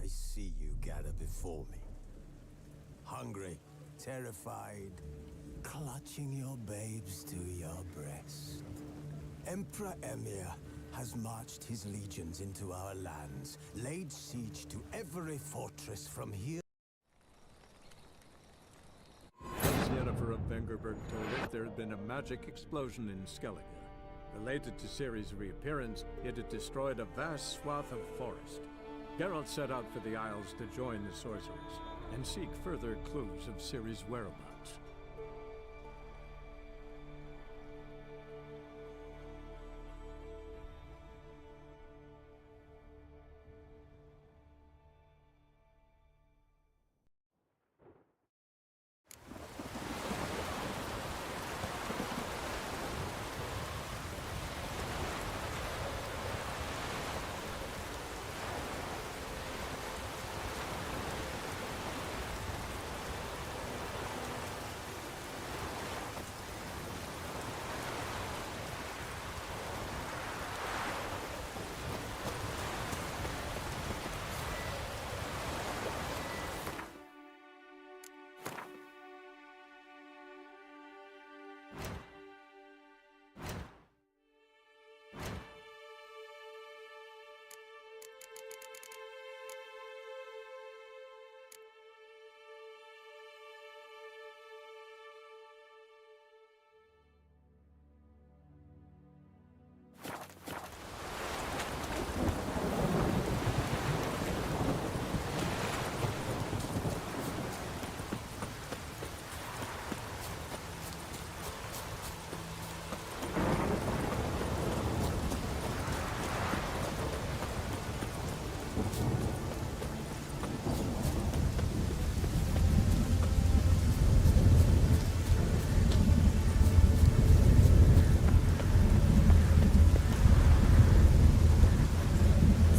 I see you gather before me. Hungry, terrified, clutching your babes to your breast. Emperor Emir has marched his legions into our lands, laid siege to every fortress from here. Jennifer of Vengerberg told us there had been a magic explosion in Skellige. Related to Ciri's reappearance, it had destroyed a vast swath of forest. Geralt set out for the Isles to join the sorcerers and seek further clues of Ciri's whereabouts.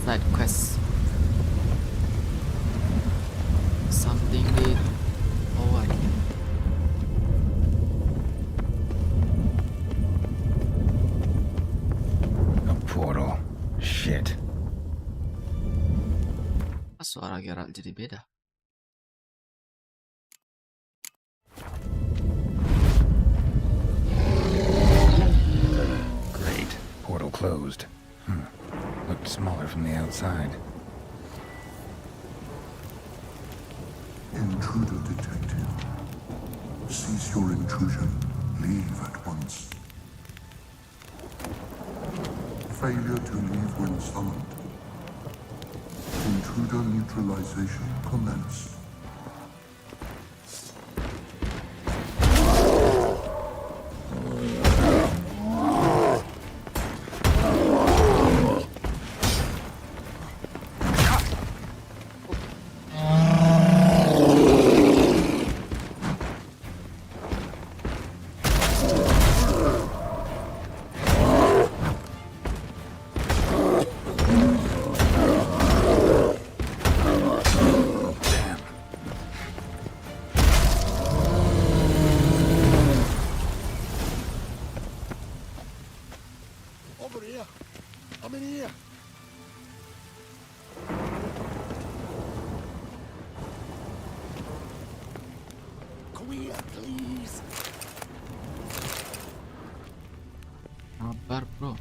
Side quests. Something did. Oh, A portal. Shit. suara Geralt jadi beda. Great. Portal closed. Looked smaller from the outside. Intruder detected. Cease your intrusion. Leave at once. Failure to leave when summoned. Intruder neutralization commenced.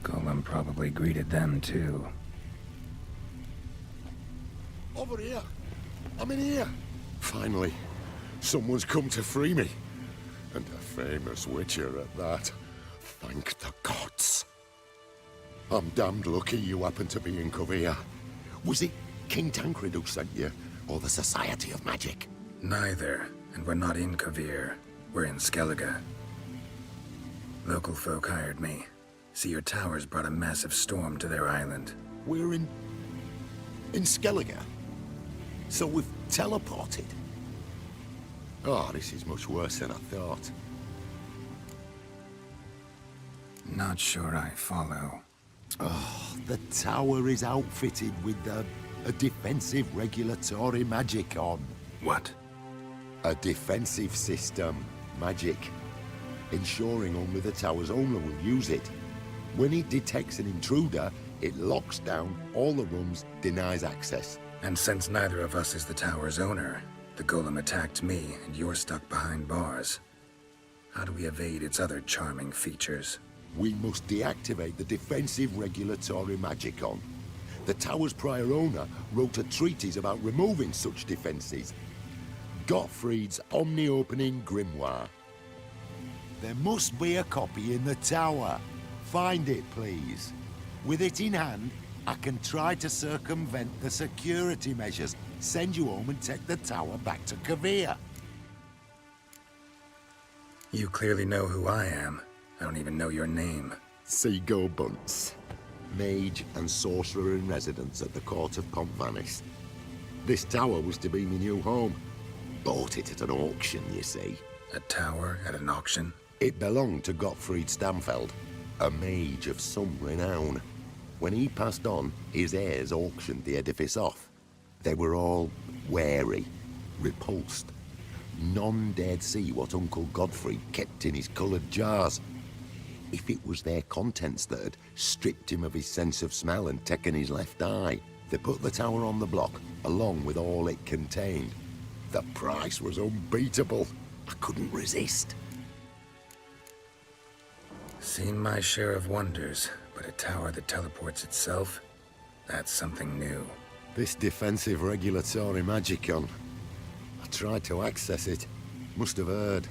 Golem probably greeted them too. Over here! I'm in here! Finally, someone's come to free me. And a famous witcher at that. Thank the gods. I'm damned lucky you happen to be in Kovir. Was it King Tancred who sent you, or the Society of Magic? Neither, and we're not in Kovir. We're in Skellige. Local folk hired me. See, your towers brought a massive storm to their island. We're in Skellige? So we've teleported? Oh, this is much worse than I thought. Not sure I follow. Oh, the tower is outfitted with a defensive regulatory magic on. What? A defensive system magic, ensuring only the tower's owner will use it. When it detects an intruder, it locks down all the rooms, denies access. And since neither of us is the tower's owner, the golem attacked me and you're stuck behind bars. How do we evade its other charming features? We must deactivate the defensive regulatory magicon. The tower's prior owner wrote a treatise about removing such defenses. Gottfried's omni-opening grimoire. There must be a copy in the tower. Find it, please. With it in hand, I can try to circumvent the security measures, send you home and take the tower back to Kavir. You clearly know who I am. I don't even know your name. Seagull Bunce, mage and sorcerer in residence at the court of Pontvanis. This tower was to be my new home. Bought it at an auction, you see. A tower at an auction? It belonged to Gottfried Stamfeld, a mage of some renown. When he passed on, his heirs auctioned the edifice off. They were all wary, repulsed. None dared see what Uncle Godfrey kept in his coloured jars. If it was their contents that had stripped him of his sense of smell and taken his left eye, they put the tower on the block, along with all it contained. The price was unbeatable. I couldn't resist. Seen my share of wonders, but a tower that teleports itself? That's something new. This defensive regulatory magicon. I tried to access it. Must have heard.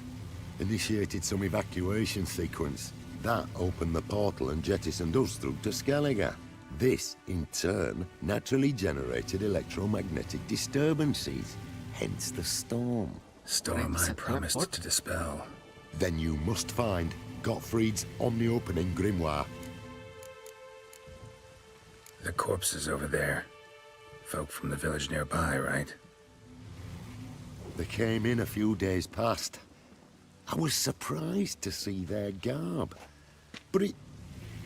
Initiated some evacuation sequence. That opened the portal and jettisoned us through to Skellige. This, in turn, naturally generated electromagnetic disturbances. Hence the storm. Storm I promised to dispel. Then you must find Gottfried's omni-opening grimoire. The corpses over there. Folk from the village nearby, right? They came in a few days past. I was surprised to see their garb. But it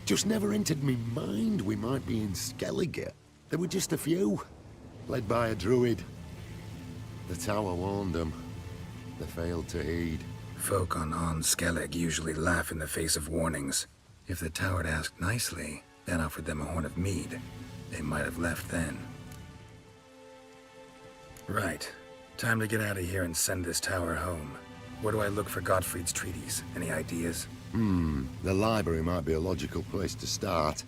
just never entered me mind we might be in Skellige. There were just a few, led by a druid. The tower warned them. They failed to heed. Folk on Skellige usually laugh in the face of warnings. If the tower had asked nicely, then offered them a horn of mead, they might have left then. Right. Time to get out of here and send this tower home. Where do I look for Gottfried's treatise? Any ideas? The library might be a logical place to start.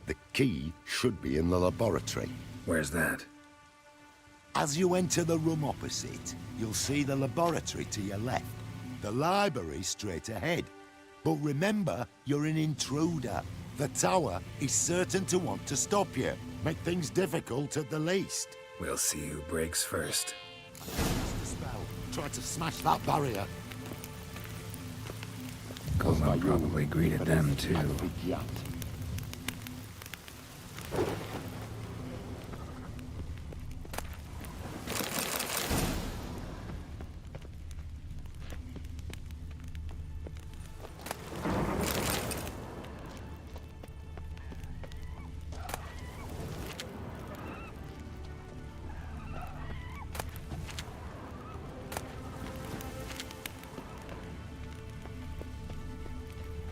The key should be in the laboratory. Where's that? As you enter the room opposite, you'll see the laboratory to your left. The library straight ahead. But remember, you're an intruder. The tower is certain to want to stop you. Make things difficult at the least. We'll see who breaks first. The spell. Try to smash that barrier. Komen probably greeted them too.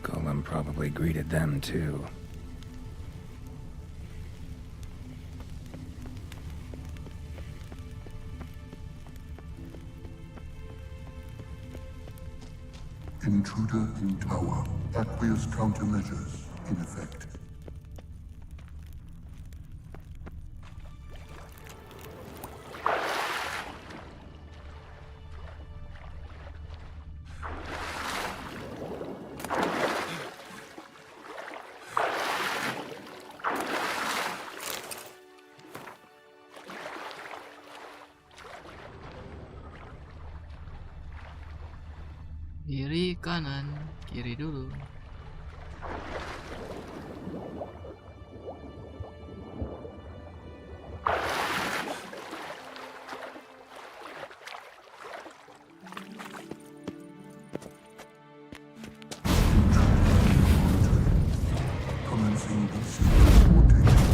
Komen probably greeted them too. Intruder in tower. Aqueous countermeasures in effect. Kiri kanan, kiri dulu. Commencing DC rotation.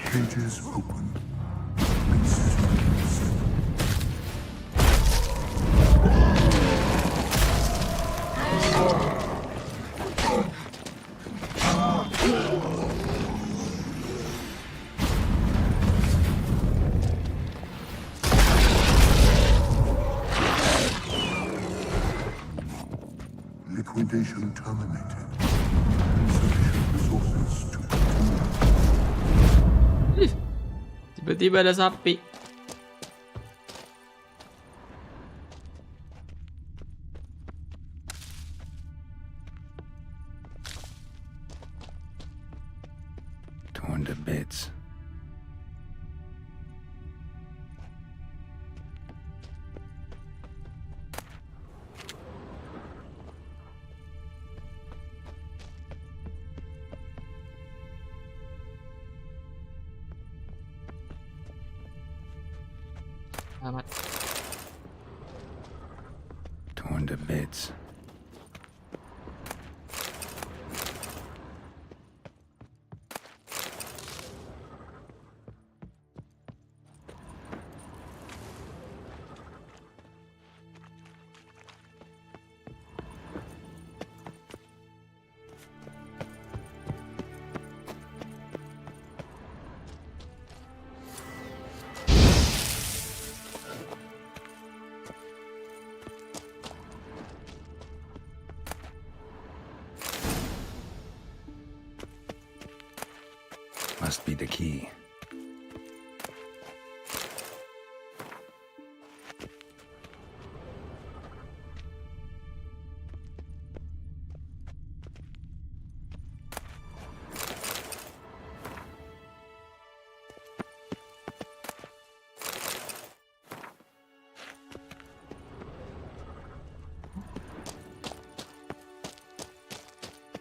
Cages open. Leases set. Investigation terminated. Insufficient resources to continue. Tiba-tiba ada sapi. Torn to bits. Selamat. Torn to bits. Must be the key.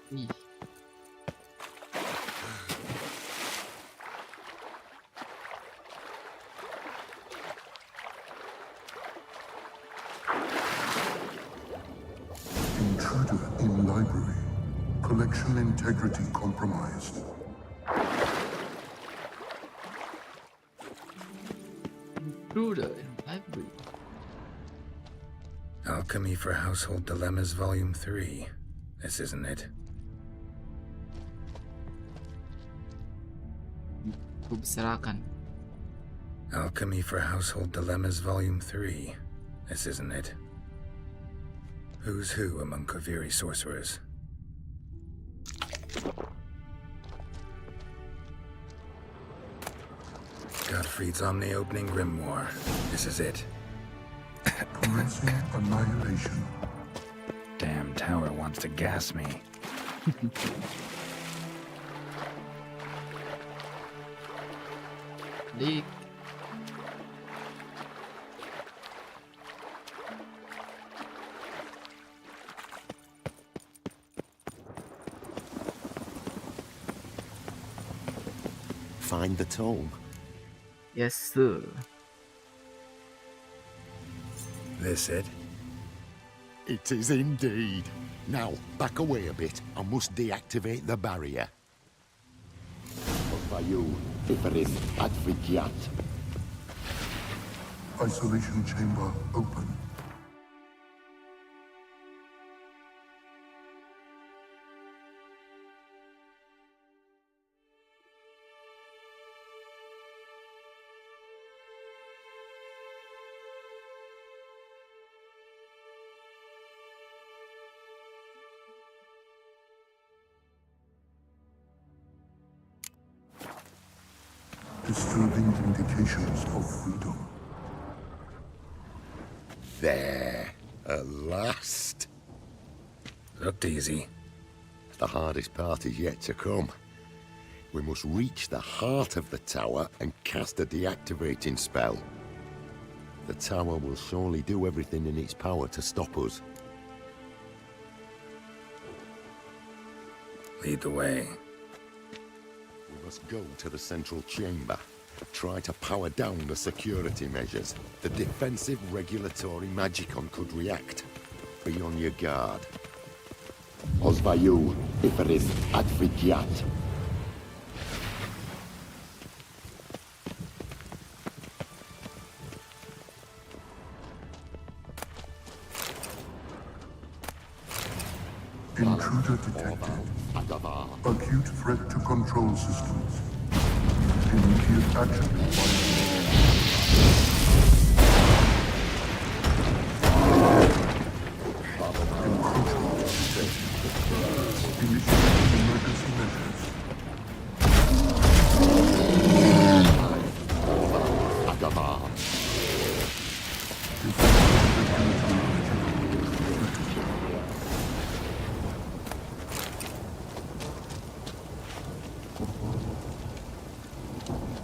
Ih. Intruder in library. Collection integrity compromised. Intruder in library. Alchemy for Household Dilemmas Volume 3. This isn't it. Ku berserakan. Alchemy for Household Dilemmas Volume 3. This isn't it. Who's who among Kaviri sorcerers? Gottfried's Omni-Opening Grimoire. This is it. Commencing annihilation. Damn tower wants to gas me. Leak. Find the tome. Yes, sir. This it? It is indeed. Now, back away a bit. I must deactivate the barrier. Bayu, Iferin, Advigiat. Isolation chamber open. Disturbing indications of freedom. There, at last. Looked easy. The hardest part is yet to come. We must reach the heart of the tower and cast a deactivating spell. The tower will surely do everything in its power to stop us. Lead the way. We must go to the central chamber. Try to power down the security measures. The defensive regulatory magicon could react. Be on your guard. Osvayu, Iferis, Advigiat. Intruder detected. Acute threat to control systems. Immediate action required. Encroachment detected. far.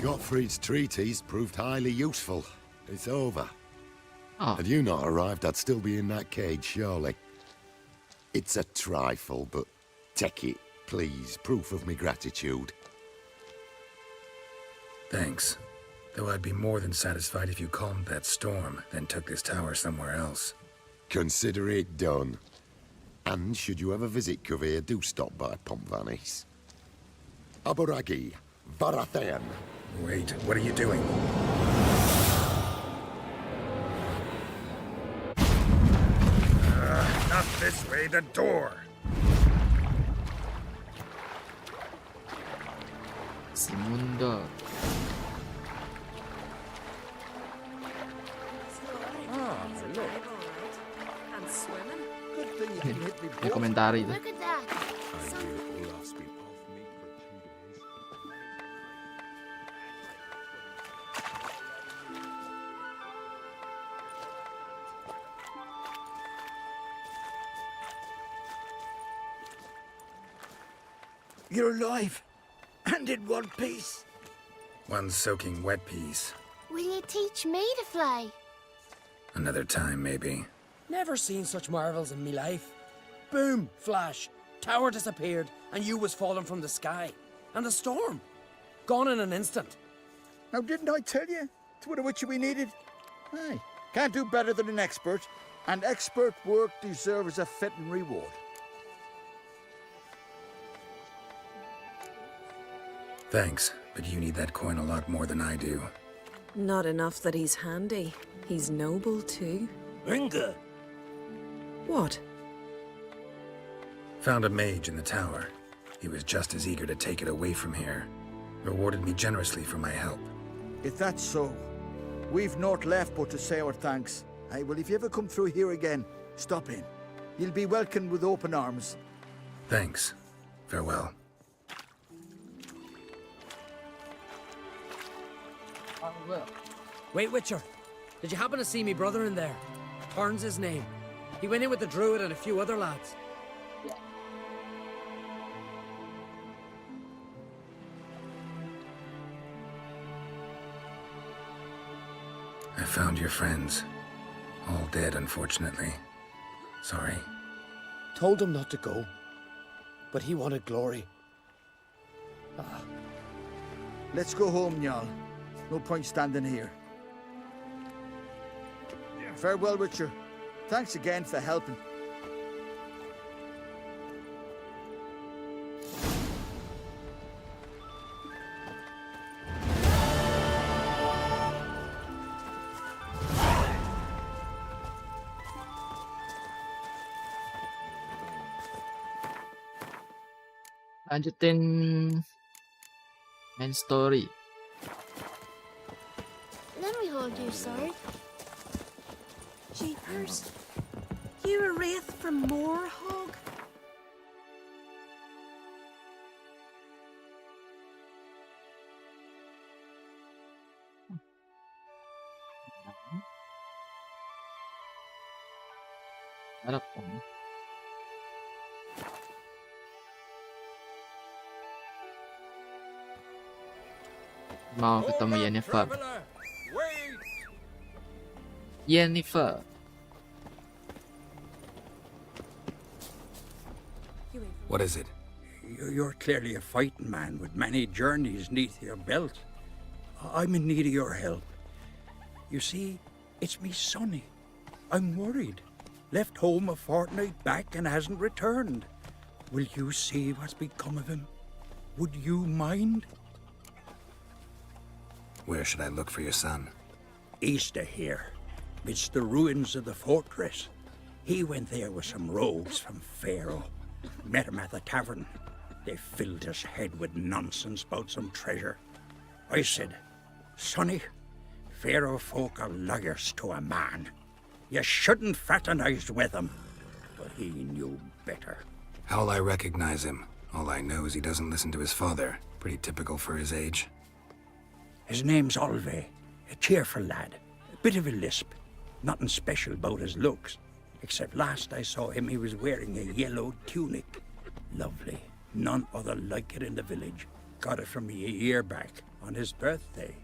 Gottfried's treatise proved highly useful. It's over. Oh, Had you not arrived, I'd still be in that cage, surely. It's a trifle, but take it, please. Proof of me gratitude. Thanks. Though I'd be more than satisfied if you calmed that storm, then took this tower somewhere else. Consider it done. And should you ever visit Kovir, do stop by Pompvanis. Aboragi, Varathan. Wait, what are you doing? Not this way, the door! si mundo. And swimming. May komentary ito. Look at that. You're alive, and in one piece. One soaking wet piece. Will you teach me to fly? Another time, maybe. Never seen such marvels in me life. Boom, flash, tower disappeared, and you was falling from the sky. And the storm, gone in an instant. Now, didn't I tell you? It's what which we needed. Aye, can't do better than an expert, and expert work deserves a fitting reward. Thanks, but you need that coin a lot more than I do. Not enough that he's handy. He's noble too. Inga. What? Found a mage in the tower. He was just as eager to take it away from here. Rewarded me generously for my help. If that's so, we've naught left but to say our thanks. Aye, well, if you ever come through here again, stop in. You'll be welcomed with open arms. Thanks. Farewell. Wait, Witcher. Did you happen to see me brother in there? Turn's his name. He went in with the druid and a few other lads. I found your friends. All dead, unfortunately. Sorry. Told him not to go, but he wanted glory. Let's go home, Jarl. No point standing here. Farewell, Witcher. Thanks again for helping. Lanjutin main story. Let me hold you, sword. Jeepers. You a wraith from Moorhog? Harap ko. Mau ketemu Yennefer. Yennefer. What is it? You're clearly a fighting man with many journeys neath your belt. I'm in need of your help. You see, it's me sonny. I'm worried. Left home a fortnight back and hasn't returned. Will you see what's become of him? Would you mind? Where should I look for your son? East of here. It's the ruins of the fortress. He went there with some rogues from Pharaoh. Met him at the tavern. They filled his head with nonsense about some treasure. I said, Sonny, Pharaoh folk are liars to a man. You shouldn't fraternize with them. But he knew better. How'll I recognize him? All I know is he doesn't listen to his father. Pretty typical for his age. His name's Olve. A cheerful lad. A bit of a lisp. Nothing special about his looks. Except last I saw him, he was wearing a yellow tunic. Lovely. None other like it in the village. Got it from me a year back, on his birthday.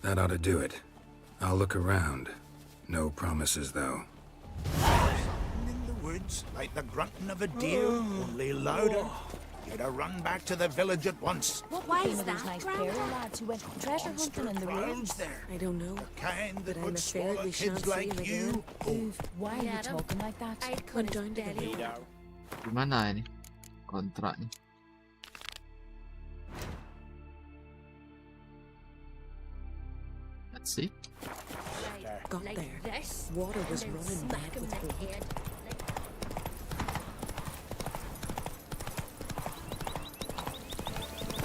That ought to do it. I'll look around. No promises, though. In the woods, like the grunting of a deer, only louder. Get a run back to the village at once. What way is that? Nice prairie lads who went treasure hunting in the woods. There. I don't know. The kind that But I'm would afraid swallow we kids shan't see like him you. again. Why are you talking like that? I'd come down to the village. Gimana ini kontraknya? Let's see. Got there. Water was running mad with blood.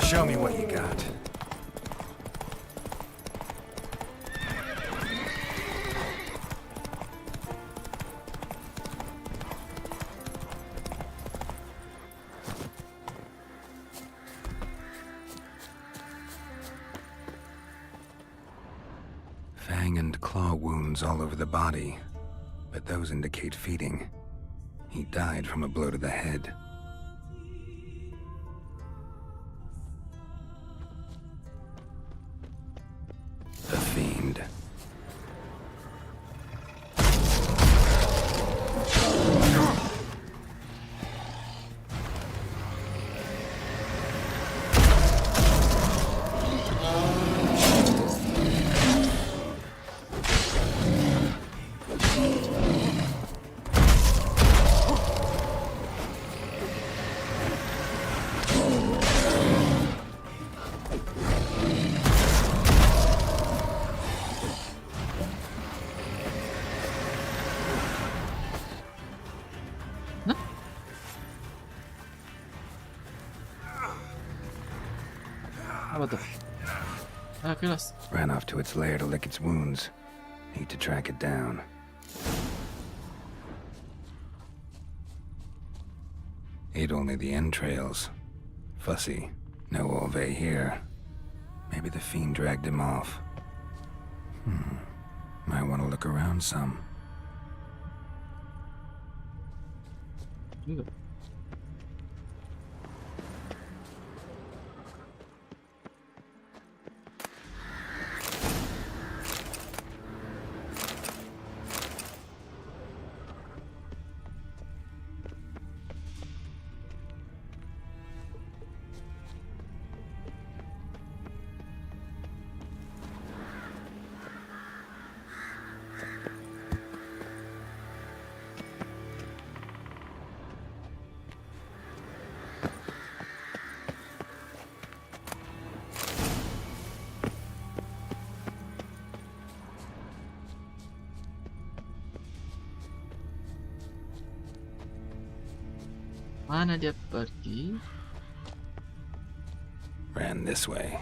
Show me what you got. Fang and claw wounds all over the body, but those indicate feeding. He died from a blow to the head. The fiend. Apa tuh? Kelas. Ran off to its lair to lick its wounds. Need to track it down. Ate only the entrails. Fussy. No Olve here. Maybe the fiend dragged him off. Might want to look around some. Mana dia pergi? Ran this way.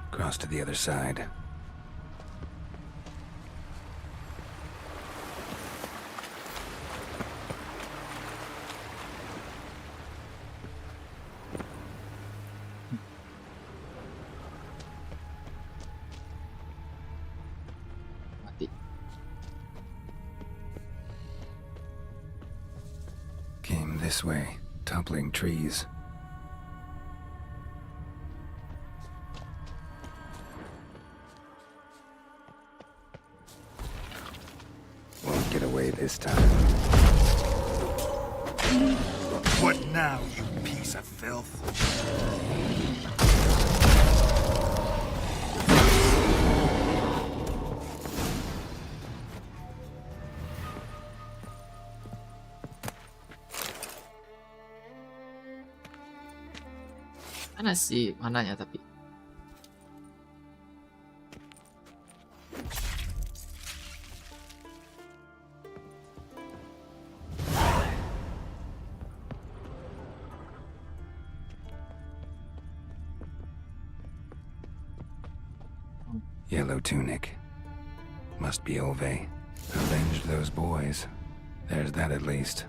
Cross to the other side. Came this way, toppling trees. Won't get away this time. What now, you piece of filth? Mana sih mananya tapi? Yellow tunic. Must be Ove. Avenged those boys. There's that at least.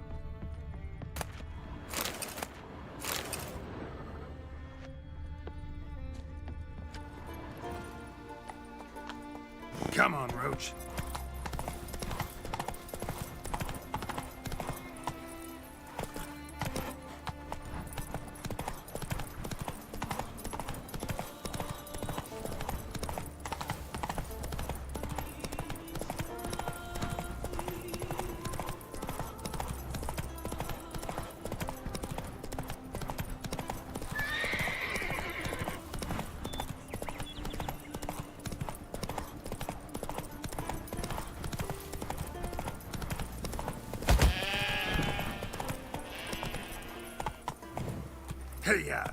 Come on, Roach. Hey-ya!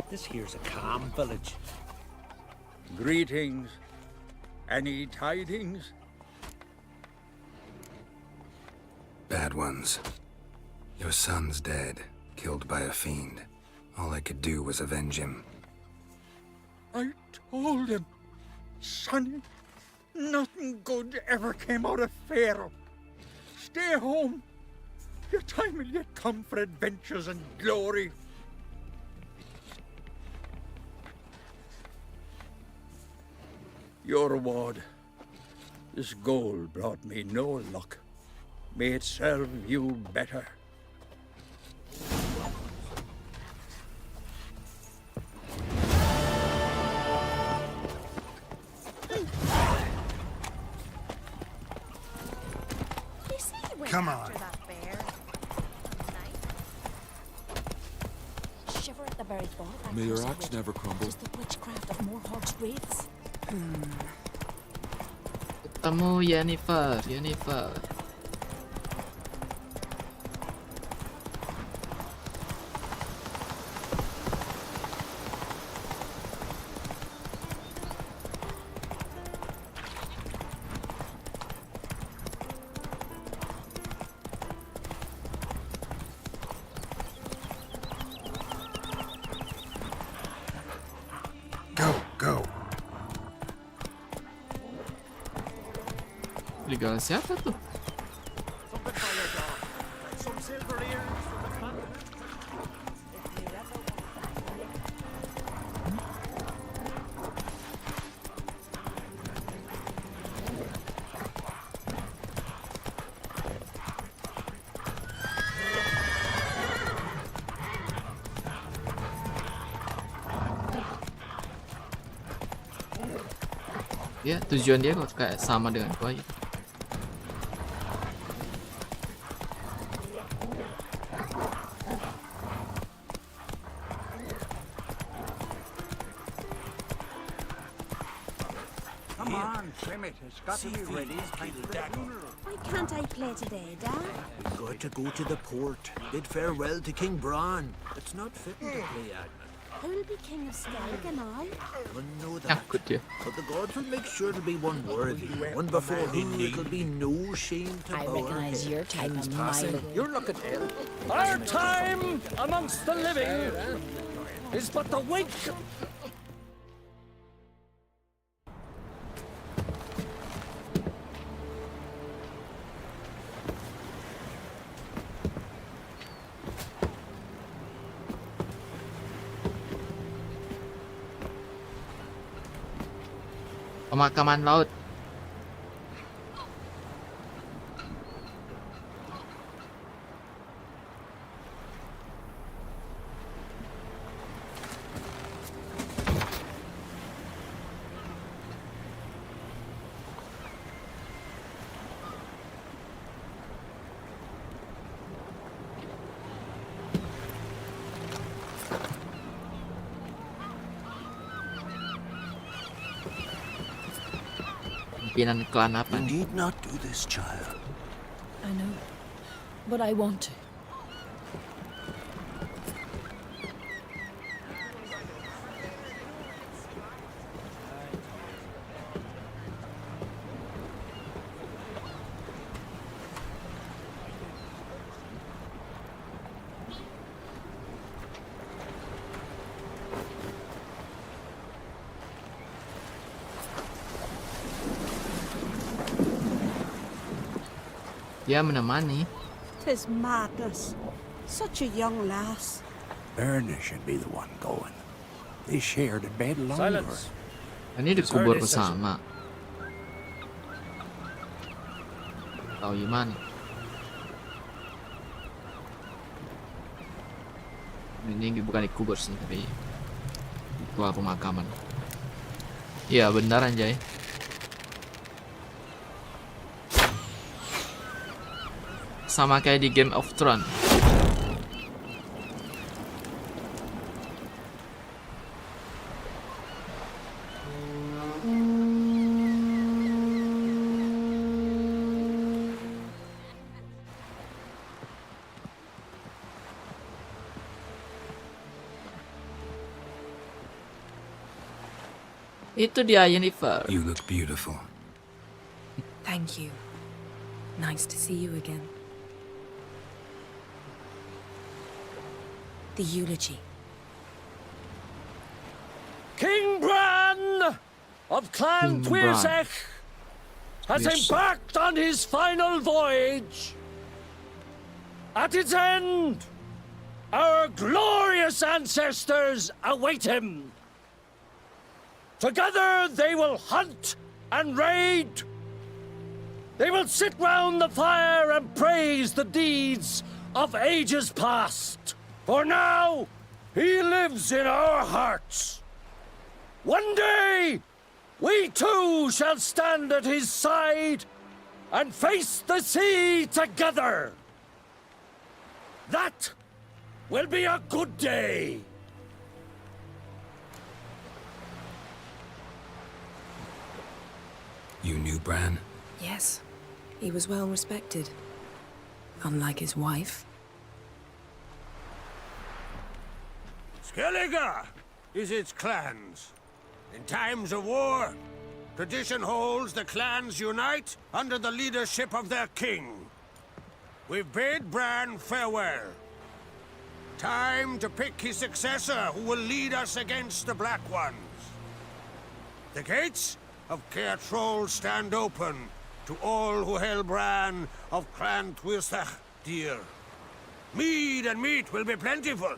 This here's a calm village. Greetings. Any tidings? Bad ones. Your son's dead, killed by a fiend. All I could do was avenge him. I told him, Sonny, nothing good ever came out of Pharaoh. Stay home. Your time will yet come for adventures and glory. Your reward. This gold brought me no luck. May it serve you better. Come on. Shiver at the very thought. May your axe never crumble. Just the witchcraft of Morhog's wraiths. Ketemu Yennefer. Go. Ligaran siapa tuh? Ya, tujuan dia kok kayak sama dengan gua gitu. Come on, Slimit. It's got to be ready. Why can't I play today, Dad? We've got to go to the port. Bid farewell to King Bran. It's not fitting to play Agnes. Who'll be king of Skellige now? Wouldn't know that. Good ya. But the gods will make sure it'll be one worthy. One before whom it'll be no shame to I bow our recognize head. your type of mile. You're looking ill. Our time amongst the living is but the wink. Pemakaman laut. Pimpinan klan apa You nih? need not do this, child. I know, but I want to. Dia menemani. 'Tis madness. Such a young lass. Erna should be the one going. They shared a bed longer. Silence. Ini dikubur bersama. Tahu gimana? Ini bukan dikubur sih, tapi ritual pemakaman. Iya benar anjay. Sama kayak di Game of Thrones. Itu dia Jennifer. You look beautiful. Thank you. Nice to see you again. The eulogy. King Bran of Clan King Bran. Twirsech has embarked on his final voyage. At its end, our glorious ancestors await him. Together they will hunt and raid. They will sit round the fire and praise the deeds of ages past. For now, he lives in our hearts. One day, we too shall stand at his side and face the sea together. That will be a good day. You knew Bran? Yes, he was well respected. Unlike his wife. Skellige is its clans. In times of war, tradition holds the clans unite under the leadership of their king. We've bid Bran farewell. Time to pick his successor who will lead us against the Black Ones. The gates of Caer Troll stand open to all who held Bran of Clan Twirsech dear. Mead and meat will be plentiful.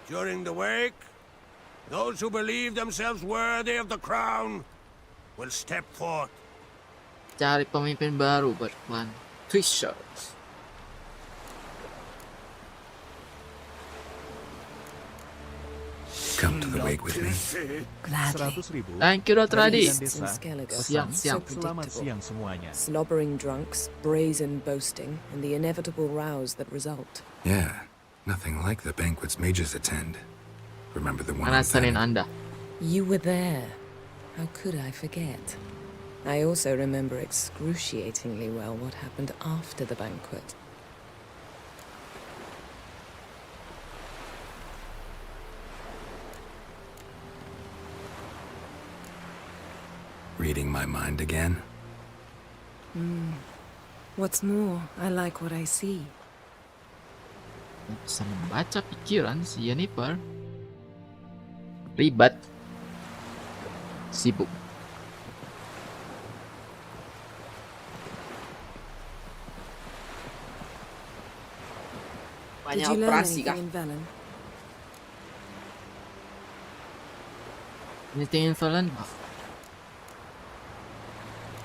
During the wake, those who believe themselves worthy of the crown will step forth. Cari pemimpin baru buat klan Twirsech. Come to the wake with me. Gladly. Thank you, Dr. Adi. Priests in Skellige Siap, so siap. predictable. Slobbering drunks, brazen boasting, and the inevitable rows that result. Yeah, nothing like the banquets mages attend. Remember the one on Anasanin Saturday? Anda. You were there. How could I forget? I also remember excruciatingly well what happened after the banquet. Reading my mind again? What's more, I like what I see. Bisa membaca pikiran si Jennifer. Ribet. Sibuk. Did Banyak you learn operasi kah? anything in Velen? Anything in Velen?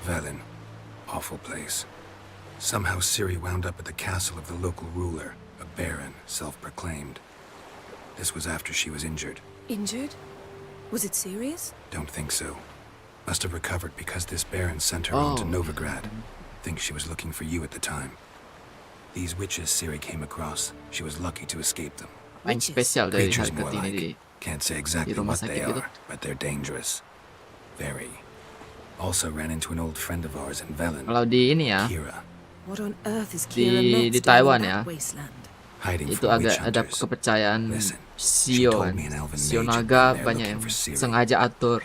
Velen. Awful place. Somehow Ciri wound up at the castle of the local ruler, a baron, self-proclaimed. This was after she was injured. Injured? Was it serious? Don't think so. Must have recovered because this baron sent her on to Novigrad. Think she was looking for you at the time. These witches Ciri came across, she was lucky to escape them. Paling spesial dari Creatures harga more ini like. di Can't say exactly rumah what they sakit itu. are, but they're dangerous. Very. Also ran into an old friend of ours in Velen. Kalau di ini ya, Kira. What on earth is Kira di Metz Taiwan doing in ya, that wasteland? Hiding itu from witch agak ada hunters. kepercayaan she Sio told kan. me an elven Sio mage naga there banyak looking yang for Ciri. sengaja atur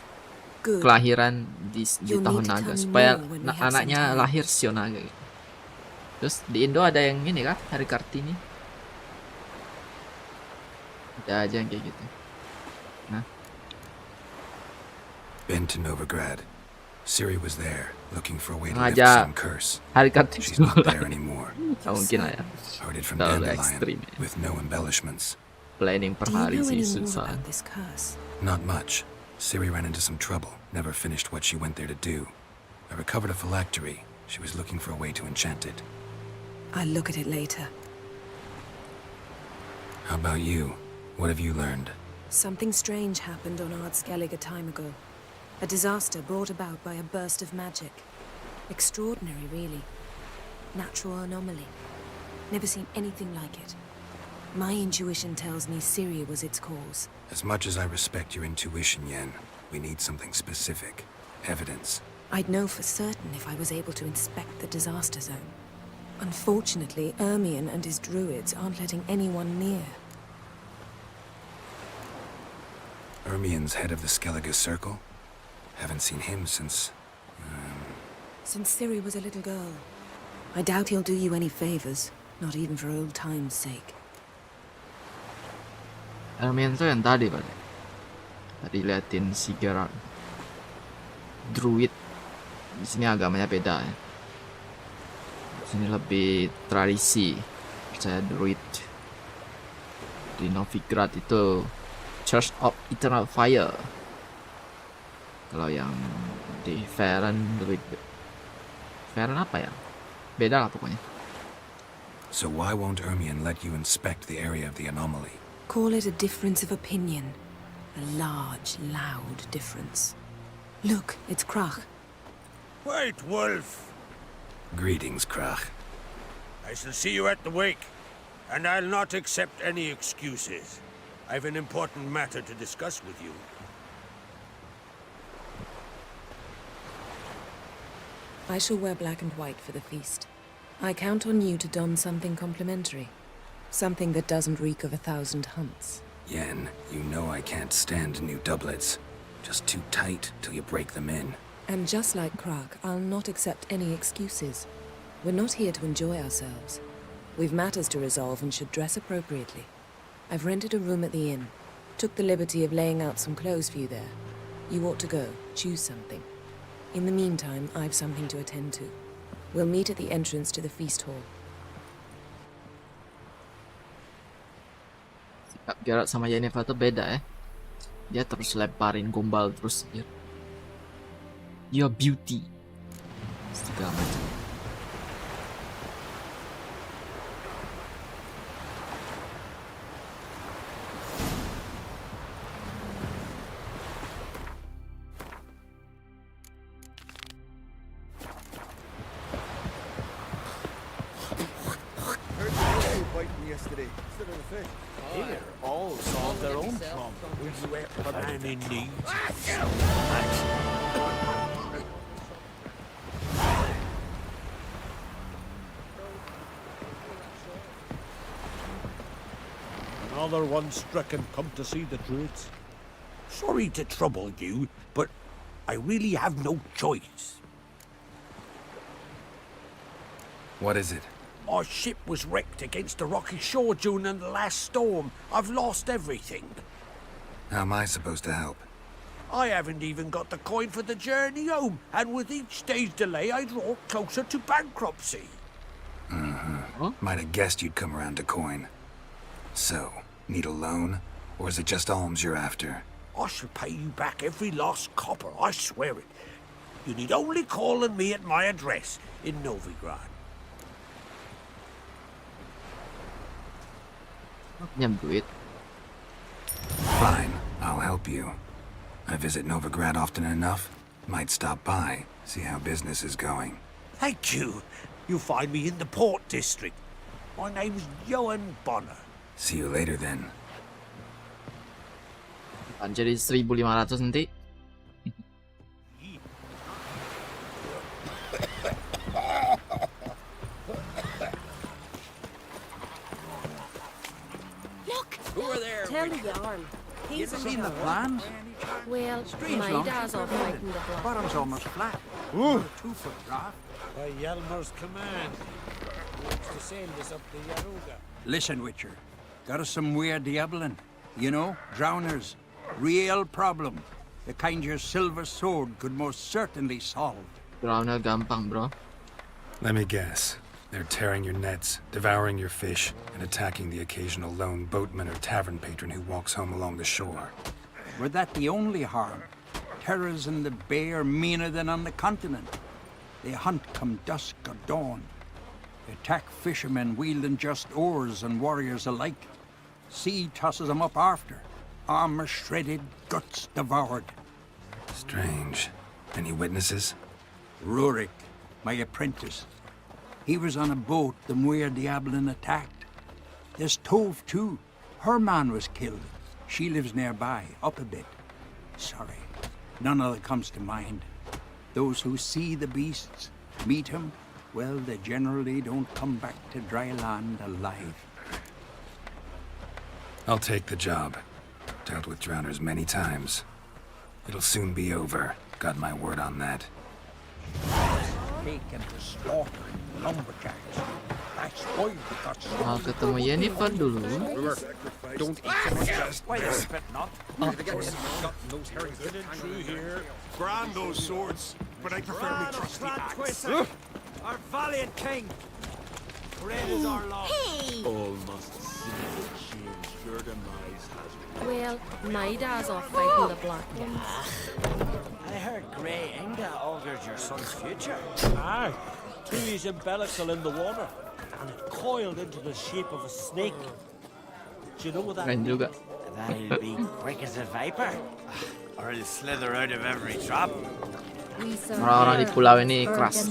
Good. kelahiran di You'll tahun need to naga tell me supaya more when we have some anaknya time. lahir Sio naga gitu. Terus di Indo ada yang ini kah, Hari Kartini? Ada aja yang kayak gitu. Nah, Been to Novigrad. Siri was there, looking for a way to lift some curse. She's not there anymore. Heard it from Dandelion, with no embellishments. Do you know any more about this curse? Not much. Siri ran into some trouble, never finished what she went there to do. I recovered a phylactery. She was looking for a way to enchant it. I'll look at it later. How about you? What have you learned? Something strange happened on Skellige a time ago. A disaster brought about by a burst of magic. Extraordinary, really. Natural anomaly. Never seen anything like it. My intuition tells me Syria was its cause. As much as I respect your intuition, Yen, we need something specific. Evidence. I'd know for certain if I was able to inspect the disaster zone. Unfortunately, Ermion and his druids aren't letting anyone near. Ermion's head of the Skellige Circle? Haven't seen him since... Since Siri was a little girl. I doubt he'll do you any favors, not even for old time's sake. Ermion tuh yang tadi balik. Tadi liatin si Gerard. Druid. Di sini agamanya beda ya. Di sini lebih tradisi. Percaya Druid. Di Novigrad itu Church of Eternal Fire. Kalau yang di Feren Druid. Feren apa ya? Beda lah pokoknya. So why won't Ermion let you inspect the area of the anomaly? Call it a difference of opinion. A large, loud difference. Look, it's Krach. White Wolf. Greetings, Krach. I shall see you at the wake, and I'll not accept any excuses. I've an important matter to discuss with you. I shall wear black and white for the feast. I count on you to don something complimentary. Something that doesn't reek of 1,000 hunts. Yen, you know I can't stand new doublets. Just too tight till you break them in. And just like Krach, I'll not accept any excuses. We're not here to enjoy ourselves. We've matters to resolve and should dress appropriately. I've rented a room at the inn. Took the liberty of laying out some clothes for you there. You ought to go. Choose something. In the meantime, I've something to attend to. We'll meet at the entrance to the feast hall. Sikap Gerard sama Yennefer tuh beda ya. Dia terus lemparin gombal terus. Your beauty. Segala macam. Yesterday, instead of the fish. Here, all solve their own problem. Would you ever man in need? Another one stricken come to see the druids. Sorry to trouble you, but I really have no choice. What is it? My ship was wrecked against a rocky shore during the last storm. I've lost everything. How am I supposed to help? I haven't even got the coin for the journey home, and with each day's delay, I draw closer to bankruptcy. Might have guessed you'd come around to coin. So, need a loan? Or is it just alms you're after? I shall pay you back every last copper, I swear it. You need only call on me at my address in Novigrad. Pinjam duit. Fine, I'll help you. I visit Novigrad often enough. Might stop by, see how business is going. Thank you. You'll find me in the Port District. My name's Johan Bonner. See you later then. Jadi 1.500 nanti. Tell the yarn. He's Seen the plans? Well, my dad's off fighting the block. Bottom's almost flat. Ooh. 2-foot draft. By Yelmer's command, he wants to sail this up the Yaruga. Listen, Witcher. Got us some weird diabling. You know, drowners. Real problem. The kind your silver sword could most certainly solve. Drownnya gampang, bro. Let me guess. They're tearing your nets, devouring your fish, and attacking the occasional lone boatman or tavern patron who walks home along the shore. Were that the only harm? Terrors in the bay are meaner than on the continent. They hunt come dusk or dawn. They attack fishermen wielding just oars and warriors alike. Sea tosses them up after. Armor shredded, guts devoured. Strange. Any witnesses? Rurik, my apprentice. He was on a boat the Muir Diablin attacked. There's Tove, too. Her man was killed. She lives nearby, up a bit. Sorry, none of it comes to mind. Those who see the beasts, meet him, well, they generally don't come back to dry land alive. I'll take the job. Dealt with drowners many times. It'll soon be over. Got my word on that. Taken to slaughter lumberjacks. That's why we got Mau ketemu Yennefer dulu. Don't eat so much just Why the spit not? those herrings didn't through here. Grand those swords, but I prefer me trusty axe. Our valiant king! Great is our law. Hey! All must see the change your demise has been. Well, my dad's off fighting the black ones. I heard Grey Inga augurs your son's future. Aye. Trees and bellicle in the water, and it coiled into the shape of a snake. Do you know what that Keren juga. That he'll be quick as a viper, or he'll slither out of every trap. Orang-orang di pulau ini keras.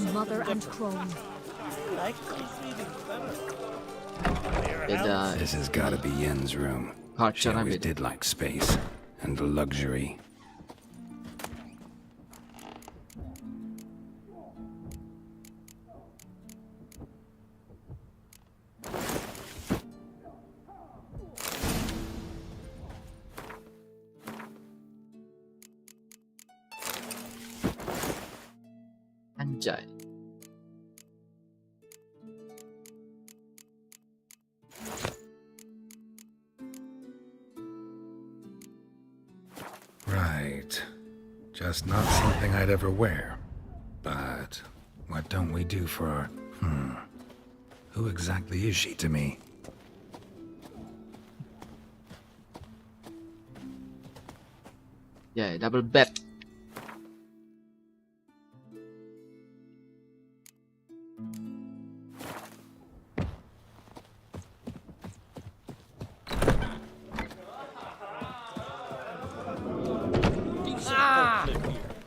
Beda. This has got to be Yen's room. She Culture always beda. did like space and luxury. Anjay. Right. Just not something I'd ever wear. But what don't we do for... Who exactly is she to me? Ya, double bed.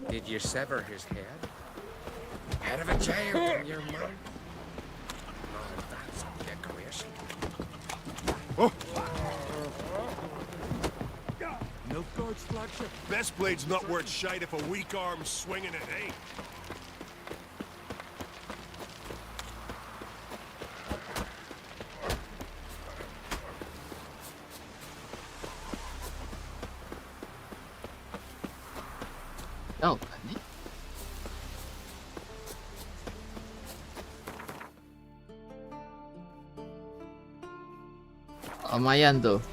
Did you sever his head? Head of a giant in your mouth? Oh, that's decoration. Nilfgaard's flagship. Best blade's not worth shite if a weak arm's swinging it, eh? Oh, ini. Lumayan tuh.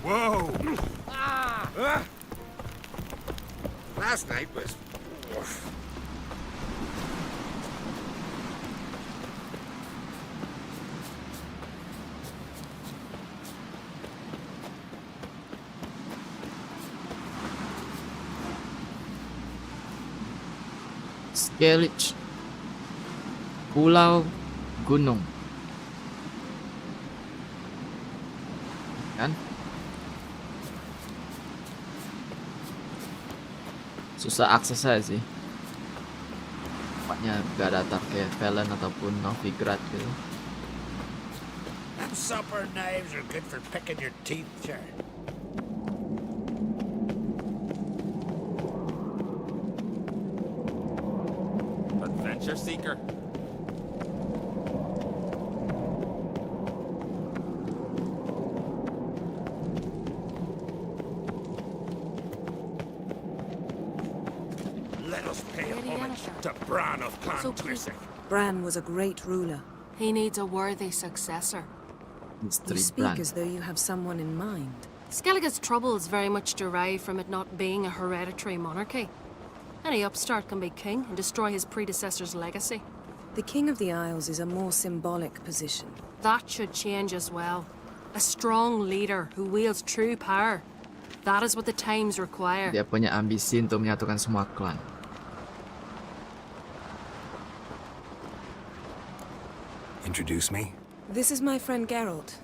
Whoa! Last night was... Skellige. Pulau Gunung. Kan? Susah akses aja sih. Tempatnya gak datar kayak Velen ataupun Novigrad gitu. Them supper knives are good for picking your teeth, sure. Adventure seeker. successor. To Bran of Clan So Twisting. Bran was a great ruler. He needs a worthy successor. You speak as though you have someone in mind. Skellige's troubles very much derive from it not being a hereditary monarchy. Any upstart can be king and destroy his predecessor's legacy. The King of the Isles is a more symbolic position. That should change as well. A strong leader who wields true power. That is what the times require. Dia punya ambisi untuk menyatukan semua klan. Introduce me? This is my friend Geralt,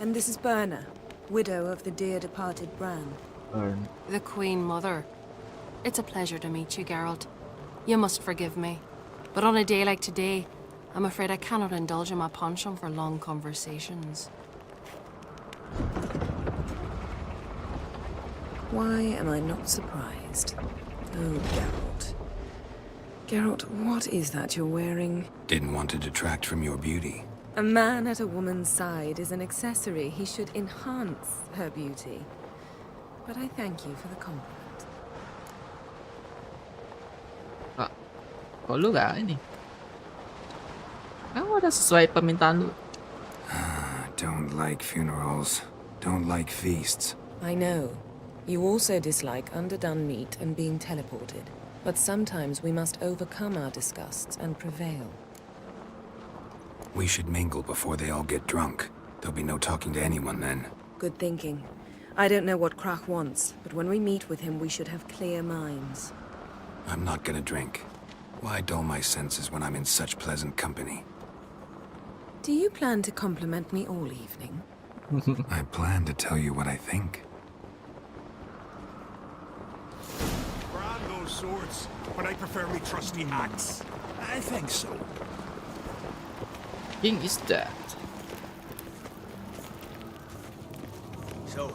and this is Berna, widow of the dear departed Bran. The Queen Mother. It's a pleasure to meet you, Geralt. You must forgive me. But on a day like today, I'm afraid I cannot indulge in my penchant for long conversations. Why am I not surprised? Oh, Geralt. Geralt, what is that you're wearing? Didn't want to detract from your beauty. A man at a woman's side is an accessory. He should enhance her beauty. But I thank you for the compliment. Kok lu gak ini? Kamu udah sesuai permintaan lu. Don't like funerals. Don't like feasts. I know. You also dislike underdone meat and being teleported. But sometimes we must overcome our disgusts and prevail. We should mingle before they all get drunk. There'll be no talking to anyone then. Good thinking. I don't know what Krach wants, but when we meet with him, we should have clear minds. I'm not gonna drink. Why dull my senses when I'm in such pleasant company? Do you plan to compliment me all evening? I plan to tell you what I think. Bran knows swords, but I prefer me trusty axe. I think so. King is dead. So,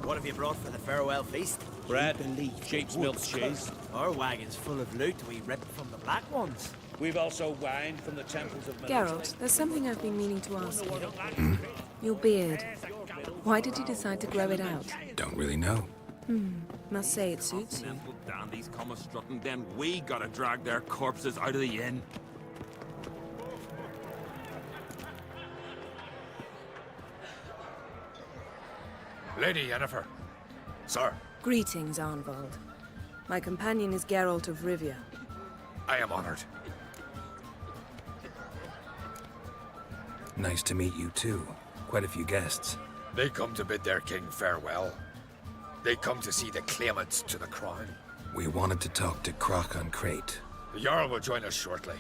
what have you brought for the farewell feast? Bread, sheep's milk cheese. Our wagon's full of loot we ripped from the Black Ones. We've also wine from the temples of Geralt, there's something I've been meaning to ask you. Your beard. Why did you decide to grow it out? Don't really know. Must say it suits you. Dandies come a-strutting, then we gotta drag their corpses out of the inn. Lady Yennefer. Sir. Greetings, Arnvald. My companion is Geralt of Rivia. I am honored. Nice to meet you too. Quite a few guests. They come to bid their king farewell. They come to see the claimants to the crown. We wanted to talk to Krach on Crate. The Jarl will join us shortly.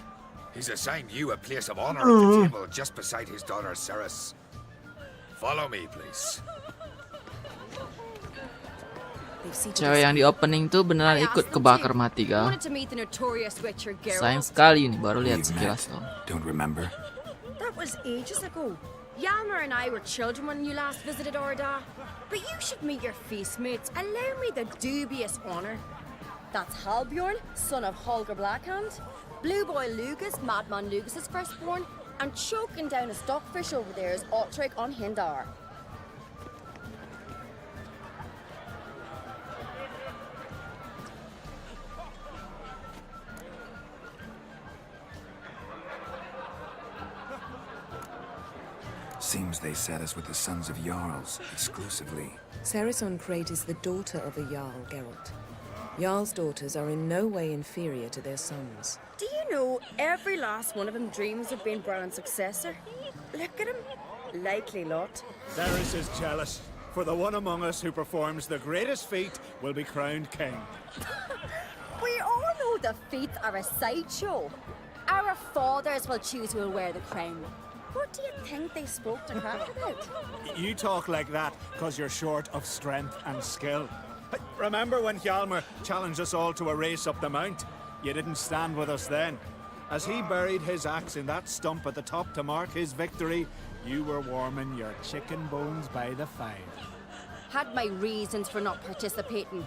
He's assigned you a place of honor at the table just beside his daughter Ceres. Follow me, please. Cewek yang di opening tuh beneran ikut kebakar mati kah? Sayang sekali nih, baru lihat sekilas loh. Don't remember? That was ages ago. Yalmer and I were children when you last visited Orda. But you should meet your feast mates. Allow me the dubious honor. That's Halbjorn, son of Holger Blackhand. Blue Boy Lugas, Madman Lugas' firstborn. And choking down a stockfish over there is Ottrick on Hindar. Seems they set us with the sons of Jarls, exclusively. Ceres on Crate is the daughter of a Jarl, Geralt. Jarl's daughters are in no way inferior to their sons. Do you know every last one of them dreams of being Bran's successor? Look at him. Likely lot. Ceres is jealous, for the one among us who performs the greatest feat will be crowned king. We all know the feats are a sideshow. Our fathers will choose who will wear the crown. What do you think they spoke to Krach about? You talk like that because you're short of strength and skill. Remember when Hjalmar challenged us all to a race up the mount? You didn't stand with us then. As he buried his axe in that stump at the top to mark his victory, you were warming your chicken bones by the fire. Had my reasons for not participating.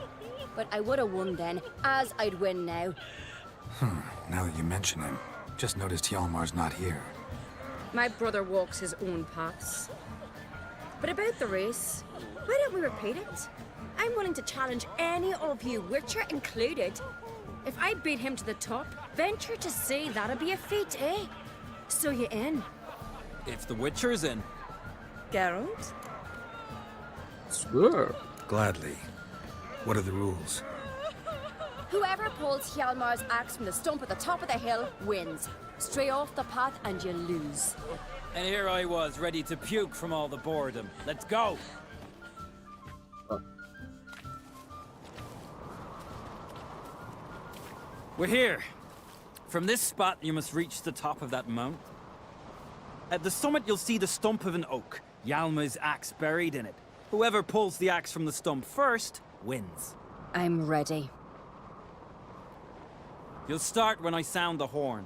But I would have won then, as I'd win now. Now that you mention him, just noticed Hjalmar's not here. My brother walks his own paths. But about the race, why don't we repeat it? I'm willing to challenge any of you, Witcher included. If I beat him to the top, Venture to say that'd be a feat, eh? So you in? If the Witcher's in. Geralt? Sure. Gladly. What are the rules? Whoever pulls Hjalmar's axe from the stump at the top of the hill wins. Stray off the path and you lose. And here I was, ready to puke from all the boredom. Let's go! We're here. From this spot, you must reach the top of that mount. At the summit, you'll see the stump of an oak. Hjalmar's axe buried in it. Whoever pulls the axe from the stump first, wins. I'm ready. You'll start when I sound the horn.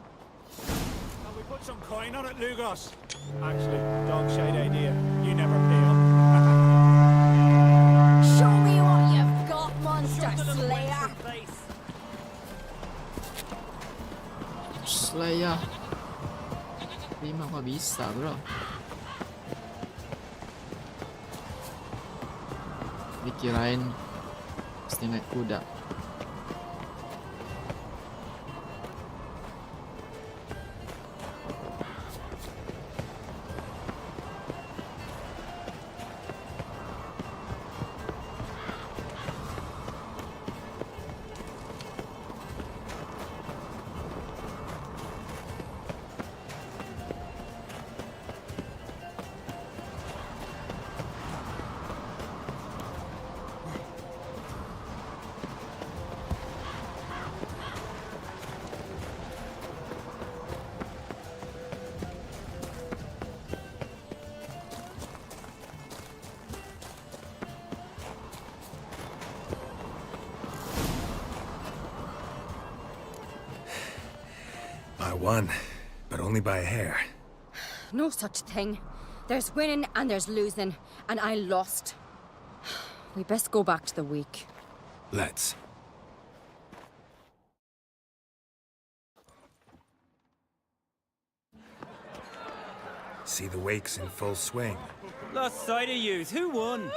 Can we put some coin on it, Lugos? Actually, dog shite idea. You never pay up. Show me what you've got, monster slayer! Slayer. Terima kok bisa, bro. Dikirain pasti naik kuda. I won, but only by a hair. No such thing. There's winning and there's losing, and I lost. We best go back to the week. Let's. See the wakes in full swing. Lost sight of yous. Who won?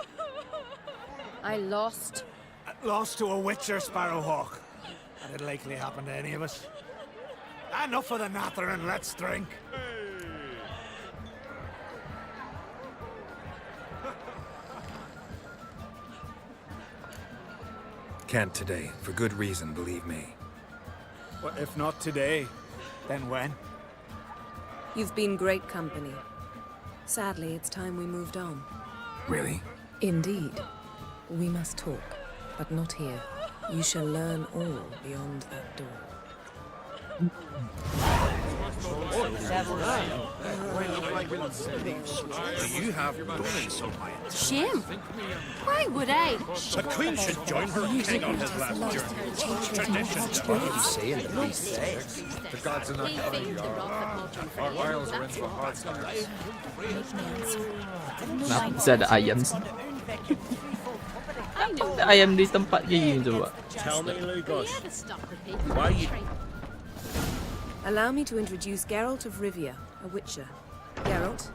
I lost. Lost to a Witcher Sparrowhawk. That'd likely happen to any of us. Enough of the natter and let's drink. Can't today, for good reason, believe me. Well, if not today, then when? You've been great company. Sadly, it's time we moved on. Really? Indeed. We must talk, but not here. You shall learn all beyond that door. You have done so much. Shame. Why would I? The Queen should join her king on his last journey. Tradition. What did you say in the priest said? The gods are not telling our isles are in for hard times. Kenapa bisa ada ayam sih? Ada ayam di tempat kayak gini coba. Tell me, Lugos, why you... Allow me to introduce Geralt of Rivia, a Witcher. Geralt,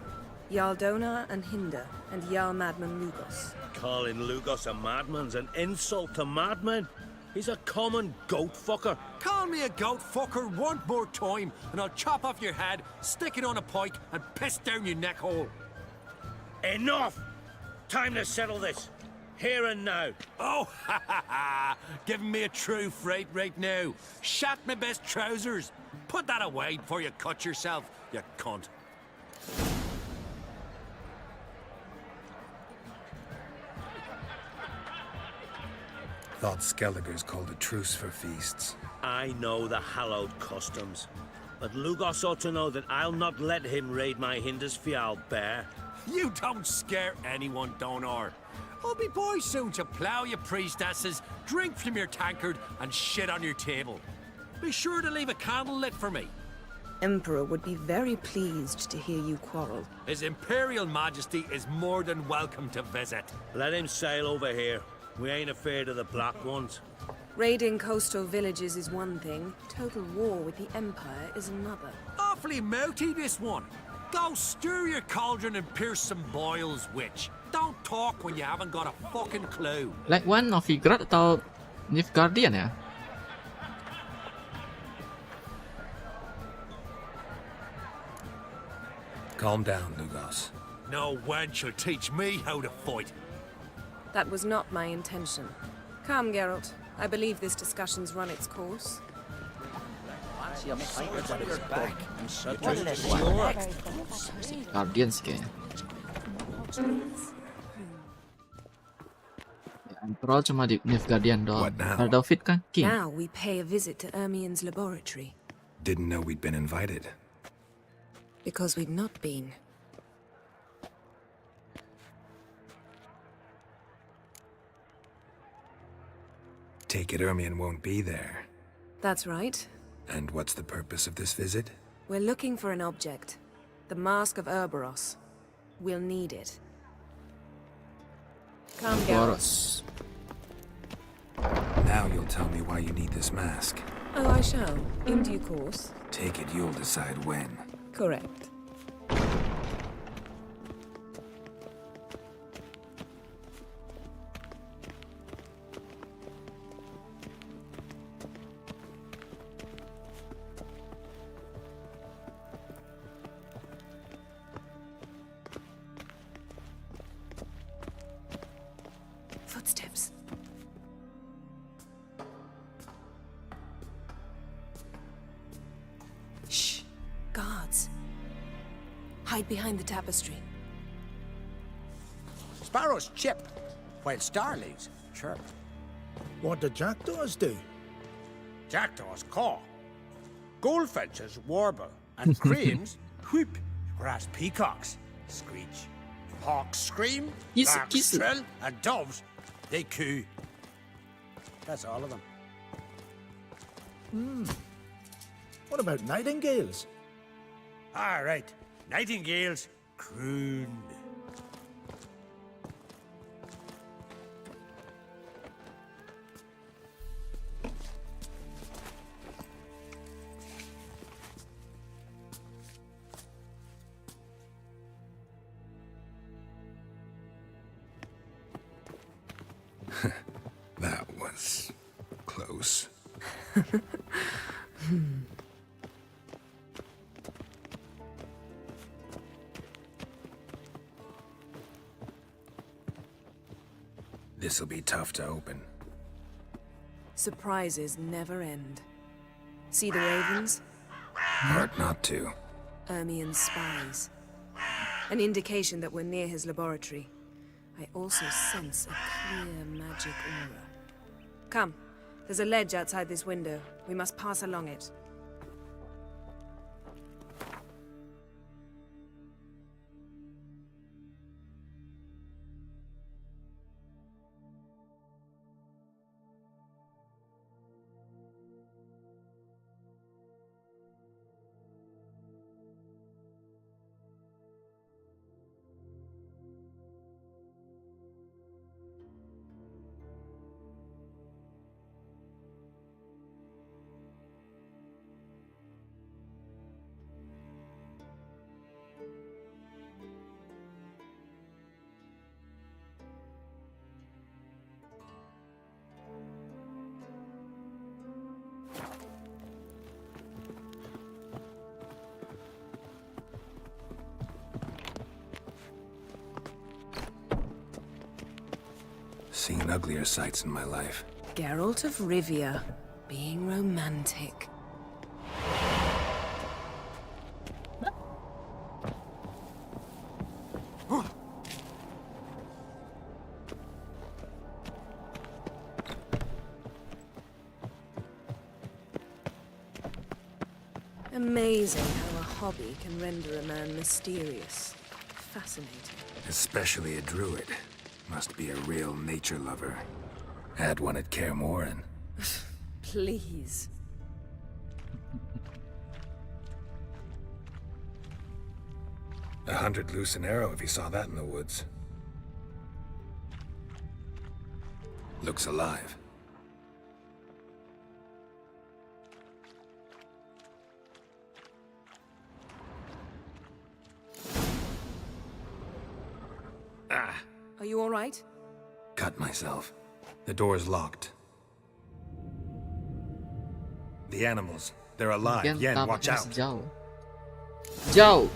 Jarl Donar and Hinder, and Jarl Madman Lugos. Calling Lugos a madman's an insult to madmen. He's a common goat fucker. Call me a goat fucker one more time, and I'll chop off your head, stick it on a pike, and piss down your neck hole. Enough! Time to settle this. Here and now. Oh, ha ha ha! Giving me a true fright right now. Shat my best trousers. Put that away before you cut yourself, you cunt. Thought Skellige's called a truce for feasts. I know the hallowed customs, but Lugos ought to know that I'll not let him raid my Hindisfial bear. You don't scare anyone, Donar. I'll be boys soon to plough your priestesses, drink from your tankard, and shit on your table. Be sure to leave a candle lit for me. Emperor would be very pleased to hear you quarrel. His Imperial Majesty is more than welcome to visit. Let him sail over here. We ain't afraid of the Black Ones. Raiding coastal villages is one thing. Total war with the Empire is another. Awfully mouty, this one. Go stir your cauldron and pierce some boils, witch. Don't talk when you haven't got a fucking clue. Like one Novigrad atau Nilfgaardian ya? Calm down, Lugos. No wench will teach me how to fight. That was not my intention. Come, Geralt. I believe this discussion's run its course. Guardians kayaknya. Emperor cuma di Nilfgaardian doang. Ada David kan King. Now we pay a visit to Ermien's laboratory. Didn't know we'd been invited. Because we've not been. Take it Ermien won't be there. That's right. And what's the purpose of this visit? We're looking for an object. The Mask of Ouroboros. We'll need it. Come, Geralt. Now you'll tell me why you need this mask. Oh, I shall. In due course. Take it you'll decide when. Correct. Footsteps. Shh. Guards. Hide behind the tapestry. Sparrows chip, while starlings chirp. What do jackdaws do? Jackdaws caw. Goldfinches warble, and cranes whoop, whereas peacocks screech. Hawks scream, larks trill, and doves, they coo. That's all of them. What about nightingales? All right, nightingales croon. That was close. This'll be tough to open. Surprises never end. See the ravens? Hard not to. Ermien's spies. An indication that we're near his laboratory. I also sense a clear magic aura. Come, there's a ledge outside this window. We must pass along it. Seen uglier sights in my life. Geralt of Rivia, being romantic. Amazing how a hobby can render a man mysterious. Fascinating. Especially a druid. Must be a real nature lover. Had one at Kaer Morhen. Please. $100 loose an arrow if he saw that in the woods. Looks alive. Ah! Are you all right? Cut myself. The door's locked. The animals, they're alive. Yen, watch out. Jauh.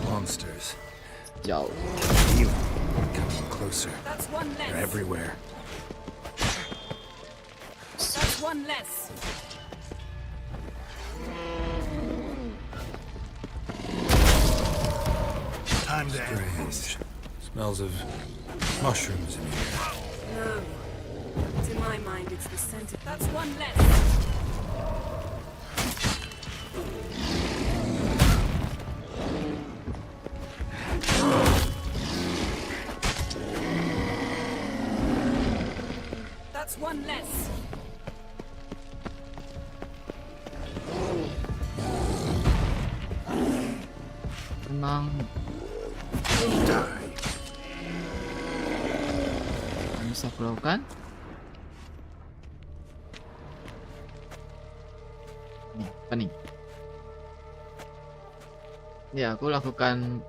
Monsters. Jauh. Feel them coming closer. That's one less. They're everywhere. That's one less. Time to strange. Smells of mushrooms in here. No. To my mind, it's the scent of... That's one less. That's one less. Tenang. Yang bisa aku lakukan? Apa nih? Ya, aku lakukan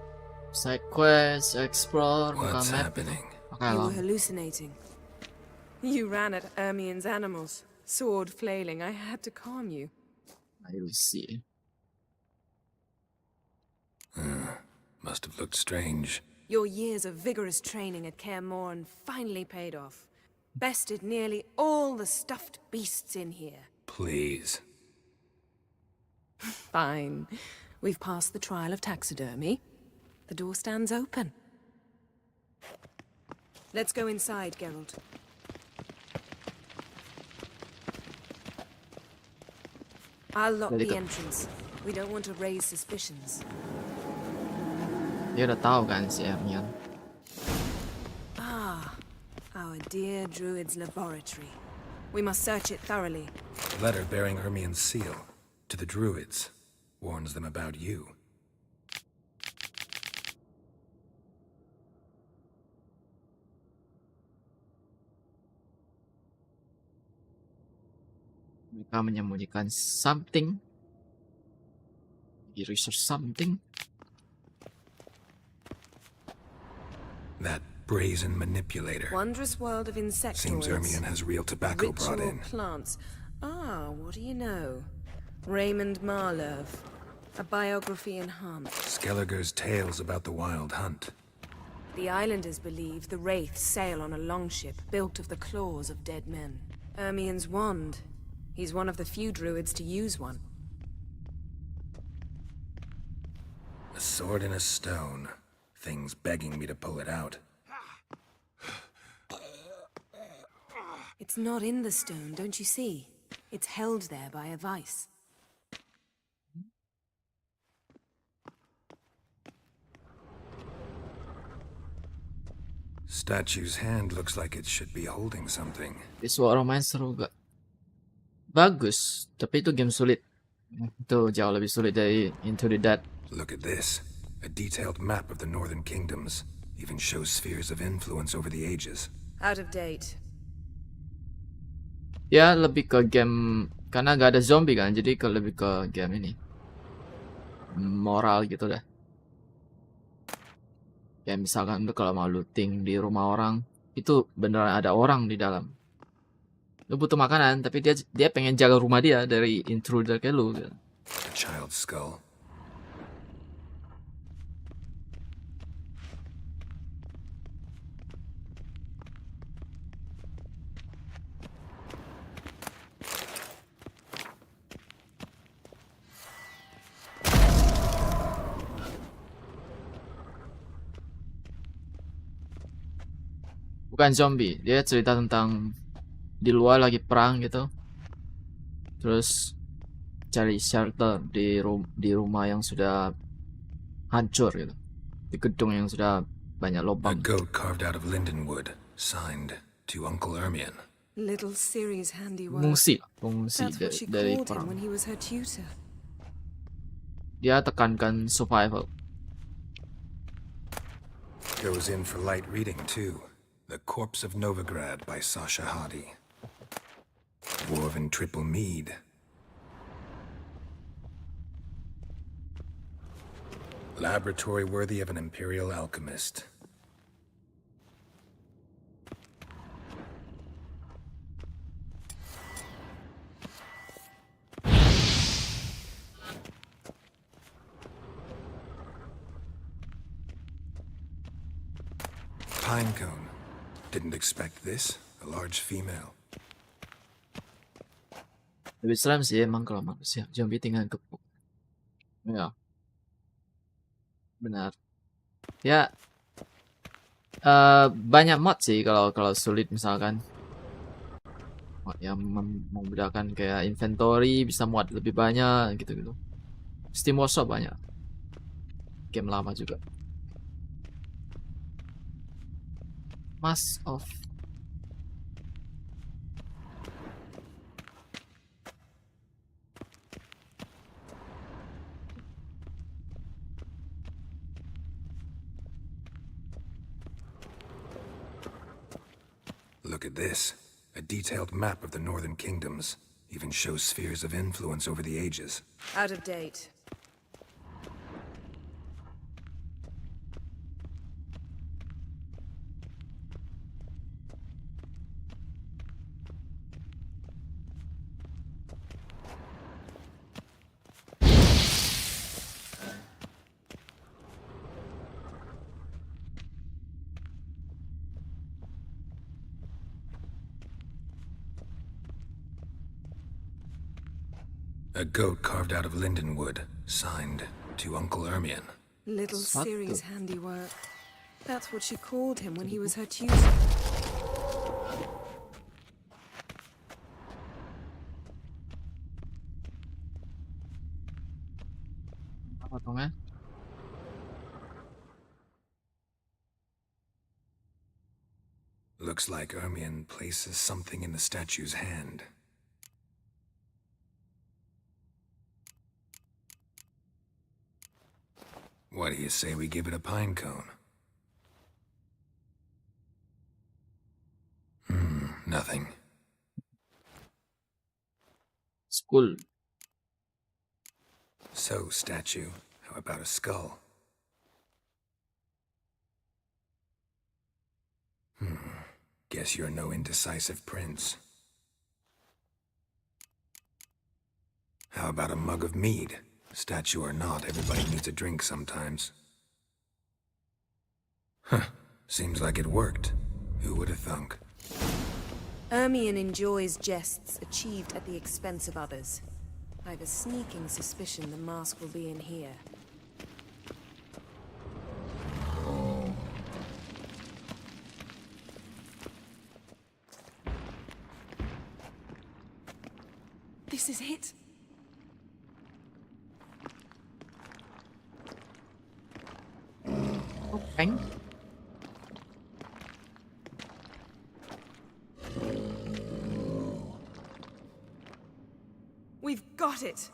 side quest, explore, buka What's map. happening? Pakai You alam. were hallucinating. You ran at Ermien's animals, sword flailing. I had to calm you. I will see. Must have looked strange. Your years of vigorous training at Kaer Morhen finally paid off. Bested nearly all the stuffed beasts in here. Please. Fine. We've passed the trial of taxidermy. The door stands open. Let's go inside, Geralt. I'll lock Ready, the go. entrance. We don't want to raise suspicions. Dia udah tahu kan si Ermion. Ah, our dear druid's laboratory. We must search it thoroughly. A letter bearing Ermien's seal to the druids warns them about you. Mereka menyembunyikan something. Di research something. That brazen manipulator. Wondrous world of insectoids. Seems Ermion has real tobacco brought Ritual in. plants. Ah, what do you know? Raymond Marlove. A biography in Hunt. Skellige's tales about the wild hunt. The islanders believe the wraiths sail on a longship built of the claws of dead men. Ermion's wand. He's one of the few druids to use one. A sword and a stone. Things begging me to pull it out. It's not in the stone, don't you see? It's held there by a vice. Statue's hand looks like it should be holding something. Visual orang main seru gak? Bagus, tapi itu game sulit. Itu jauh lebih sulit dari Into the Dead. Look at this. A detailed map of the northern kingdoms. Even shows spheres of influence over the ages. Out of date. Ya lebih ke game karena gak ada zombie kan, jadi lebih ke game ini moral gitu dah. Kayak misalkan lu kalau mau looting di rumah orang, itu beneran ada orang di dalam. Lu butuh makanan, tapi dia pengen jaga rumah dia dari intruder kayak lu. Gitu. A child's skull. Bukan zombie, dia cerita tentang di luar lagi perang gitu. Terus cari shelter di rumah yang sudah hancur gitu. Di gedung yang sudah banyak A lubang. goat carved out of lindenwood, signed to Uncle Ermion. Little Ciri's handiwork. Fungsi That's what she dari called him perang. when he was her tutor. Dia tekankan survival. Goes in for light reading too. The Corpse of Novigrad by Sasha Hadi. Dwarven triple mead. Laboratory worthy of an imperial alchemist. pine cone. Didn't expect this. A large female. Lebih seram sih emang kalau manusia. Zombie tinggal gepuk. Ya. Benar. Ya. Banyak mod sih kalau sulit misalkan. Mod yang memudahkan kayak inventory bisa muat lebih banyak gitu-gitu. Steam Workshop banyak. Game lama juga. Mask of Look at this. A detailed map of the northern kingdoms. Even shows spheres of influence over the ages. Out of date. A goat carved out of linden wood, signed to Uncle Ermion. Little What Ciri's the- handiwork. That's what she called him when he was her tutor. apa potongnya? Looks like Ermion places something in the statue's hand. What do you say we give it a pine cone? Nothing. School. So, statue, how about a skull? Guess you're no indecisive prince. How about a mug of mead? Statue or not, everybody needs a drink sometimes. Huh. Seems like it worked. Who would have thunk? Ermion enjoys jests achieved at the expense of others. I've a sneaking suspicion the mask will be in here. This is it. Bang. We've got it.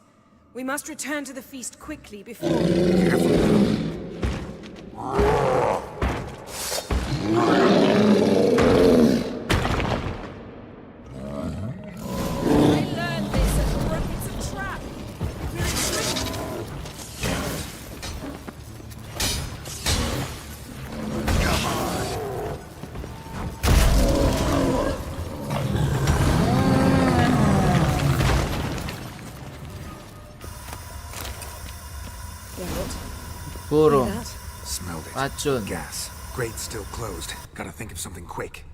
We must return to the feast quickly before... Burung. Smelled it. Racun. Gas. Grate's still closed. Gotta think of something quick.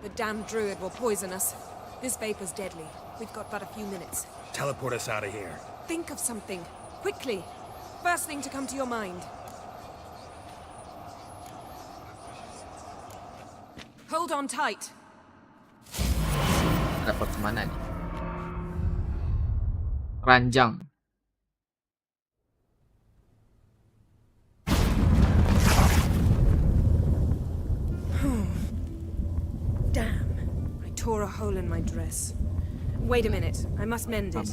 The damned druid will poison us. This vapor's deadly. We've got but a few minutes. Teleport us out of here. Think of something. Quickly. First thing to come to your mind. Hold on tight. Dapat kemana nih? Ranjang. Damn. I tore a hole in my dress. Wait a minute. I must mend it.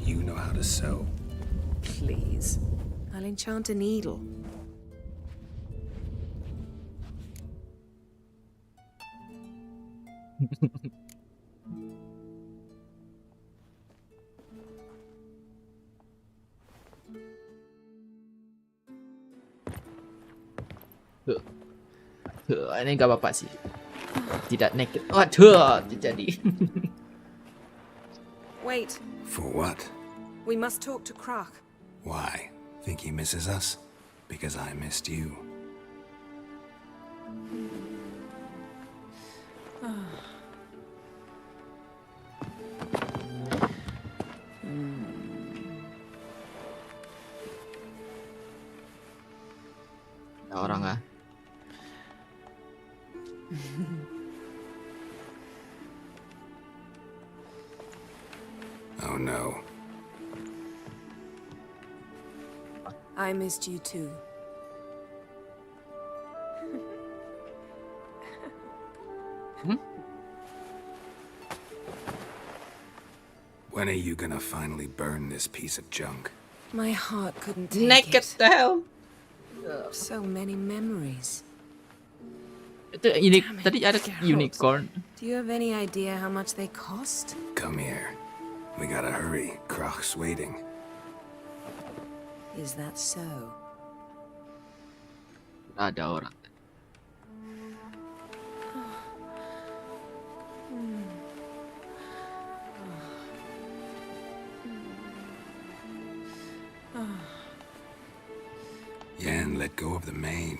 You know how to sew. Please. I'll enchant a needle. Ini gak apa-apa sih. Tidak naked. Waduh, jadi. Wait, For what? we must talk to Croc. Why? Think he misses us? Because I missed you. Ada orang ah. Oh no. I missed you too. When are you gonna finally burn this piece of junk? My heart couldn't take Naked it. the hell. So many memories. Itu ini Damn it, tadi ada Geralt. unicorn. Do you have any idea how much they cost? Come here. We gotta hurry. Croc's waiting. Is that so? Ada orang. Yan, let go of the mane.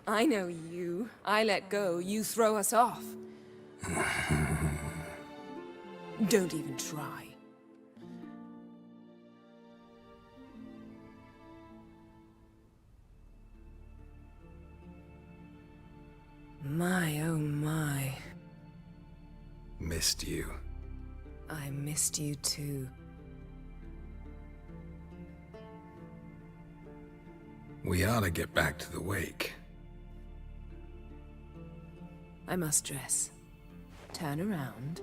I know you. I let go, you throw us off. Don't even try. My, oh my. Missed you. I missed you too. We ought to get back to the wake. I must dress. Turn around.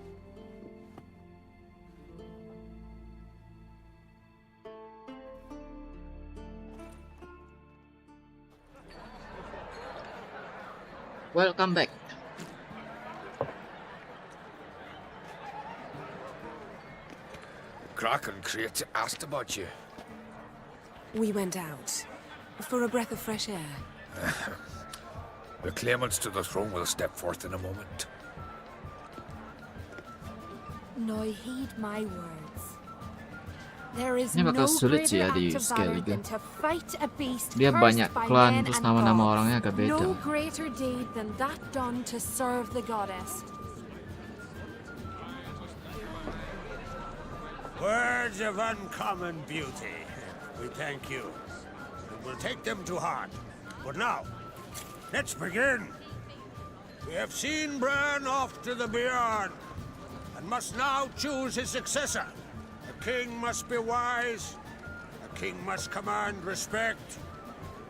Welcome back. Croc and Crate asked about you. We went out for a breath of fresh air. The claimants to the throne will step forth in a moment. Now heed my words. There is Ini bakal no sulit sih greater ya di act of valor Skellige. than to fight a beast Dia cursed banyak by klan, men terus and nama-nama gods. orangnya agak beda. No greater deed than that done to serve the goddess. Words of uncommon beauty. We thank you. And we'll take them to heart. But now, let's begin. We have seen Bran off to the beyond, and must now choose his successor. A king must be wise. A king must command respect.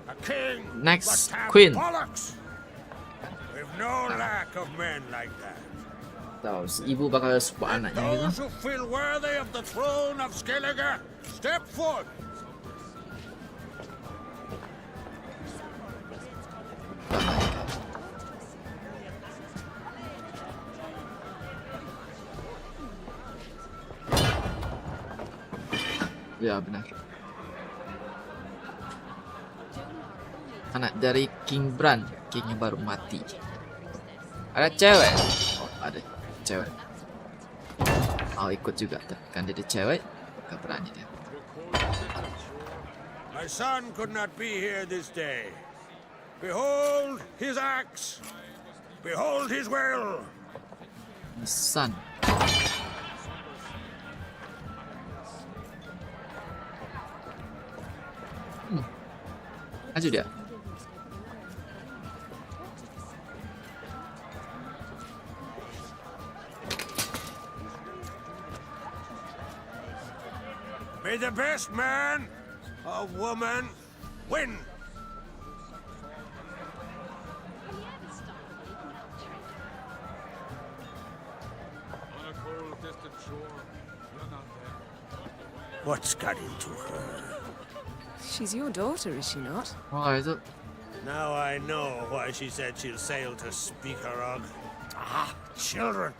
A king Next, must have Queen. bollocks. We've no lack of men like that. Tahu si ibu bakal suka anaknya gitu. Those who feel worthy of the throne of Skellige, step forth. Ya benar. Anak dari King Bran, Kingnya baru mati. Ada cewek. Oh, ada cewek. Oh ikut juga, tapi kan dia cewek, gak berani dia. My son could not be here this day. Behold his axe. Behold his will. Son. Maju dia. May the best man or woman win. On a cold, distant shore, you're not there. What's got into her? She's your daughter, is she not? Oh itu. Now I know why she said she'll sail to Skellige. Ah, children.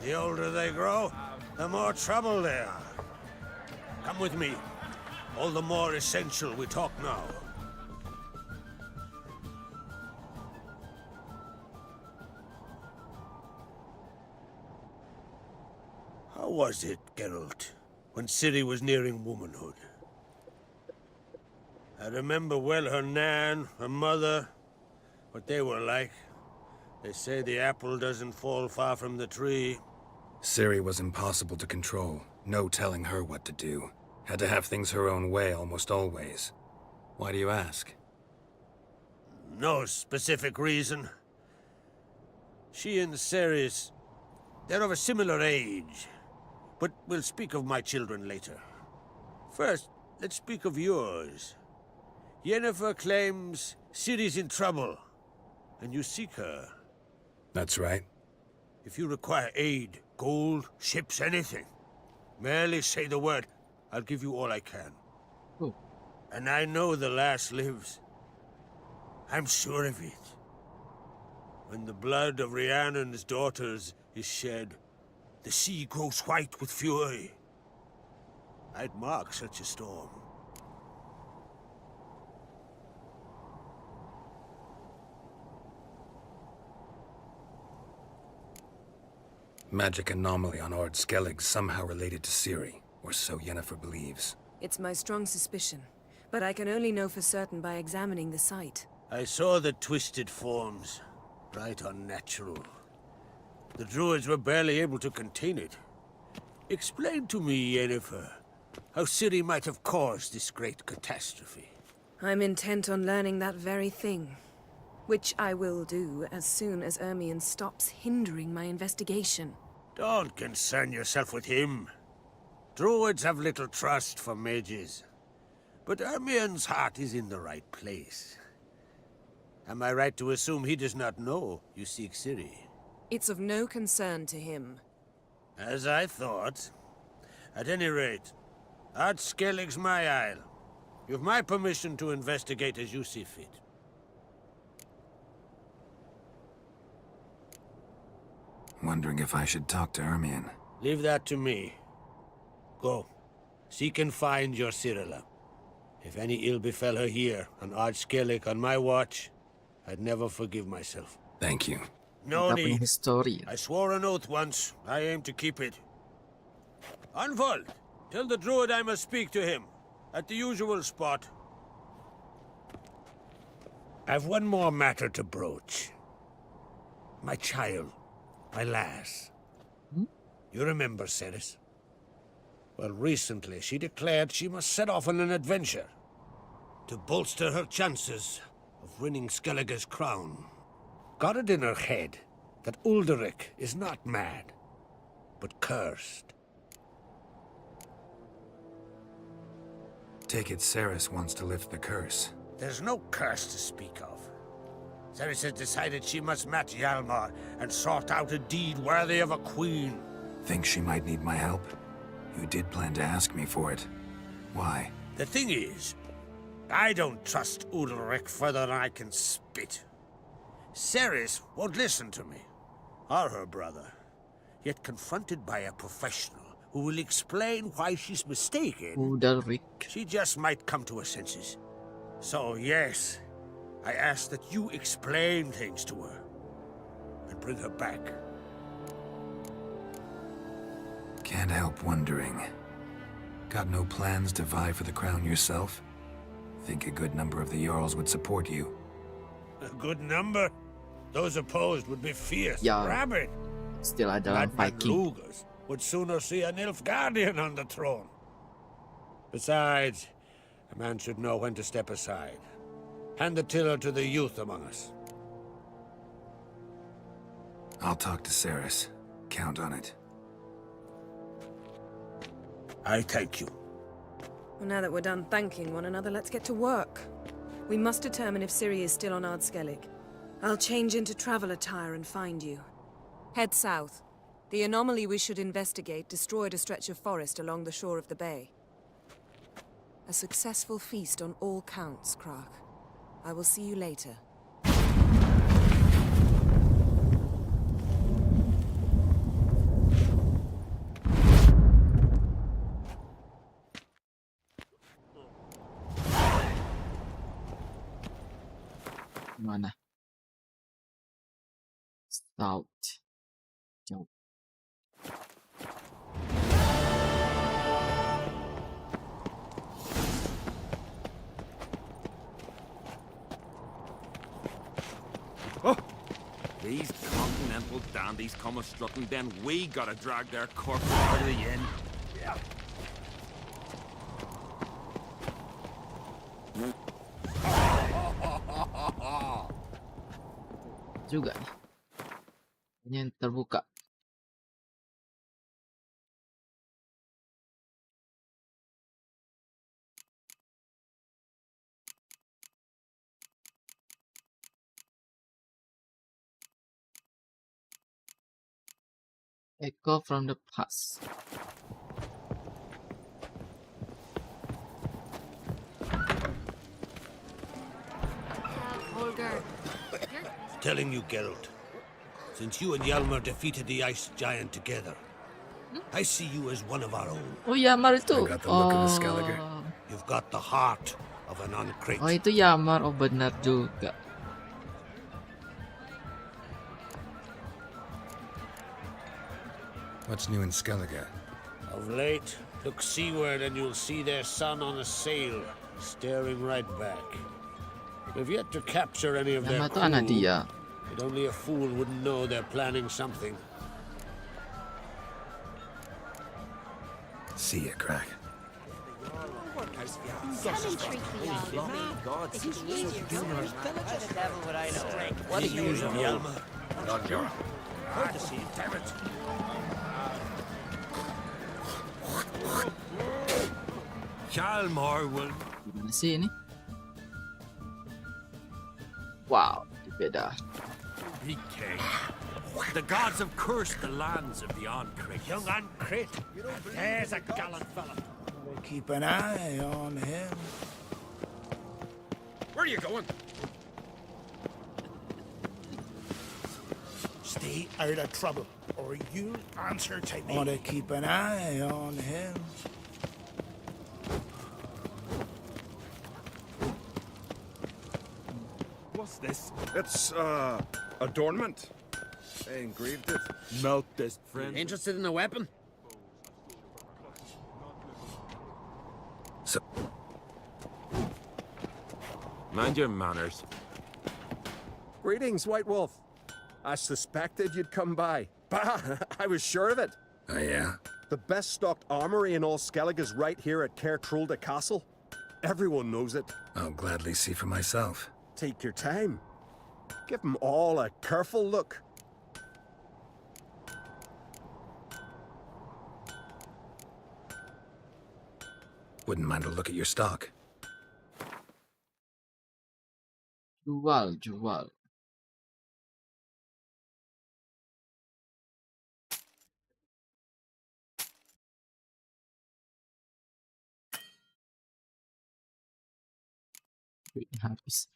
The older they grow, the more trouble they are. Come with me. All the more essential we talk now. was it, Geralt, when Ciri was nearing womanhood? I remember well her nan, her mother, what they were like. They say the apple doesn't fall far from the tree. Ciri was impossible to control. No telling her what to do. Had to have things her own way almost always. Why do you ask? No specific reason. She and Ceres, they're of a similar age. But we'll speak of my children later. First, let's speak of yours. Yennefer claims Ciri's in trouble, and you seek her. That's right. If you require aid, gold, ships, anything, merely say the word. I'll give you all I can. Oh. And I know the lass lives. I'm sure of it. When the blood of Rhiannon's daughters is shed, the sea grows white with fury. I'd mark such a storm. Magic anomaly on Ord Skellige somehow related to Ciri, or so Yennefer believes. It's my strong suspicion, but I can only know for certain by examining the site. I saw the twisted forms, right unnatural. The druids were barely able to contain it. Explain to me, Yennefer, how Ciri might have caused this great catastrophe. I'm intent on learning that very thing, which I will do as soon as Ermion stops hindering my investigation. Don't concern yourself with him. Druids have little trust for mages. But Ermion's heart is in the right place. Am I right to assume he does not know you seek Ciri? It's of no concern to him. As I thought. At any rate, Ord Skellige's my isle. You've my permission to investigate as you see fit. Wondering if I should talk to Ermion. Leave that to me. Go. Seek and find your Cirilla. If any ill befell her here, on Ord Skellige on my watch, I'd never forgive myself. Thank you. No need. I swore an oath once. I aim to keep it. Unfold. Tell the druid I must speak to him. At the usual spot. I've one more matter to broach. My child. My lass. You remember Ceres? Well, recently she declared she must set off on an adventure to bolster her chances of winning Skellige's crown. Got it in her head that Ulderich is not mad, but cursed. Take it Ceres wants to lift the curse. There's no curse to speak of. Ceres has decided she must match Hjalmar and sort out a deed worthy of a queen. Think she might need my help? You did plan to ask me for it. Why? The thing is, I don't trust Ulrich further than I can spit. Ceres won't listen to me, or her brother. Yet confronted by a professional who will explain why she's mistaken, Ulrich. She just might come to her senses. So yes, I ask that you explain things to her and bring her back. Can't help wondering. Got no plans to vie for the crown yourself? Think a good number of the Jarls would support you. A good number? Those opposed would be fierce, Yeah. rabid. Still ada Madman Viking. Lugers would sooner see an elf guardian on the throne. Besides, a man should know when to step aside. Hand the tiller to the youth among us. I'll talk to Ceres. Count on it. I thank you. Well, now that we're done thanking one another, let's get to work. We must determine if Ciri is still on Ord Skellige. I'll change into travel attire and find you. Head south. The anomaly we should investigate destroyed a stretch of forest along the shore of the bay. A successful feast on all counts, Krak. I will see you later. Mana? South. Jauh. local dandies come a strutting, then we gotta drag their corpses out of the inn. Juga nih. Ini yang terbuka. Echo from the past. Holger. Telling you, Geralt, since you and Hjalmar defeated the ice giant together, I see you as one of our own. Oh, Hjalmar itu. I got the look of the Skellige. You've got the heart of an uncrate. Oh, itu Hjalmar. Oh, benar juga. What's new in Skellige? Of late, look seaward and you'll see their sun on a sail, staring right back. We've yet to capture any of their Hjalmar itu anak crew, dia. but only a fool wouldn't know they're planning something. See ya, Crack. What are you using, Hjalmar? Not your. Hard to see, damn it. Hjalmar will. Gimana sih ini? Wow, beda. Be king. The gods have cursed the lands of the Ancrate. Young Ancrate, there's a gallant fella. Keep an eye on him. Where are you going? Stay out of trouble, or you'll answer to me. Want to keep an eye on him. What's this? It's, adornment. I engraved it. Melt this, friend. Interested in a weapon? So, Mind your manners. Greetings, White Wolf. I suspected you'd come by. Bah, I was sure of it. oh yeah? The best stocked armory in all Skellige is right here at Cairtrolde Castle. Everyone knows it. I'll gladly see for myself. Take your time. Give them all a careful look. Wouldn't mind a look at your stock. Jual. Duitnya habis.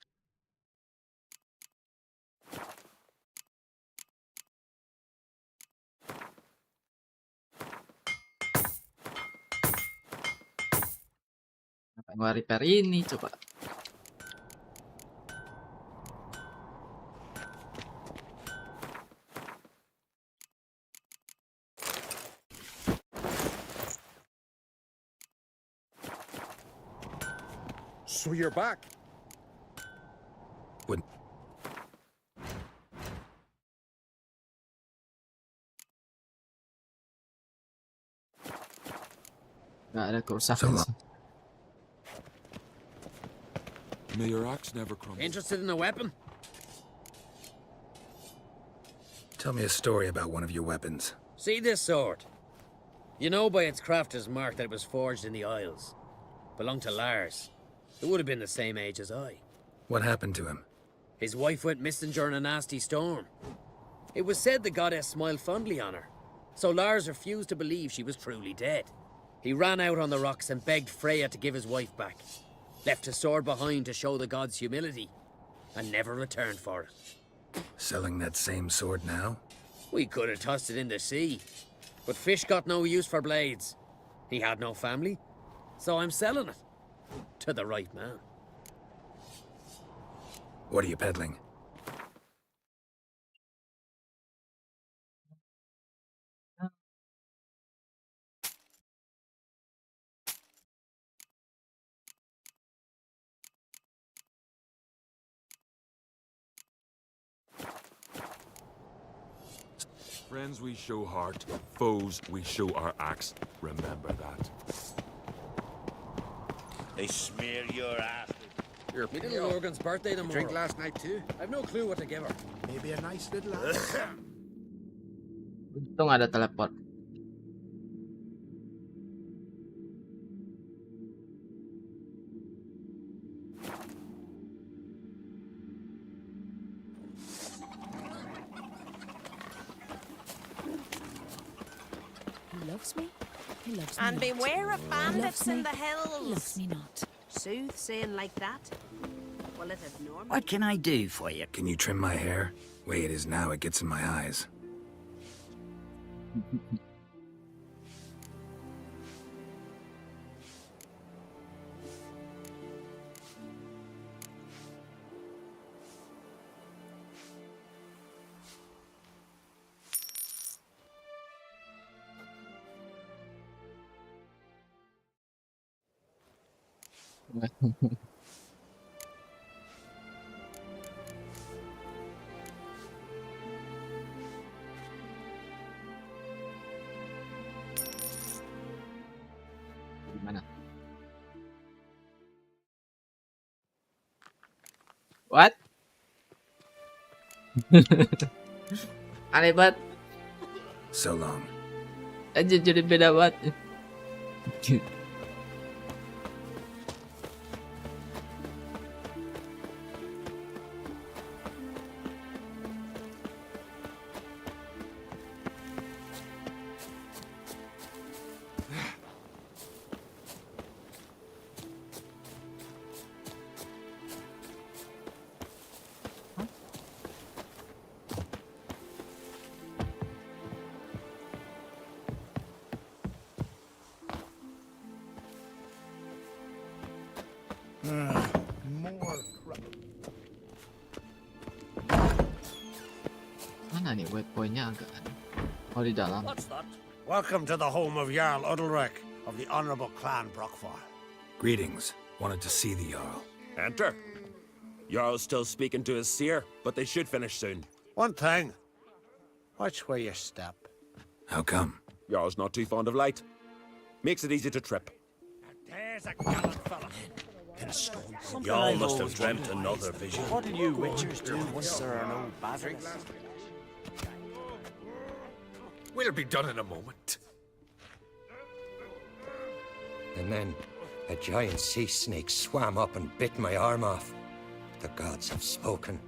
Ngapain gua repair ini coba? So you're back. Wouldn't. Nggak ada kerusakan sih. May your axe never crumble. Interested in a weapon? Tell me a story about one of your weapons. See this sword? You know by its crafter's mark that it was forged in the Isles. Belonged to Lars. It would have been the same age as I. What happened to him? His wife went missing during a nasty storm. It was said the goddess smiled fondly on her, so Lars refused to believe she was truly dead. He ran out on the rocks and begged Freya to give his wife back. Left his sword behind to show the gods' humility, and never returned for it. Selling that same sword now? We could have tossed it in the sea, but fish got no use for blades. He had no family, so I'm selling it. To the right man. What are you peddling? Friends we show heart, foes we show our axe. Remember that. They smear your ass. Your little Organ's birthday tomorrow. Drink last night too? I've no clue what to give her. Maybe a nice little ass. Untung ada teleport. He loves me. He loves me. And not. beware of He bandits loves me. in the hills. He loves me not. Soothsaying like that? Well, it is normal. What can I do for you? Can you trim my hair? Way it is now, it gets in my eyes. Gimana? What? Aneh banget. So long. Aja jadi beda banget. Mana nih waypointnya agak aneh. Oh, di dalam. What's that? Welcome to the home of Jarl Udalric of the Honourable Clan Brockfar. Greetings. Wanted to see the Jarl. Enter. Jarl's still speaking to his seer, but they should finish soon. One thing. Watch where you step. How come? Jarl's not too fond of light. Makes it easy to trip. There's a gallant fella. In a stone. You all must have dreamt another vision. What do you witchers do once there are no battles? We'll be done in a moment. And then a giant sea snake swam up and bit my arm off. The gods have spoken.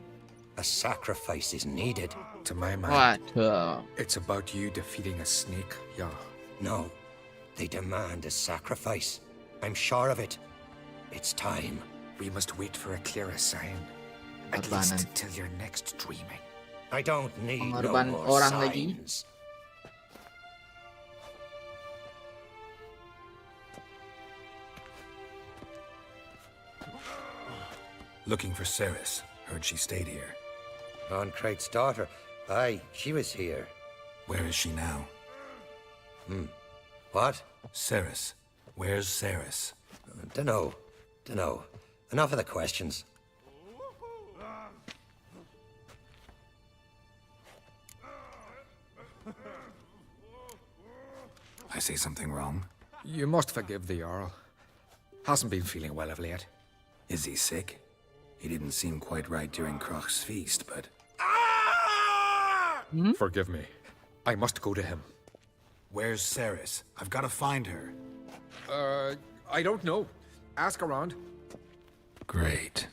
A sacrifice is needed. To my mind, What? it's about you defeating a snake, yeah. No, they demand a sacrifice. I'm sure of it. It's time. We must wait for a clearer sign. At Pengorbanan. least till your next dreaming. I don't need no Pengorbanan more orang lagi. signs. Looking for Ceres. Heard she stayed here. Oncrate's daughter. Aye, she was here. Where is she now? What? Ceres. Where's Ceres? Dunno. Enough of the questions. I say something wrong? You must forgive the Jarl. Hasn't been feeling well of late. Is he sick? He didn't seem quite right during Kroch's feast, but... Forgive me. I must go to him. Where's Ceres? I've got to find her. I don't know. Ask around. Great.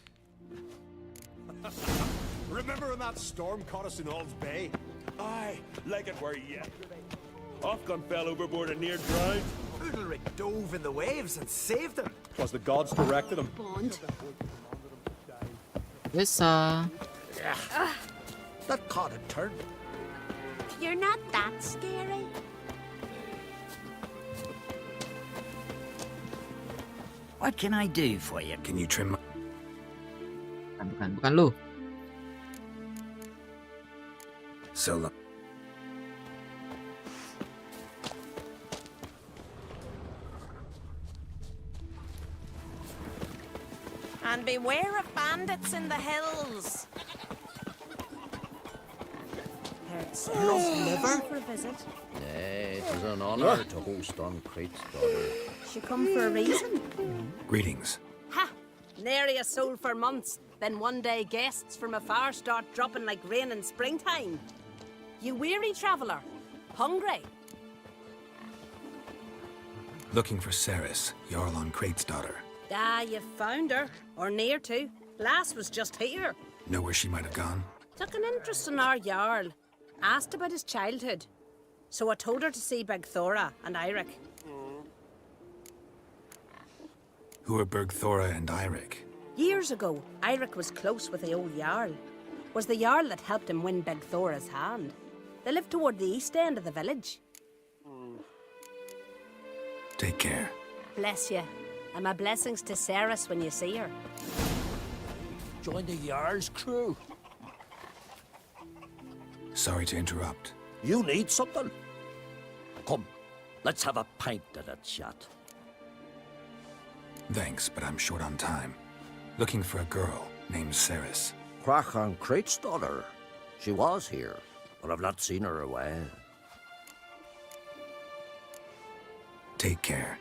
Remember when that storm caught us in Ald's Bay? Aye, like it were yesterday. Ofcom fell overboard and near drowned. Udalric dove in the waves and saved them. Twas the gods directed him. Bond. Bisa. That caught a turn. You're not that scary. What can I do for you? Can you trim my... Bukan lu. So long. And beware of bandits in the hills. prepared Sarah's liver for a visit. Nay, it was an honour to host on Crate's daughter. She come for a reason. Greetings. Ha! Nary a soul for months. Then one day guests from afar start dropping like rain in springtime. You weary traveller? Hungry? Looking for Ceres, Jarl on Crate's daughter. Ah, you found her. Or near to. Lass was just here. Know where she might have gone? Took an interest in our Jarl. Asked about his childhood. So I told her to see Bergthora and Eirik. Who are Bergthora and Eirik? Years ago, Eirik was close with the old Jarl. Was the Jarl that helped him win Bergthora's hand. They lived toward the east end of the village. Take care. Bless you. And my blessings to Ceres when you see her. Join the Jarl's crew. Sorry to interrupt. You need something? Come, let's have a pint and a chat. Thanks, but I'm short on time. Looking for a girl named Ceres. Crach on Crate's daughter. She was here, but I've not seen her a while. Take care.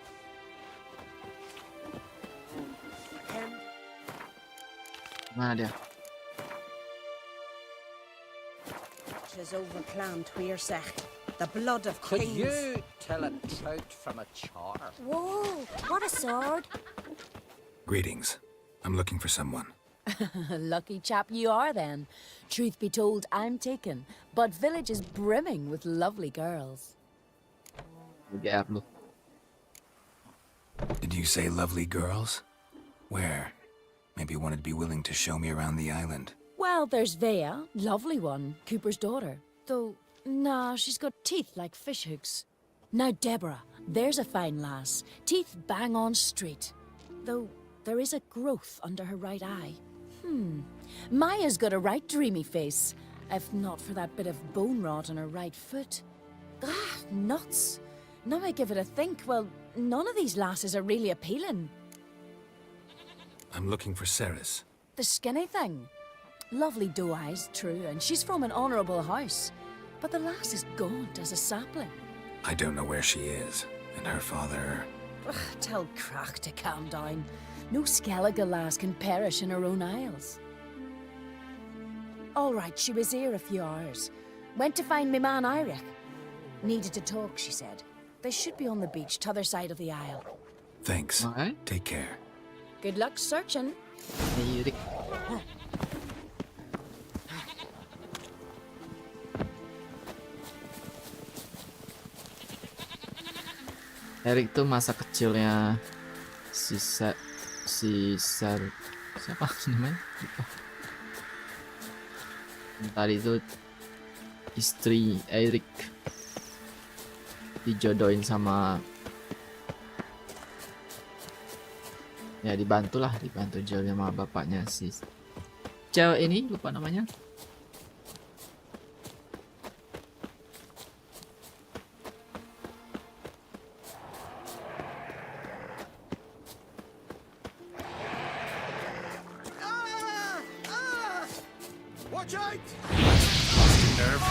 Mana dia? Tis overclammed Tweersech. The blood of Could kings. you tell a trout from a char? Whoa, what a sword. Greetings. I'm looking for someone. Lucky chap you are then. Truth be told, I'm taken, but village is brimming with lovely girls. Did you say lovely girls? Where? Maybe one would be willing to show me around the island. Well, there's Vea, lovely one, Cooper's daughter. Though, nah, she's got teeth like fishhooks. Now Deborah, there's a fine lass, teeth bang on straight. Though, there is a growth under her right eye. Maya's got a right dreamy face, if not for that bit of bone rot on her right foot. Ah, nuts. Now I give it a think, well, none of these lasses are really appealing. I'm looking for Ceres. The skinny thing. Lovely doe eyes, true, and she's from an honourable house. But the lass is gaunt as a sapling. I don't know where she is, and her father... Ugh, tell Crach to calm down. No Skellige lass can perish in her own isles. All right, she was here a few hours. Went to find me man Eirik. Needed to talk, she said. They should be on the beach, t'other side of the isle. Thanks. Take care. Good luck searching. Eirik. Erik tuh masa kecilnya siapa namanya? Tadi itu istri Eirik dijodohin sama ya dibantu jodoh sama bapaknya si cewek ini, lupa namanya. Watch out! Nerve.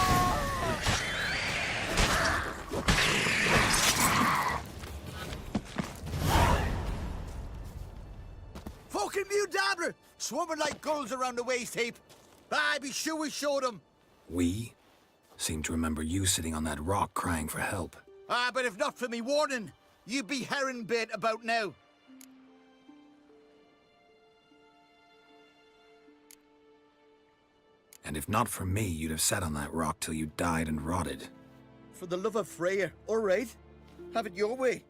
Fucking mute dabbler! Swarming like gulls around the waist heap. I be sure we showed them. We? Seem to remember you sitting on that rock crying for help. But if not for me warning, you'd be herring bait about now. And if not for me, you'd have sat on that rock till you died and rotted. For the love of Freya, all right. Have it your way.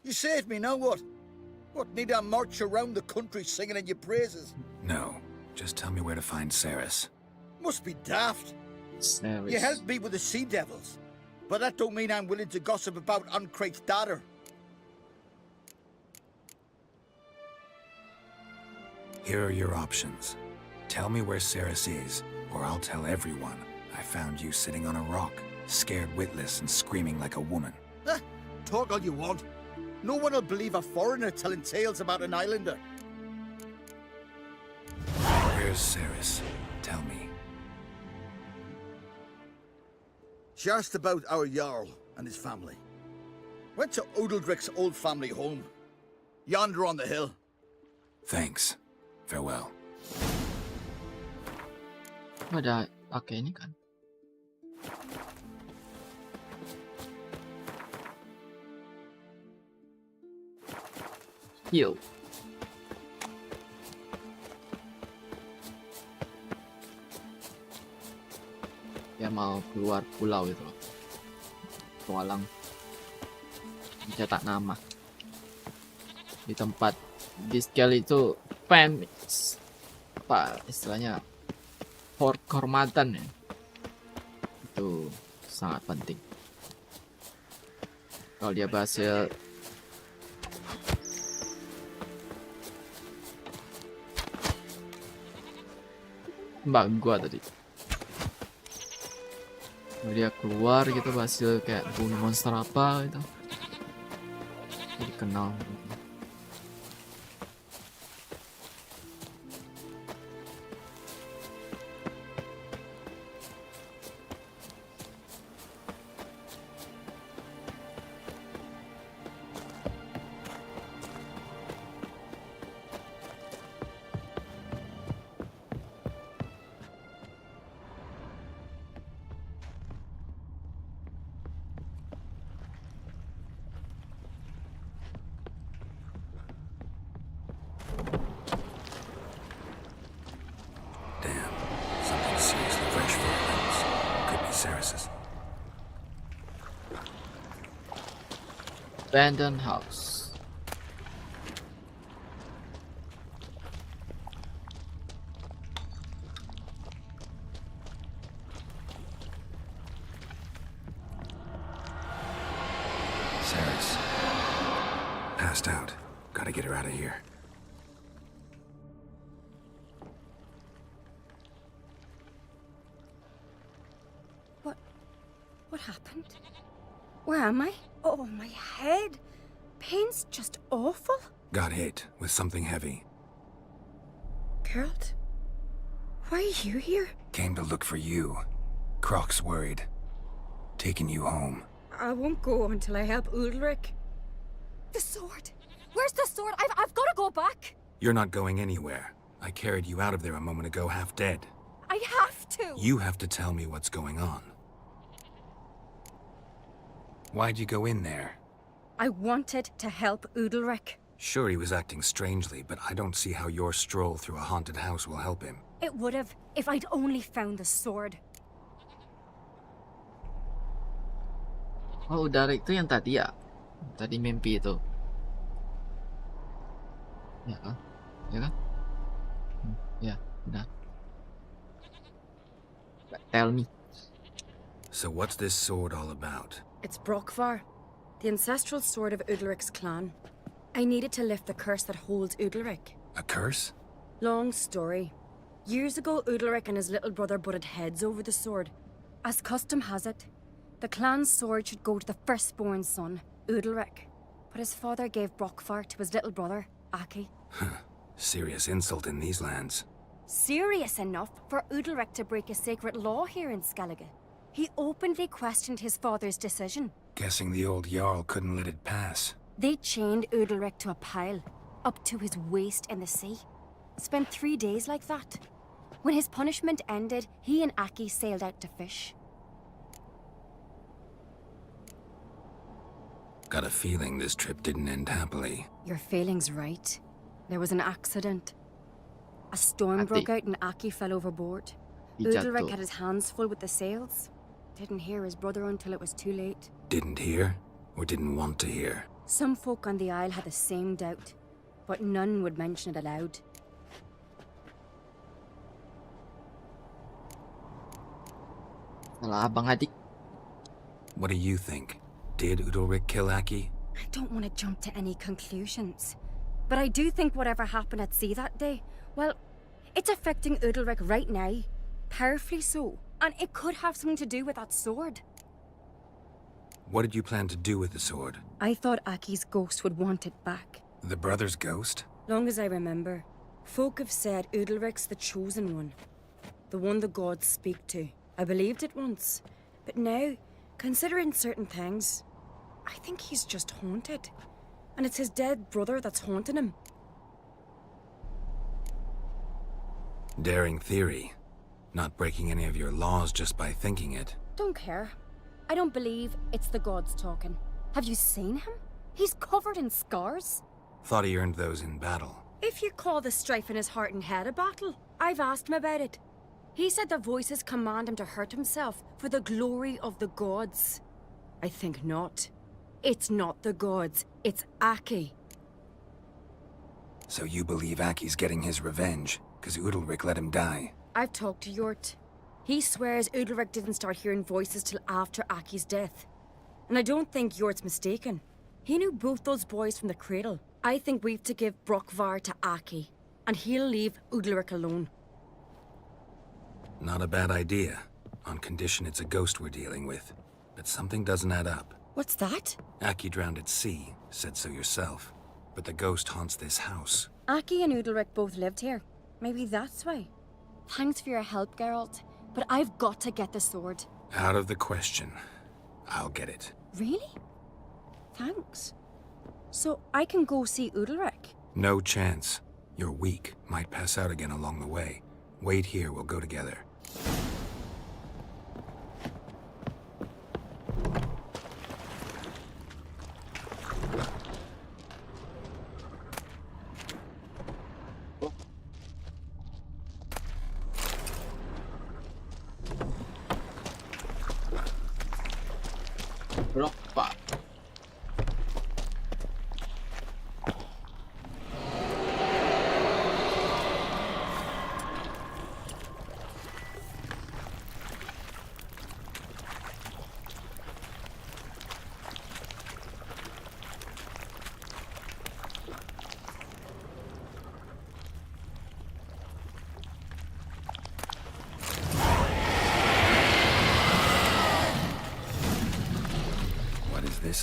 You saved me, now what? What, need I march around the country singing in your praises? No, just tell me where to find Ceres. Must be daft. Ceres. You helped me with the sea devils, but that don't mean I'm willing to gossip about Uncrate's daughter. Here are your options. Tell me where Ceres is, or I'll tell everyone I found you sitting on a rock, scared witless and screaming like a woman. Talk all you want. No one will believe a foreigner telling tales about an islander. Where's Ceres? Tell me. just about our Jarl and his family. Went to Udaldric's old family home. Yonder on the hill. Thanks. Farewell. Ada pakai ini kan. Heal. Dia mau keluar pulau itu loh. Tualang mencetak nama di tempat di Skellige itu apa istilahnya kehormatan ya, itu sangat penting. Kalau dia berhasil mbak gua tadi, kalau dia keluar gitu berhasil kayak bunuh monster apa gitu, jadi kenal. Abandoned house. Sarah's passed out. Gotta get her out of here. What happened? Where am I? Oh, my head. Pain's just awful. Got hit with something heavy. Geralt, why are you here? Came to look for you. Croc's worried. Taking you home. I won't go until I help Udalric. The sword. Where's the sword? I've got to go back. You're not going anywhere. I carried you out of there a moment ago half dead. I have to. You have to tell me what's going on. Why'd you go in there? I wanted to help Udalric. Sure, he was acting strangely, but I don't see how your stroll through a haunted house will help him. It would have, if I'd only found the sword. Oh, dari itu yang tadi ya? Tadi mimpi itu. Ya kan? Ya kan? Ya, benar. Tell me. So what's this sword all about? It's Brokvar, the ancestral sword of Udalric's clan. I needed to lift the curse that holds Udalric. A curse? Long story. Years ago, Udalric and his little brother butted heads over the sword. As custom has it, the clan's sword should go to the firstborn son, Udalric. But his father gave Brokvar to his little brother, Aki. Serious insult in these lands. Serious enough for Udalric to break a sacred law here in Skellige. He openly questioned his father's decision. Guessing the old Jarl couldn't let it pass. They chained Udalric to a pile, up to his waist in the sea. Spent 3 days like that. When his punishment ended, he and Aki sailed out to fish. Got a feeling this trip didn't end happily. Your feeling's right. There was an accident. A storm broke out and Aki fell overboard. Udalric had his hands full with the sails. Didn't hear his brother until it was too late. Didn't hear? Or didn't want to hear? Some folk on the Isle had the same doubt, but none would mention it aloud. What do you think? Did Udalric kill Aki? I don't want to jump to any conclusions, but I do think whatever happened at sea that day, well, it's affecting Udalric right now, powerfully so, and it could have something to do with that sword. What did you plan to do with the sword? I thought Aki's ghost would want it back. The brother's ghost? Long as I remember, folk have said Udalric's the chosen one. The one the gods speak to. I believed it once, but now considering certain things, I think he's just haunted. And it's his dead brother that's haunting him. Daring theory. Not breaking any of your laws just by thinking it. Don't care. I don't believe it's the gods talking. Have you seen him? He's covered in scars. Thought he earned those in battle. If you call the strife in his heart and head a battle, I've asked him about it. He said the voices command him to hurt himself for the glory of the gods. I think not. It's not the gods, it's Aki. So you believe Aki's getting his revenge, because Udalric let him die? I've talked to Yort. He swears Udalric didn't start hearing voices till after Aki's death. And I don't think Yort's mistaken. He knew both those boys from the cradle. I think we've to give Brokvar to Aki, and he'll leave Udalric alone. Not a bad idea, on condition it's a ghost we're dealing with. But something doesn't add up. What's that? Aki drowned at sea, said so yourself. But the ghost haunts this house. Aki and Udalric both lived here. Maybe that's why. Thanks for your help, Geralt. But I've got to get the sword. Out of the question. I'll get it. Really? Thanks. So I can go see Udalric? No chance. You're weak. Might pass out again along the way. Wait here, we'll go together. Berapa?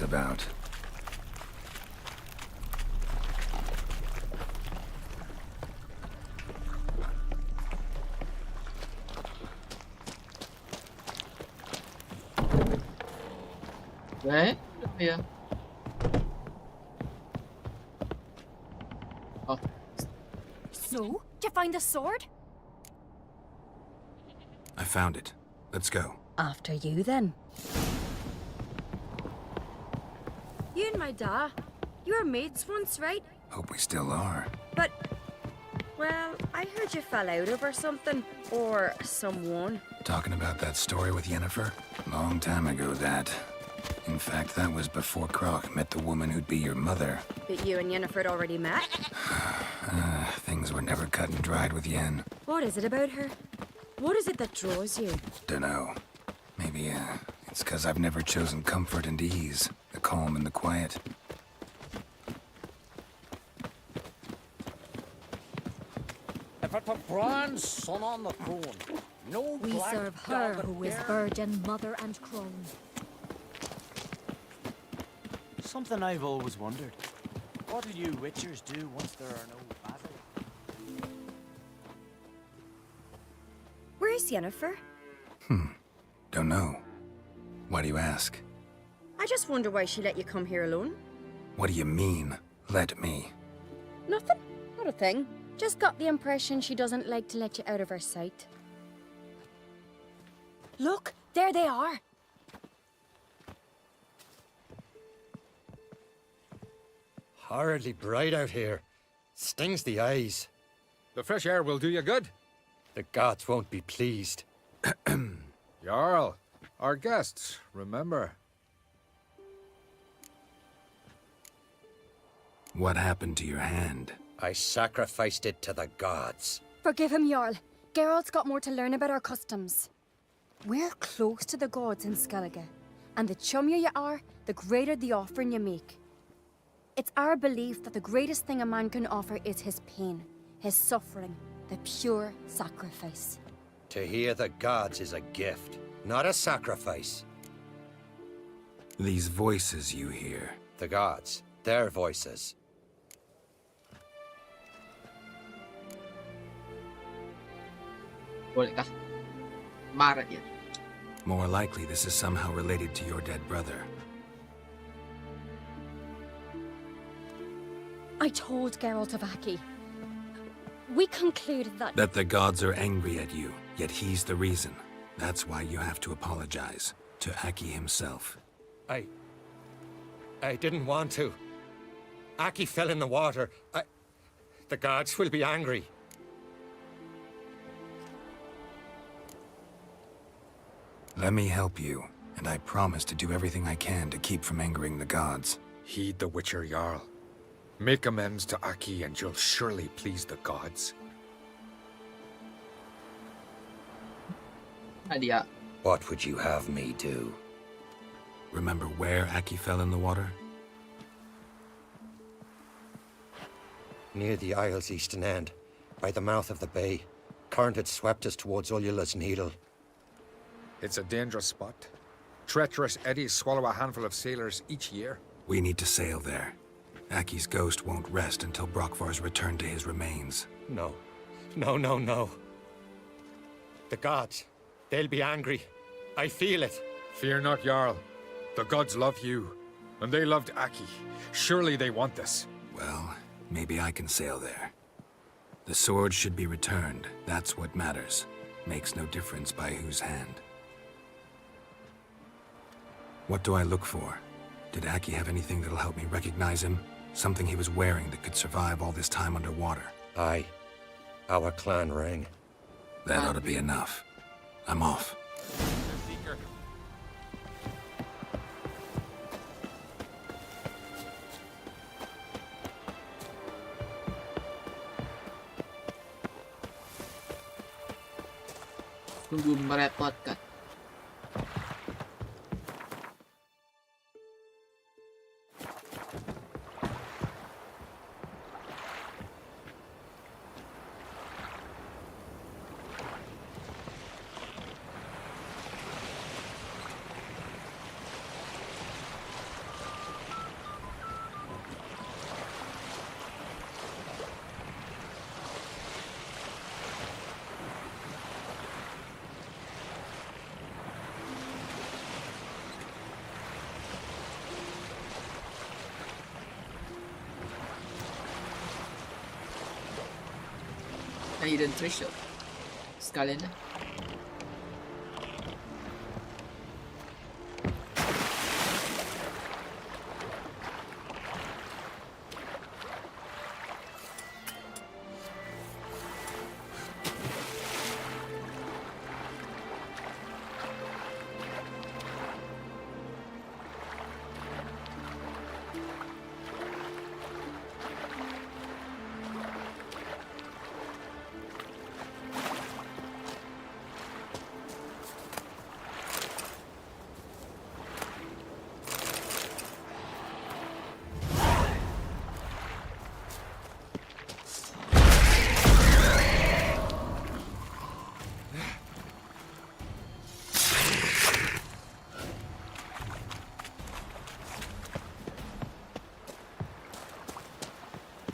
About? Where? Yeah. Oh. So, did you find the sword? I found it. Let's go. After you, then. You and my da, you were mates once, right? Hope we still are. But, well, I heard you fell out over something. Or someone. Talking about that story with Yennefer? Long time ago, that. In fact, that was before Croc met the woman who'd be your mother. But you and Yennefer had already met? Things were never cut and dried with Yen. What is it about her? What is it that draws you? Dunno. Maybe, it's 'cause I've never chosen comfort and ease. The calm and the quiet. If it were Bran's son on the throne, no We black serve her velvet who is hair. virgin, mother, and crone. Something I've always wondered. What do you witchers do once there are no battles? Where's Yennefer? Don't know. Why do you ask? I just wonder why she let you come here alone. What do you mean, let me? Nothing. Not a thing. Just got the impression she doesn't like to let you out of her sight. Look, there they are. Horridly bright out here. Stings the eyes. The fresh air will do you good. The gods won't be pleased. Jarl, our guests, remember. What happened to your hand? I sacrificed it to the gods. Forgive him, Jarl. Geralt's got more to learn about our customs. We're close to the gods in Skellige, and the chummier you are, the greater the offering you make. It's our belief that the greatest thing a man can offer is his pain, his suffering, the pure sacrifice. To hear the gods is a gift, not a sacrifice. These voices you hear. The gods, their voices. Bolehkah? Marah ya. More likely, this is somehow related to your dead brother. I told Geralt of Aki. We concluded that... That the gods are angry at you, yet he's the reason. That's why you have to apologize to Aki himself. I didn't want to. Aki fell in the water. The gods will be angry. Let me help you, and I promise to do everything I can to keep from angering the gods. Heed the Witcher Jarl. Make amends to Aki and you'll surely please the gods. Nadia. What would you have me do? Remember where Aki fell in the water? Near the isle's eastern end, by the mouth of the bay. Current had swept us towards Ullula's Needle. It's a dangerous spot. Treacherous eddies swallow a handful of sailors each year. We need to sail there. Aki's ghost won't rest until Brokvar's returned to his remains. No. No, no, no. The gods, they'll be angry. I feel it. Fear not, Jarl. The gods love you, and they loved Aki. Surely they want this. Well, maybe I can sail there. The sword should be returned. That's what matters. Makes no difference by whose hand. What do I look for? Did Aki have anything that'll help me recognize him? Something he was wearing that could survive all this time underwater? Aye. Our clan ring. That ought to be enough. I'm off. Sungguh merepotkan. Hidden treasure sekalian dah.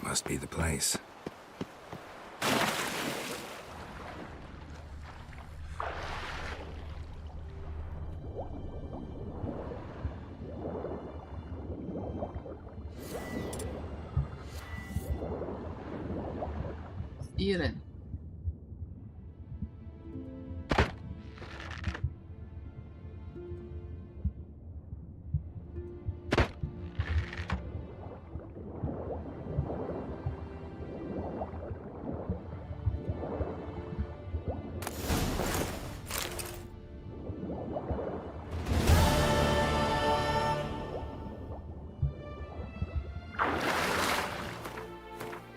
Must be the place. Iren.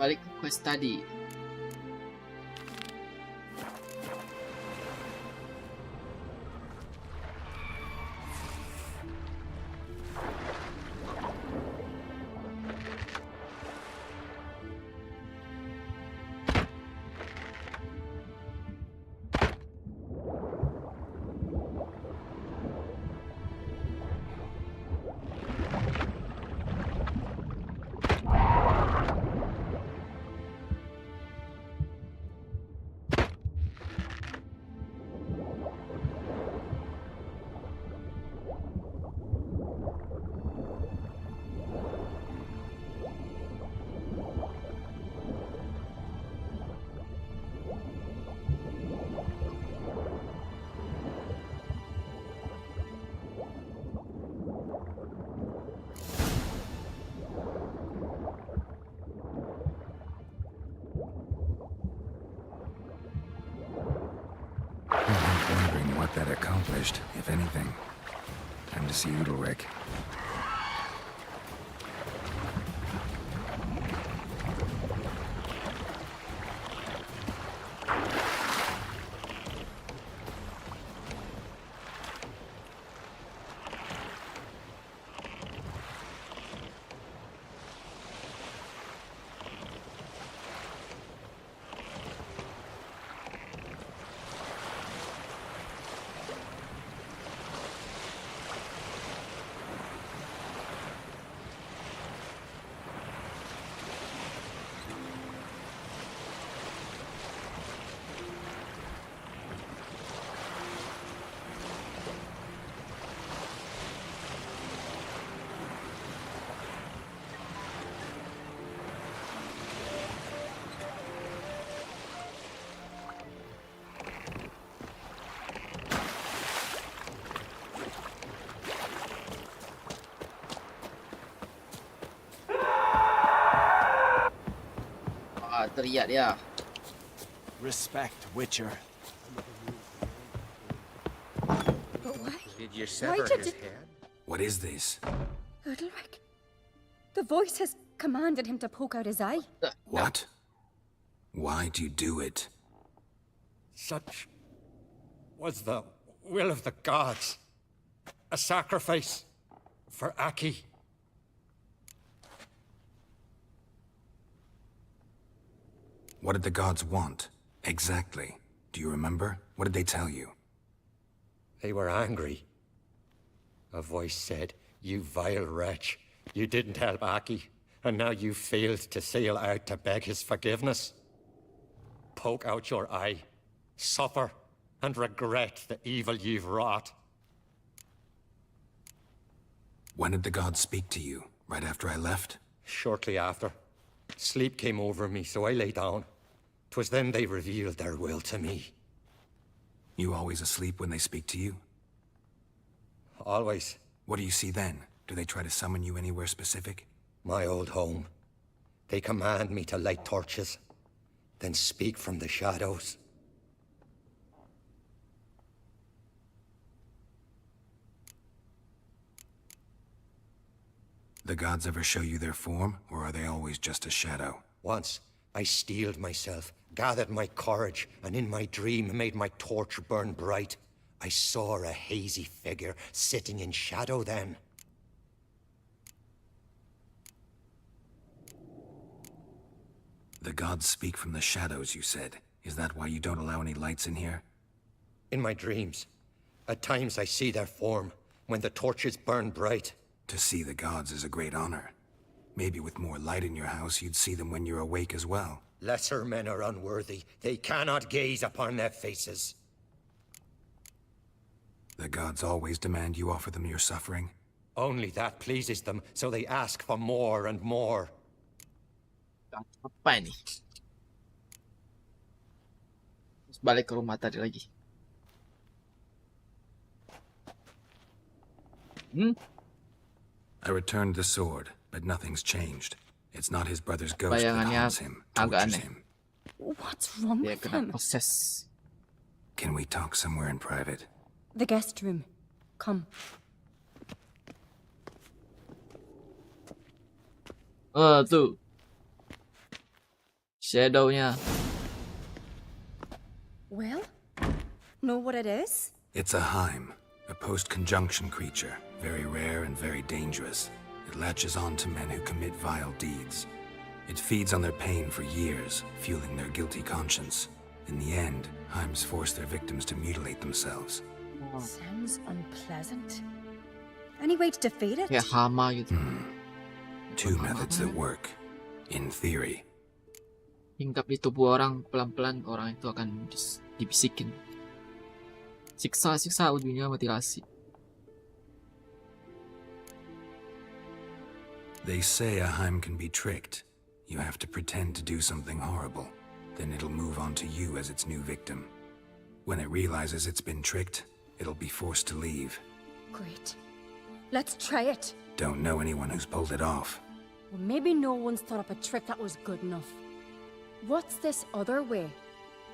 Balik ke quest tadi. got that accomplished, if anything. Time to see Udalric. Teriak dia. Respect, Witcher. But why? Did you Why sever did his it- head? What is this? Udalric. The voice has commanded him to poke out his eye. What? Why do you do it? Such was the will of the gods. A sacrifice for Aki. What did the gods want? Exactly. Do you remember? What did they tell you? They were angry. A voice said, "You vile wretch, you didn't help Aki, and now you failed to sail out to beg his forgiveness. Poke out your eye, suffer, and regret the evil you've wrought." When did the gods speak to you? Right after I left? Shortly after. Sleep came over me, so I lay down. 'Twas then they revealed their will to me. You always asleep when they speak to you? Always. What do you see then? Do they try to summon you anywhere specific? My old home. They command me to light torches, then speak from the shadows. The gods ever show you their form, or are they always just a shadow? Once, I steeled myself, gathered my courage, and in my dream made my torch burn bright. I saw a hazy figure sitting in shadow then. The gods speak from the shadows, you said. Is that why you don't allow any lights in here? In my dreams. At times I see their form, when the torches burn bright. To see the gods is a great honor. Maybe with more light in your house, you'd see them when you're awake as well. Lesser men are unworthy. They cannot gaze upon their faces. The gods always demand you offer them your suffering? Only that pleases them, so they ask for more and more. Apa ini? Terus balik ke rumah tadi lagi. I returned the sword, but nothing's changed. It's not his brother's ghost that Bayangannya haunts him, agak tortures aneh. him. What's wrong Dia with kena him? proses. Can we talk somewhere in private? The guest room. Come. Tuh. Shadow-nya. Well, know what it is? It's a Heim, a post-conjunction creature, very rare and very dangerous. It latches on to men who commit vile deeds. It feeds on their pain for years, fueling their guilty conscience. In the end, Heims force their victims to mutilate themselves. Sounds unpleasant. Any way to defeat it? Kayak hama gitu. Two methods that work, in theory. Hinggap di tubuh orang, pelan-pelan orang itu akan dibisikin. Siksa-siksa ujungnya mutilasi. They say a Heim can be tricked. You have to pretend to do something horrible. Then it'll move on to you as its new victim. When it realizes it's been tricked, it'll be forced to leave. Great. Let's try it. Don't know anyone who's pulled it off. Well, maybe no one's thought up a trick that was good enough. What's this other way?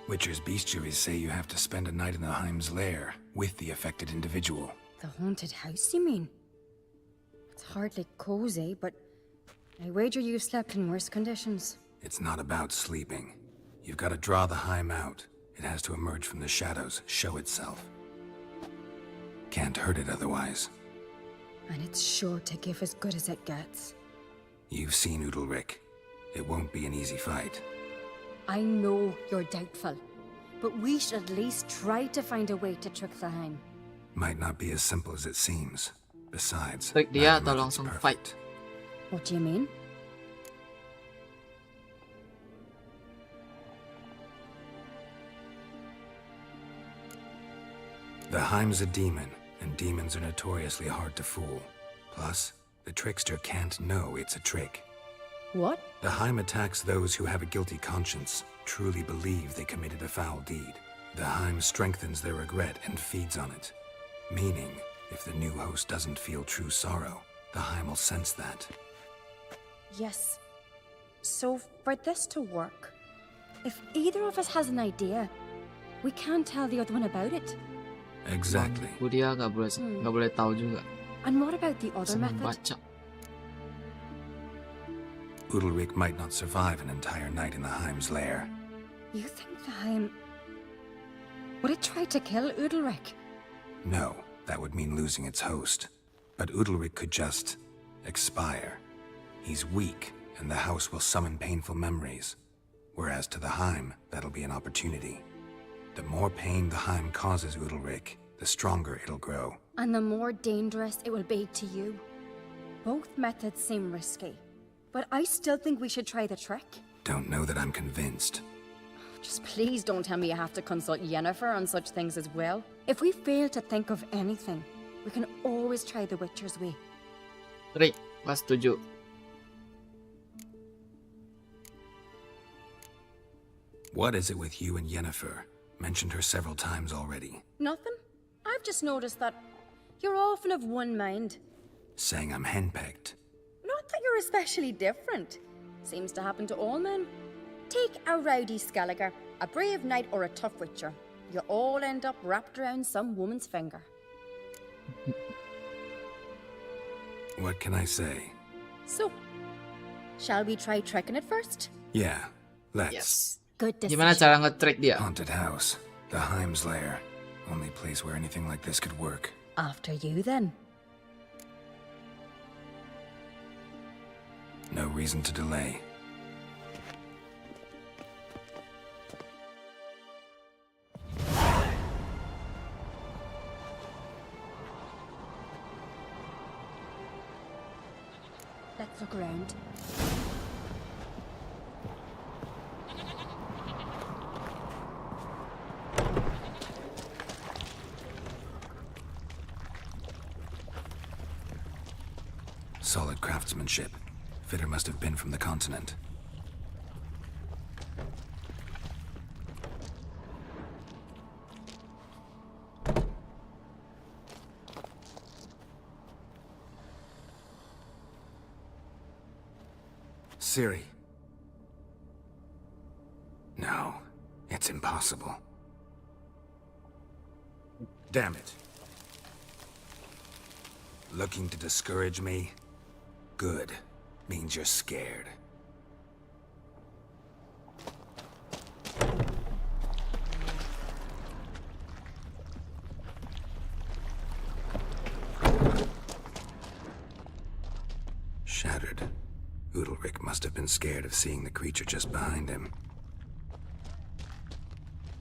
Witcher's bestiaries say you have to spend a night in the Heim's lair, with the affected individual. The haunted house, you mean? It's hardly cozy, but I wager you've slept in worse conditions. It's not about sleeping. You've got to draw the Heim out. It has to emerge from the shadows, show itself. Can't hurt it otherwise. And it's sure to give as good as it gets. You've seen Udalric. It won't be an easy fight. I know you're doubtful, but we should at least try to find a way to trick the Heim. Might not be as simple as it seems. Besides, Trick dia neither atau method's langsung perfect. fight? What do you mean? The Heim's a demon, and demons are notoriously hard to fool. Plus, the trickster can't know it's a trick. What? The Heim attacks those who have a guilty conscience, truly believe they committed a foul deed. The Heim strengthens their regret and feeds on it. Meaning, if the new host doesn't feel true sorrow, the Heim will sense that. Yes. So, for this to work, if either of us has an idea, we can't tell the other one about it. Exactly. Dia nggak boleh tahu juga. And what about the other method? Baca. Udalric might not survive an entire night in the Heim's lair. You think the Heim... Would it try to kill Udalric? No, that would mean losing its host. But Udalric could just expire. He's weak, and the house will summon painful memories. Whereas to the Heim, that'll be an opportunity. The more pain the Heim causes Udalric, the stronger it'll grow. And the more dangerous it will be to you. Both methods seem risky, but I still think we should try the trick. Don't know that I'm convinced. Just please don't tell me you have to consult Yennefer on such things as well. If we fail to think of anything, we can always try the Witcher's way. Rick, gua setuju. What is it with you and Yennefer? Mentioned her several times already. Nothing. I've just noticed that you're often of one mind. Saying I'm henpecked. Not that you're especially different. Seems to happen to all men. Take a rowdy Skellige, a brave knight, or a tough witcher. You all end up wrapped around some woman's finger. What can I say? So, shall we try tricking it first? Yeah, let's. Yes. Good decision. Gimana cara nge-trick dia? Haunted house. The Heim's lair. Only place where anything like this could work. After you, then. No reason to delay. Let's look around. Solid craftsmanship. Fitter must have been from the continent. Ciri. No, it's impossible. Damn it. Looking to discourage me? Good. Means you're scared. Shattered. Udalric must have been scared of seeing the creature just behind him.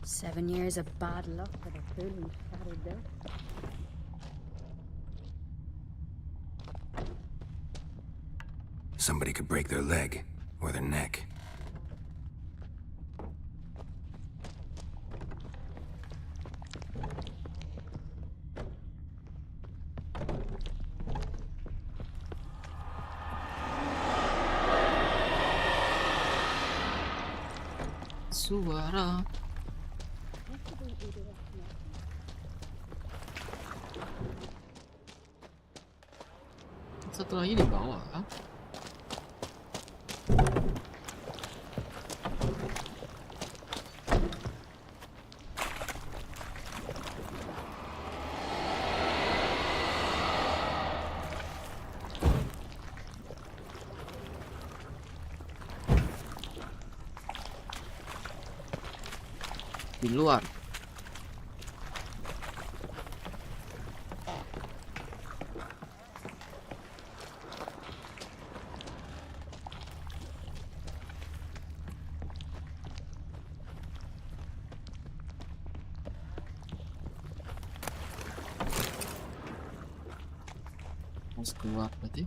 7 years of bad luck for the fool who shattered this. Somebody could break their leg, or their neck. Suara. Satu lagi di bawah kan? Di luar. Harus keluar berarti.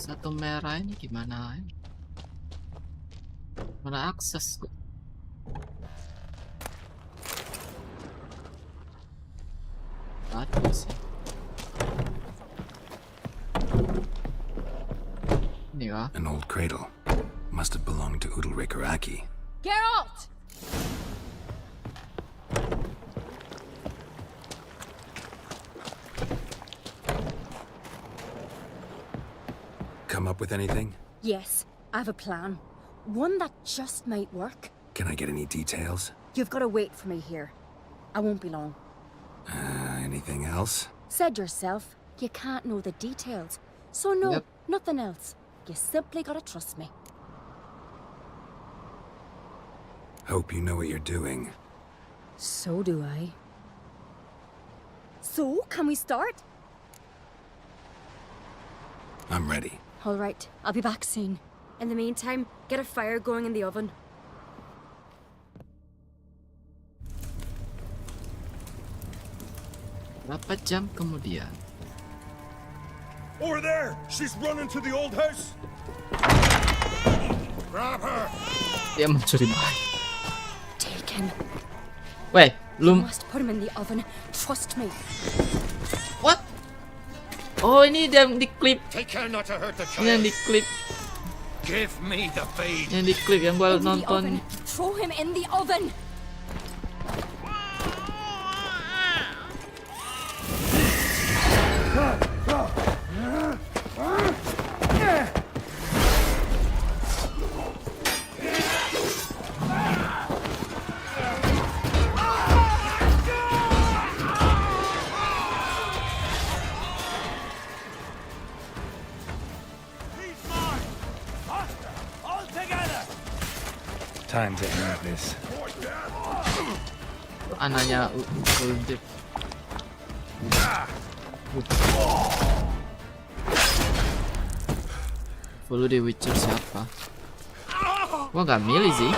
Satu merah ini gimana? Mana akses kok? Batu sih. Ini kah? An old cradle. Must have belonged to Udalric or Aki. Geralt! Come up with anything? Yes, I have a plan. One that just might work. Can I get any details? You've got to wait for me here. I won't be long. Anything else? Said yourself, you can't know the details. So no, Yep. nothing else. You simply gotta trust me. Hope you know what you're doing. So do I. So, can we start? I'm ready. All right, I'll be back soon. In the meantime, get a fire going in the oven. Berapa jam kemudian? Over there! She's running to the old house! Grab her! Dia mencuri bayi. Take him. Weh, You lu must put him in the oven. Trust me. what? Oh, ini yang diklip. Take care not to hurt the Ini yang child. diklip. Give me the feed. Yang diklip yang gua Into the nonton. oven. Throw him in the oven. Time to have this. Anaknya Uldir. Follow The Witcher siapa? Gua nggak milih sih.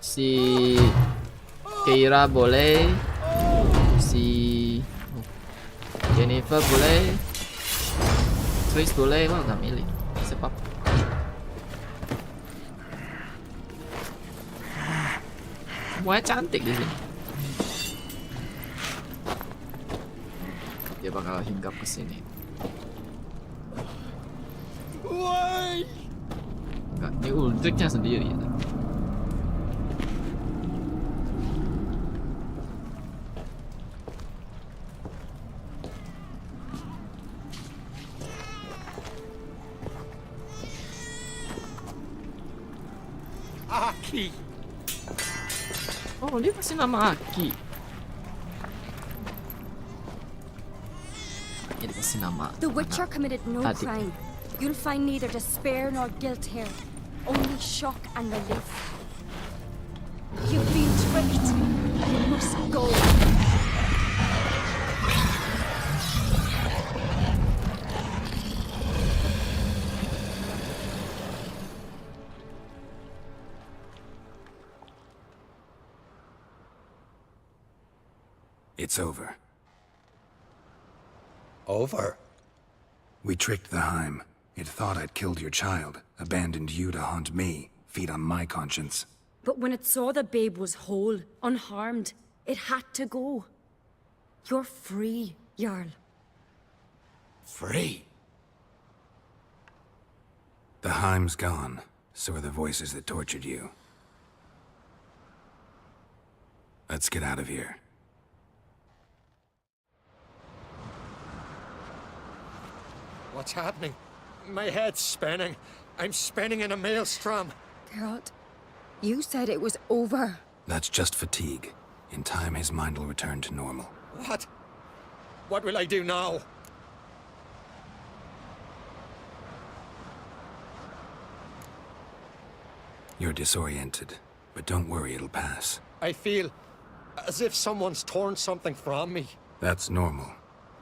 Si Keira boleh, si Jennifer boleh, Tris boleh, gua nggak milih. Sebab semuanya cantik di sini. Dia bakal hinggap ke sini. Enggak, ini Uldriknya sendiri. Aki! Oh, dia kasih nama Aki. Dia dikasih nama. The Witcher committed no adik. crime. You'll find neither despair nor guilt here. Only shock and relief. You've been tricked. You must go. It's over. Over? We tricked the Heim. It thought I'd killed your child, abandoned you to haunt me, feed on my conscience. But when it saw the babe was whole, unharmed, it had to go. You're free, Jarl. Free? The Heim's gone, so are the voices that tortured you. Let's get out of here. What's happening? My head's spinning. I'm spinning in a maelstrom. Geralt, you said it was over. That's just fatigue. In time, his mind will return to normal. What? What will I do now? You're disoriented, but don't worry, it'll pass. I feel as if someone's torn something from me. That's normal.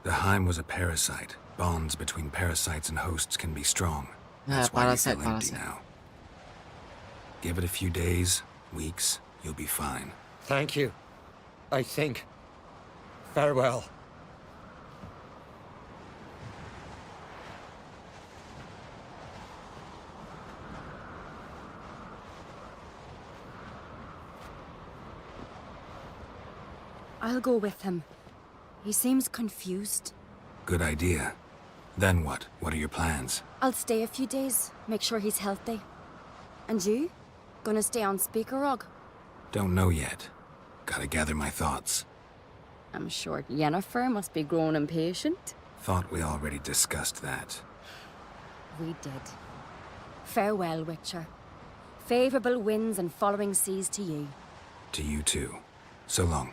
The Heim was a parasite. Bonds between parasites and hosts can be strong. That's why you feel empty now. Give it a few days, weeks, you'll be fine. Thank you. I think. Farewell. I'll go with him. He seems confused. Good idea. Then what? What are your plans? I'll stay a few days, make sure he's healthy. And you? Gonna stay on Speaker Rog? Don't know yet. Gotta gather my thoughts. I'm sure Yennefer must be growing impatient. Thought we already discussed that. We did. Farewell, Witcher. Favorable winds and following seas to you. To you too. So long.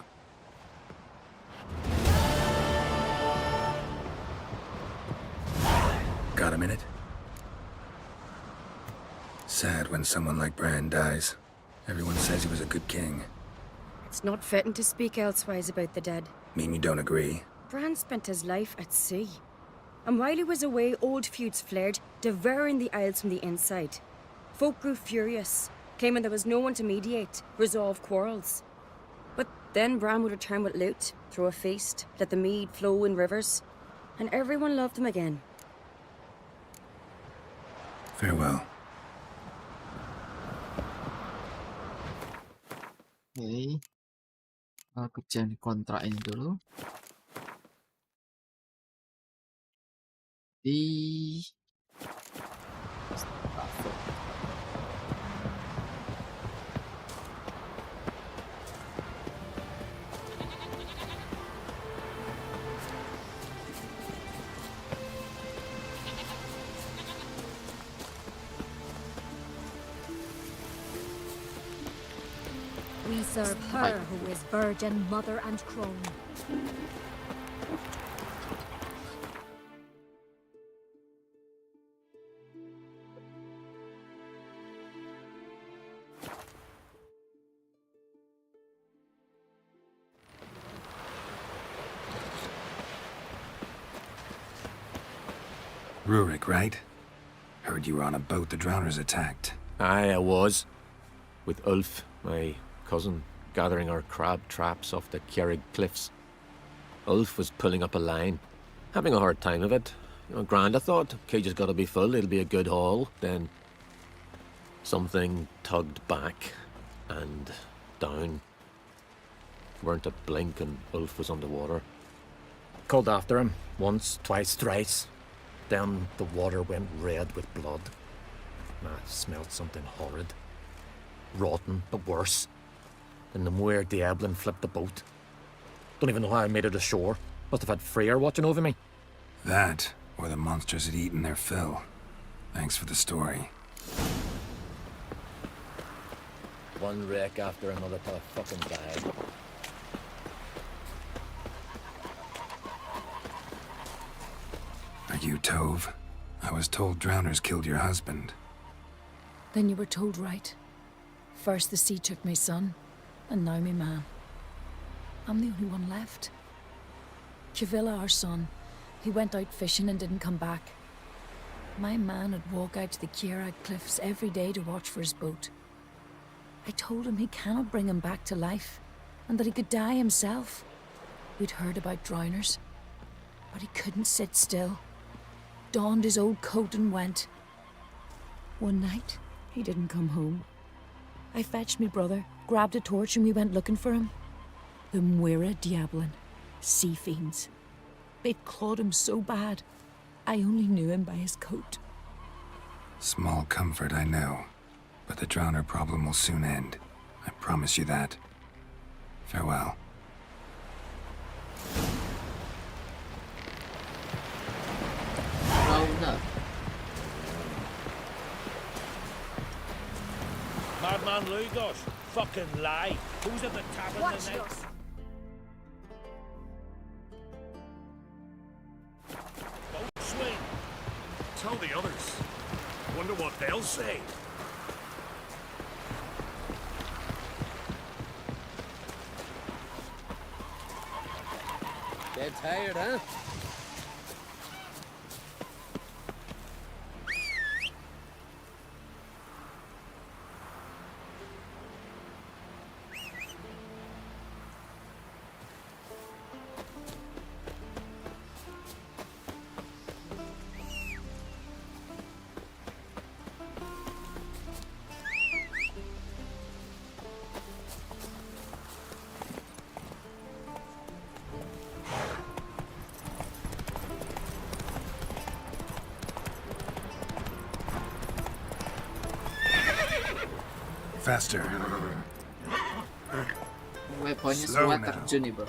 Got a minute? Sad when someone like Bran dies. Everyone says he was a good king. It's not fitting to speak elsewise about the dead. Mean you don't agree? Bran spent his life at sea. And while he was away, old feuds flared, devouring the Isles from the inside. Folk grew furious, claiming there was no one to mediate, resolve quarrels. But then Bran would return with loot, throw a feast, let the mead flow in rivers, and everyone loved him again. Farewell. Oke. Aku kerjain kontrak ini dulu. Di We serve her who is virgin, mother, and crone. Rurik, right? Heard you were on a boat the drowners attacked. Aye, I was. With Ulf, my cousin, gathering our crab traps off the Kjerrig cliffs. Ulf was pulling up a line, having a hard time of it. You know, grand, I thought. Cage has got to be full, it'll be a good haul. Then something tugged back and down. Weren't a blink and Ulf was underwater. Called after him, once, twice, thrice. Then the water went red with blood. I smelled something horrid. Rotten, but worse. And the Muir Diablin flipped the boat. Don't even know how I made it ashore. Must have had Freyr watching over me. That, or the monsters had eaten their fill. Thanks for the story. One wreck after another till I fucking died. Are you Tove? I was told drowners killed your husband. Then you were told right. First the sea took my son, and now me man. I'm the only one left. Kjavilla, our son, he went out fishing and didn't come back. My man would walk out to the Kjerrig cliffs every day to watch for his boat. I told him he cannot bring him back to life, and that he could die himself. We'd heard about drowners. but he couldn't sit still. Donned his old coat and went. One night, he didn't come home. I fetched me brother, grabbed a torch, and we went looking for him. The Muira Diablin, sea fiends. They'd clawed him so bad, I only knew him by his coat. Small comfort, I know. But the drowner problem will soon end. I promise you that. Farewell. Drowner. Madman Lugos, fucking lie. Who's at the tavern tonight? Don't swing. Tell the others. Wonder what they'll say. Dead tired, huh? Faster. Weaponnya Slow semua now. terjun nih bro.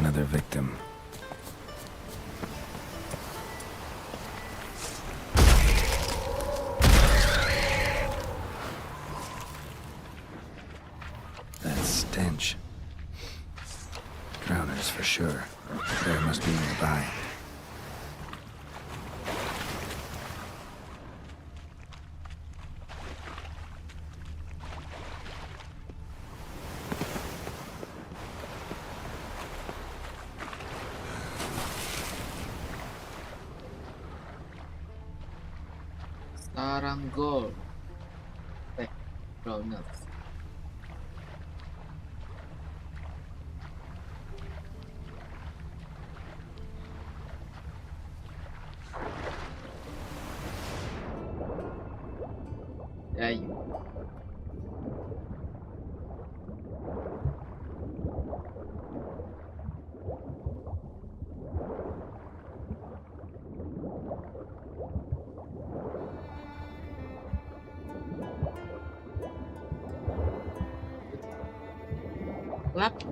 Another victim. That stench. Drowners for sure. There must be nearby. Sarang gol. Drowner. Ayo. Lap.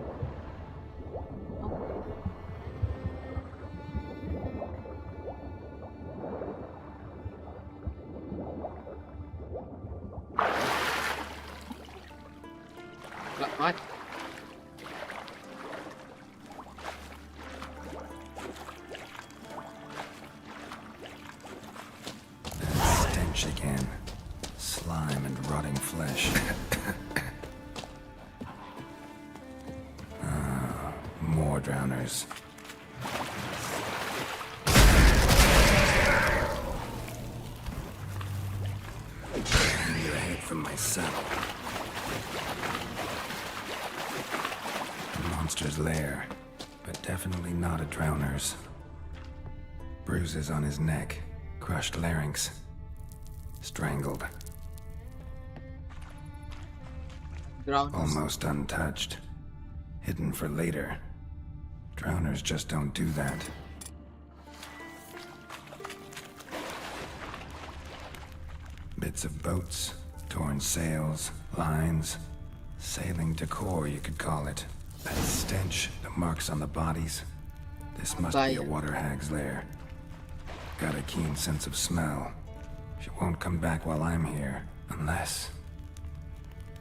What? Stench again. Slime and rotting flesh. More drowners. Need a head from my saddle. A monster's lair, but definitely not a drowner's. Bruises on his neck, crushed larynx, strangled. Almost untouched. Hidden for later. Drowners just don't do that. Bits of boats, torn sails, lines. Sailing decor, you could call it. That stench, the marks on the bodies. This must be a water hag's lair. Got a keen sense of smell. She won't come back while I'm here, unless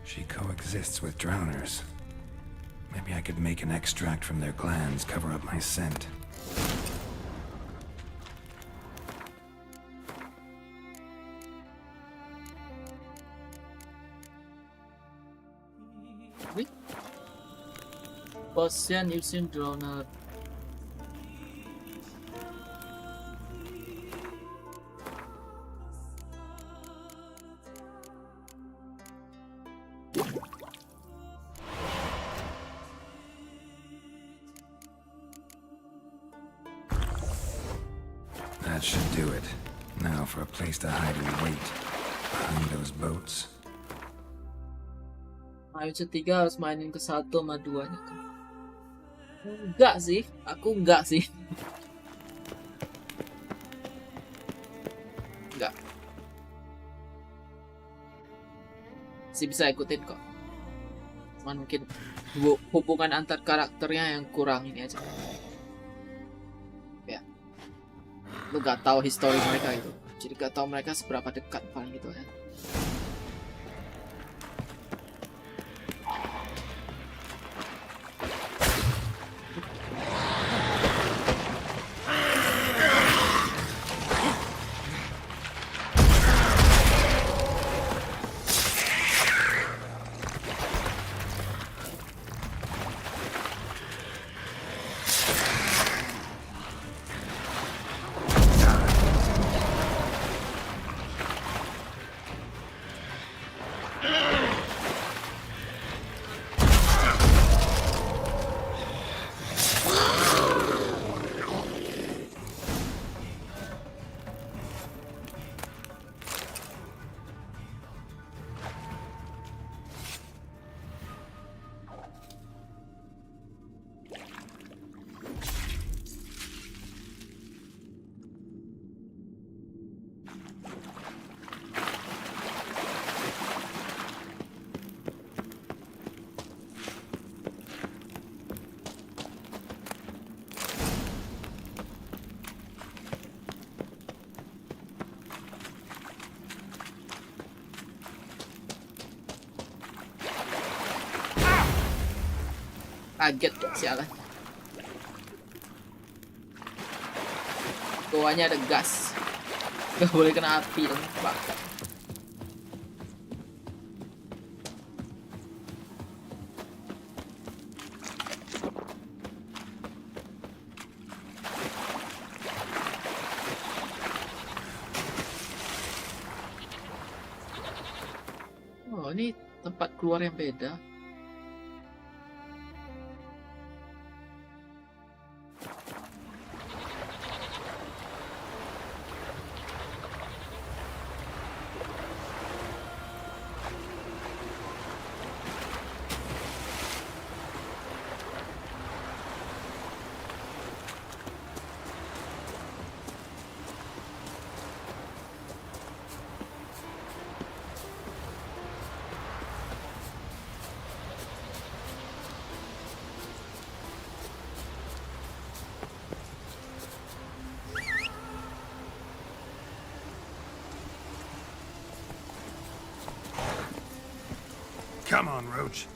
she coexists with drowners. Maybe I could make an extract from their glands cover up my scent. Persian using drowner. That should do it. Now for a place to hide and wait behind those boats. Ayo ketiga harus mainin ke 1 sama 2-nya kan? Enggak sih, aku enggak sih. Enggak. Masih bisa ikutin kok. Cuman mungkin hubungan antar karakternya yang kurang ini aja. Ya. Lu gak tahu histori mereka itu. Jadi gak tahu mereka seberapa dekat paling gitu ya. Kaget kok sialan. Bawahnya ada gas. Gak boleh kena api dong, bakar. Oh, ini tempat keluar yang beda. Come on, Roach.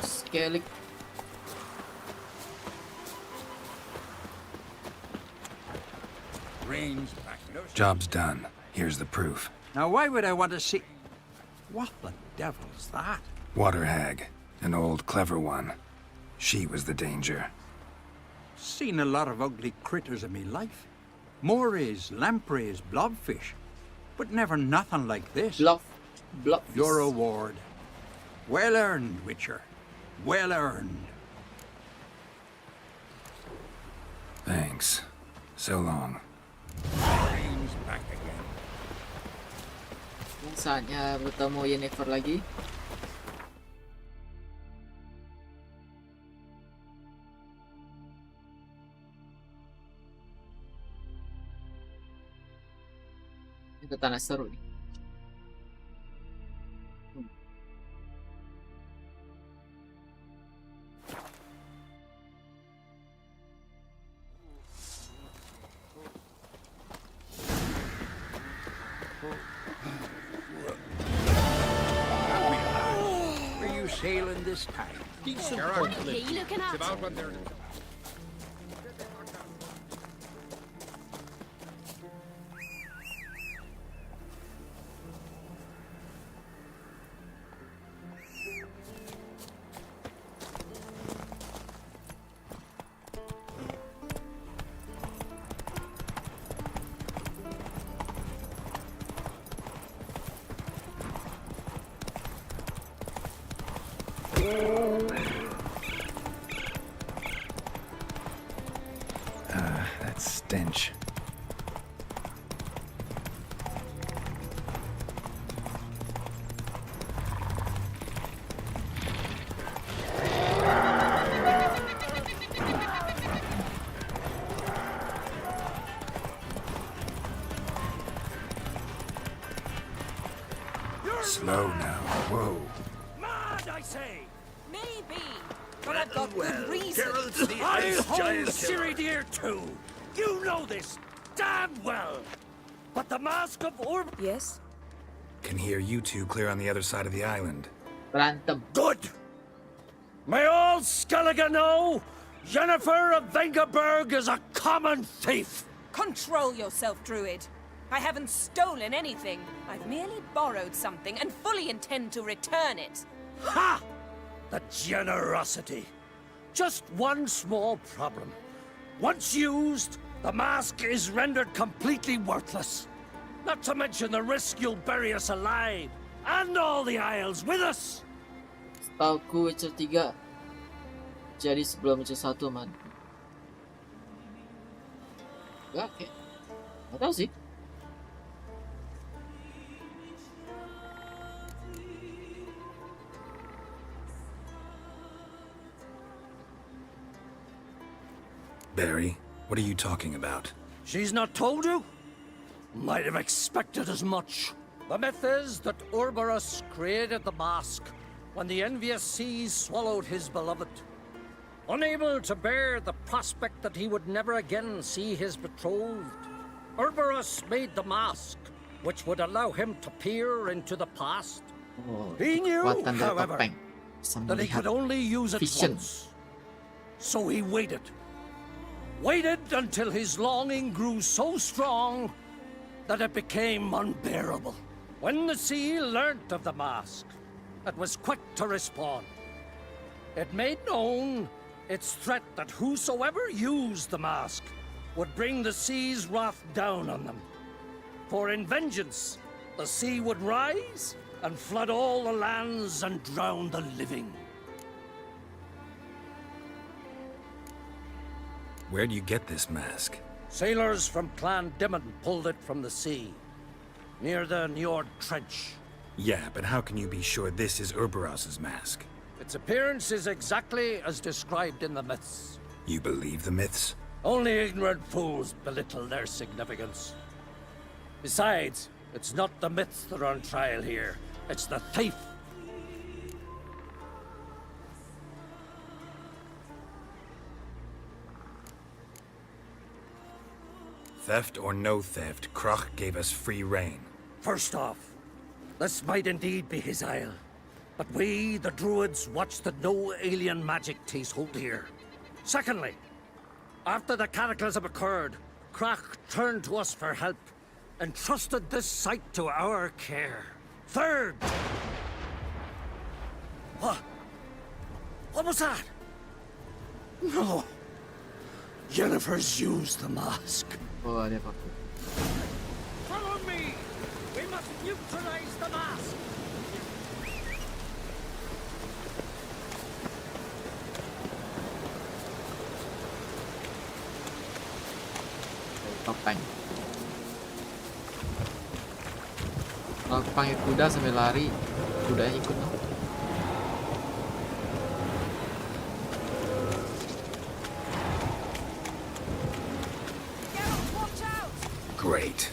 Skellige. Job's done. Here's the proof. Now, why would I want to see... What the devil's that? Water hag. An old, clever one. She was the danger. Seen a lot of ugly critters in me life. Morays, lampreys, blobfish. But never nothing like this. Blobfish. Your reward. Well earned, Witcher. Well earned. Thanks. So long. Back again. Saatnya bertemu Yennefer lagi. Itu tanah seru nih. Sailing this time. Decent what are you looking at? It's about what they're... Slow now. Whoa. Mad, I say! Maybe, but I've got good reason. I'll hold Ciridir too. You know this damn well. But the mask of Orb... Yes? Can hear you two clear on the other side of the island. Berantem. Good. May all Skellige know Jennifer of Vengerberg is a common thief. Control yourself, Druid. I haven't stolen anything. I've merely borrowed something and fully intend to return it. Ha! The generosity. Just one small problem. Once used, the mask is rendered completely worthless. Not to mention the risk you'll bury us alive, and all the Isles with us. Setauku Witcher 3 jadi sebelum Witcher 1, man. Enggak, kayak nggak tahu sih. Barry, what are you talking about? She's not told you? Might have expected as much. The myth is that Ouroboros created the mask when the envious seas swallowed his beloved. Unable to bear the prospect that he would never again see his betrothed, Ouroboros made the mask, which would allow him to peer into the past. He knew, however, that he could only use it once. So he waited. Waited until his longing grew so strong that it became unbearable. When the sea learnt of the mask, it was quick to respond. It made known its threat that whosoever used the mask would bring the sea's wrath down on them. For in vengeance, the sea would rise and flood all the lands and drown the living. Where'd you get this mask? Sailors from Clan Dimon pulled it from the sea, near the Njord Trench. Yeah, but how can you be sure this is Ouroboros' mask? Its appearance is exactly as described in the myths. You believe the myths? Only ignorant fools belittle their significance. Besides, it's not the myths that are on trial here. It's the thief. Theft or no theft, Krach gave us free rein. First off, this might indeed be his isle. But we, the Druids, watch that no alien magic takes hold here. Secondly, after the cataclysm occurred, Krach turned to us for help and trusted this site to our care. Third... What? What was that? No. Jennifer's used the mask. Oh, ada apa? Follow me! We must neutralize the mask! Topeng. Kalau panggil kuda sambil lari, kudanya ikut dong. Great.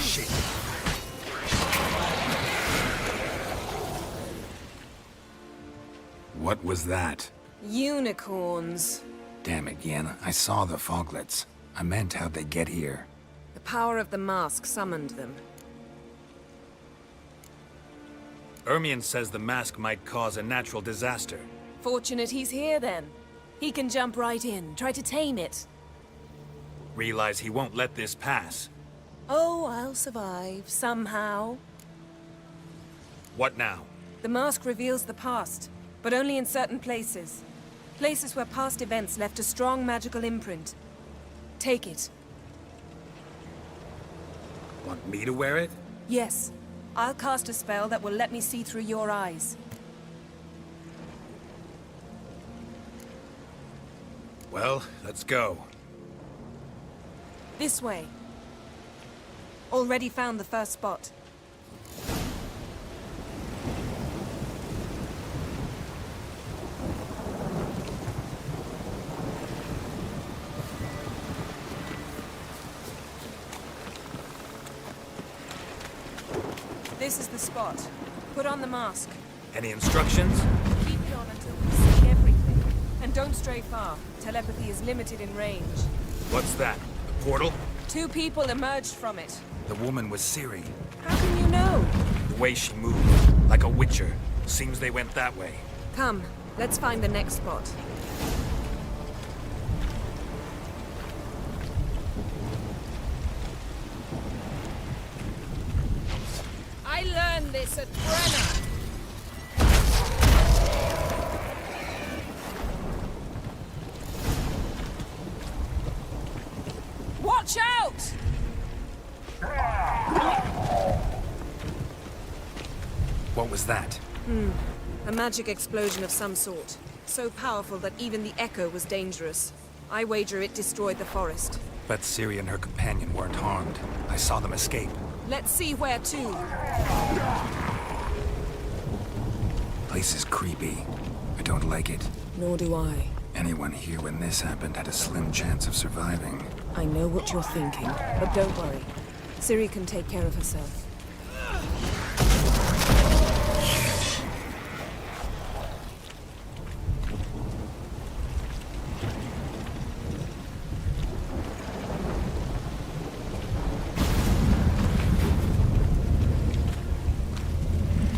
Shit. What was that? Unicorns. Damn it, Lian. I saw the foglets. I meant how'd they get here? The power of the mask summoned them. Ermion says the mask might cause a natural disaster. Fortunate he's here, then. He can jump right in, try to tame it. Realize he won't let this pass. Oh, I'll survive, somehow. What now? The mask reveals the past, but only in certain places. Places where past events left a strong magical imprint. Take it. Want me to wear it? Yes. I'll cast a spell that will let me see through your eyes. Well, let's go. This way. Already found the first spot. This is the spot. Put on the mask. Any instructions? Keep it on until we see everything. And don't stray far. Telepathy is limited in range. What's that? A portal? 2 people emerged from it. The woman was Ciri. How can you know? The way she moved, like a witcher. Seems they went that way. Come, let's find the next spot. I learned this at Berenang. Watch out! What was that? A magic explosion of some sort. So powerful that even the echo was dangerous. I wager it destroyed the forest. But Ciri and her companion weren't harmed. I saw them escape. Let's see where to. Place is creepy. I don't like it. Nor do I. Anyone here when this happened had a slim chance of surviving. I know what you're thinking, but don't worry. Ciri can take care of herself.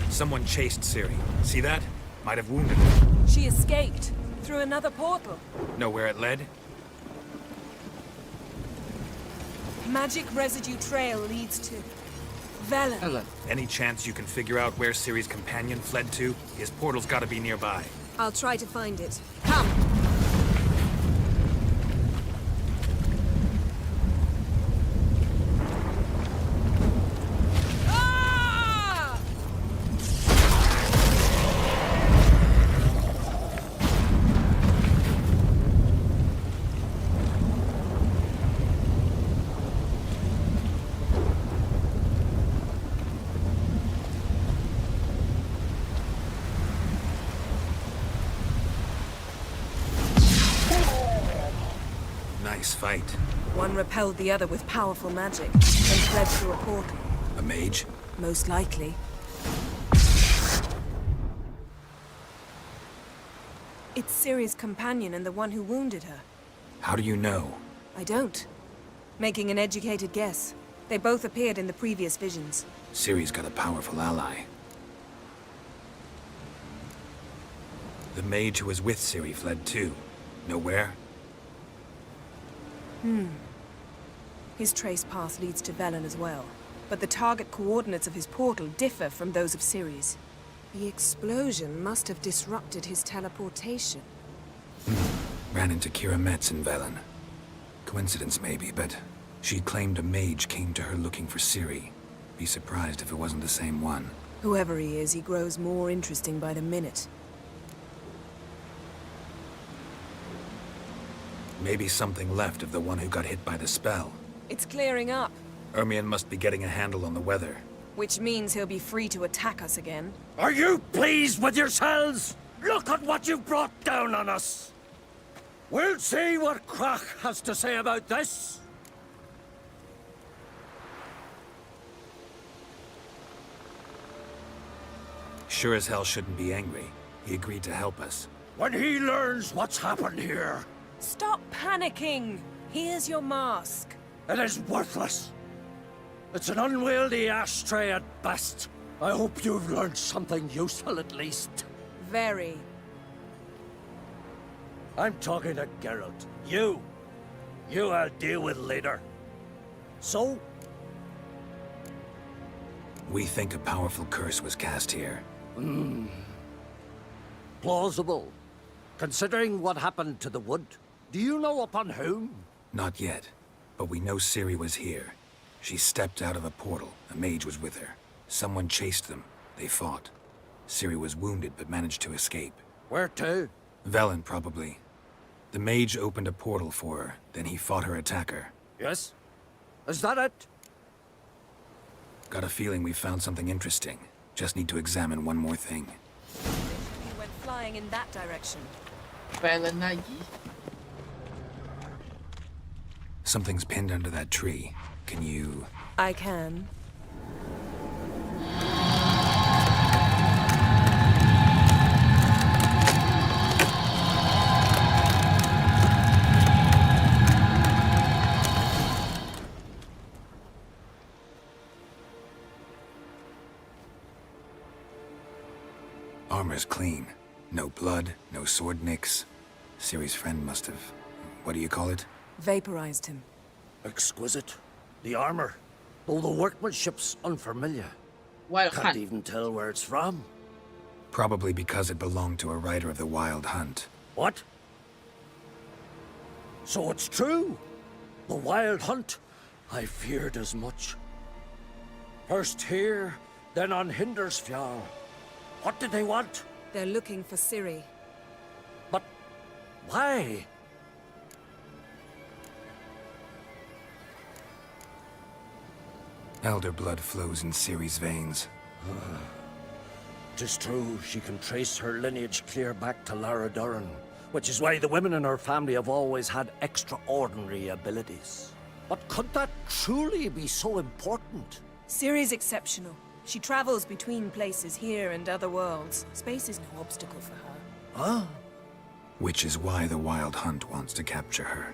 Someone chased Ciri. See that? Might have wounded her. She escaped through another portal. Know where it led? Magic residue trail leads to Velen. Any chance you can figure out where Ciri's companion fled to? His portal's gotta be nearby. I'll try to find it. Come. Nice fight. One repelled the other with powerful magic, and fled through a portal. A mage? Most likely. It's Ciri's companion and the one who wounded her. How do you know? I don't. Making an educated guess. They both appeared in the previous visions. Ciri's got a powerful ally. The mage who was with Ciri fled too. Know where? His trace path leads to Velen as well. But the target coordinates of his portal differ from those of Ciri's. The explosion must have disrupted his teleportation. Ran into Kira Metz in Velen. Coincidence maybe, but she claimed a mage came to her looking for Ciri. Be surprised if it wasn't the same one. Whoever he is, he grows more interesting by the minute. Maybe something left of the one who got hit by the spell. It's clearing up, Ermion must be getting a handle on the weather. which means he'll be free to attack us again. Are you pleased with yourselves? Look at what you've brought down on us. We'll see what Krach has to say about this. Sure as hell shouldn't be angry. He agreed to help us. When he learns what's happened here, Stop panicking! Here's your mask. it is worthless. It's an unwieldy ashtray at best. I hope you've learned something useful at least. Very. I'm talking to Geralt. You I'll deal with later. So, We think a powerful curse was cast here. plausible. Considering what happened to the wood, do you know upon whom? Not yet, but we know Ciri was here. She stepped out of a portal. A mage was with her. Someone chased them. They fought. Ciri was wounded but managed to escape. Where to? Velen, probably. The mage opened a portal for her, then he fought her attacker. Yes? Is that it? Got a feeling we found something interesting. Just need to examine one more thing. He went flying in that direction. Velen lagi. Something's pinned under that tree. Can you... I can. armor's clean. No blood, no sword nicks. Ciri's friend must have... what do you call it? Vaporized him. Exquisite. The armor, though the workmanship's unfamiliar. Wild Can't Hunt. even tell where it's from. Probably because it belonged to a rider of the Wild Hunt. What? So it's true? The Wild Hunt? I feared as much. First here, then on Hindersfjall. What did they want? They're looking for Ciri. But why? Elder blood flows in Ciri's veins. 'Tis true, she can trace her lineage clear back to Lara Duran, which is why the women in her family have always had extraordinary abilities. But could that truly be so important? Ciri's exceptional. She travels between places here and other worlds. Space is no obstacle for her. Huh? Which is why the Wild Hunt wants to capture her.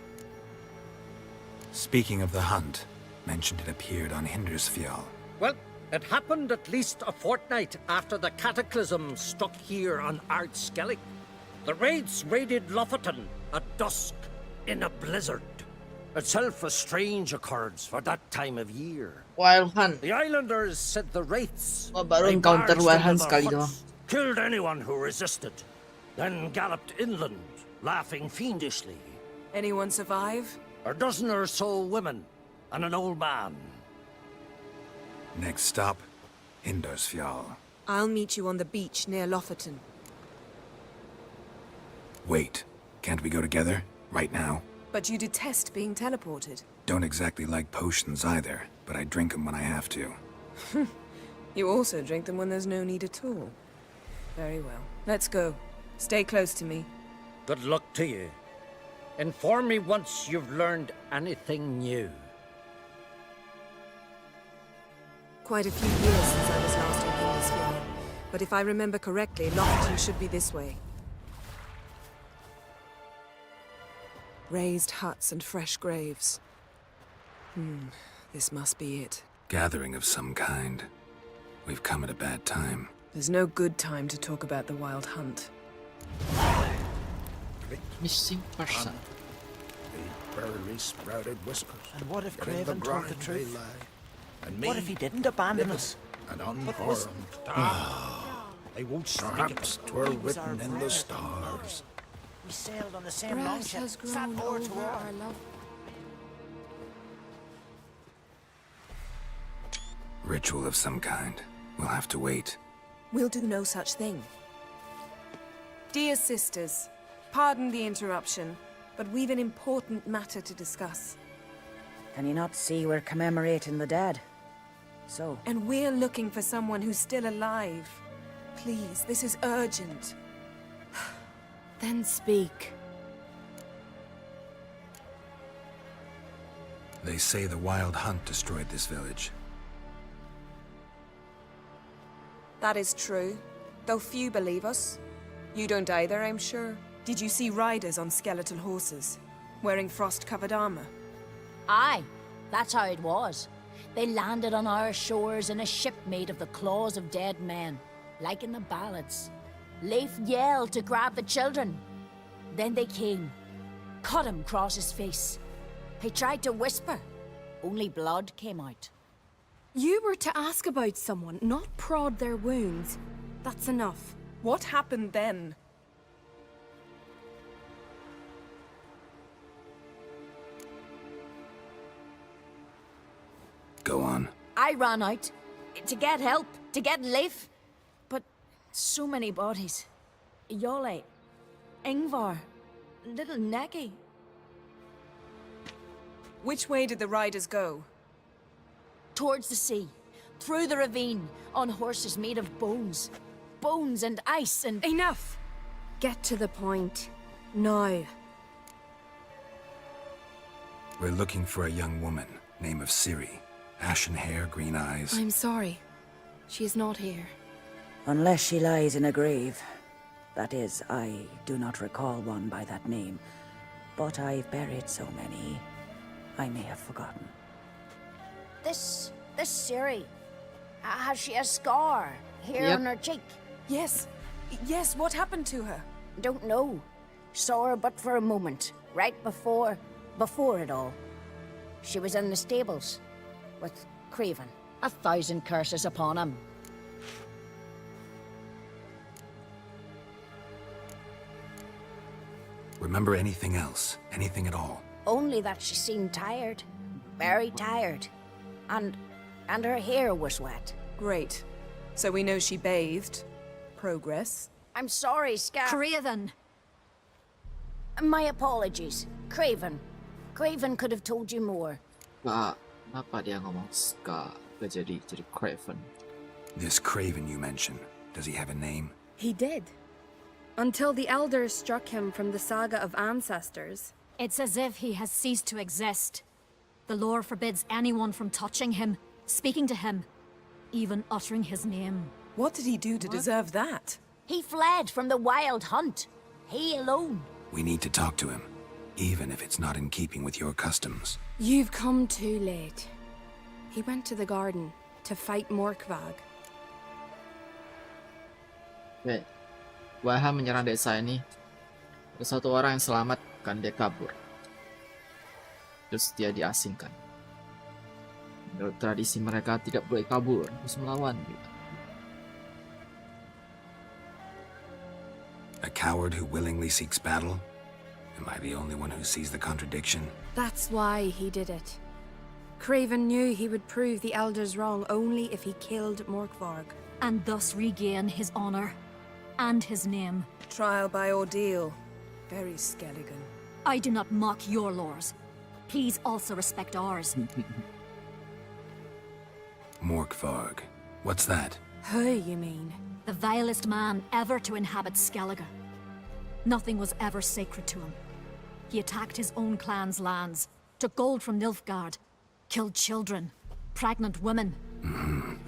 Speaking of the hunt, mentioned it appeared on Hindersfjall. Well, it happened at least a fortnight after the cataclysm struck here on Ard Skellige. The raids raided Lofoten at dusk in a blizzard. Itself a strange occurrence for that time of year. Wild Hunt. The islanders said the wraiths Baru they encounter barged Wild into Hunt their sekali huts, doang. killed anyone who resisted, then galloped inland, laughing fiendishly. Anyone survive? A dozen or so women and an old man. Next stop, Hindersfjall. I'll meet you on the beach near Lofoten. Wait, can't we go together? Right now? But you detest being teleported. Don't exactly like potions either, but I drink them when I have to. You also drink them when there's no need at all. Very well. Let's go. Stay close to me. Good luck to you. Inform me once you've learned anything new. Quite a few years since I was last on Hindersfjall. But if I remember correctly, Lofoten should be this way. Raised huts and fresh graves. This must be it. Gathering of some kind. We've come at a bad time. There's no good time to talk about the Wild Hunt. Missing person. The barely sprouted whiskers. And what if But in the Craven told the brine truth? they lie. And me, What if he didn't abandon us? and But was- unharmed. They won't speak Perhaps it. 'twere He was our written in the brother. stars. We sailed on the same Grass longship. has Sat grown oar to over oar. our love. Ritual of some kind. We'll have to wait. We'll do no such thing. Dear sisters, pardon the interruption, but we've an important matter to discuss. Can you not see we're commemorating the dead? So? And we're looking for someone who's still alive. Please, this is urgent. Then speak. They say the Wild Hunt destroyed this village. That is true, though few believe us. You don't either, I'm sure. Did you see riders on skeletal horses, wearing frost-covered armor? Aye, that's how it was. They landed on our shores in a ship made of the claws of dead men, like in the ballads. Leif yelled to grab the children. Then they came, cut him across his face. He tried to whisper, only blood came out. You were to ask about someone, not prod their wounds. That's enough. What happened then? Go on. I ran out to get help, to get Leif. But so many bodies. Yole, Ingvar, little Necky. Which way did the riders go? Towards the sea, through the ravine, on horses made of bones. Bones and ice and... Enough! Get to the point. Now. We're looking for a young woman, name of Ciri. Ashen hair, green eyes. I'm sorry. She is not here. Unless she lies in a grave. That is, I do not recall one by that name. But I've buried so many, I may have forgotten. This Ciri, has she a scar here Yep. on her cheek? Yes, Yes, what happened to her? Don't know. Saw her but for a moment, right before it all. She was in the stables with Craven. 1,000 curses upon him. Remember anything else? Anything at all? Only that she seemed tired. Very tired. And her hair was wet. Great. So we know she bathed. Progress. I'm sorry, Craven! My apologies. Craven. Craven could have told you more. Pak, kenapa dia ngomong Ska jadi Craven? This Craven you mentioned, does he have a name? He did. Until the elders struck him from the saga of ancestors. It's as if he has ceased to exist. The lore forbids anyone from touching him, speaking to him, even uttering his name. What did he do to deserve that? He fled from the wild hunt. He alone. We need to talk to him, even if it's not in keeping with your customs. You've come too late. He went to the garden to fight Morkvag. Oke. Waham menyerang desa ini. Ada satu orang yang selamat kan dia kabur. Terus dia diasingkan. Menurut tradisi mereka tidak boleh kabur, harus melawan. A coward who willingly seeks battle? Am I the only one who sees the contradiction? That's why he did it. Craven knew he would prove the elders wrong only if he killed Morkvarg. And thus regain his honor and his name. Trial by ordeal. Very Skellige. I do not mock your laws. Please also respect ours. Morkvarg. What's that? Who, you mean? The vilest man ever to inhabit Skellige. Nothing was ever sacred to him. He attacked his own clan's lands, took gold from Nilfgaard, killed children, pregnant women.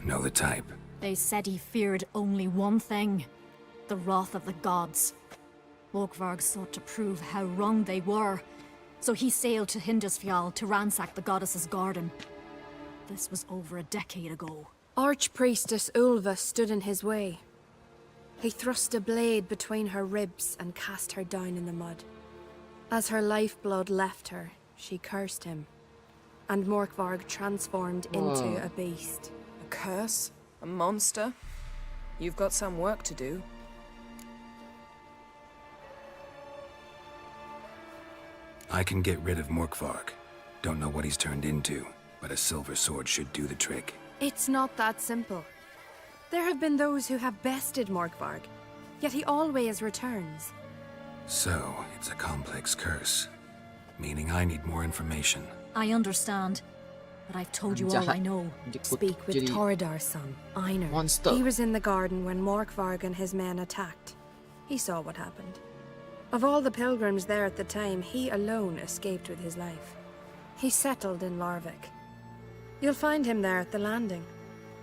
Know the type. They said he feared only one thing, the wrath of the gods. Morkvarg sought to prove how wrong they were, so he sailed to Hindisfjall to ransack the goddess's garden. This was over a decade ago. Archpriestess Ulva stood in his way. He thrust a blade between her ribs and cast her down in the mud. As her lifeblood left her, she cursed him, and Morkvarg transformed into a beast. A curse? A monster? You've got some work to do. I can get rid of Morkvarg. Don't know what he's turned into, but a silver sword should do the trick. It's not that simple. There have been those who have bested Morkvarg, yet he always returns. So, it's a complex curse, meaning I need more information. I understand, but I've told you all I know. Speak with Toradar, son, Einar. He was in the garden when Morkvarg and his men attacked. He saw what happened. Of all the pilgrims there at the time, he alone escaped with his life. He settled in Larvik. You'll find him there at the landing,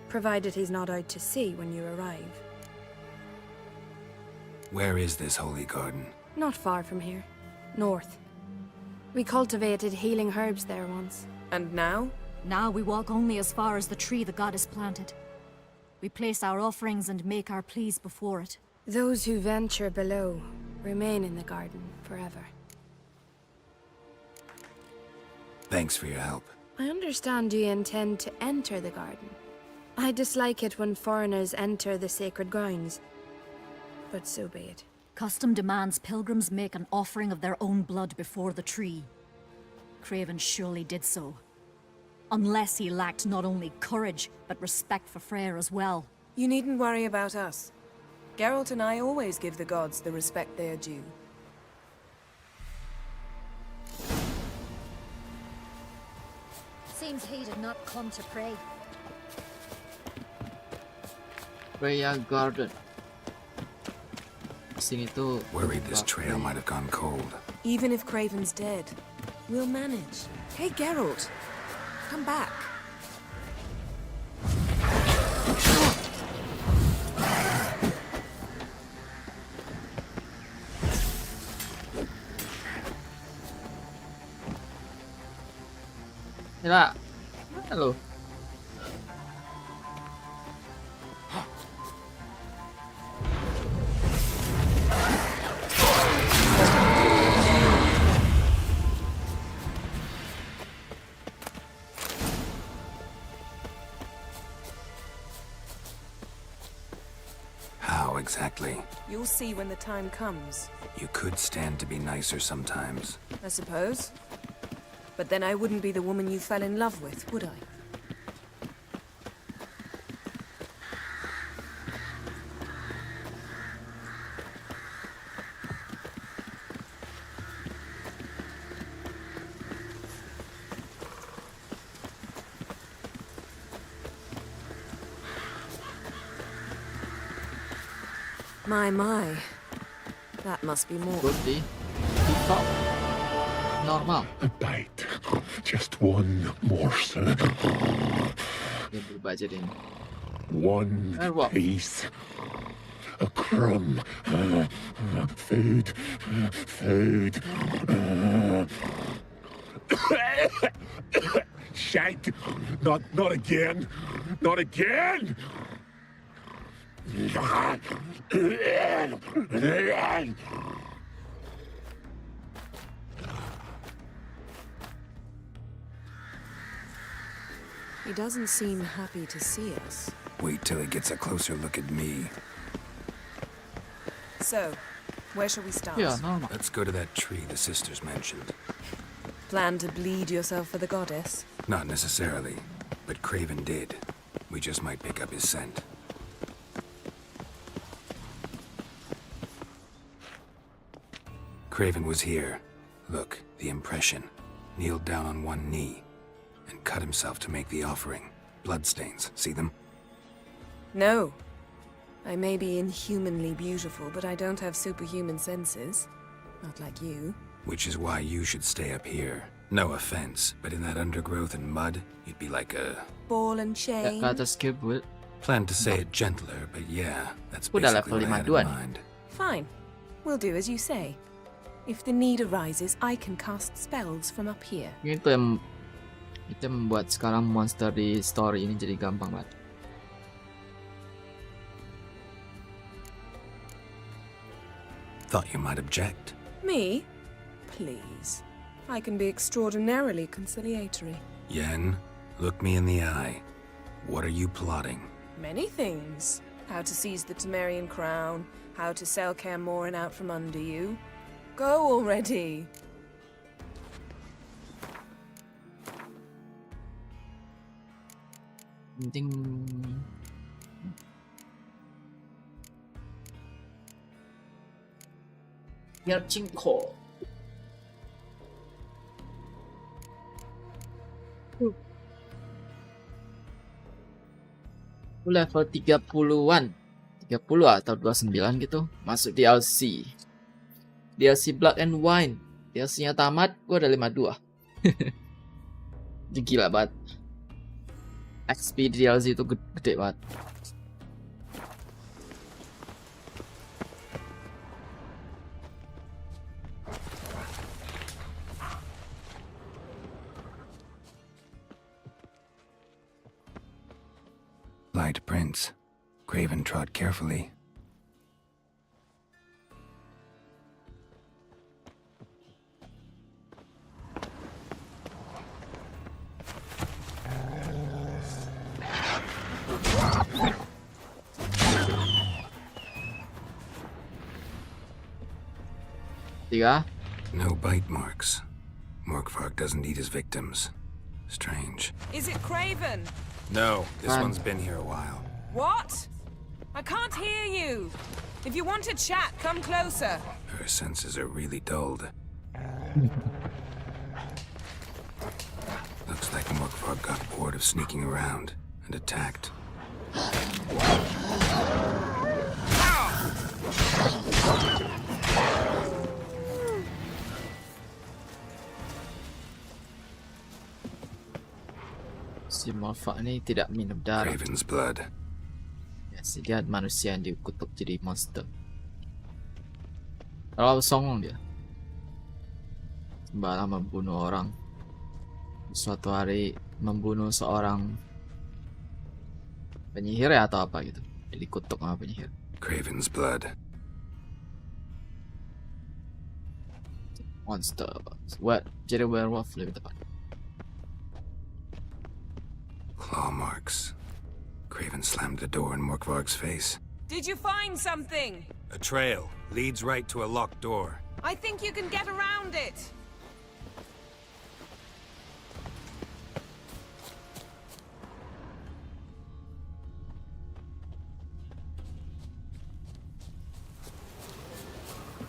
provided he's not out to sea when you arrive. Where is this holy garden? Not far from here. North. We cultivated healing herbs there once. And now? Now we walk only as far as the tree the goddess planted. We place our offerings and make our pleas before it. Those who venture below remain in the garden forever. Thanks for your help. I understand you intend to enter the garden. I dislike it when foreigners enter the sacred grounds, but so be it. Custom demands pilgrims make an offering of their own blood before the tree. Craven surely did so. Unless he lacked not only courage, but respect for Freyr as well. You needn't worry about us. Geralt and I always give the gods the respect they are due. Seems he did not come to pray. Freya Garden. Sini tuh. Worried this trail might have gone cold. Even if Craven's dead, we'll manage. Hey, Geralt, come back. Mira, halo. We'll see when the time comes. You could stand to be nicer sometimes. I suppose. But then I wouldn't be the woman you fell in love with, would I? My. That must be more. Could be. Normal. A bite. Just one morsel. One piece. A crumb. Food. Shite. Not again. Not again. He doesn't seem happy to see us. Wait till he gets a closer look at me. So, where shall we start? Yeah, normal. Let's go to that tree the sisters mentioned. Plan to bleed yourself for the goddess? Not necessarily, but Craven did. We just might pick up his scent. Craven was here. Look, the impression. Kneeled down on one knee and cut himself to make the offering. Bloodstains, see them? No. I may be inhumanly beautiful, but I don't have superhuman senses. Not like you. Which is why you should stay up here. No offense, but in that undergrowth and mud, you'd be like a... ball and chain. Planned to say it gentler, but yeah, that's Udah basically level what I had 52 in an. mind. Fine. We'll do as you say. If the need arises, I can cast spells from up here. Itu yang membuat sekarang monster di story ini jadi gampang banget. Thought you might object. Me? Please. I can be extraordinarily conciliatory. Yen, look me in the eye. What are you plotting? Many things. How to seize the Temerian crown, how to sell Kaer Morhen out from under you. Go already! Penting. Yarchinko. Level 30-an. 30 atau 29 gitu. Masuk DLC. DLC Blood and Wine. DLC-nya tamat, gua udah 52. Gila banget. XP di DLC itu gede banget. Light prints. Craven trod carefully. No bite marks. Morkvarg doesn't eat his victims. Strange. Is it Craven? No, this one's been here a while. What? I can't hear you. If you want to chat, come closer. Her senses are really dulled. Looks like Morkvarg got bored of sneaking around and attacked. Si Morkvarg ini tidak minum darah. Craven's blood. Ya, dia manusia yang dikutuk jadi monster. Terlalu songong dia. Sembarang membunuh orang. Suatu hari membunuh seorang penyihir ya atau apa gitu. Jadi kutuk sama penyihir. Craven's blood. Monster. What? Jadi werewolf lebih tepat. Claw marks. Craven slammed the door in Morkvarg's face. Did you find something? A trail leads right to a locked door. I think you can get around it.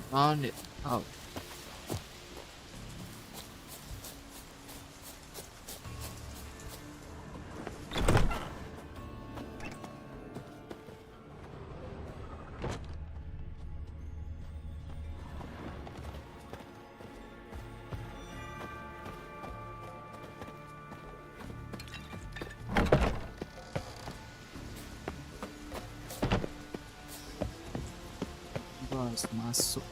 Found it. Oh. Harus masuk.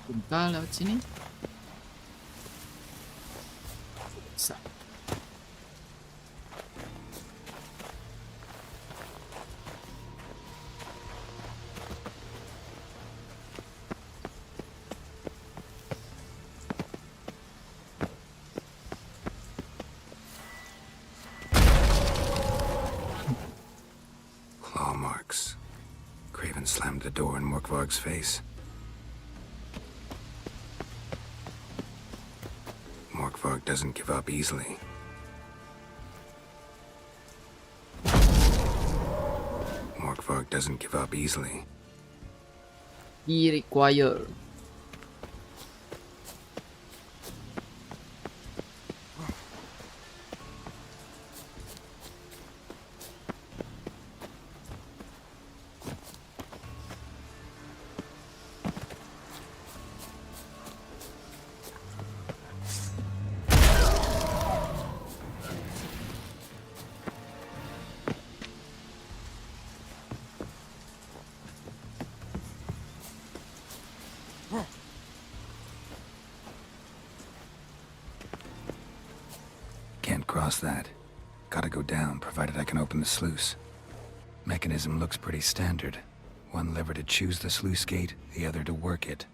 Buka lewat sini. Bisa. Claw marks. Craven slammed the door in Morkvarg's face. Morkvarg doesn't give up easily. Morkvarg doesn't give up easily. He require. Can't cross that. Gotta go down, provided I can open the sluice. Mechanism looks pretty standard. One lever to choose the sluice gate, the other to work it.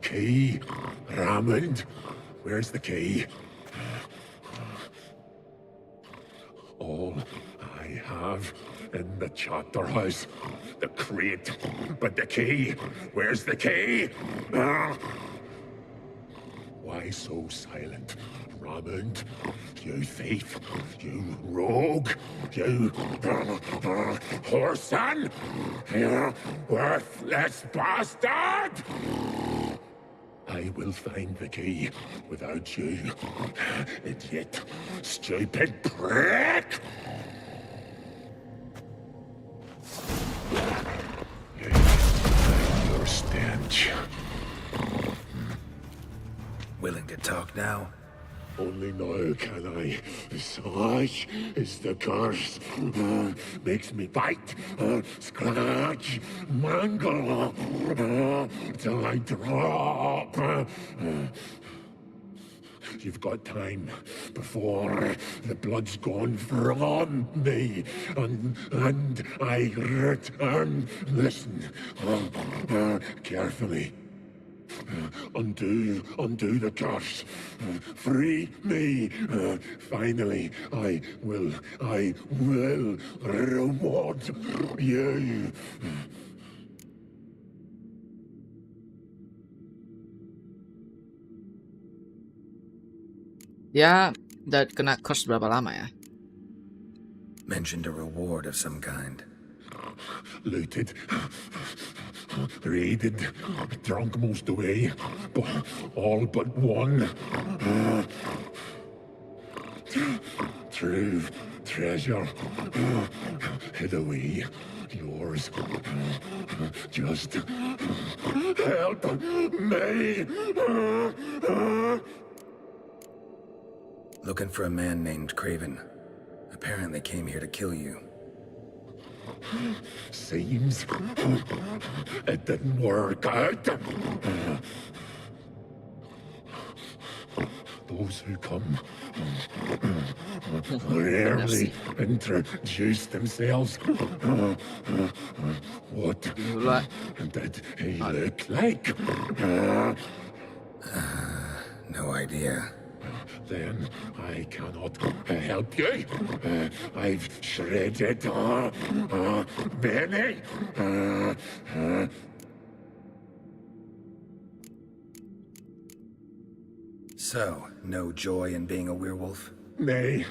Key, Raymond. Where's the key? All I have in the chapter house, the crate, but the key. Where's the key? Why so silent, Raymond? You thief, you rogue, you whoreson, you worthless bastard! I will find the key without you, idiot, stupid prick! Your stench. Willing to talk now? Only now can I. Such is the curse. Makes me bite, scratch, mangle, till I drop. You've got time before the blood's gone from me, and I return. Listen carefully. Undo the curse. Free me. Finally, I will reward you. Dia udah kena curse berapa lama ya? Mentioned a reward of some kind. Looted, raided, drunk most away, but all but one. True treasure hid away. Yours. Just help me. Looking for a man named Craven. Apparently came here to kill you. Seems it didn't work out. Those who come rarely introduce themselves. What did he look like? No idea. Then I cannot help you. I've shredded many. So, no joy in being a werewolf? Nay.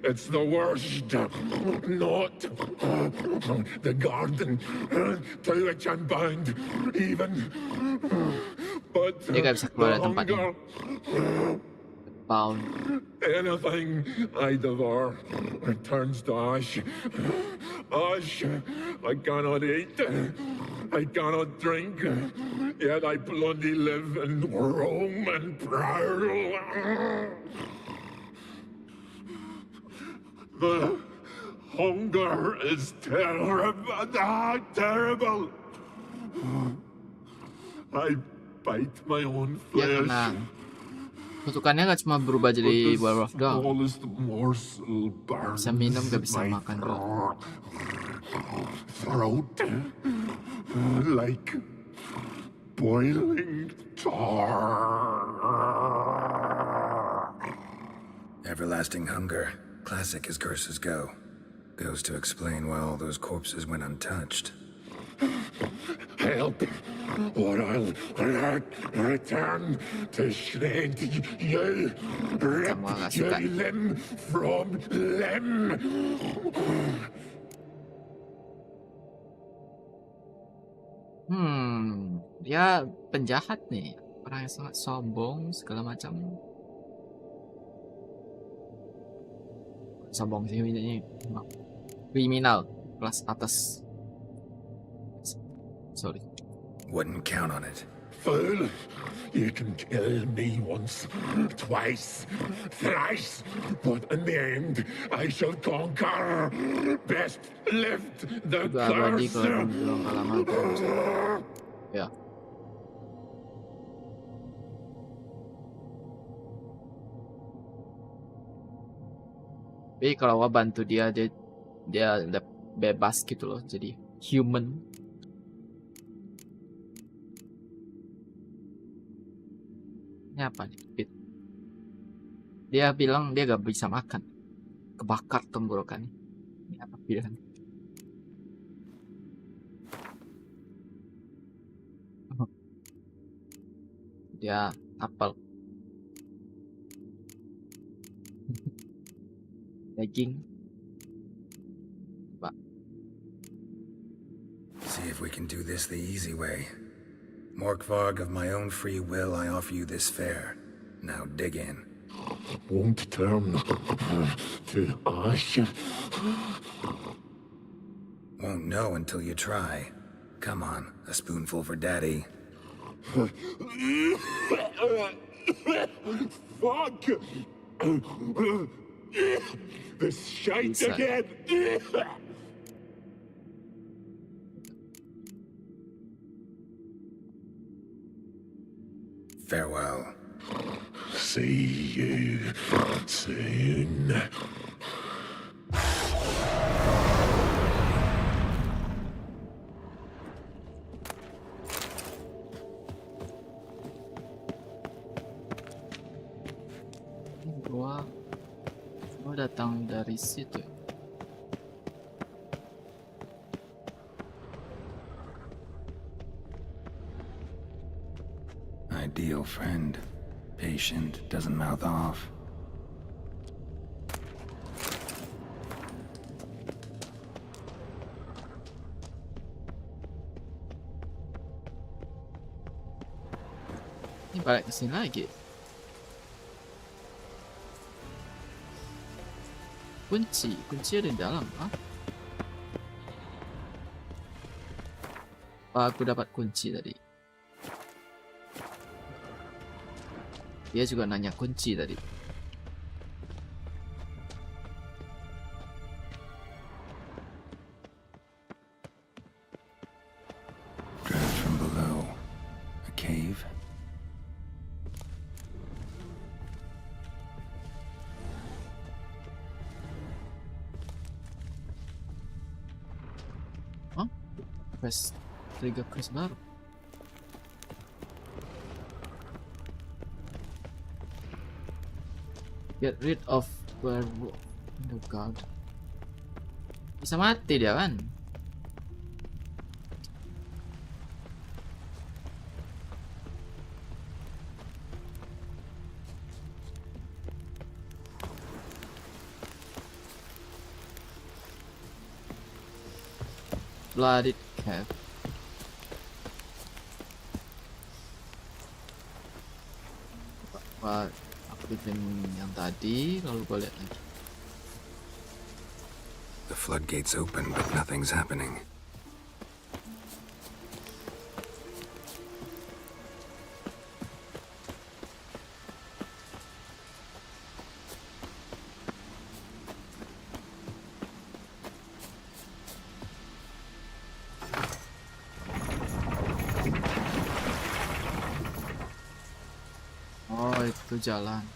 It's the worst. Not the garden to which I'm bound, even. But Dia gak bisa keluar dari tempat ini. Bound. Anything I devour turns to ash. Ash I cannot eat. I cannot drink. Yet I bloody live and roam and prowl. The hunger is terrible. I bite my own Ya flesh. tenang. Kutukannya gak cuma berubah jadi werewolf doang. Bisa minum, gak bisa makan doang. Throat like boiling tar. Everlasting hunger. Classic as curses go. Goes to explain why all those corpses went untouched. Help, or I'll return to shred you, rip you limb from limb. Dia penjahat nih, orang yang sangat sombong segala macam. Sombong sih ini, kriminal kelas atas. Sorry. Wouldn't count on it. Fool, you can kill me once, twice, thrice, but in the end, I shall conquer. Best lift the curse. Ya. Tapi kalau gua bantu dia udah bebas gitu loh, jadi human. Ini apa nih? Dia bilang dia gak bisa makan, kebakar tenggorokannya. Ini apa pilihan? Dia apel, daging. See if we can do this the easy way. Morkvarg, of my own free will, I offer you this fare. Now dig in. Won't turn to ash. Won't know until you try. Come on, a spoonful for Daddy. Fuck! This shite again! Farewell. See you soon. Oh, datang dari situ. Ideal friend. Patient, doesn't mouth off. Ini balik ke sini lagi. Kunci ada di dalam, ah? Apa aku dapat kunci tadi? Dia juga nanya kunci tadi. Draft from below. A cave. Huh? Trigger press baru. Get rid of werewolf. Oh god. Bisa mati dia kan? Blooded cat. Apa aku bikin yang tadi lalu gue lihat lagi. The floodgates open, but nothing's happening. Oh, itu jalan.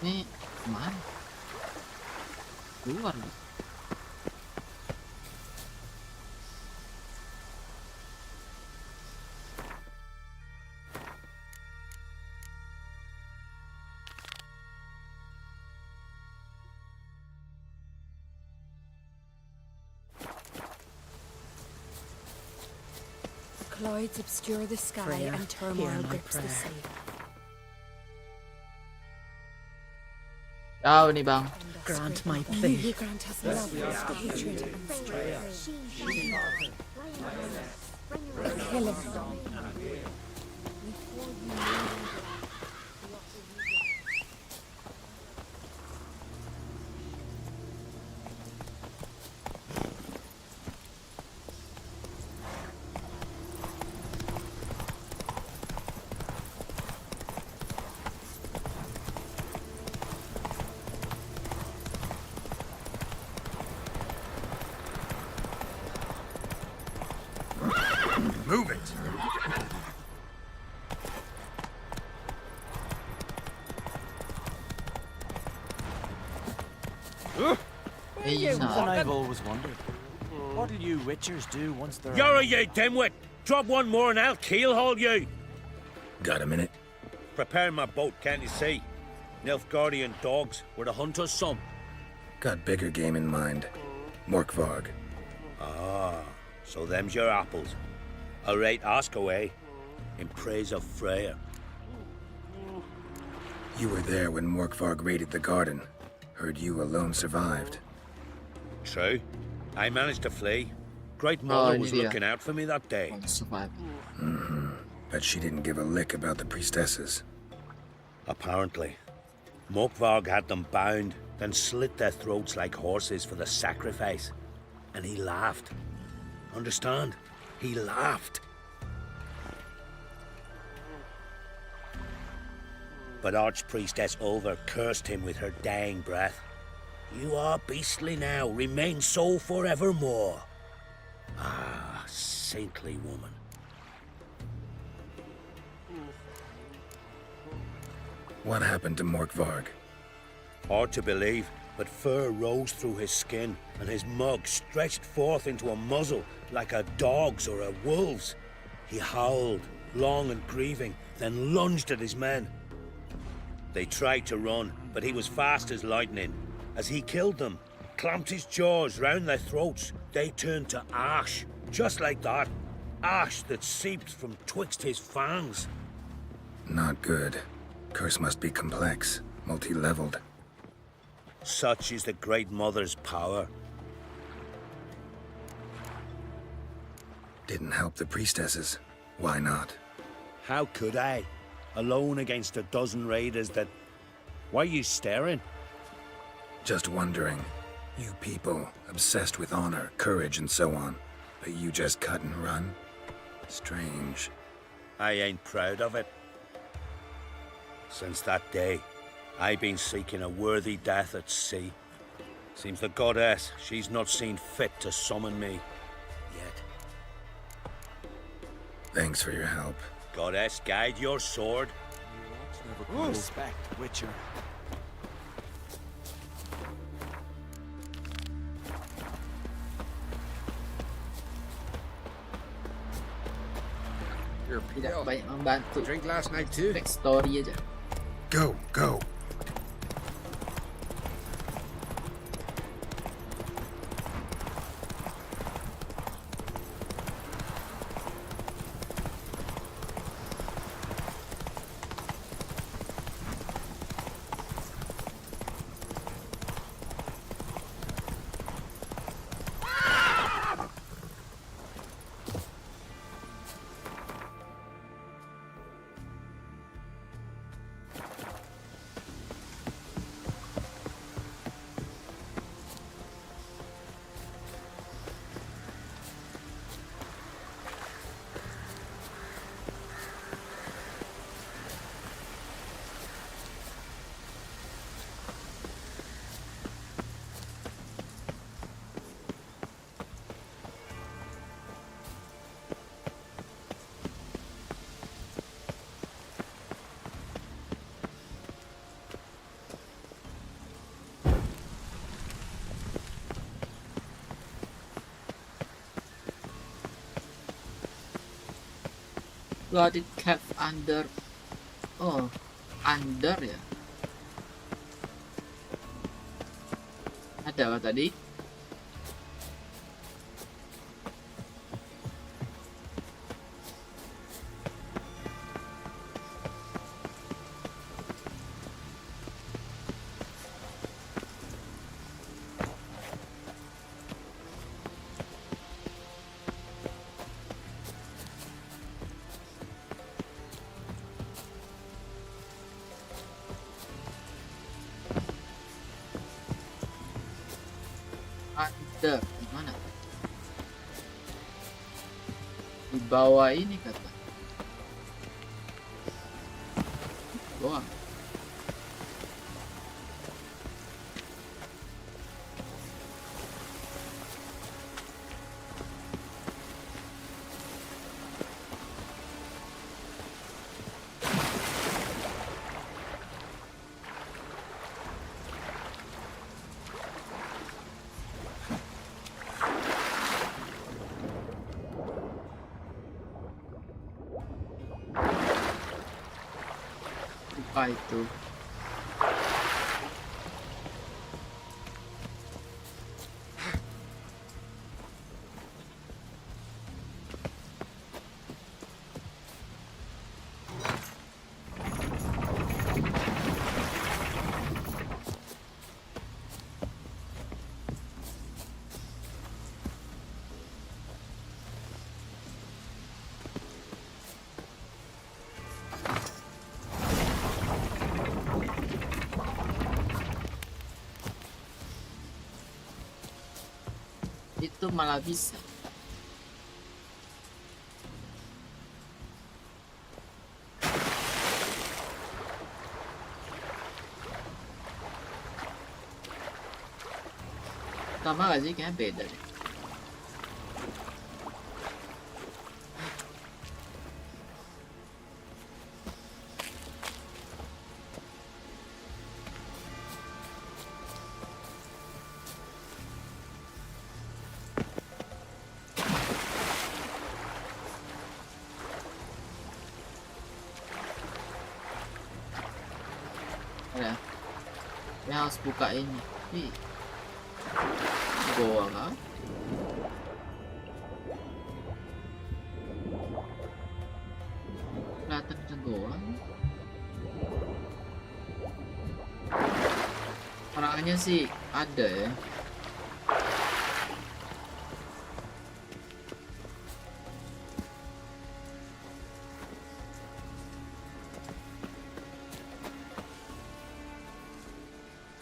Ini kemana? Keluar nih. Clouds obscure the sky Freya, and turmoil hear my grips the prayer. sea. Jauh nih bang. Grant my Only plea. you grant us love, hatred, and strife. Kill him. Move it! Something I've always wondered. What'll you witchers do once they're... You're a ye dimwit! Drop one more and I'll keelhaul you! Got a minute? Preparing my boat, can't you see? Nilfgaardian dogs were the hunter's son. Got bigger game in mind. Morkvarg. Ah, so them's your apples. All right, ask away. In praise of Freya. You were there when Morkvarg raided the garden. Heard you alone survived. True. I managed to flee. Great Mother was yeah. looking out for me that day. Mm-hmm. But she didn't give a lick about the priestesses. Apparently. Morkvarg had them bound, then slit their throats like horses for the sacrifice. And he laughed. Understand? He laughed. But Archpriestess Ulver cursed him with her dying breath. You are beastly now, remain so forevermore. Ah, saintly woman. What happened to Morkvarg? Hard to believe, but fur rose through his skin, and his mug stretched forth into a muzzle like a dog's or a wolf's. He howled, long and grieving, then lunged at his men. They tried to run, but he was fast as lightning. As he killed them, clamped his jaws round their throats, they turned to ash, just like that. Ash that seeped from twixt his fangs. Not good. Curse must be complex, multi-leveled. Such is the Great Mother's power. Didn't help the priestesses. Why not? How could I? Alone against a dozen raiders that... Why are you staring? Just wondering. You people, obsessed with honor, courage, and so on. But you just cut and run? Strange. I ain't proud of it. Since that day, I've been seeking a worthy death at sea. Seems the goddess, she's not seen fit to summon me yet. Thanks for your help. Goddess, guide your sword. Respect, Witcher. Tidak banyak membantu. Drink last night too. Backstory aja. Go, go. Blooded Cave under. Oh, under ya. Ada apa tadi? Under di mana? Di bawah ini kata. Bawah. Apa itu? Itu malah bisa. Sama gak sih? Kayaknya beda deh. Ya, ya harus buka ini. Ih. Goa kah? Kelihatan ke goa. Orangnya sih ada ya.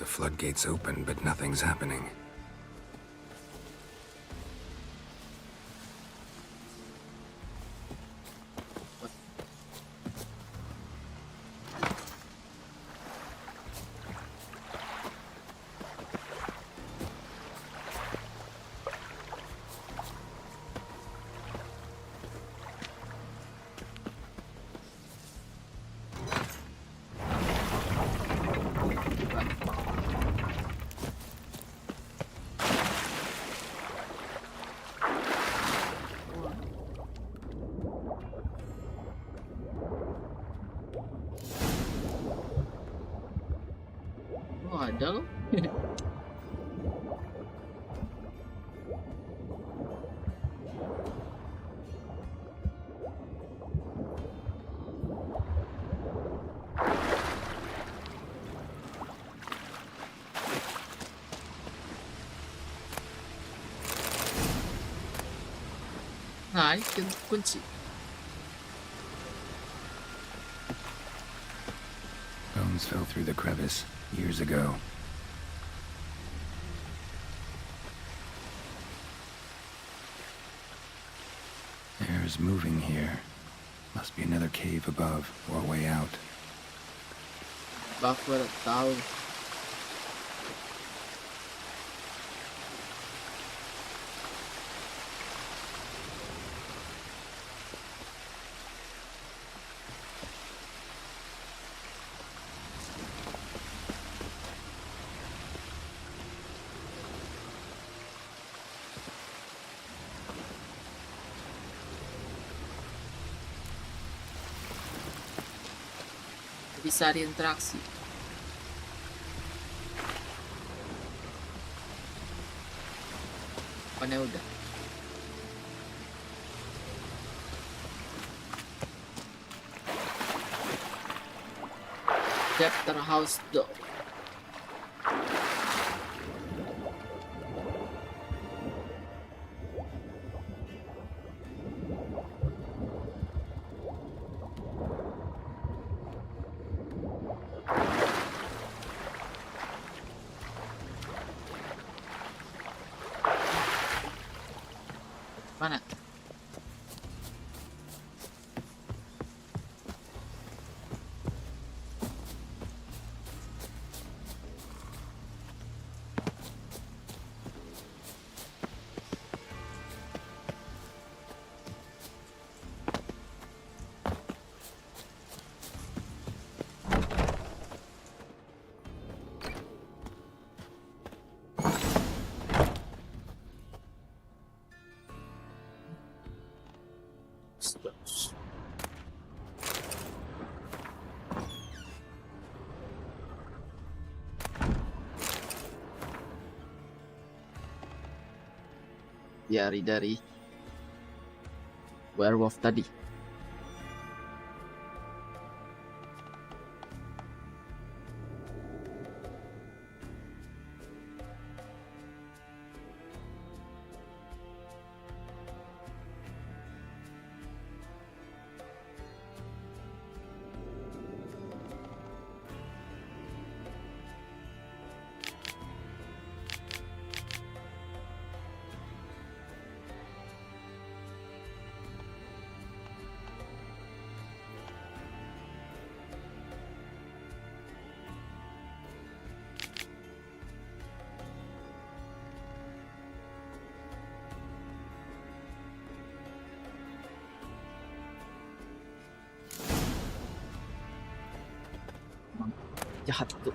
The floodgates open, but nothing's happening. Oh, ada loh. Nah, ini kunci. Bones fell through the crevice years ago. Air's moving here. Must be another cave above or a way out. Buffer tahu. Bisa diinteraksi. Apanya udah. Chapter House Door. Mana? Diari dari werewolf tadi. Jahat tuh.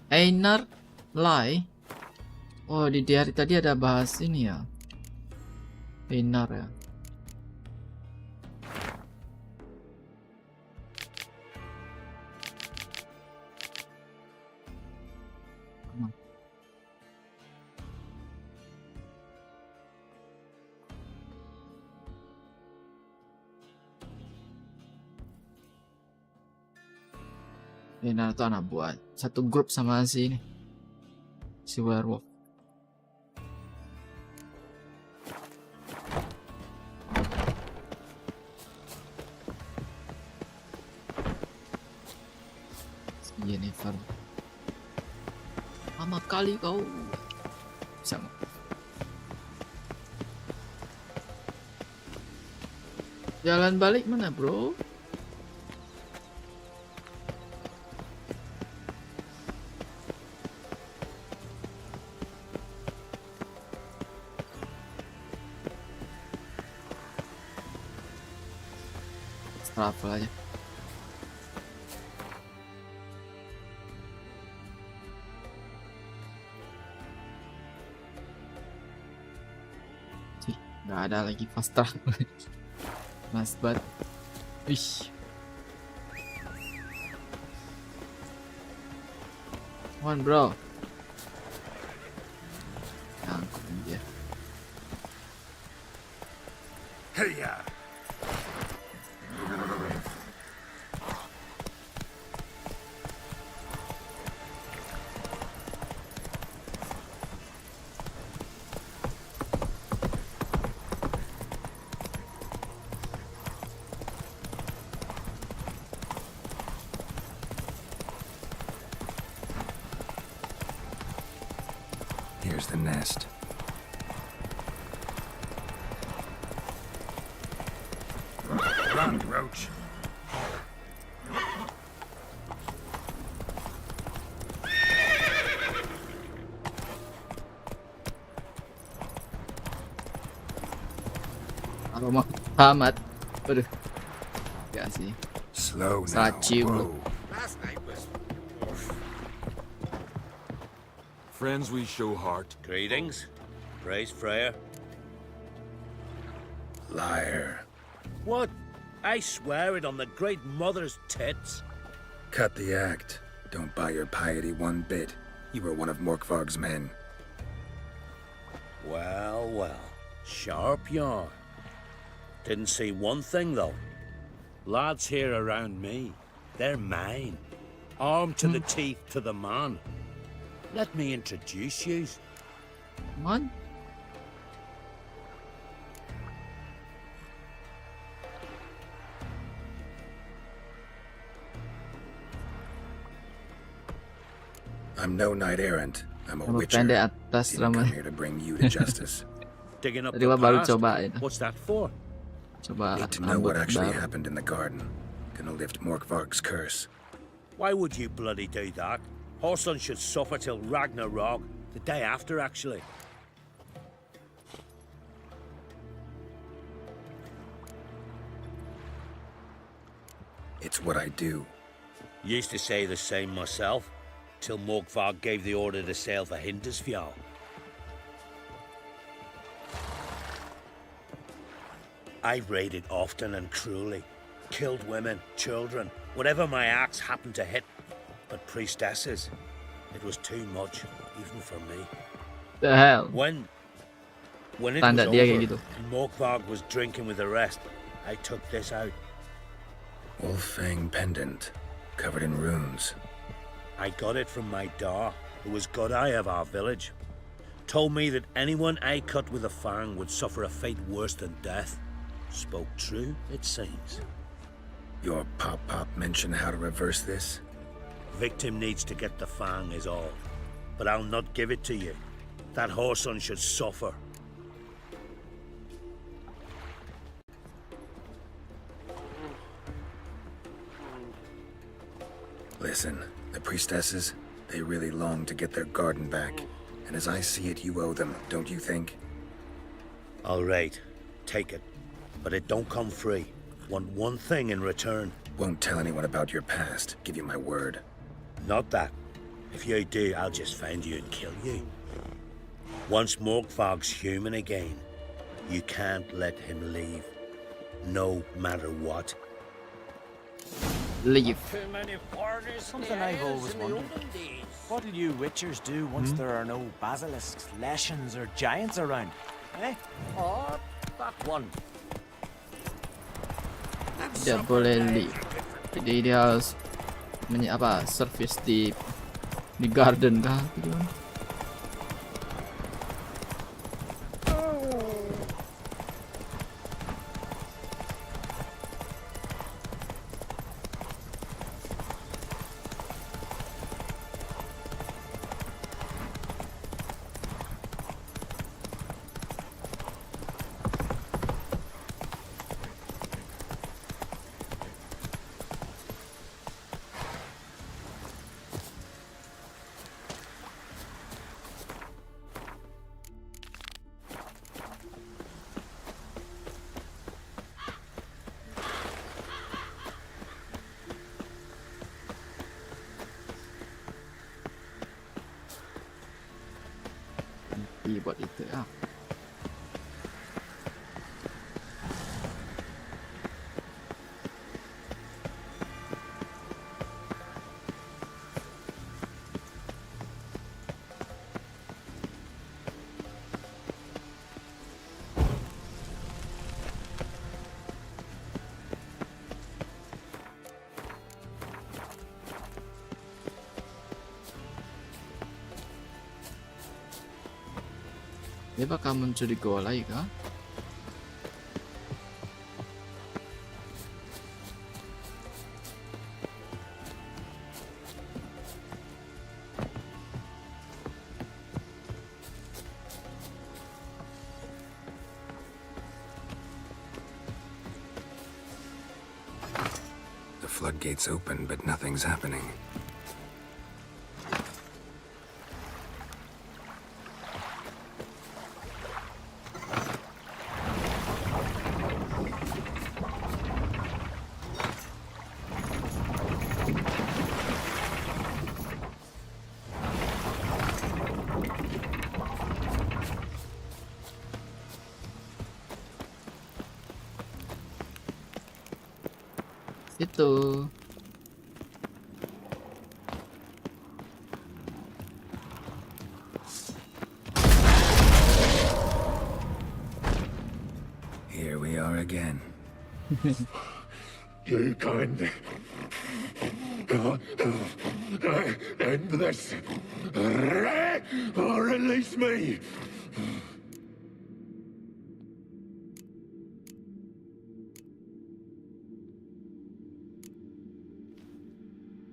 Einar Lai. Oh, di hari tadi ada bahas ini ya. Einar ya. Einar tuh anak buah. Satu grup sama si ini. Si werewolf. Si Jennifer. Lama kali kau. Sama. Jalan balik mana, bro? Travel aja. Nggak ada lagi fast travel. Mas banget. Wih. Come on, bro. Angkut dia. Hey ya. Here's the nest. Run, Roach. Aroma amat. Aduh. Gak sih. Slow now. Salah cium lu. Last night was... Friends we show heart. Greetings. Praise Freya. Liar. What? I swear it on the great mother's tits. Cut the act. Don't buy your piety one bit. You were one of Morkvarg's men. Well, well. Sharp yarn. Didn't see one thing, though. Lads here around me, they're mine. Armed to the teeth to the man. Let me introduce you. Man? I'm no knight errant. I'm a Nama witcher. pendek atas Didn't come ramai. here to bring you to justice. Digging up Tadi the gua baru past. cobain. What's that for? Coba Need to know what rambut actually baru. happened in the garden. Gonna lift Morkvarg's curse. Why would you bloody do that? Horson should suffer till Ragnarok. The day after, actually. It's what I do. Used to say the same myself, till Morkvarg gave the order to sail for Hindisfjall. I raided often and cruelly, killed women, children, whatever my axe happened to hit. But priestesses, it was too much, even for me. The hell? When it Tanda was dia over, kayak gitu. and Morkvarg was drinking with the rest, I took this out. Wolf-fang pendant, covered in runes. I got it from my da, who was Godai of our village. Told me that anyone I cut with a fang would suffer a fate worse than death. Spoke true, it seems. Your pop-pop mentioned how to reverse this? Victim needs to get the fang is all. but I'll not give it to you. That whoreson should suffer. Listen, the priestesses, they really long to get their garden back. And as I see it, you owe them, don't you think? All right, take it. But it don't come free. Want one thing in return. Won't tell anyone about your past, give you my word. Not that. If you do, I'll just find you and kill you. Once Morkvarg's human again, you can't let him leave. No matter what. Leave. Too many parties. Something I've always wondered. What'll you witchers do once there are no basilisks, leshens, or giants around? Eh? Oh, that one. Tidak boleh leave. Jadi dia harus service di garden kah? Buat itu ya. Dia bakal muncul di goa lagi kah? The floodgates open, but nothing's happening. Itu. Here we are again. You can't end this. Or release me.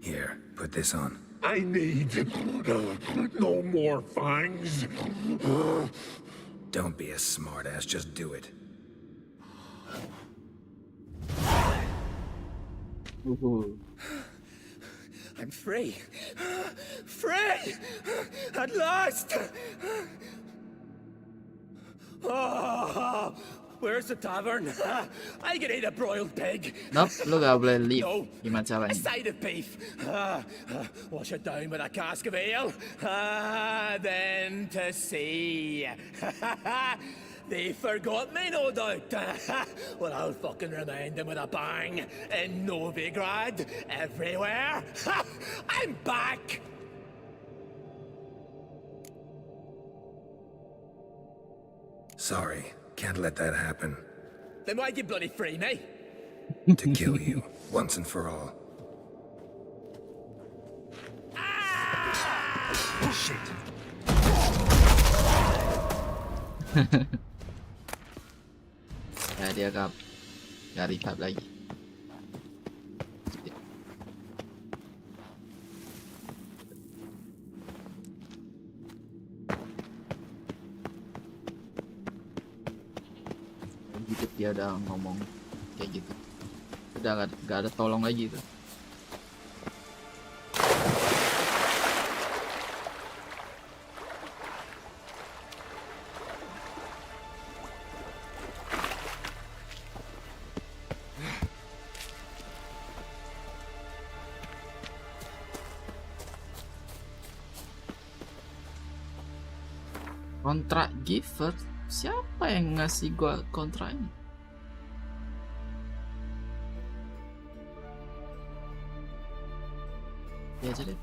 Here, put this on. I need no more fangs. Don't be a smartass, just do it. I'm free. Free! At last! Oh, where's the tavern? I can eat a broiled pig. Nope, lu gak boleh leave. No, Gimana a caranya? side of beef. Wash it down with a cask of ale. Then to sea. They forgot me, no doubt. Well, I'll fucking remind them with a bang. In Novigrad, everywhere. I'm back! Sorry, can't let that happen. Then why'd you bloody free me? To kill you, once and for all. Shit. Ya dia gak revive lagi. hidup dia udah ngomong kayak gitu. Udah gak ada tolong lagi tuh. Kontrak Geforce? Siapa yang ngasih gua kontrak ini? Ya aja deh.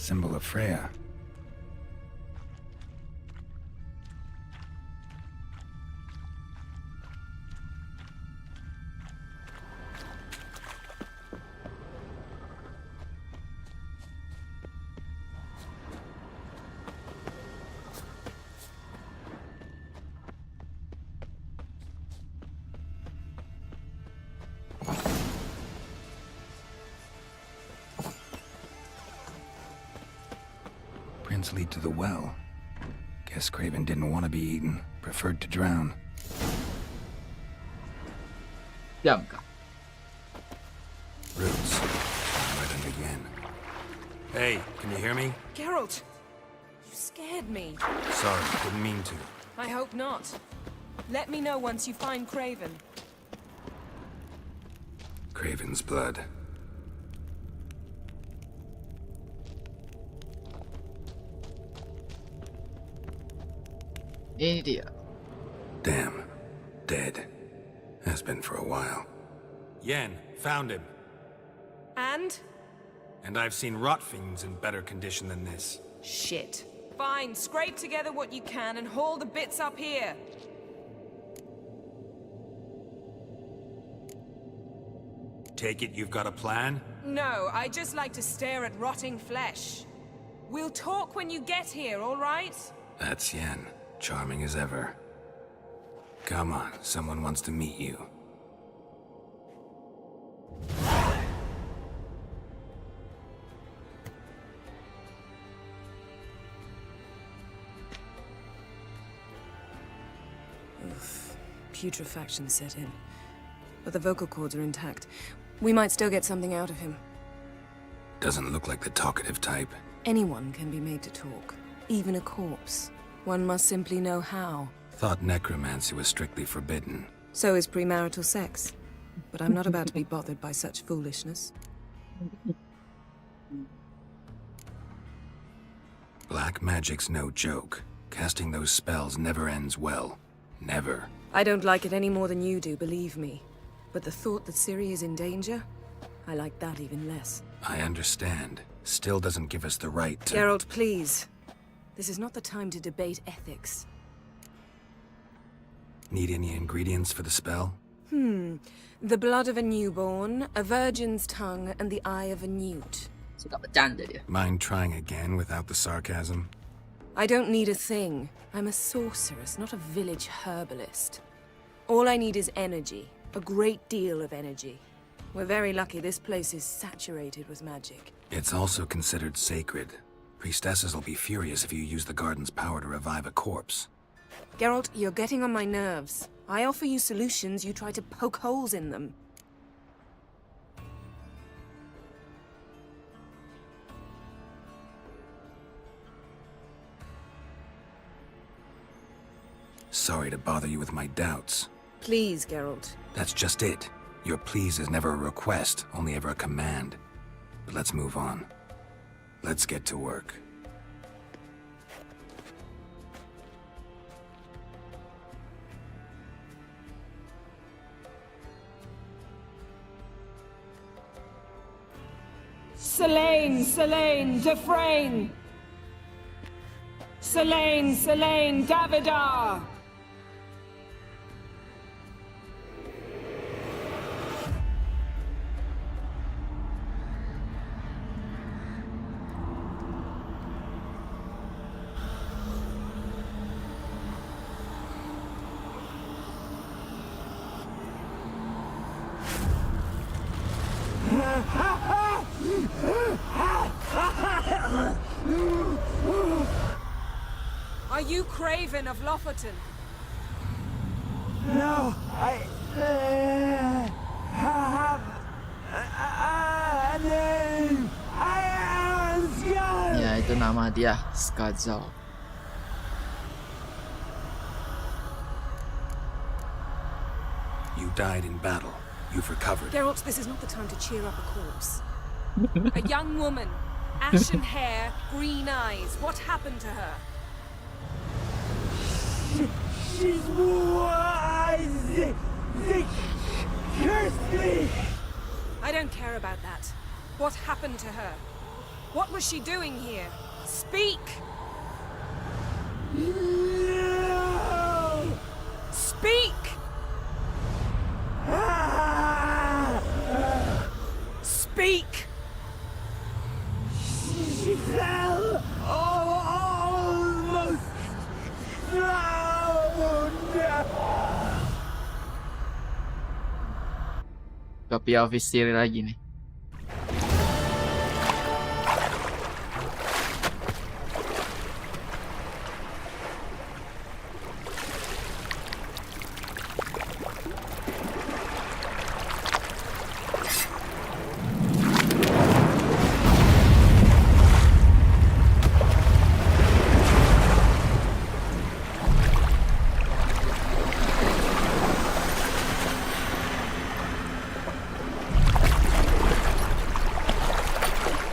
Symbol of Freya. Lead to the well. Guess Craven didn't want to be eaten, preferred to drown. Yamka. Roots. Right under Yen. Hey, can you hear me? Geralt! You scared me. Sorry, didn't mean to. I hope not. Let me know once you find Craven. Craven's blood. Ini dia. Damn. Dead. Has been for a while. Yen, found him. And? And I've seen rot fiends in better condition than this. Shit. Fine, scrape together what you can and haul the bits up here. Take it you've got a plan? No, I just like to stare at rotting flesh. We'll talk when you get here, all right? That's Yen. Charming as ever. Come on, someone wants to meet you. Oof. Putrefaction set in. But the vocal cords are intact. We might still get something out of him. Doesn't look like the talkative type. Anyone can be made to talk. Even a corpse. One must simply know how. Thought necromancy was strictly forbidden. So is premarital sex. But I'm not about to be bothered by such foolishness. Black magic's no joke. Casting those spells never ends well. Never. I don't like it any more than you do, believe me. But the thought that Ciri is in danger? I like that even less. I understand. Still doesn't give us the right to— Geralt, please. This is not the time to debate ethics. Need any ingredients for the spell? The blood of a newborn, a virgin's tongue, and the eye of a newt. Mind trying again without the sarcasm? I don't need a thing. I'm a sorceress, not a village herbalist. All I need is energy. A great deal of energy. We're very lucky this place is saturated with magic. It's also considered sacred. Priestesses will be furious if you use the garden's power to revive a corpse. Geralt, you're getting on my nerves. I offer you solutions, you try to poke holes in them. Sorry to bother you with my doubts. Please, Geralt. That's just it. Your please is never a request, only ever a command. But let's move on. Let's get to work. Selene, Selene, Defrain! Selene, Davida! Are you Craven of Lofoten? No, I have a name. I am Skull. Ya, itu nama dia, Skazal. You died in battle. You've recovered. Geralt, this is not the time to cheer up a corpse. A young woman, ashen hair, green eyes. What happened to her? She's wise. They cursed me. I don't care about that. What happened to her? What was she doing here? Speak! No. Speak! Speak! She fell almost drowned. Kopi official lagi nih.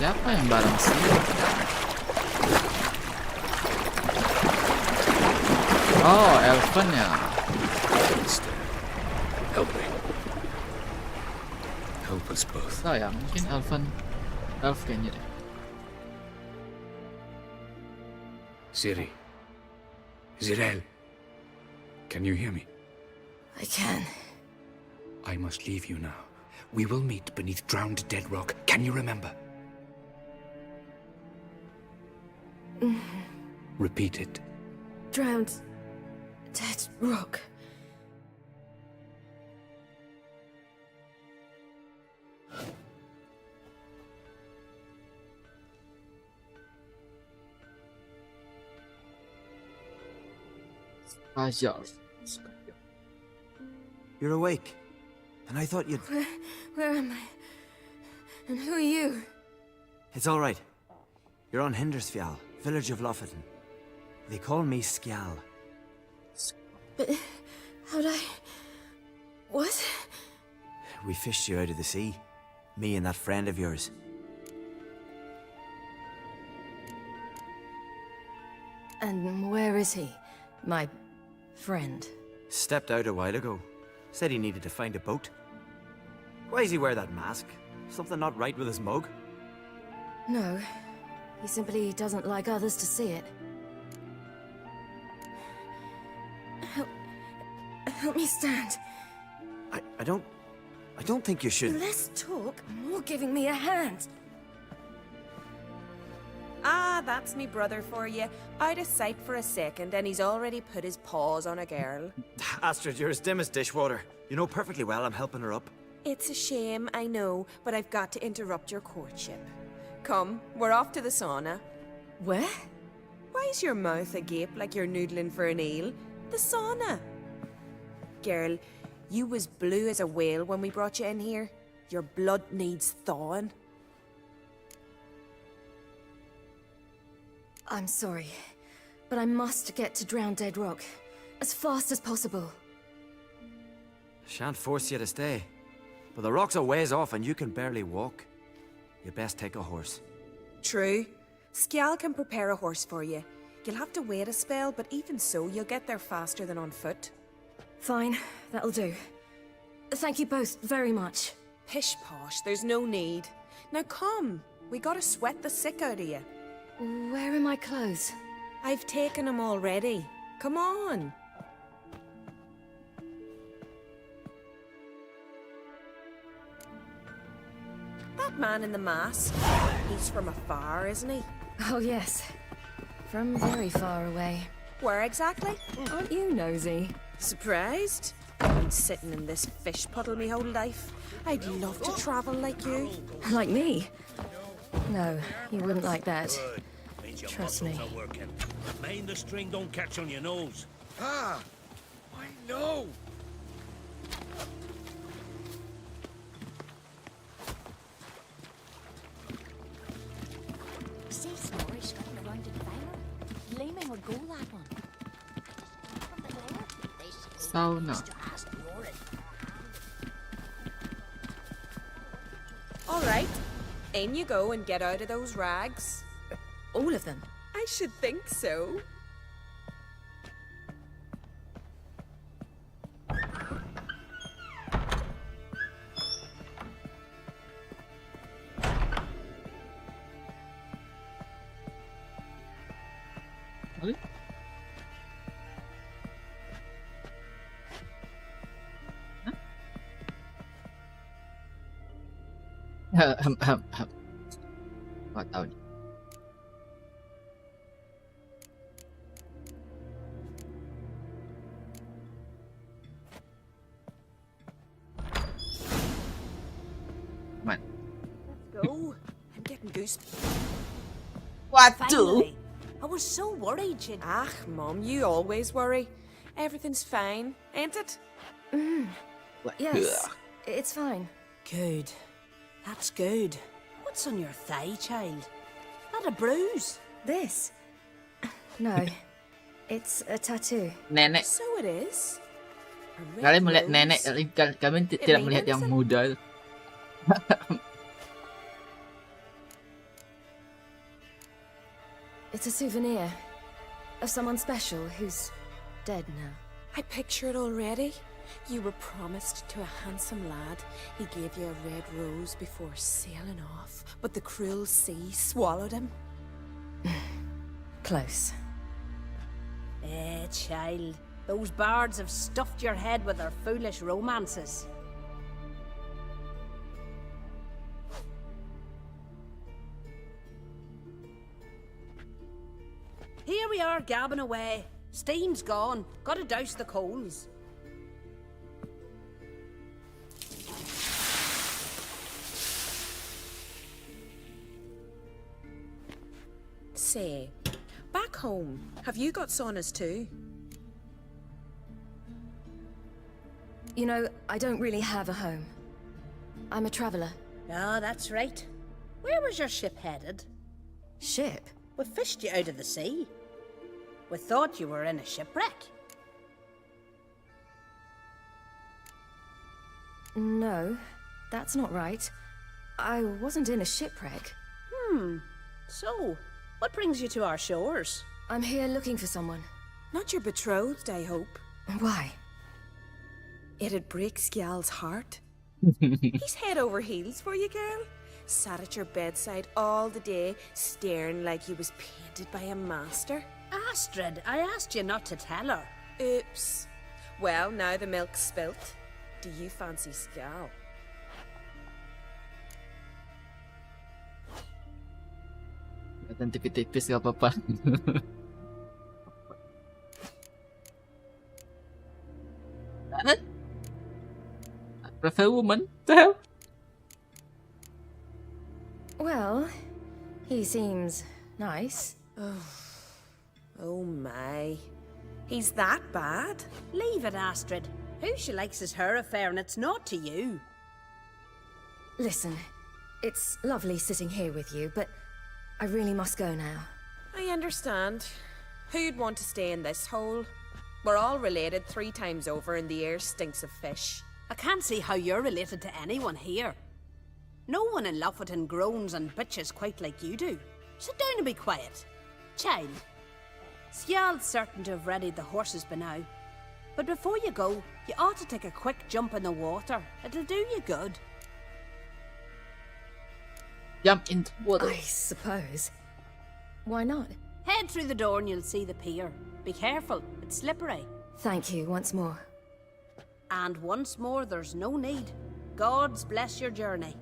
Siapa yang bareng sih? Oh, Elven ya. Help me. Help us both. Oh ya, mungkin Elf kayaknya deh. Ciri. Zirel. Can you hear me? I can. I must leave you now. We will meet beneath drowned dead rock. Can you remember? Repeat it. Drowned. Dead rock. You're awake, and I thought you'd... Where am I? And who are you? It's all right. You're on Hindersfjall, village of Lofoten. They call me Skjal. But how'd I... What? We fished you out of the sea. Me and that friend of yours. And where is he? My friend. Stepped out a while ago. Said he needed to find a boat. Why does he wear that mask? Something not right with his mug? No. He simply doesn't like others to see it. Help me stand. I don't think you should... Less talk, more giving me a hand. Ah, that's me brother for you. Out of sight for a second, and he's already put his paws on a girl. Astrid, you're as dim as dishwater. You know perfectly well I'm helping her up. It's a shame, I know, but I've got to interrupt your courtship. Come, we're off to the sauna. Where? Why's your mouth agape like you're noodling for an eel? The sauna. Girl, you was blue as a whale when we brought you in here. Your blood needs thawing. I'm sorry, but I must get to Drowned Dead Rock as fast as possible. Shan't force you to stay. But the rock's a ways off and you can barely walk. You best take a horse. True. Skjal can prepare a horse for you. You'll have to wait a spell, but even so, you'll get there faster than on foot. Fine, that'll do. Thank you both very much. Pish-posh, there's no need. Now come, we gotta sweat the sick out of you. Where are my clothes? I've taken him already. Come on. That man in the mask, he's from afar, isn't he? Oh, yes. From very far away. Where exactly? Aren't you nosy? Surprised? I've been sitting in this fish puddle me whole life. I'd love to travel like you. Like me? No, you wouldn't like that. Trust me. Mind the string don't catch on your nose. Ah, I know. See Snorri strutting around in the fire? Gleaming with gold lap on. Sauna. All right. In you go and get out of those rags. All of them? I should think so. Nggak tahu nih. Man. Let's go. I'm getting goose. What Finally. I was so worried you'd... Ah, Mom, you always worry. Everything's fine, ain't it? Yes, it's fine. Good. That's good. What's on your thigh, child? Not a bruise? This? No. It's a tattoo. Nenek. So it is. Kalian melihat nenek, kalian tidak melihat yang muda. It's a souvenir of someone special who's dead now. I picture it already. You were promised to a handsome lad. He gave you a red rose before sailing off, but the cruel sea swallowed him. Close. Child. Those bards have stuffed your head with their foolish romances. Here we are gabbing away. Steam's gone. Gotta douse the coals. Say, back home, have you got saunas too? You know, I don't really have a home. I'm a traveller. Ah, that's right. Where was your ship headed? Ship? We fished you out of the sea. We thought you were in a shipwreck. No, that's not right. I wasn't in a shipwreck. So, what brings you to our shores? I'm here looking for someone. Not your betrothed, I hope. Why? It'd break Skjal's heart. He's head over heels for you, girl. Sat at your bedside all the day, staring like he was painted by a master. Astrid, I asked you not to tell her. Oops. Well, now the milk's spilt. Do you fancy Skjal? Dan tipis-tipis gak apa-apa. I prefer woman. The hell? Well, he seems nice. Oh my. He's that bad? Leave it, Astrid. Who she likes is her affair, and it's not to you. Listen, it's lovely sitting here with you, but I really must go now. I understand. Who'd want to stay in this hole? We're all related 3 times over and the air stinks of fish. I can't see how you're related to anyone here. No one in Lofferton groans and bitches quite like you do. Sit down and be quiet. Child, Skjal's certain to have readied the horses by now. But before you go, you ought to take a quick jump in the water. It'll do you good. Jump into water. I suppose. Why not? Head through the door and you'll see the pier. Be careful, it's slippery. Thank you once more. And once more, there's no need. Gods bless your journey.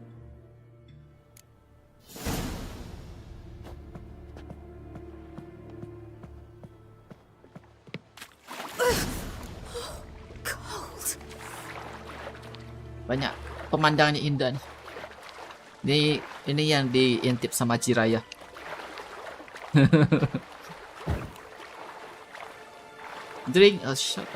Banyak pemandangannya indah nih. Ini yang diintip sama Jiraya. Drink a shot.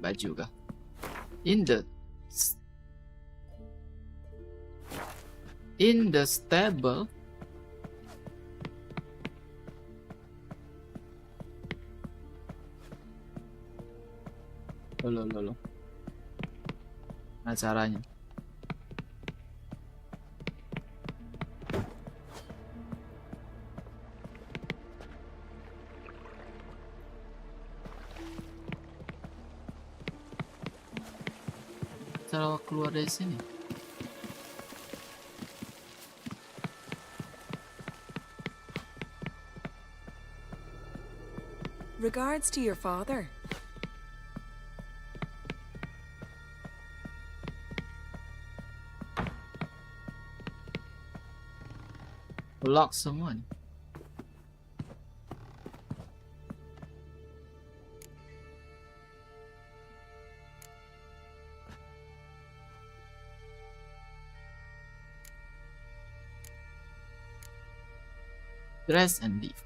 Baju kah? In the stable. Loh. Nah caranya. Cara keluar dari sini. Regards to your father. Lock someone. Dress and leave.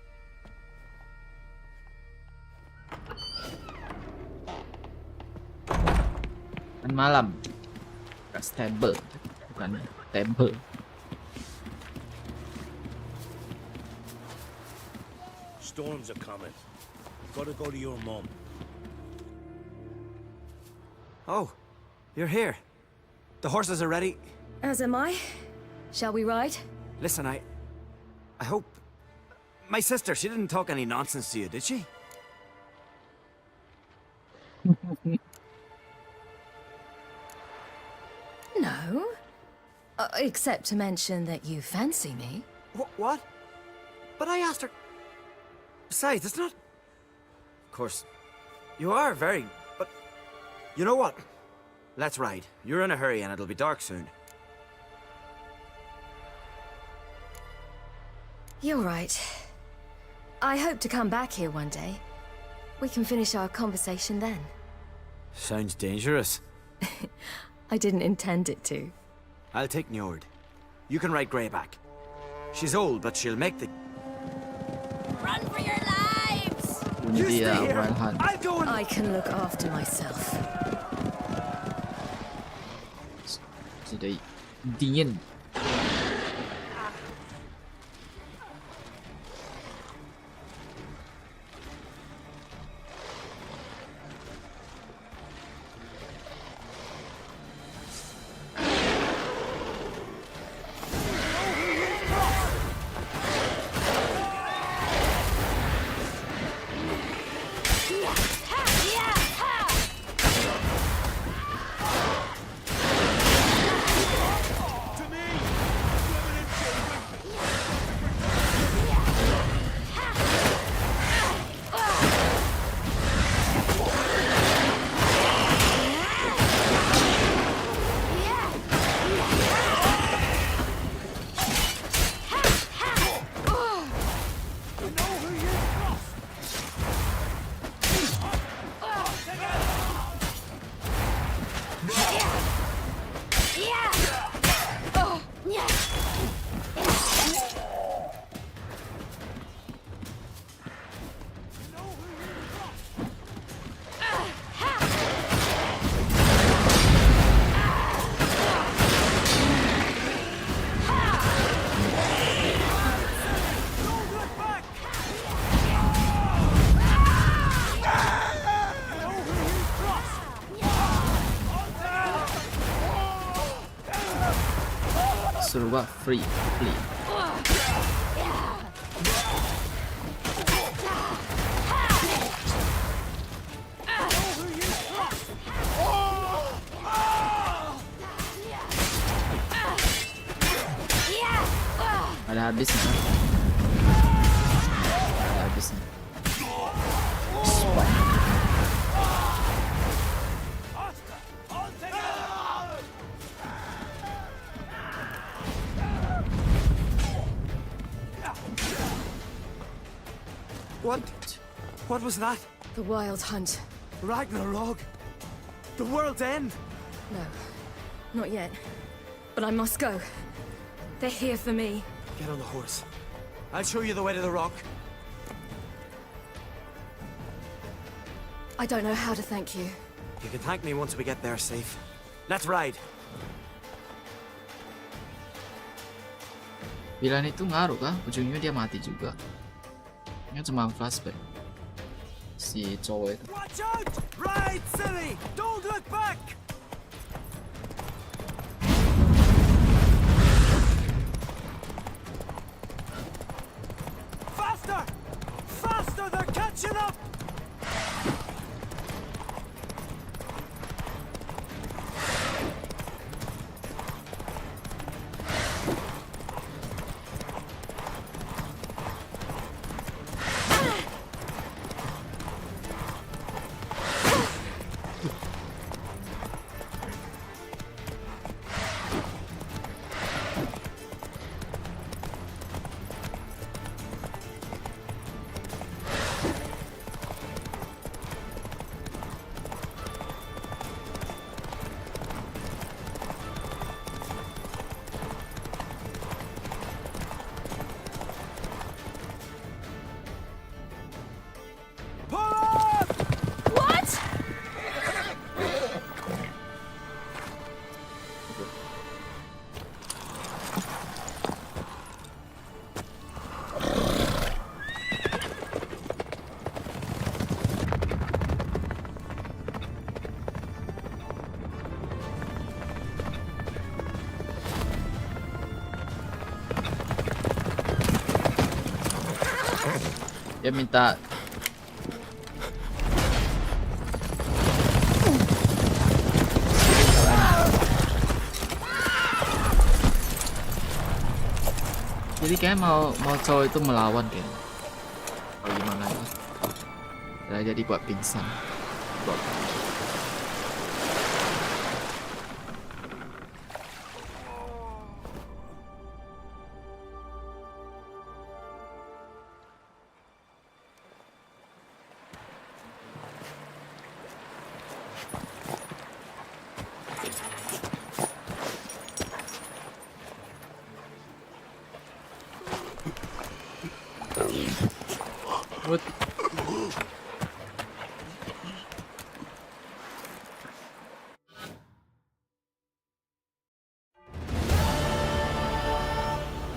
Kan malam. Stable, bukan table. Storms are coming. Gotta go to your mum. Oh, you're here. The horses are ready. As am I. Shall we ride? Listen, I hope... My sister, she didn't talk any nonsense to you, did she? No. Except to mention that you fancy me. What? But I asked her... Besides, it's not... Of course, you are very... But... You know what? Let's ride. You're in a hurry and it'll be dark soon. You're right. I hope to come back here one day. We can finish our conversation then. Sounds dangerous. I didn't intend it to. I'll take Njord. You can ride Greyback. She's old, but she'll make the... Run for your lives! You stay here. I'll go and... I can look after myself. Sudah dingin. berubah free. Ada habisnya. What was that? The Wild Hunt. Ragnarok? The world's end? No, not yet. But I must go. They're here for me. Get on the horse. I'll show you the way to the rock. I don't know how to thank you. You can thank me once we get there safe. Let's ride. Pilihan itu ngaruh kah? Ujungnya dia mati juga. Ini cuma flashback. Si cowok itu. Watch out! Ride, silly! Don't look back! Faster! Faster! They're catching up! Dia minta jadi kayak mau cowok itu melawan kayaknya. Atau gimana ya? Jadi buat pingsan.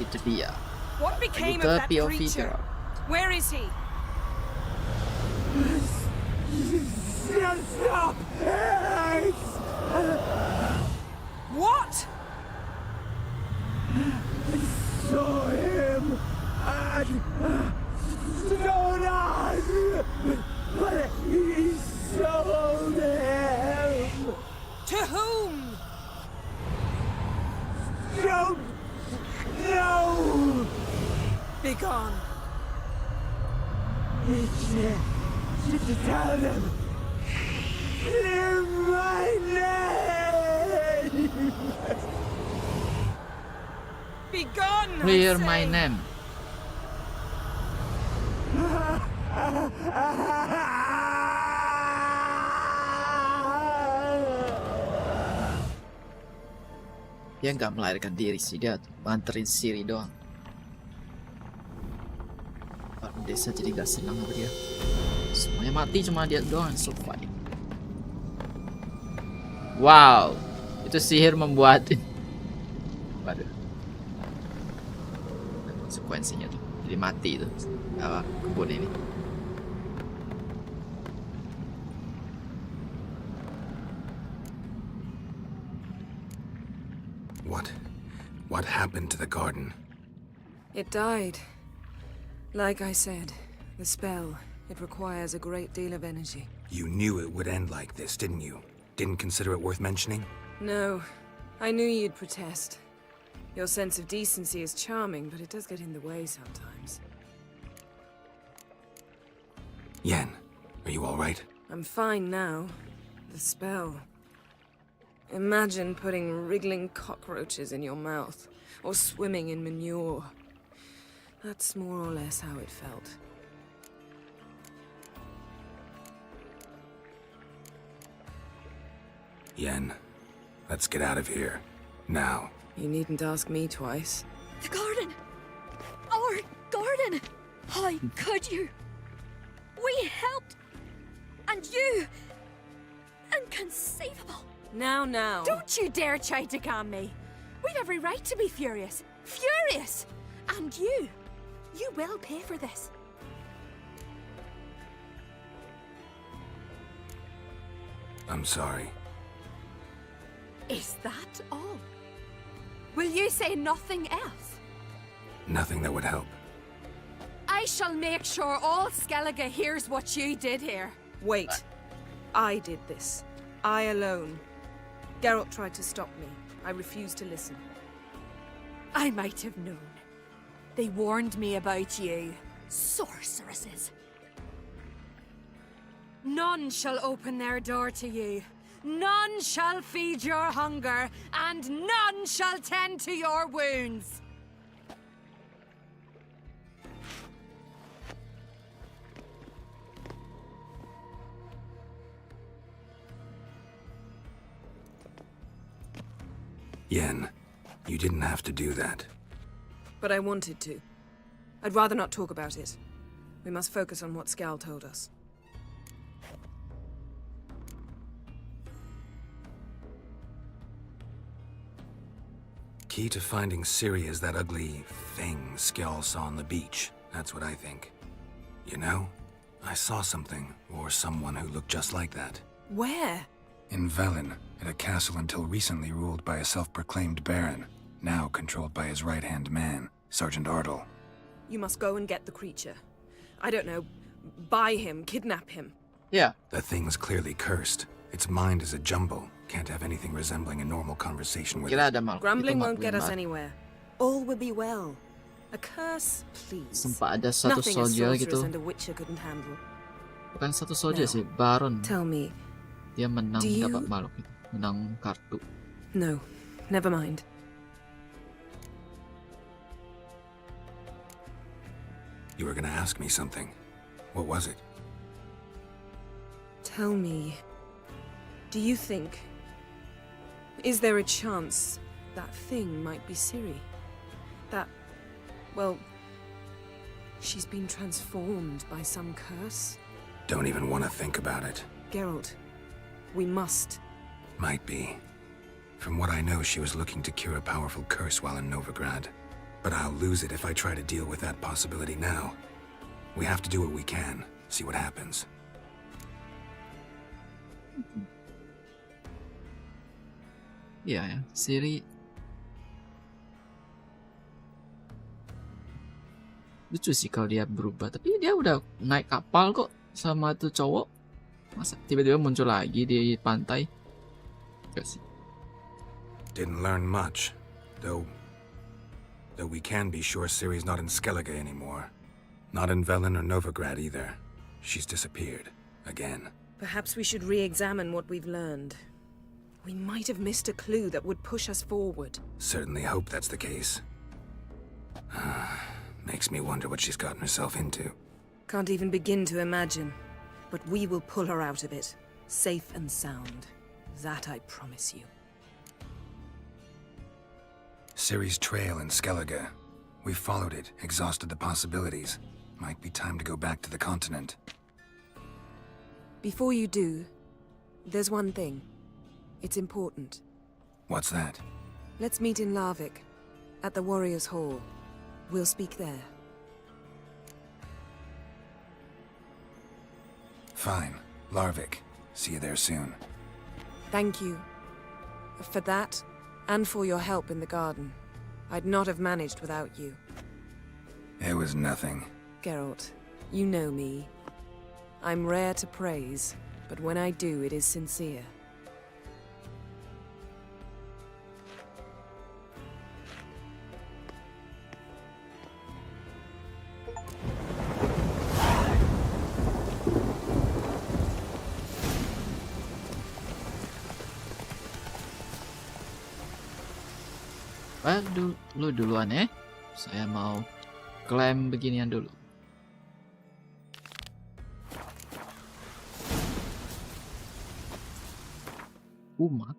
Itu dia. What became of that creature? Where is he? Stop! What? Saw him and Donasi, but he sold him. To whom? Don't know. Be gone. Just tell them. Clear my name. Be gone. Clear my name. Dia nggak melarikan diri sih, dia nganterin Siri doang. Orang desa jadi gak senang sama dia. Semuanya mati, cuma dia doang yang survive. Wow, itu sihir membuat. Waduh. Konsekuensinya tuh, jadi mati tuh kebun ini. What happened to the garden? It died. Like I said, the spell, it requires a great deal of energy. You knew it would end like this, didn't you? Didn't consider it worth mentioning? No. I knew you'd protest. Your sense of decency is charming, but it does get in the way sometimes. Yen, are you all right? I'm fine now. The spell. Imagine putting wriggling cockroaches in your mouth, or swimming in manure. That's more or less how it felt. Yen, let's get out of here. Now. You needn't ask me twice. The garden! Our garden! How could you? We helped! And you! Inconceivable! Now. Don't you dare try to calm me. We've every right to be furious. Furious! And you will pay for this. I'm sorry. Is that all? Will you say nothing else? Nothing that would help. I shall make sure all Skellige hears what you did here. Wait. I did this. I alone. Geralt tried to stop me. I refused to listen. I might have known. They warned me about you. Sorceresses. None shall open their door to you. None shall feed your hunger, and none shall tend to your wounds. Yen, you didn't have to do that. But I wanted to. I'd rather not talk about it. We must focus on what Skal told us. Key to finding Ciri is that ugly thing Skjall saw on the beach. That's what I think. You know, I saw something, or someone who looked just like that. Where? In Velen, at a castle until recently ruled by a self-proclaimed baron, now controlled by his right-hand man, Sergeant Ardle. You must go and get the creature. I don't know, buy him, kidnap him. Yeah. The thing's clearly cursed. Its mind is a jumble. Can't have anything resembling a normal conversation with it. Grumbling won't get us anywhere. All will be well. A curse, please. Sempat ada satu Nothing a soldier sorceress gitu. and a witcher couldn't handle. Bukan satu soldier Now, sih, Baron. Tell me. Dia menang Do you- dapat makhluk itu. Menang kartu. No, never mind. You were gonna ask me something. What was it? Tell me. Do you think... Is there a chance that thing might be Ciri? That... well... she's been transformed by some curse? Don't even want to think about it. Geralt, we must. Might be. From what I know, she was looking to cure a powerful curse while in Novigrad. But I'll lose it if I try to deal with that possibility now. We have to do what we can, see what happens. Iya ya, Ciri lucu sih kalau dia berubah, tapi dia udah naik kapal kok sama tuh cowok. Masa tiba-tiba muncul lagi di pantai? Gak sih. Didn't learn much, though we can be sure Ciri's not in Skellige anymore. Not in Velen or Novigrad either. She's disappeared. Again. Perhaps we should re-examine what we've learned. We might have missed a clue that would push us forward. Certainly hope that's the case. Makes me wonder what she's gotten herself into. Can't even begin to imagine. But we will pull her out of it. Safe and sound. That I promise you. Ciri's trail in Skellige. We followed it, exhausted the possibilities. Might be time to go back to the continent. Before you do, there's one thing. It's important. What's that? Let's meet in Larvik, at the Warriors' Hall. We'll speak there. Fine. Larvik. See you there soon. Thank you. For that, and for your help in the garden. I'd not have managed without you. It was nothing. Geralt, you know me. I'm rare to praise, but when I do, it is sincere. Lu duluan ya. Saya mau klaim beginian dulu. Umat.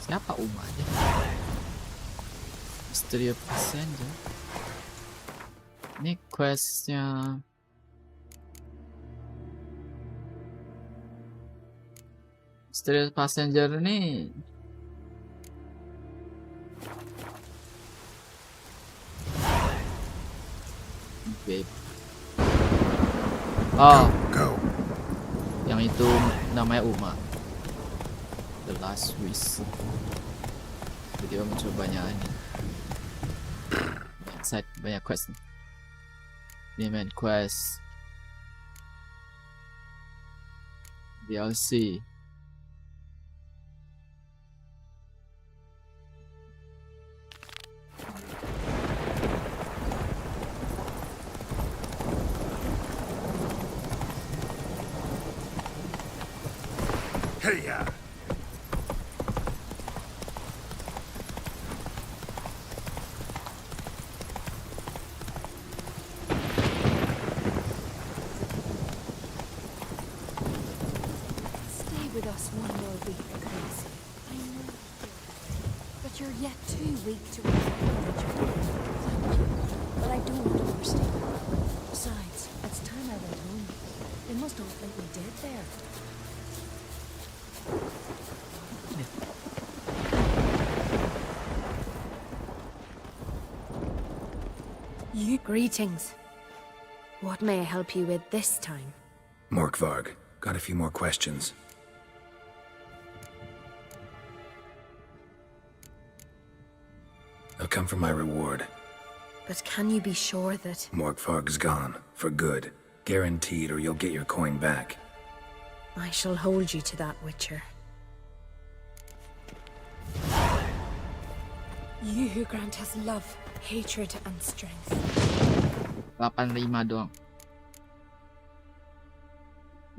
Siapa umatnya? Mystery of Passenger. Ini questnya. Mystery of Passenger ini oh, yang itu namanya Uma, The Last Wish. Jadi dia mencobanya ini. Side banyak quest. Ini main quest DLC. Hey-ya! Stay with us one more week, Grace. I know. But you're yet too weak to acknowledge your But I don't understand. Besides, it's time I went home. They must all think me dead there. Greetings. What may I help you with this time? Morkvarg, got a few more questions. I'll come for my reward. But can you be sure that... Morkvarg's gone, for good. Guaranteed, or you'll get your coin back. I shall hold you to that, Witcher. You who grant us love, hatred, and strength. 85 doang.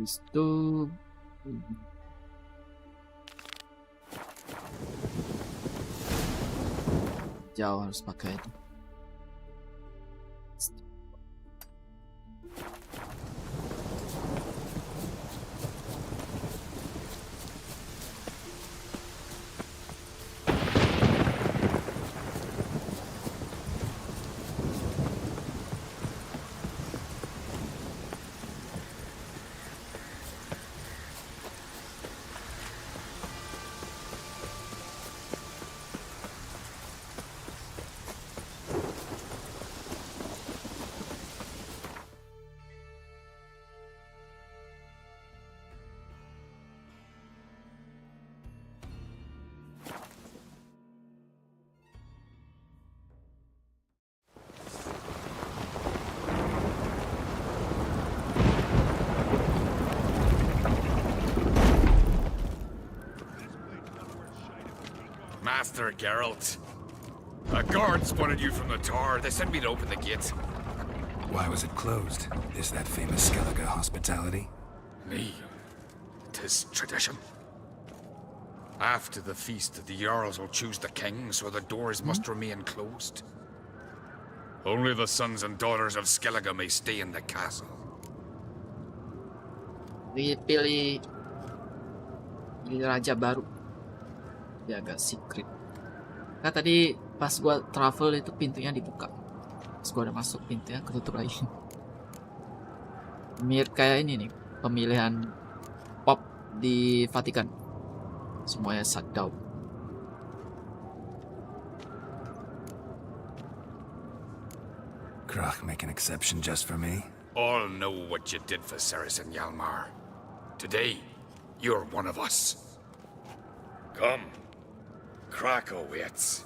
Itu jauh harus pakai itu. Master Geralt. A guard spotted you from the tower. They sent me to open the gate. Why was it closed? Is that famous Skellige hospitality? Me. 'Tis tradition. After the feast, the Jarls will choose the king, so the doors must remain closed. Only the sons and daughters of Skellige may stay in the castle. Pilih raja baru. Dia agak secret. Nah tadi pas gua travel itu pintunya dibuka. Pas gua udah masuk pintunya ketutup lagi. Mirip kayak ini nih, pemilihan pop di Vatikan. Semuanya shutdown. Krach make an exception just for me? All know what you did for Saracen Hjalmar. Today, you're one of us. Come. Krakow waits.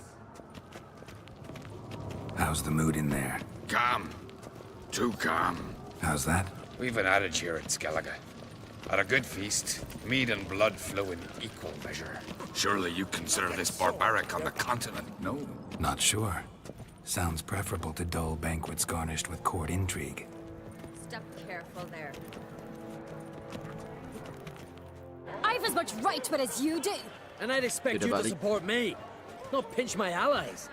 How's the mood in there? Calm. Too calm. How's that? We've an adage here at Skellige. At a good feast, mead and blood flow in equal measure. Surely you consider this barbaric on the continent, no? Not sure. Sounds preferable to dull banquets garnished with court intrigue. Step careful there. I've as much right to it as you do. And I'd expect you to support me, not pinch my allies.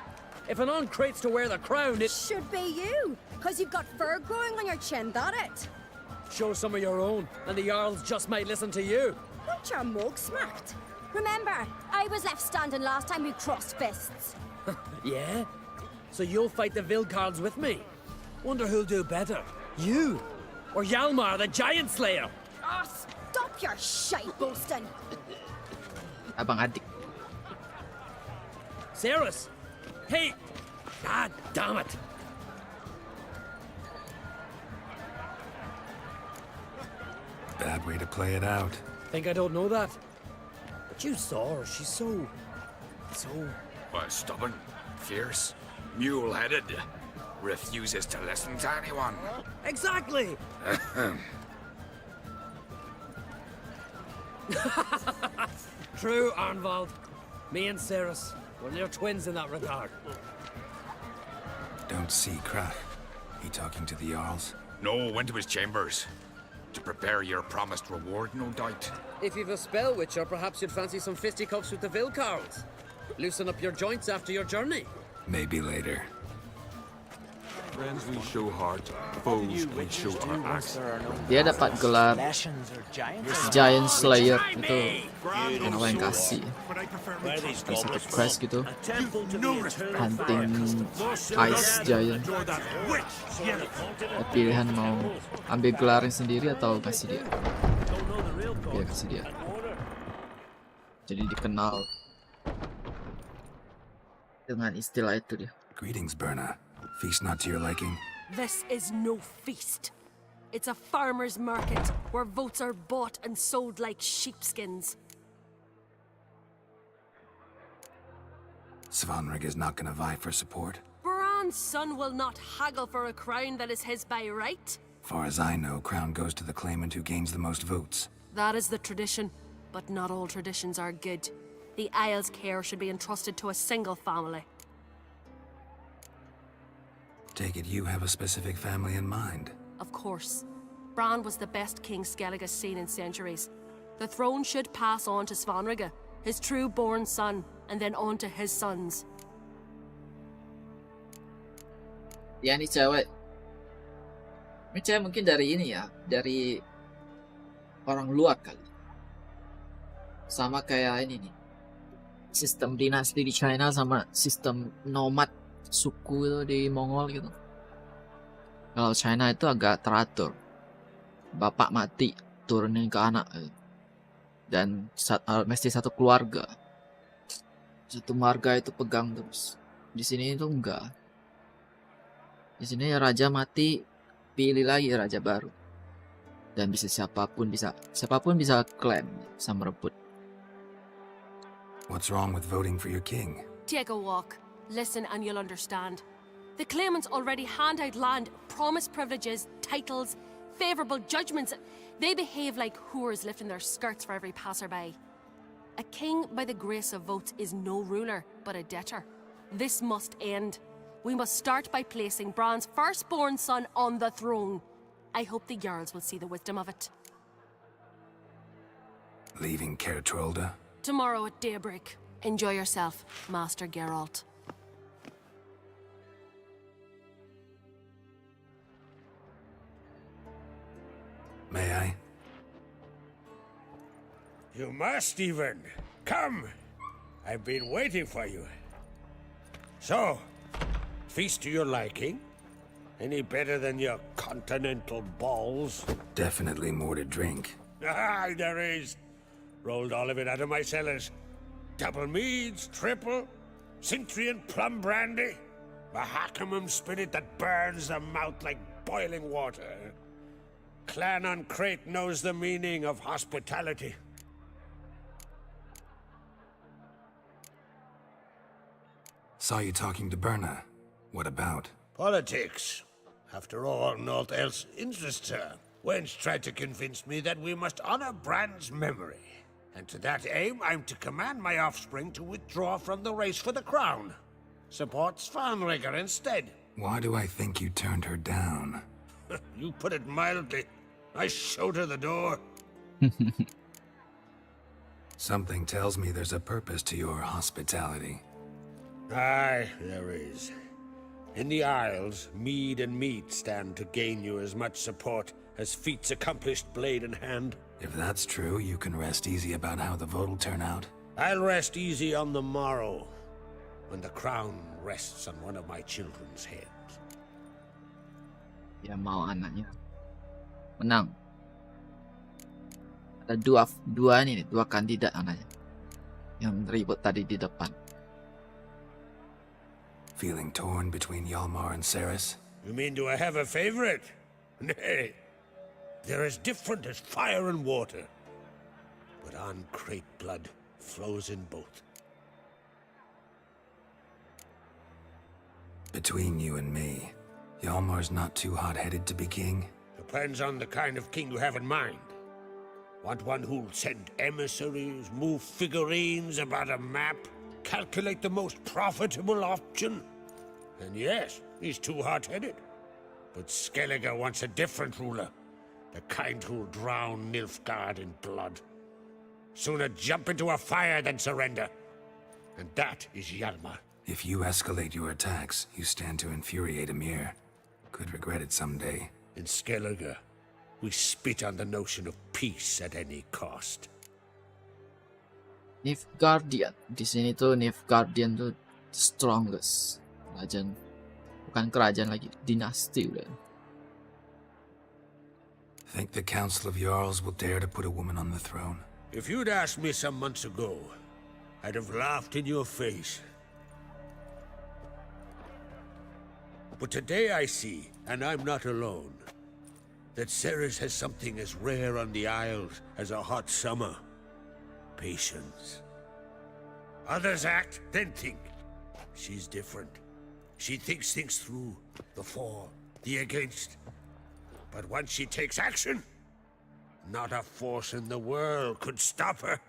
If an on crates to wear the crown, it should be you, because you've got fur growing on your chin, that it? Show some of your own, and the Jarls just might listen to you. Want your mug smacked? Remember, I was left standing last time we crossed fists. Yeah? So you'll fight the Vilcards with me? Wonder who'll do better, you or Hjalmar the Giant Slayer? Oh, stop your shite boasting. Abang adik. Ceres! Hey! God damn it! Bad way to play it out. Think I don't know that? But you saw her, she's so... Why, stubborn, fierce, mule-headed. Refuses to listen to anyone. Exactly! True, Arnvald. Me and Ceres, we're near twins in that regard. Don't see Krach. He talking to the Jarls? No, went to his chambers. To prepare your promised reward, no doubt. If you've a spell witcher, perhaps you'd fancy some fisticuffs with the Vilcards. Loosen up your joints after your journey. Maybe later. Friends we show heart, foes we show our axe. Dia dapat gelar Giant Slayer itu yang orang kasih. Di satu quest gitu. Hunting Ice Giant. Pilihan mau ambil gelarnya sendiri atau kasih dia. Dia kasih dia. Jadi dikenal dengan istilah itu dia. Greetings, Berna. Feast not to your liking? This is no feast. It's a farmer's market where votes are bought and sold like sheepskins. Svanrig is not gonna vie for support? Bran's son will not haggle for a crown that is his by right. Far as I know, crown goes to the claimant who gains the most votes. That is the tradition, but not all traditions are good. The Isle's care should be entrusted to a single family. Take it you have a specific family in mind. Of course. Bran was the best king Skellige seen in centuries. The throne should pass on to Svanrige, his true-born son, and then on to his sons. Ya, ini cewek. Ini cewek mungkin dari ini ya, dari orang luar kali. Sama kayak ini nih. Sistem dinasti di China sama sistem nomad suku itu di Mongol gitu. Kalau China itu agak teratur. Bapak mati, turunin ke anak. Dan mesti satu keluarga. Satu marga itu pegang terus. Di sini itu enggak. Di sini raja mati, pilih lagi raja baru. Dan siapapun bisa klaim, bisa merebut. What's wrong with voting for your king? Take a walk. Listen and you'll understand. The claimants already hand out land, promise privileges, titles, favourable judgments. They behave like whores lifting their skirts for every passerby. A king by the grace of votes is no ruler, but a debtor. This must end. We must start by placing Bran's firstborn son on the throne. I hope the Jarls will see the wisdom of it. Leaving Caer Trolda? Tomorrow at daybreak. Enjoy yourself, Master Geralt. May I? You must even. Come! I've been waiting for you. So, feast to your liking? Any better than your continental balls? Definitely more to drink. Ah, there is. Rolled all of it out of my cellars. Double meads, triple, Cintrian plum brandy, Mahakimum spirit that burns the mouth like boiling water. Clan on Crate knows the meaning of hospitality. Saw you talking to Berna. What about? Politics. After all, naught else interests her. Wench tried to convince me that we must honor Bran's memory. And to that aim, I'm to command my offspring to withdraw from the race for the crown. Support Svanrigger instead. Why do I think you turned her down? You put it mildly. I showed her the door. Something tells me there's a purpose to your hospitality. Aye, there is. In the Isles, mead and meat stand to gain you as much support as feats accomplished blade in hand. If that's true, you can rest easy about how the vote'll turn out. I'll rest easy on the morrow, when the crown rests on one of my children's heads. Ya mau anaknya menang. Ada dua nih, dua kandidat anaknya yang ribut tadi di depan. Feeling torn between Hjalmar and Ceres? You mean do I have a favorite? Nay. They're as different as fire and water. But uncrate blood flows in both. Between you and me, Hjalmar's not too hot-headed to be king? Depends on the kind of king you have in mind. Want one who'll send emissaries, move figurines about a map, calculate the most profitable option? And yes, he's too hot-headed. But Skellige wants a different ruler. The kind who'll drown Nilfgaard in blood. Sooner jump into a fire than surrender. And that is Hjalmar. If you escalate your attacks, you stand to infuriate Emir. Could regret it someday. In Skellige, we spit on the notion of peace at any cost. Nilfgaardian. Di sini tuh Nilfgaardian tuh strongest. Kerajaan, bukan kerajaan lagi, dinasti udah. Think the Council of Jarls will dare to put a woman on the throne? If you'd asked me some months ago, I'd have laughed in your face. But today I see, and I'm not alone, that Ceres has something as rare on the Isles as a hot summer. Patience. Others act, then think. She's different. She thinks things through, the for, the against. But once she takes action, not a force in the world could stop her.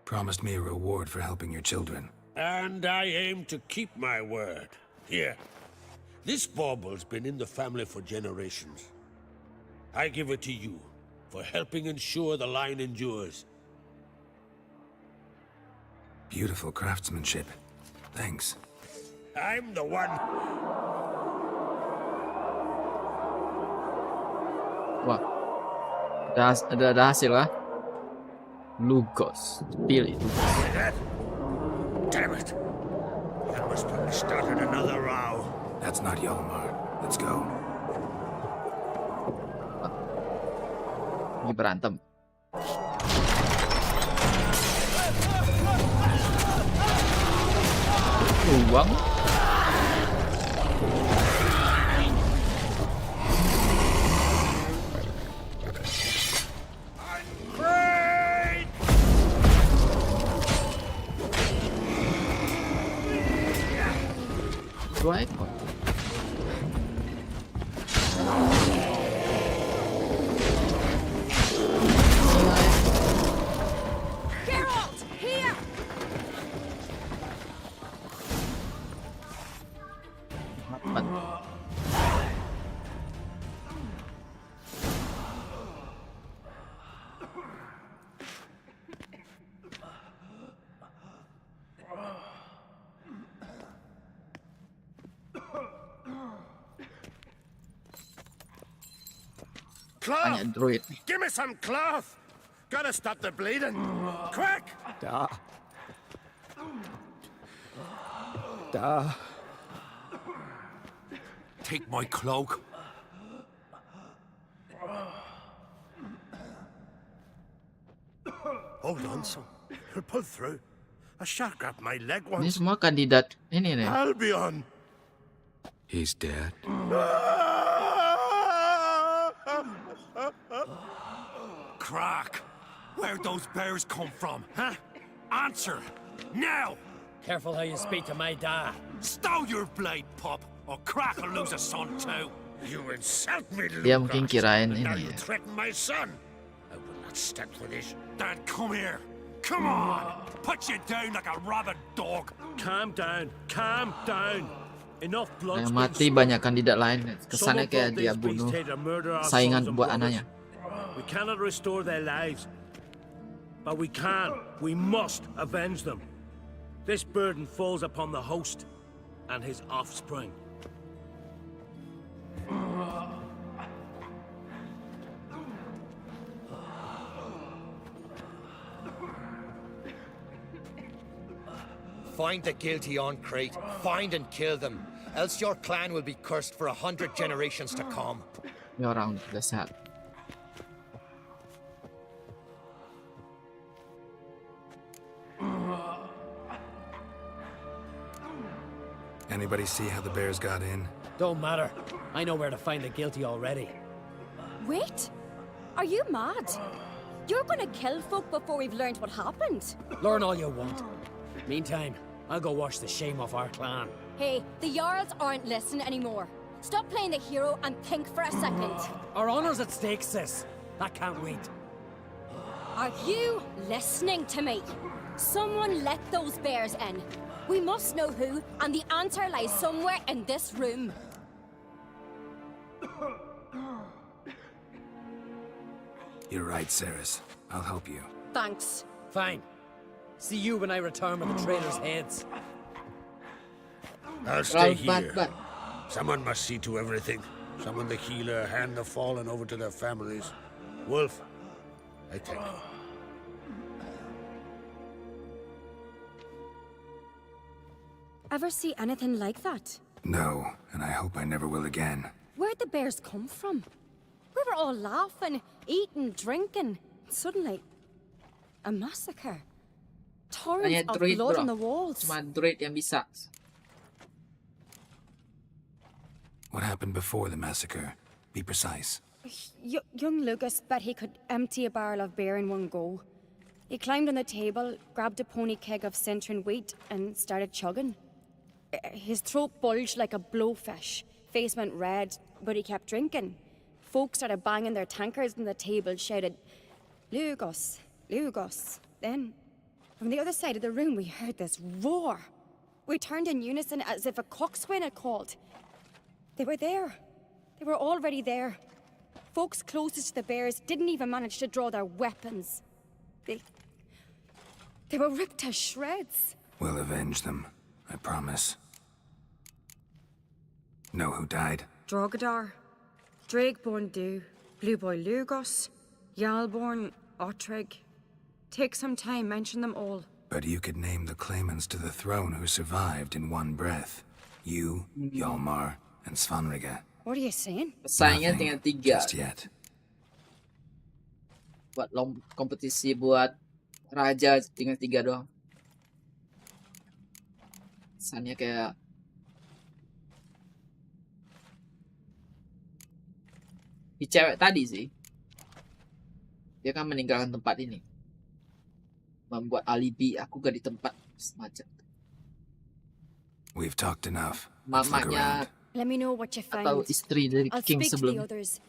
Promised me a reward for helping your children. And I aim to keep my word. Here, this bauble's been in the family for generations. I give it to you for helping ensure the line endures. Beautiful craftsmanship. Thanks. I'm the one. Wah, ada hasil lah. Lugos, pilih Lugos. Damn it! That must have started another row. That's not Hjalmar. Let's go. Ini berantem. Uang. Dua ekor. Cloth! Druid. Give me some cloth! Gotta stop the bleeding! Quick! Da. Take my cloak. Hold on, son. You'll pull through. A shark grabbed my leg Ini once. semua kandidat ini nih. Albion! He's dead. Crack! Where'd those bears come from, huh? Answer! Now! Careful how you speak to my dad. Stow your blade, pup, or Crack will lose a son too. You insult me, Dia mungkin kirain and now ini you ya. threaten my son. I will not stand for this. Dad, come here. Come on. Put you down like a rabid dog. Calm down. Calm down. Enough blood. Yang mati banyak kandidat lain. Kesannya kayak dia bunuh saingan buat anaknya. We cannot restore their lives, but we can. We must avenge them. This burden falls upon the host and his offspring. Find the guilty on Crete. Find and kill them. Else your clan will be cursed for 100 generations to come. Ini orang udah sehat. Anybody see how the bears got in? Don't matter. I know where to find the guilty already. Wait! Are you mad? You're gonna kill folk before we've learned what happened. Learn all you want. Meantime, I'll go wash the shame off our clan. Hey, the Jarls aren't listening anymore. Stop playing the hero and think for a second. Our honor's at stake, sis. That can't wait. Are you listening to me? Someone let those bears in. We must know who, and the answer lies somewhere in this room. You're right, Ceres. I'll help you. Thanks. Fine. See you when I return with the traitors' heads. I'll stay here. Someone must see to everything. Someone the healer, hand the fallen over to their families. Wolf, I take you. Ever see anything like that? No, and I hope I never will again. Where'd the bears come from? We were all laughing, eating, drinking. Suddenly, a massacre. Torrents of blood on the walls. Cuma druid yang bisa. What happened before the massacre? Be precise. Young Lucas bet he could empty a barrel of beer in one go. He climbed on the table, grabbed a pony keg of Centron wheat, and started chugging. His throat bulged like a blowfish. Face went red, but he kept drinking. Folks started banging their tankards on the table, shouted, "Lugos, Lugos." Then, from the other side of the room, we heard this roar. We turned in unison as if a coxswain had called. They were there. They were already there. Folks closest to the bears didn't even manage to draw their weapons. They were ripped to shreds. We'll avenge them, I promise. Know who died? Drogadar, Drakeborn Du, Blue Boy Lugos, Yalborn, Ottrig. Take some time, mention them all. But you could name the claimants to the throne who survived in one breath. You, Hjalmar, and Svanrige. What are you saying? Pesaingnya tinggal 3. Just yet. Buat kompetisi buat raja tinggal 3 doang. Kesannya kayak di cewek tadi sih. Dia kan meninggalkan tempat ini. Membuat alibi aku gak di tempat semacam. We've talked enough. Mamanya let me know what you find. Atau istri dari I'll King speak to the sebelum. others.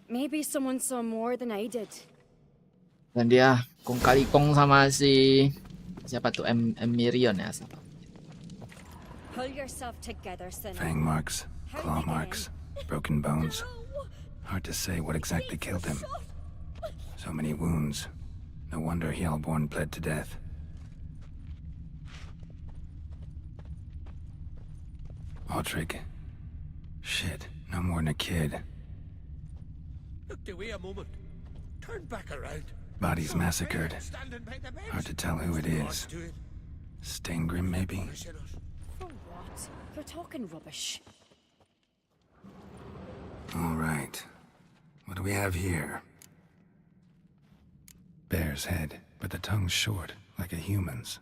Maybe someone saw more than I did. Dan dia kong kali kong sama si siapa tuh Mirion ya siapa? Pull yourself together, son. Fang marks, claw marks, broken bones. Hard to say what exactly killed him. So many wounds. No wonder Hjalborn bled to death. Ottrig. Shit, no more than a kid. Look the way a moment. Turn back around. Bodies massacred. Hard to tell who it is. Stengrim, maybe? For what? You're talking rubbish. All right. What do we have here? Bear's head, but the tongue's short, like a human's.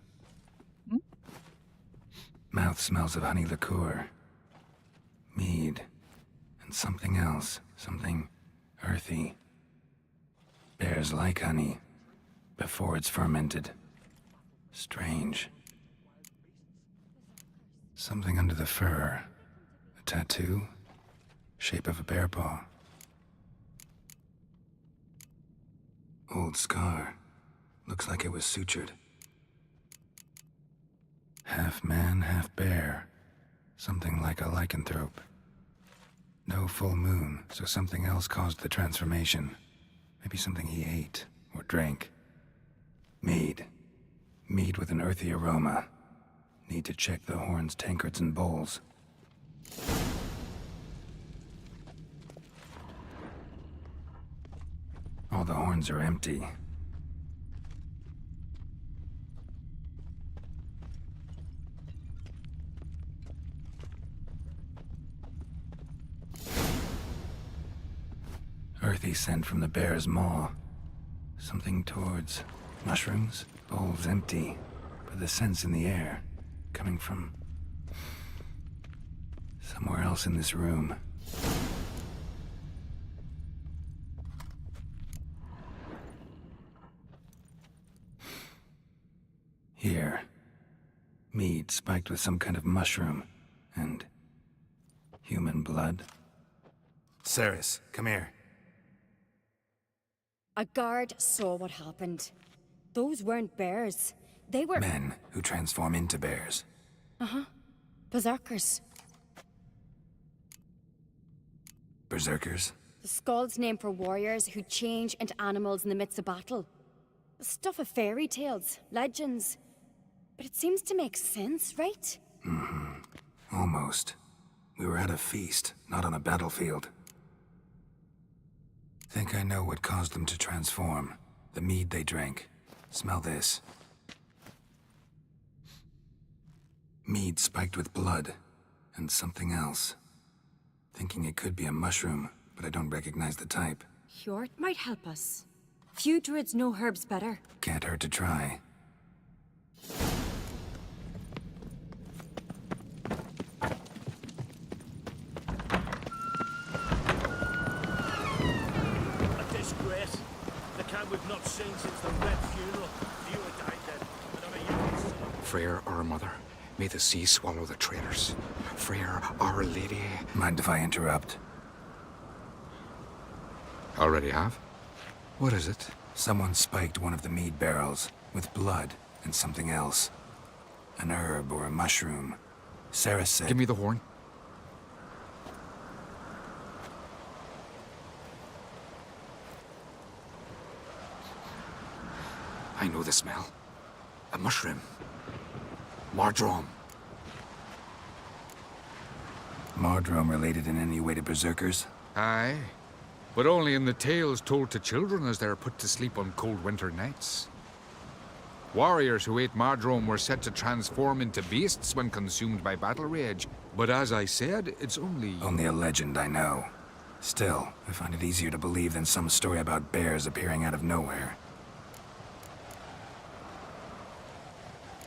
Mouth smells of honey liqueur. Mead. And something else. Something earthy. Bears like honey. Before it's fermented. Strange. Something under the fur. A tattoo? Shape of a bear paw. Old scar. Looks like it was sutured. Half man, half bear. Something like a lycanthrope. No full moon, so something else caused the transformation. Maybe something he ate or drank. Mead. Mead with an earthy aroma. Need to check the horns, tankards, and bowls. All the horns are empty. Earthy scent from the bear's maw. Something towards mushrooms. Bowls empty, but the scent's in the air. Coming from somewhere else in this room. Here. Mead spiked with some kind of mushroom. And human blood. Ceres, come here. A guard saw what happened. Those weren't bears. They were... Men who transform into bears. Uh-huh. Berserkers. Berserkers? The Skald's name for warriors who change into animals in the midst of battle. The stuff of fairy tales, legends. But it seems to make sense, right? Mm-hmm. Almost. We were at a feast, not on a battlefield. Think I know what caused them to transform. The mead they drank. Smell this. Mead spiked with blood. And something else. Thinking it could be a mushroom, but I don't recognize the type. Hjort might help us. Few druids know herbs better. Can't hurt to try. A disgrace. The camp we've not seen since the Red funeral. You were died then. Freyr, our mother, may the sea swallow the traitors. Freyr, our lady... Mind if I interrupt? Already have? What is it? Someone spiked one of the mead barrels with blood and something else. An herb or a mushroom. Sarah said... Give me the horn. I know the smell. A mushroom. Mardrome. Mardrome related in any way to berserkers? Aye, but only in the tales told to children as they're put to sleep on cold winter nights. Warriors who ate Mardrome were said to transform into beasts when consumed by battle rage, but as I said, it's only... Only a legend, I know. Still, I find it easier to believe than some story about bears appearing out of nowhere.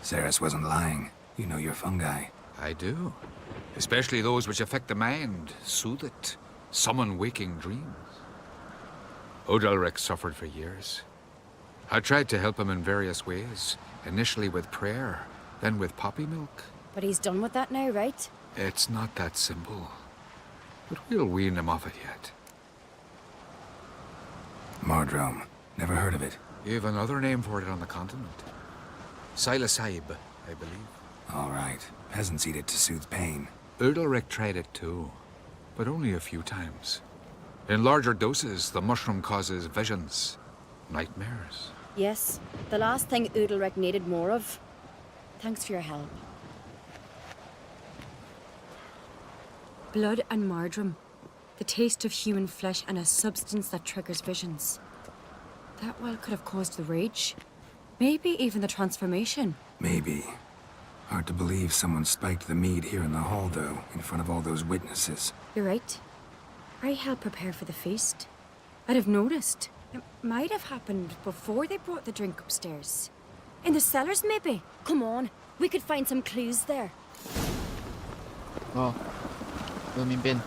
Ceres wasn't lying. You know your fungi. I do. Especially those which affect the mind, soothe it, summon waking dreams. Odalric suffered for years. I tried to help him in various ways, initially with prayer, then with poppy milk. But he's done with that now, right? It's not that simple. But we'll wean him off it yet. Mardrome. Never heard of it. You've another name for it on the continent. Silasaib, I believe. All right. Peasants eat it to soothe pain. Odalric tried it too, but only a few times. In larger doses, the mushroom causes visions, nightmares. Yes, the last thing Udalric needed more of. Thanks for your help. Blood and Mardrome. The taste of human flesh and a substance that triggers visions. That well could have caused the rage. Maybe even the transformation. Maybe. Hard to believe someone spiked the mead here in the hall, though, in front of all those witnesses. You're right. I helped prepare for the feast. I'd have noticed. It might have happened before they brought the drink upstairs. In the cellars, maybe? Come on, we could find some clues there. Oh, pemimpin.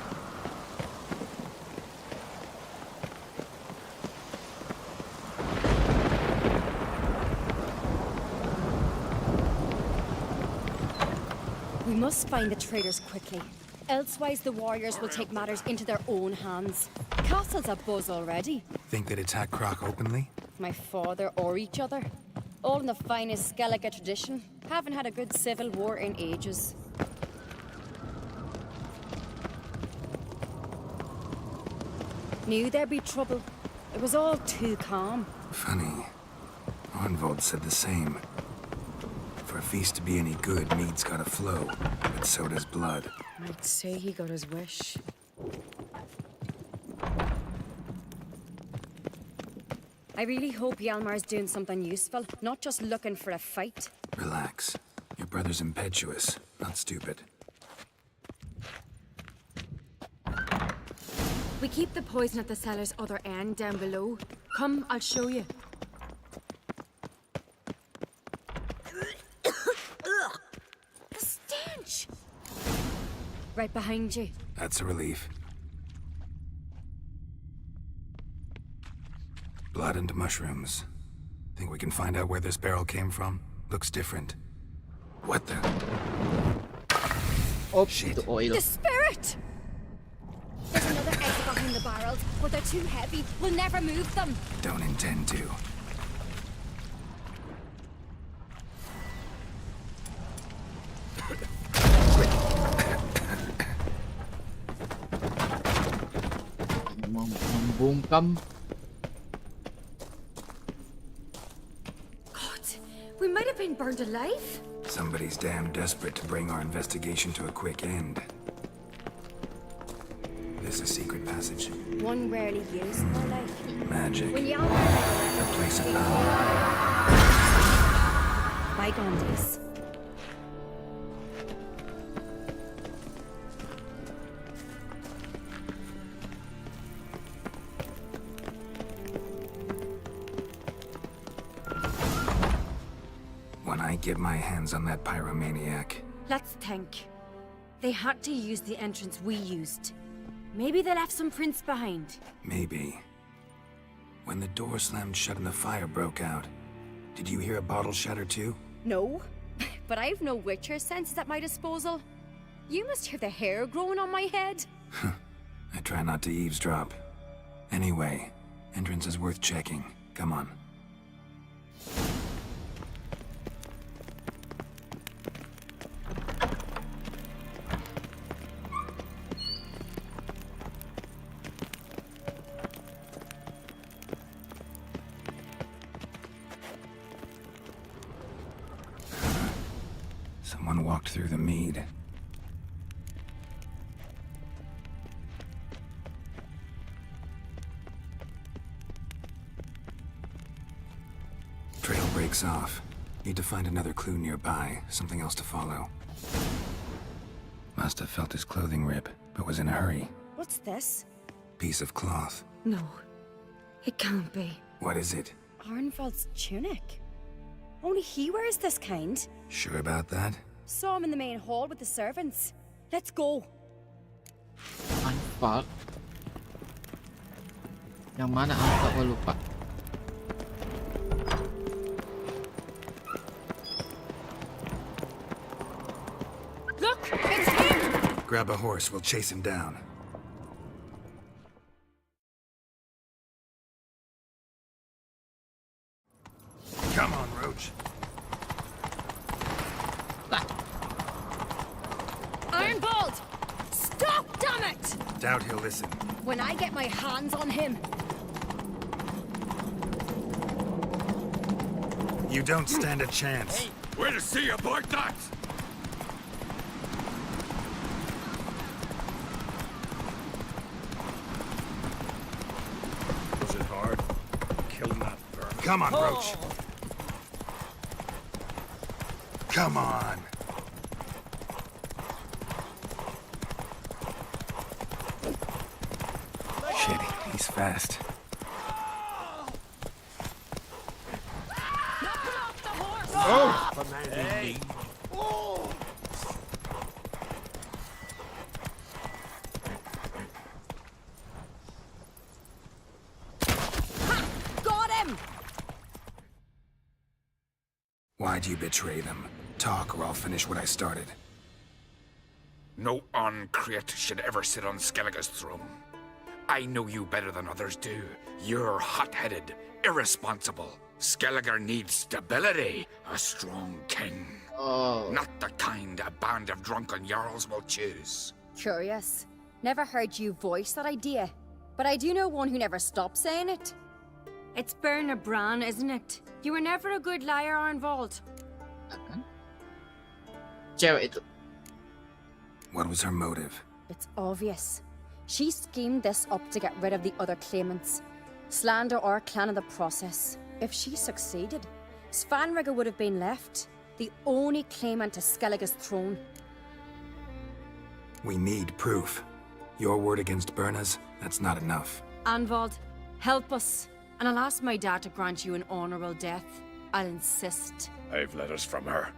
We must find the traitors quickly. Elsewise, the warriors will take matters into their own hands. Castle's abuzz already. Think they'd attack Croc openly? My father or each other. All in the finest Skellige tradition. Haven't had a good civil war in ages. Knew there'd be trouble. It was all too calm. Funny. Arnvold said the same. For a feast to be any good, mead's gotta flow, but so does blood. I'd say he got his wish. I really hope Hjalmar's doing something useful, not just looking for a fight. Relax. Your brother's impetuous, not stupid. We keep the poison at the cellar's other end down below. Come, I'll show you. The stench! Right behind you. That's a relief. Blood and mushrooms. Think we can find out where this barrel came from? Looks different. What the? Oh, shit. the oil. The spirit! There's another exit behind the barrels, but they're too heavy. We'll never move them. Don't intend to. Membungkam. God, we might have been burned alive. Somebody's damn desperate to bring our investigation to a quick end. This a secret passage. One rarely used in my life. Magic. When Hjalmar A place of power. Bygone days. When I get my hands on that pyromaniac. Let's think. They had to use the entrance we used. Maybe they left some prints behind. Maybe. When the door slammed shut and the fire broke out, did you hear a bottle shatter too? No, but I've no witcher senses at my disposal. You must hear the hair growing on my head. I try not to eavesdrop. Anyway, entrance is worth checking. Come on. Someone walked through the mead. Trail breaks off. Need to find another clue nearby, something else to follow. Must have felt his clothing rip, but was in a hurry. What's this? Piece of cloth. No, it can't be. What is it? Arnvold's tunic. Only he wears this kind. Sure about that? Saw him in the main hall with the servants. Let's go. Anfal. Yang mana Anfal? Aku lupa. Look, it's him! Grab a horse, we'll chase him down. Come on, Roach. Arnvold! Stop, damn it! Doubt he'll listen. When I get my hands on him. You don't stand a chance. Hey, where to see about that? Was it hard? Killing that vermin? Come on, Roach. Come on. Shit, he's fast. Oh! Hey. Got him! Why'd you betray them? Talk or I'll finish what I started. No on-crate should ever sit on Skellige's throne. I know you better than others do. You're hot-headed, irresponsible. Skellige needs stability, a strong king. Not the kind a band of drunken jarls will choose. Curious. Never heard you voice that idea. But I do know one who never stops saying it. It's Bernard Bran, isn't it? You were never a good liar, Arnvold. Cewek itu. What was her motive? It's obvious. She schemed this up to get rid of the other claimants. Slander our clan in the process. If she succeeded, Svanrige would have been left, the only claimant to Skellige's throne. We need proof. Your word against Berna's, that's not enough. Arnvold, help us, and I'll ask my dad to grant you an honorable death. I'll insist. I've letters from her.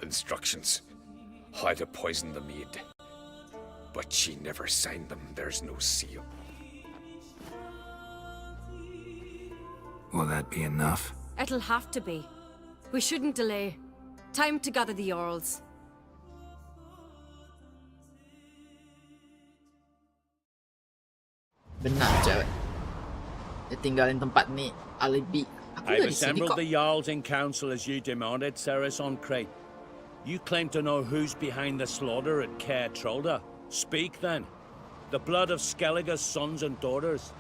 Instructions. How to poison the mead. But she never signed them. There's no seal. Will that be enough? It'll have to be. We shouldn't delay. Time to gather the Jarls. Benar cewek. Dia tinggalin tempat ni alibi. Aku I've dah di sini assembled kok. the Jarls in council as you demanded, Ceres on Crate. You claim to know who's behind the slaughter at Caer Trolda. Speak then. The blood of Skellige's sons and daughters.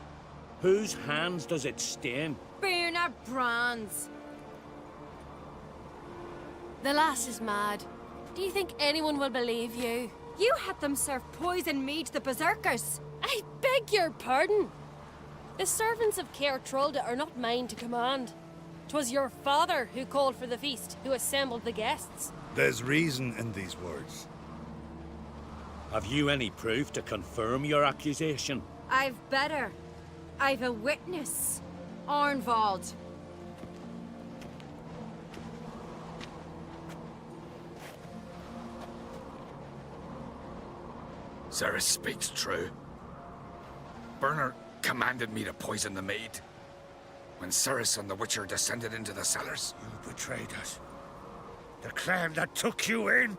Whose hands does it stain? Bernard Bran's. The lass is mad. Do you think anyone will believe you? You had them serve poison mead to the berserkers. I beg your pardon. The servants of Caer Trolda are not mine to command. 'Twas your father who called for the feast, who assembled the guests. There's reason in these words. Have you any proof to confirm your accusation? I've better. I've a witness. Arnvold. Ceres speaks true. Bernard commanded me to poison the maid. When Ceres and the Witcher descended into the cellars. You betrayed us. The clan that took you in?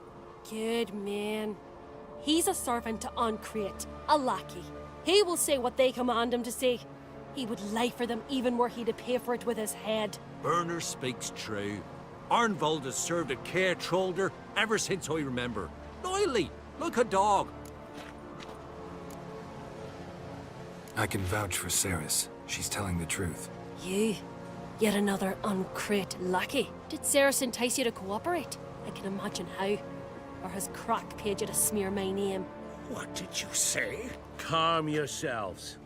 Good man. He's a servant to Ancrate, a lackey. He will say what they command him to say. He would lie for them even were he to pay for it with his head. Bernard speaks true. Arnvold has served at Caer Trolda ever since I remember. Loyally, like a dog. I can vouch for Ceres. She's telling the truth. You? Yet another Ancrate lackey. Did Ceres entice you to cooperate? I can imagine how. Or has Crack paid you to smear my name? What did you say? Calm yourselves.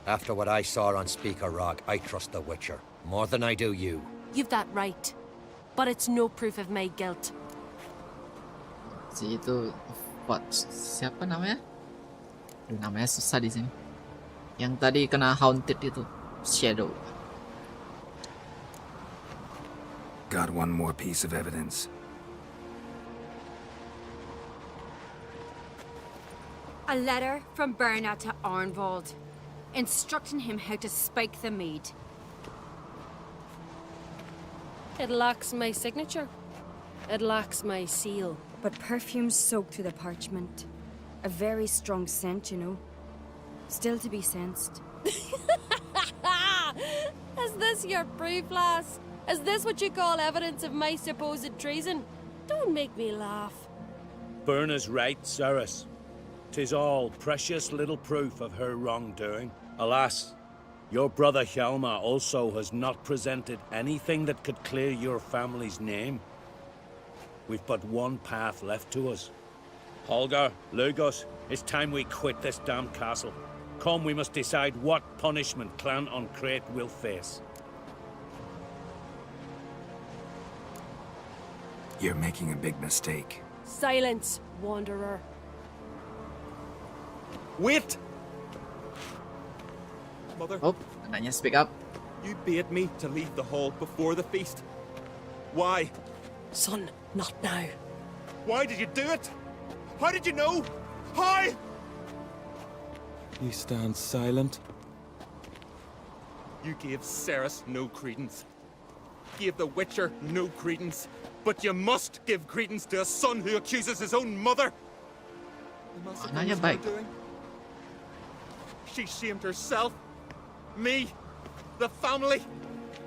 After what I saw on Speaker Rock, I trust the Witcher. More than I do you. You've that right. But it's no proof of my guilt. Si itu siapa namanya? Aduh, namanya susah di sini. Yang tadi kena haunted itu, Shadow. Got one more piece of evidence. A letter from Bernard to Arnvold, instructing him how to spike the mead. It lacks my signature. It lacks my seal. But perfume's soaked through the parchment. A very strong scent, you know. Still to be sensed. Is this your proof, lass? Is this what you call evidence of my supposed treason? Don't make me laugh. Bernard's right, Ceres. 'Tis all precious little proof of her wrongdoing. Alas, your brother Hjalmar also has not presented anything that could clear your family's name. We've but one path left to us. Holger, Lugos, it's time we quit this damn castle. Come, we must decide what punishment Clan Ancrate will face. You're making a big mistake. Silence, wanderer. Wait! Mother. Oh, anaknya speak up. You bade me to leave the hall before the feast. Why? Son, not now. Why did you do it? How did you know? How? You stand silent. You gave Ceres no credence. Gave the Witcher no credence. But you must give credence to a son who accuses his own mother. Anaknya baik. She shamed herself, me, the family,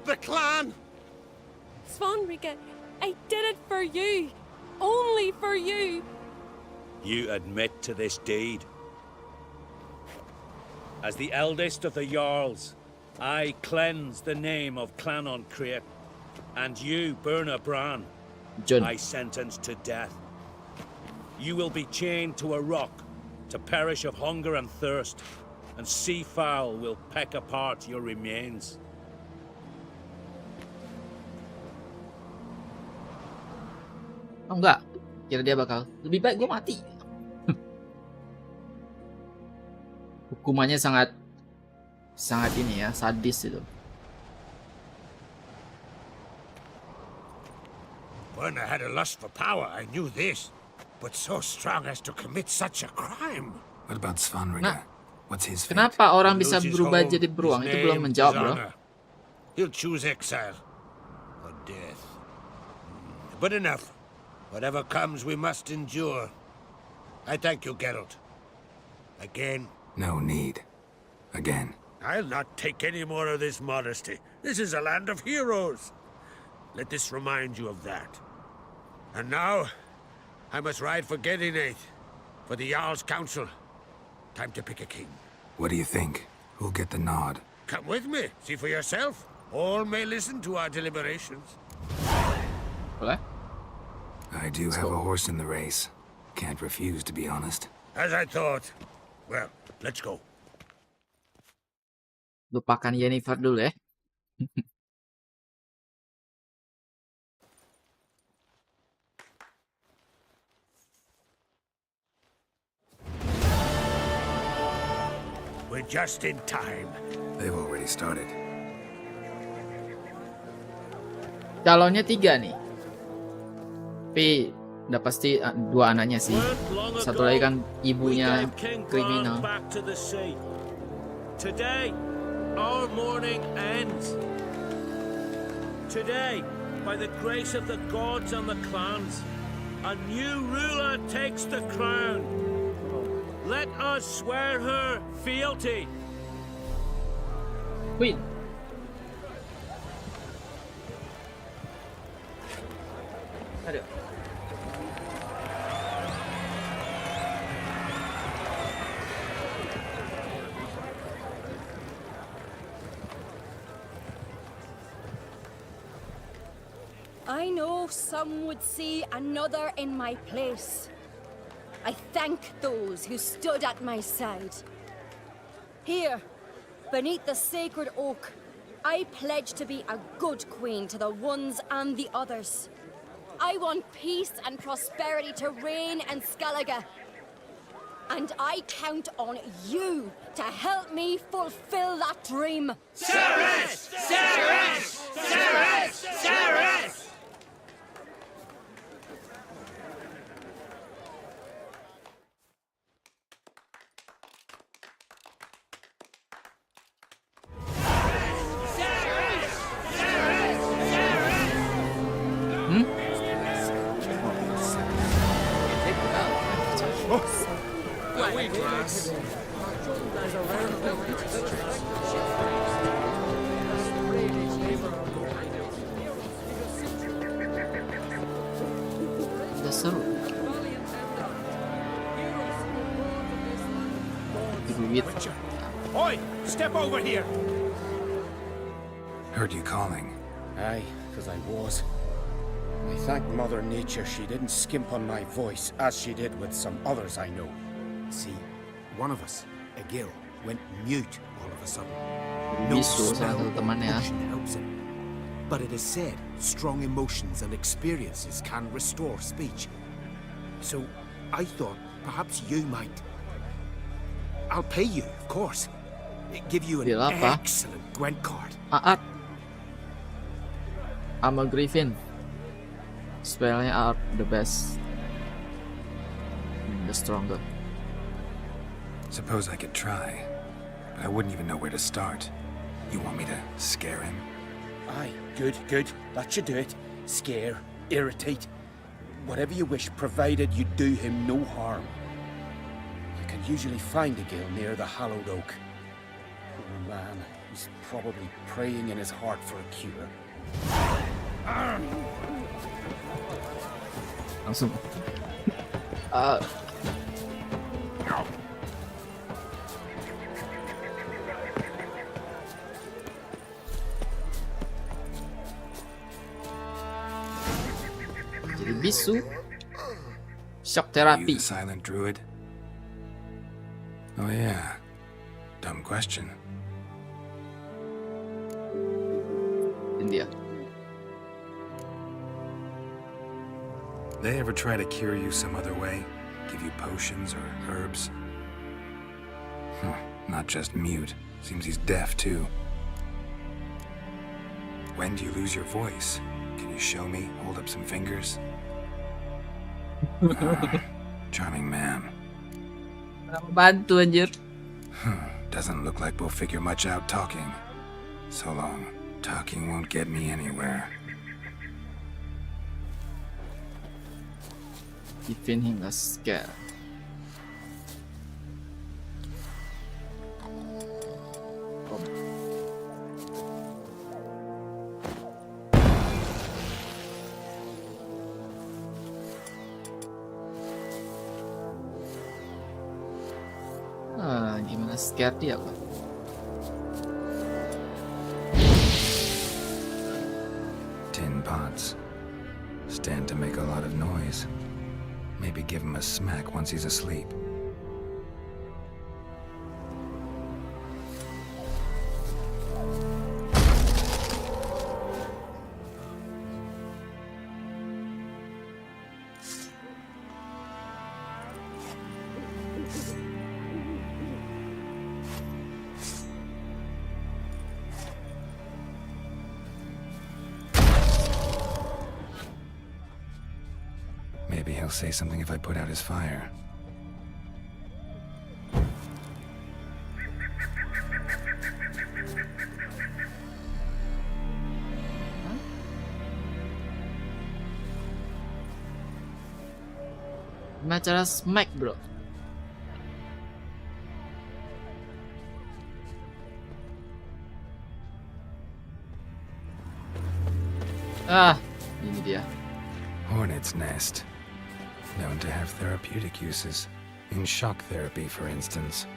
the clan. Svanrika, I did it for you. Only for you. You admit to this deed. As the eldest of the Jarls, I cleanse the name of Clan on Crete, and you, Burna Bran, I sentence to death. You will be chained to a rock to perish of hunger and thirst, and sea fowl will peck apart your remains. Oh enggak, kira dia bakal lebih baik gue mati. Hukumannya sangat ini ya, sadis itu. Burna had a lust for power, I knew this. But so strong as to commit such a crime. What about Svanrika? What's his fate? Kenapa orang bisa berubah jadi beruang? Itu belum menjawab, bro. He'll choose exile or death. But enough. Whatever comes, we must endure. I thank you, Geralt. Again. No need. Again. I'll not take any more of this modesty. This is a land of heroes. Let this remind you of that. And now, I must ride for Gedinate, for the Jarl's Council. Time to pick a king. What do you think? Who'll get the nod? Come with me. See for yourself. All may listen to our deliberations. What? I do have a horse in the race. Can't refuse, to be honest. As I thought. Well, let's go. Lupakan Yennefer dulu ya. We're just in time. They've already started. Calonnya 3 nih. Tapi udah pasti 2 anaknya sih. Satu lagi kan ibunya kriminal. Today, our mourning ends. Today, by the grace of the gods and the clans, a new ruler takes the crown. Let us swear her fealty. Queen. Aduh. I know some would see another in my place. I thank those who stood at my side. Here, beneath the sacred oak, I pledge to be a good queen to the ones and the others. I want peace and prosperity to reign in Skellige. And I count on you to help me fulfill that dream. Ceres! Ceres! Ceres! Ceres! Seru. Duit. Oi! Step over here! Heard you calling. Aye, because I was. I thank Mother Nature she didn't skimp on my voice, as she did with some others I know. See, one of us, a Gil, went mute all of a sudden. Bisu salah satu temannya. Helps it. But it is said, strong emotions and experiences can restore speech. So, I thought perhaps you might. I'll pay you, of course. Give you an excellent Gwent card. I'm a Griffin. Spellnya are the best. The stronger. Suppose I could try, but I wouldn't even know where to start. You want me to scare him? Aye, good, good. That should do it. Scare. irritate. Whatever you wish, provided you do him no harm. You can usually find a gill near the hallowed oak. Poor man, he's probably praying in his heart for a cure. Langsung. Jadi bisu. Shock You therapy. the silent druid? Oh yeah. Dumb question. India. They ever try to cure you some other way? Give you potions or herbs? Not just mute. Seems he's deaf too. When do you lose your voice? Can you show me? Hold up some fingers? Charming man. Bantu anjir. Doesn't look like we'll figure much out talking. So long. Talking won't get me anywhere. Giving him a scare. Gimana scare dia apa? Tin pots. Stand to make a lot of noise. Maybe give him a smack once he's asleep. Maybe he'll say something if I put out his fire. Gimana cara smack, bro? Ini dia. Hornet's nest. Known to have therapeutic uses. In shock therapy, for instance.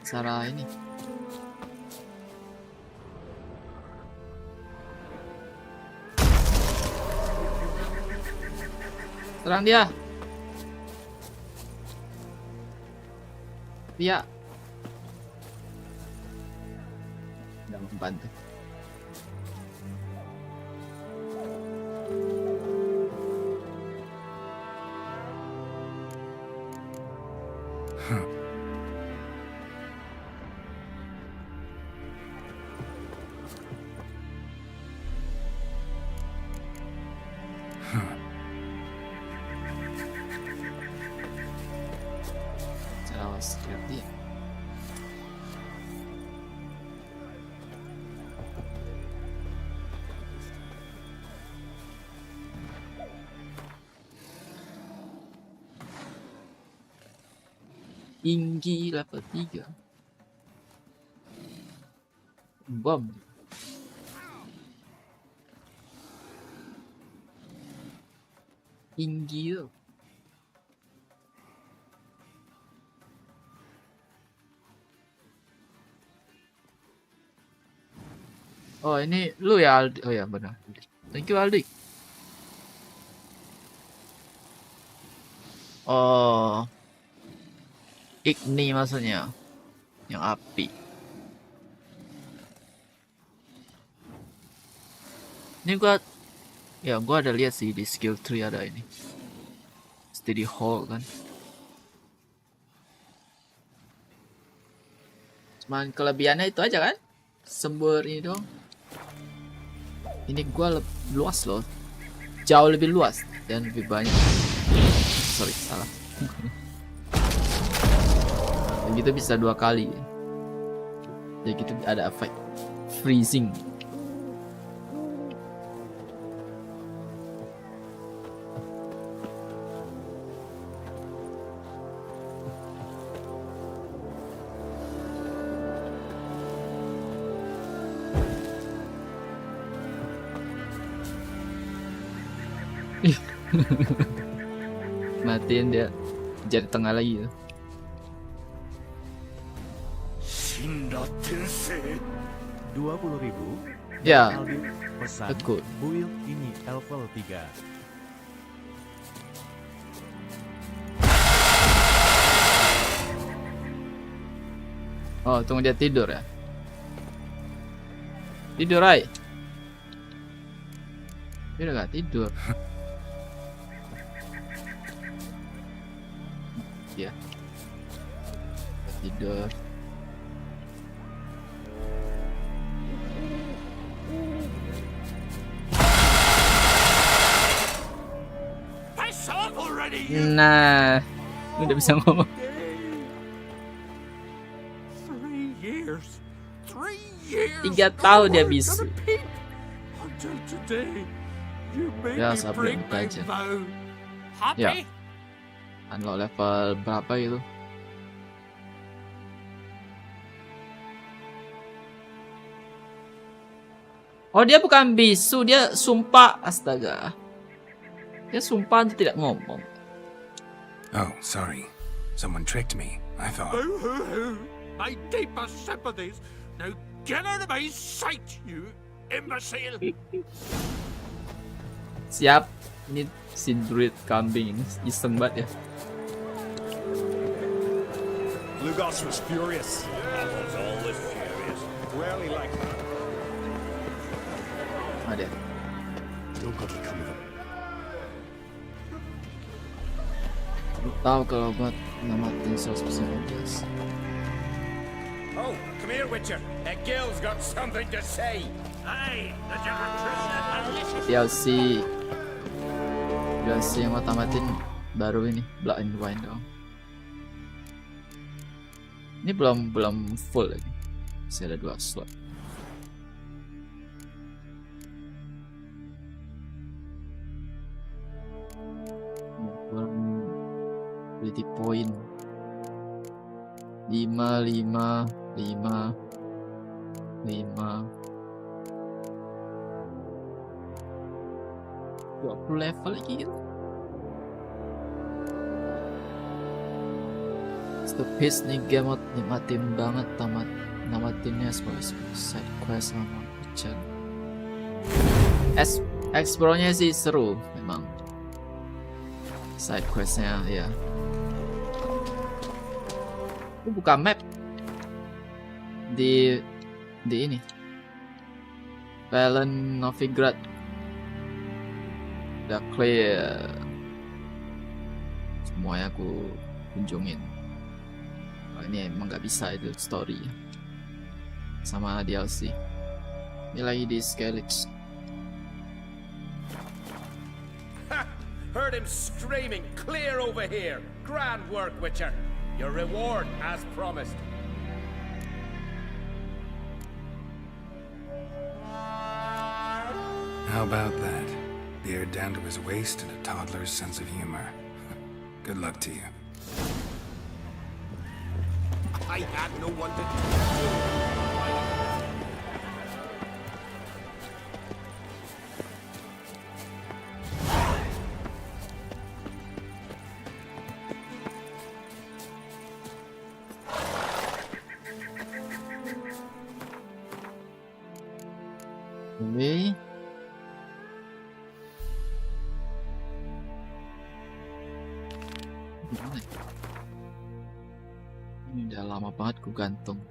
Cara ini. Serang dia. Dia. Udah membantu. Tinggi level 3. Bom. Tinggi tuh. Oh ini lu ya Aldi. Oh ya benar. Thank you Aldi. Oh. Igni maksudnya. Yang api. Ini gua ada lihat sih di skill tree ada ini. Steady hold kan. Cuman kelebihannya itu aja kan. Sumber ini dong. Ini gua luas loh. Jauh lebih luas dan lebih banyak. Sorry, salah. Gitu bisa 2 kali. Jadi gitu ada efek freezing. Matiin dia jadi tengah lagi ya. 20.000. Ya, Pesan good. build ini level 3. Oh, tunggu dia tidur ya. Tidur, Rai. Dia udah gak tidur. Ya. Tidur. Nah, udah bisa ngomong. 3 tahun dia bisa. Ya, sabar aja. Ya. Unlock level berapa itu? Oh, dia bukan bisu, dia sumpah. Astaga. Dia sumpah tidak ngomong. Oh, sorry. Someone tricked me. I thought... Boo-hoo-hoo! My deepest sympathies. Now get out of my sight, you imbecile! Siap. Ini si druid kambing iseng banget ya. Lugos was furious. I was always furious. Rarely like that. Ada. No good will come of it. Lu tahu kalau buat namatin 100% obvious. Oh, come here, Witcher. That girl's got something to say. Hey, did you retrieve DLC yang mau tamatin baru ini Black and White dong. Ini belum full lagi. Masih ada 2 slot. Ability point 5 20 level lagi gitu. Stupid nih game nikmatin banget namatinnya sebagai side quest sama pecah. Explore-nya sih seru memang. Side quest-nya ya. Buka map di ini Valen Novigrad udah clear semuanya aku kunjungin. Oh, ini emang nggak bisa itu story sama DLC. Ini lagi di Skellige. Heard him screaming, clear over here. Grand work, Witcher. Your reward as promised. How about that? Beard down to his waist and a toddler's sense of humor. Good luck to you. I had no one to... Ini udah lama banget ku gantung.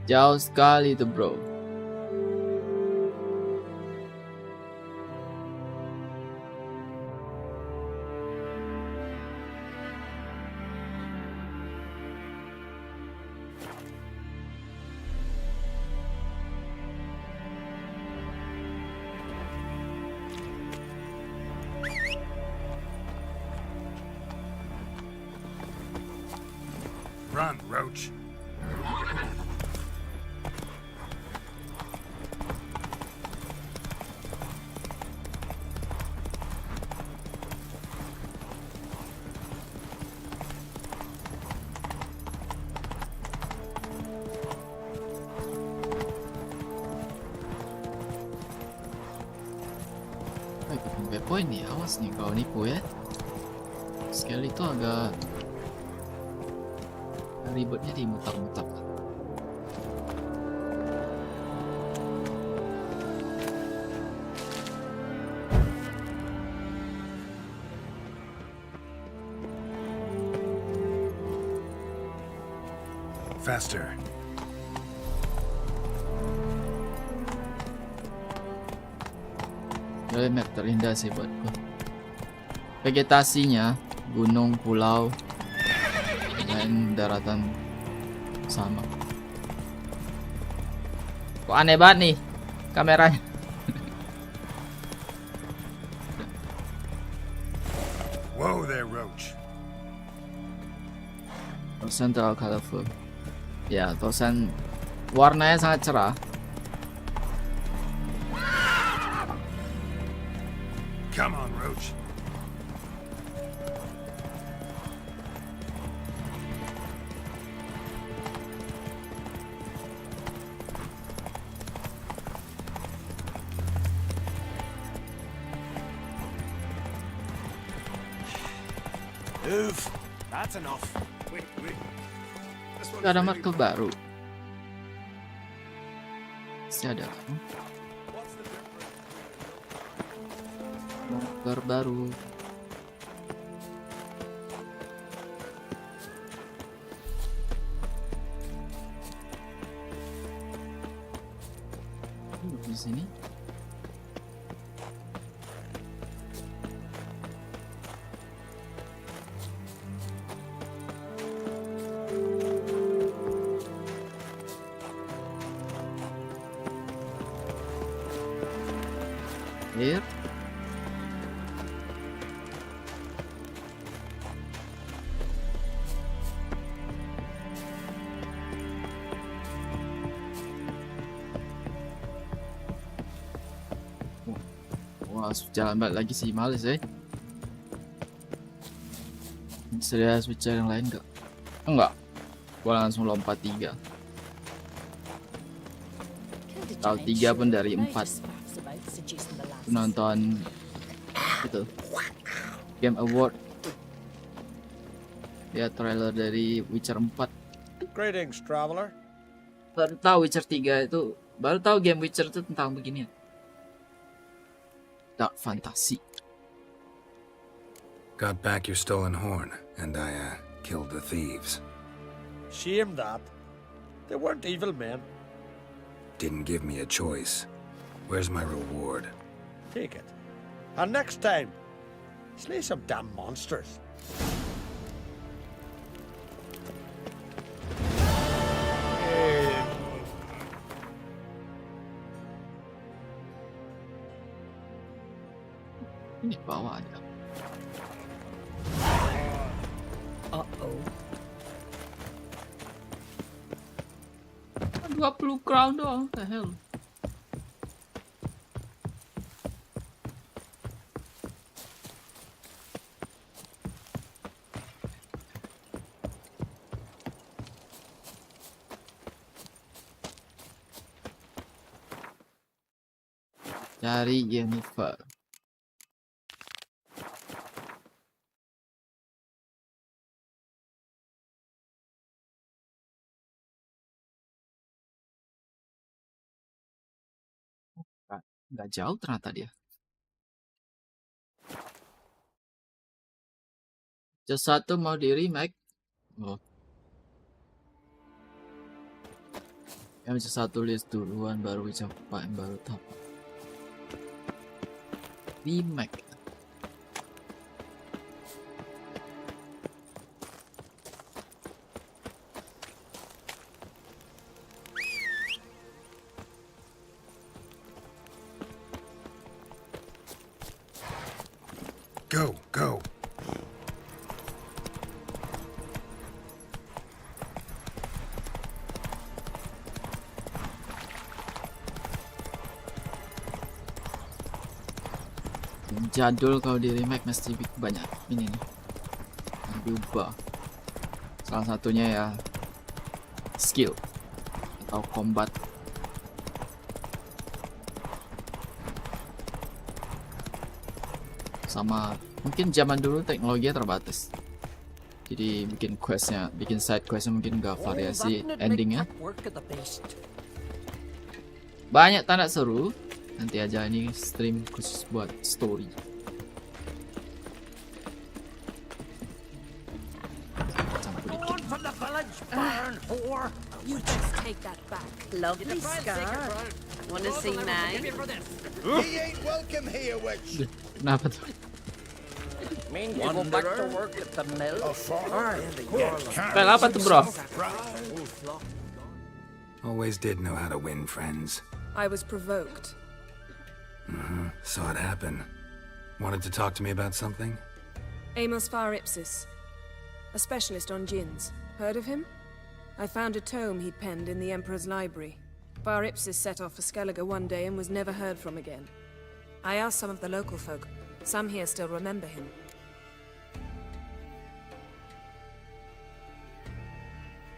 Jauh sekali tuh bro. Roach. Poin nih, awas nih kalau nipu ya. Sekali itu agak ribetnya di mutar-mutar. Faster. Map terindah sih buatku. Vegetasinya, gunung, pulau, dan daratan sama. Kok aneh banget nih kameranya. Whoa there, Roach. Tosan terlalu colorful. Ya, Tosan warnanya sangat cerah. Come on, Roach. Move. That's enough. Wait. Ada marker baru. Masih ada. Marker baru. Di sini. Here. Wah, jalan balik lagi sih, males Sedia switcher yang lain enggak? Enggak. Gua langsung lompat 3. Tahu 3 pun dari 4. Nonton itu Game Award. Ya, trailer dari Witcher 4. Greetings, traveler. Baru tahu Witcher 3 itu, baru tahu game Witcher itu tentang beginian. Dark fantasy. Got back your stolen horn, and I killed the thieves. Shame that. They weren't evil men. Didn't give me a choice. Where's my reward? Take it. And next time, slay some damn monsters. Ini bawah ada. Uh-oh. 20 crown doang, the hell. Cari Jennifer. Nggak jauh ternyata dia. Just 1 mau di remake. Oh. Yang just 1 list duluan baru Witcher 4 yang baru tahu. Remake. Go. Jadul kalau di remake mesti banyak ini nih yang diubah. Salah satunya ya skill atau combat. Sama mungkin zaman dulu teknologinya terbatas. Jadi bikin side questnya mungkin gak variasi endingnya. Banyak tanda seru. Nanti aja ini stream khusus buat story. You just take that back. Lovely scar. Wanna see mine? He ain't welcome here, witch. Kenapa tuh? Mean you go back to work at the mill? Pel apa tuh, bro? Always did know how to win friends. I was provoked. Saw it happen. Wanted to talk to me about something? Amos Far Ipsis, a specialist on djinns. Heard of him? I found a tome he'd penned in the Emperor's library. Far Ipsis set off for Skellige one day and was never heard from again. I asked some of the local folk. Some here still remember him.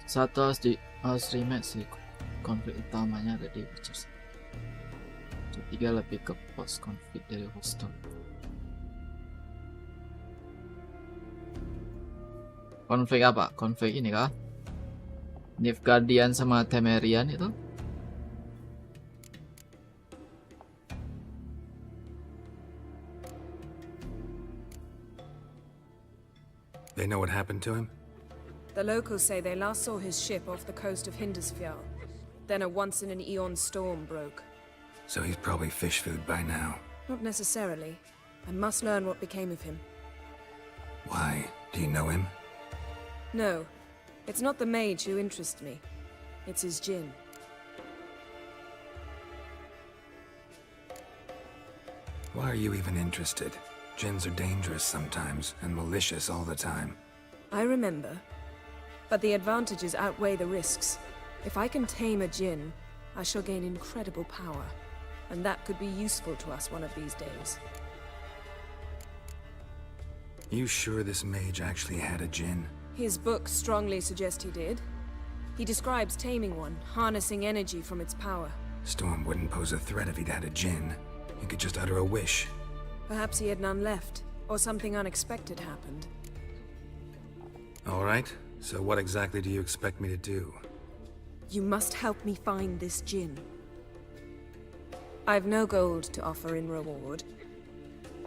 Satu harus remake sih, konflik utamanya ada di Witcher. Ketiga lebih ke post konflik dari Houston. Konflik apa? Konflik ini kah? Nilfgaardian sama Temerian itu? They know what happened to him? The locals say they last saw his ship off the coast of Hindisfjall. Then a once-in-an-eon storm broke. So he's probably fish food by now. Not necessarily. I must learn what became of him. Why? Do you know him? No. It's not the mage who interests me. It's his djinn. Why are you even interested? Djinns are dangerous sometimes, and malicious all the time. I remember. But the advantages outweigh the risks. If I can tame a djinn, I shall gain incredible power. And that could be useful to us one of these days. You sure this mage actually had a djinn? His books strongly suggest he did. He describes taming one, harnessing energy from its power. Storm wouldn't pose a threat if he'd had a djinn. He could just utter a wish. Perhaps he had none left, or something unexpected happened. All right, so what exactly do you expect me to do? You must help me find this djinn. I've no gold to offer in reward,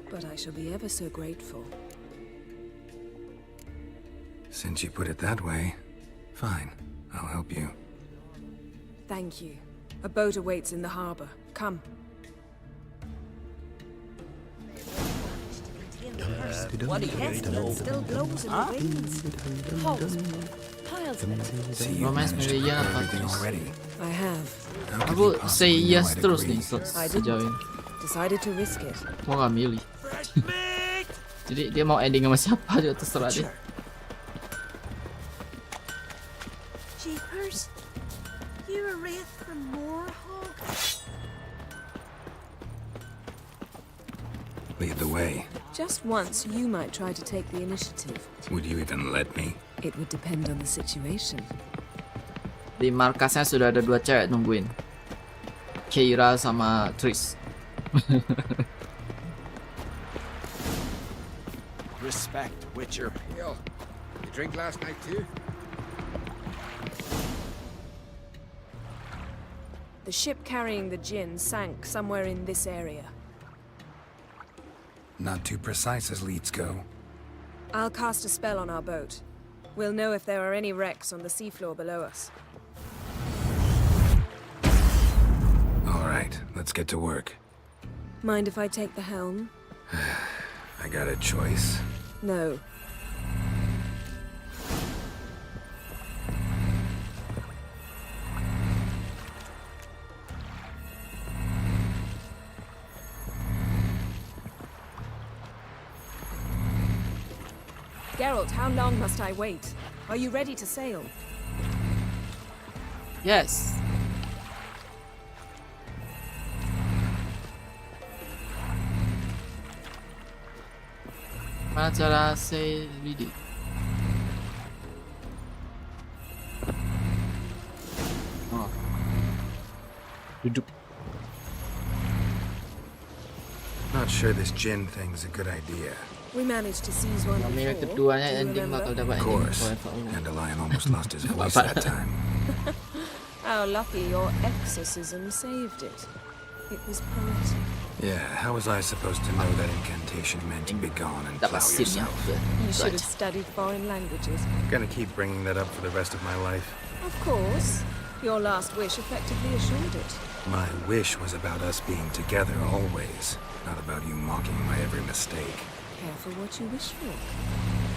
but I shall be ever so grateful. Since you put it that way, fine, I'll help you. Thank you. A boat awaits in the harbor. Come. What do you still blows in the winds. Piles of it. See, you Romance managed to Lian cover apa everything terus? already. I have. How could Aku you say possibly yes know I'd terus agree? nih sejauh ini. Decided to risk it. Mau nggak milih. Jadi dia mau ending sama siapa juga terserah dia. Jeepers, you a wraith from Moorhog? Lead the way. Just once, you might try to take the initiative. Would you even let me? It would depend on the situation. Di markasnya sudah ada 2 cewek nungguin. Keira sama Tris. Respect, Witcher. Yo, you drink last night too? The ship carrying the djinn sank somewhere in this area. Not too precise as leads go. I'll cast a spell on our boat. We'll know if there are any wrecks on the seafloor below us. All right, let's get to work. Mind if I take the helm? I got a choice. No. Geralt, how long must I wait? Are you ready to sail? Yes. Gimana cara say video? Oh. Duduk. Not sure this gin thing's a good idea. We managed to seize one Pemilik before. keduanya Do you ending remember? bakal dapat Of ending course. forever. And Lian almost lost his voice that time. How lucky your exorcism saved it. It was poetic. Yeah, how was I supposed to know that incantation meant to be gone and plow yourself? You should have studied foreign languages. Gonna keep bringing that up for the rest of my life. Of course. Your last wish effectively assured it. My wish was about us being together always, not about you mocking my every mistake. Careful what you wish for.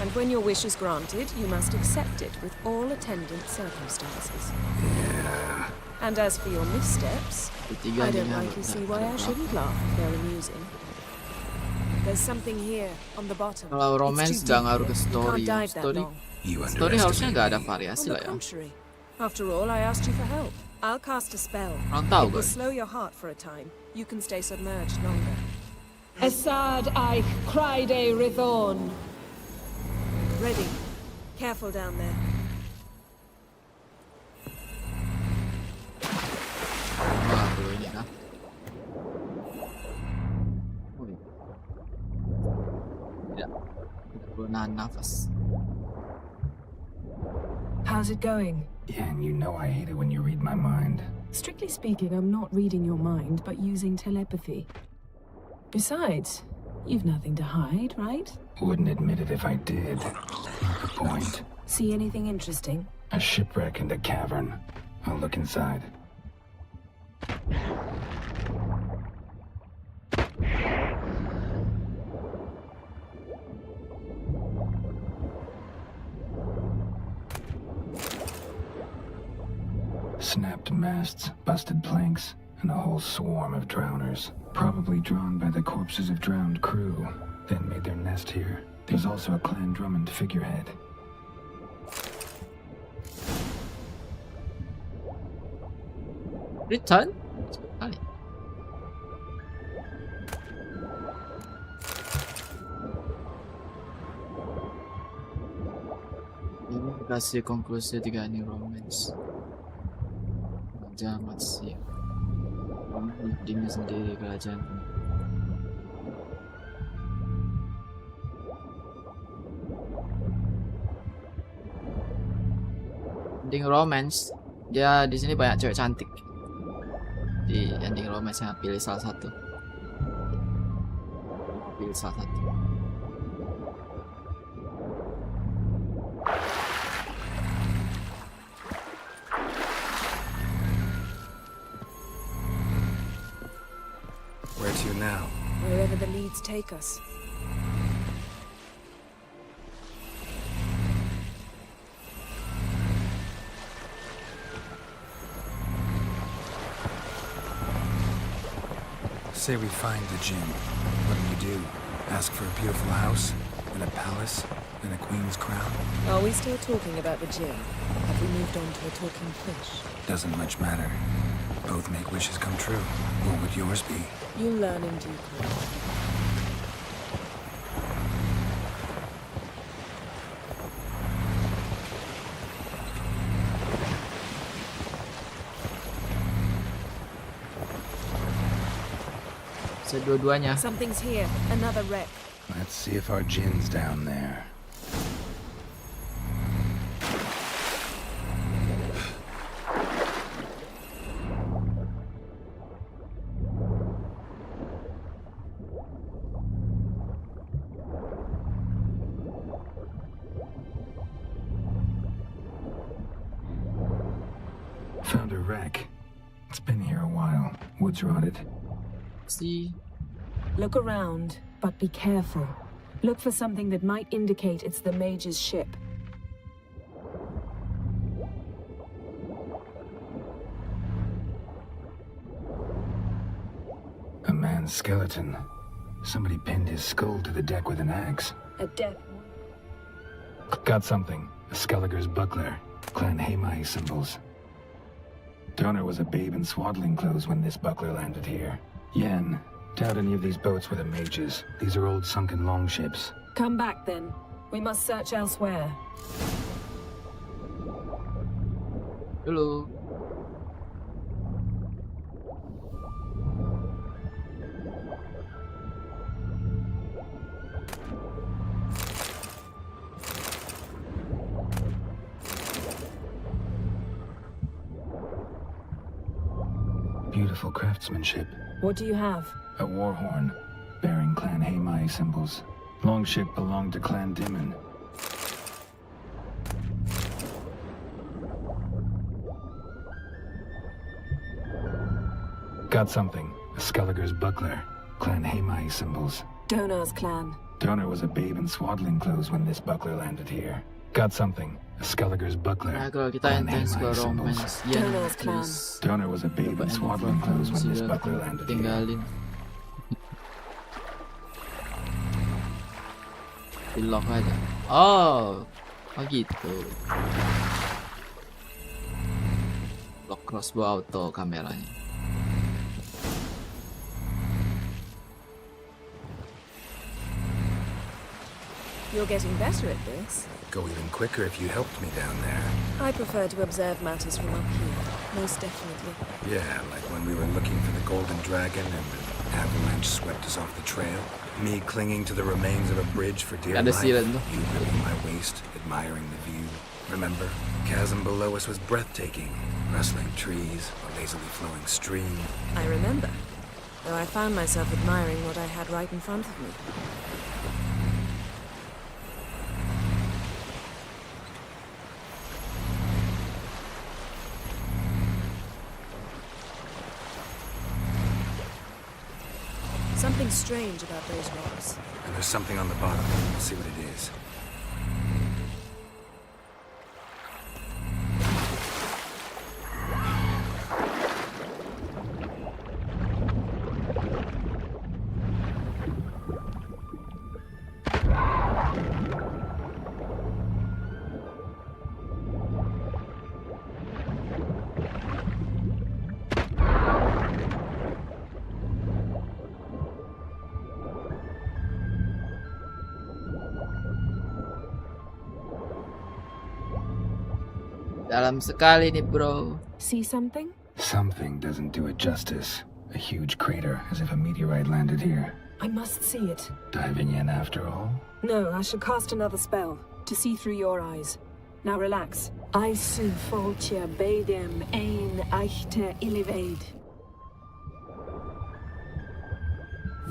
And when your wish is granted, you must accept it with all attendant circumstances. Yeah. And as for your missteps, I don't rightly see why I shouldn't laugh if they're amusing. There's something here on the bottom. Kalau romance nggak ngaruh ke story. Story harusnya nggak ada variasi lah ya. After all, I asked you for help. I'll cast a spell. Orang tahu It will kan? slow your heart for a time. You can stay submerged longer. Asad I Kryde Rithorn. Ready. Careful down there. Wah, belum ini kah? Tidak. Tidak perlu nahan nafas. How's it going? Yeah, and you know I hate it when you read my mind. Strictly speaking, I'm not reading your mind, but using telepathy. Besides, you've nothing to hide, right? Wouldn't admit it if I did. Good point. See anything interesting? A shipwreck and a cavern. I'll look inside. Snapped masts, busted planks, and a whole swarm of drowners. Probably drawn by the corpses of drowned crew, then made their nest here. There's also a Clan Drummond figurehead. Return? Ini kasih konklusi 3 ini romance. Raja Matsya. Dirinya sendiri kerajaan. Ending romance, dia di sini banyak cewek cantik. Di ending romance saya pilih salah satu. Pilih salah satu. Where to now? Wherever the leads take us. Say we find the gym. What do? Ask for a beautiful house, and a palace, and a queen's crown? Are we still talking about the gym? Have we moved on to a talking fish? Doesn't much matter. Both make wishes come true. What would yours be? You'll learn in due course. Dua-duanya. Something's here. Another wreck. Let's see if our gin's down there. Found a wreck. It's been here a while. Wood's rotted. See. Look around, but be careful. Look for something that might indicate it's the mage's ship. A man's skeleton. Somebody pinned his skull to the deck with an axe. A death. Got something. A Skellige's buckler. Clan Haimai symbols. Donor was a babe in swaddling clothes when this buckler landed here. Yen, doubt any of these boats were the mages. These are old sunken longships. Come back then. We must search elsewhere. Hello. Beautiful craftsmanship. What do you have? A war horn, bearing Clan Haimai symbols. Longship belonged to Clan Dimon. Got something. A Skellige's buckler. Clan Haimai symbols. Donar's clan. Donar was a babe in swaddling clothes when this buckler landed here. Got something. A Skellige's buckler. Clan Haimai symbols. Donar's clan. Donar was a babe in swaddling clothes when this buckler landed here. Di-lock aja. Oh gitu. Lock crossbow auto kameranya. You're getting better at this. Go even quicker if you helped me down there. I prefer to observe matters from up here, most definitely. Yeah, like when we were looking for the Golden Dragon and the avalanche swept us off the trail. Me clinging to the remains of a bridge for dear life. You gripping my waist, admiring the view. Remember? Chasm below us was breathtaking. Rustling trees, a lazily flowing stream. I remember, though I found myself admiring what I had right in front of me. Something strange about those rocks. And there's something on the bottom. We'll see what it is. Dalam sekali nih, bro. See something? Something doesn't do it justice. A huge crater, as if a meteorite landed here. I must see it. Diving in after all? No, I shall cast another spell to see through your eyes. Now relax. I su foltje bedem ein echte ilivaid.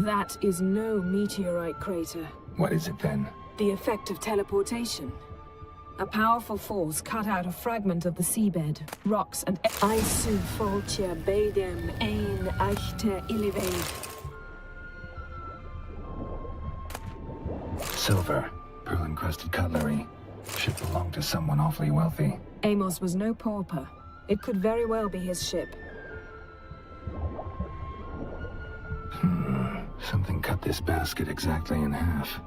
That is no meteorite crater. What is it then? The effect of teleportation. A powerful force cut out a fragment of the seabed, rocks and isu foltje bedem ein echte ilivaid. Silver, pearl-encrusted cutlery. Should belong to someone awfully wealthy. Amos was no pauper. It could very well be his ship. Something cut this basket exactly in half.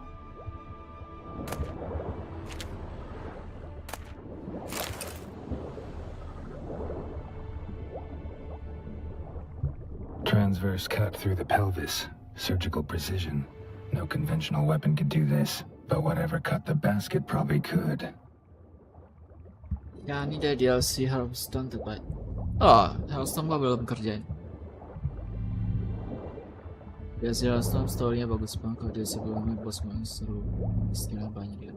Transverse cut through the pelvis. Surgical precision. No conventional weapon could do this, but whatever cut the basket probably could. Ya, ini dari DLC Hearthstone terbaik. Oh, Hearthstone gua belum kerjain. DLC Hearthstone story-nya bagus banget. Kalau DLC sebelumnya bos banget seru. Istilah banyak dia.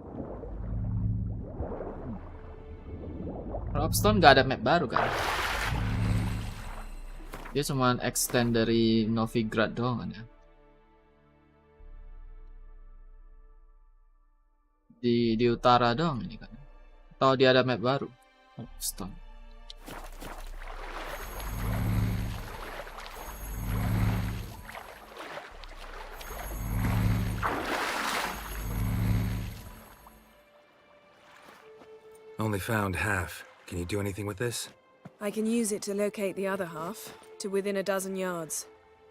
Hearthstone nggak ada map baru kan? Dia cuma extend dari Novigrad doang kan ya? Di utara doang ini kan? Atau dia ada map baru? Hearthstone. Only found half. Can you do anything with this? I can use it to locate the other half, to within a dozen yards.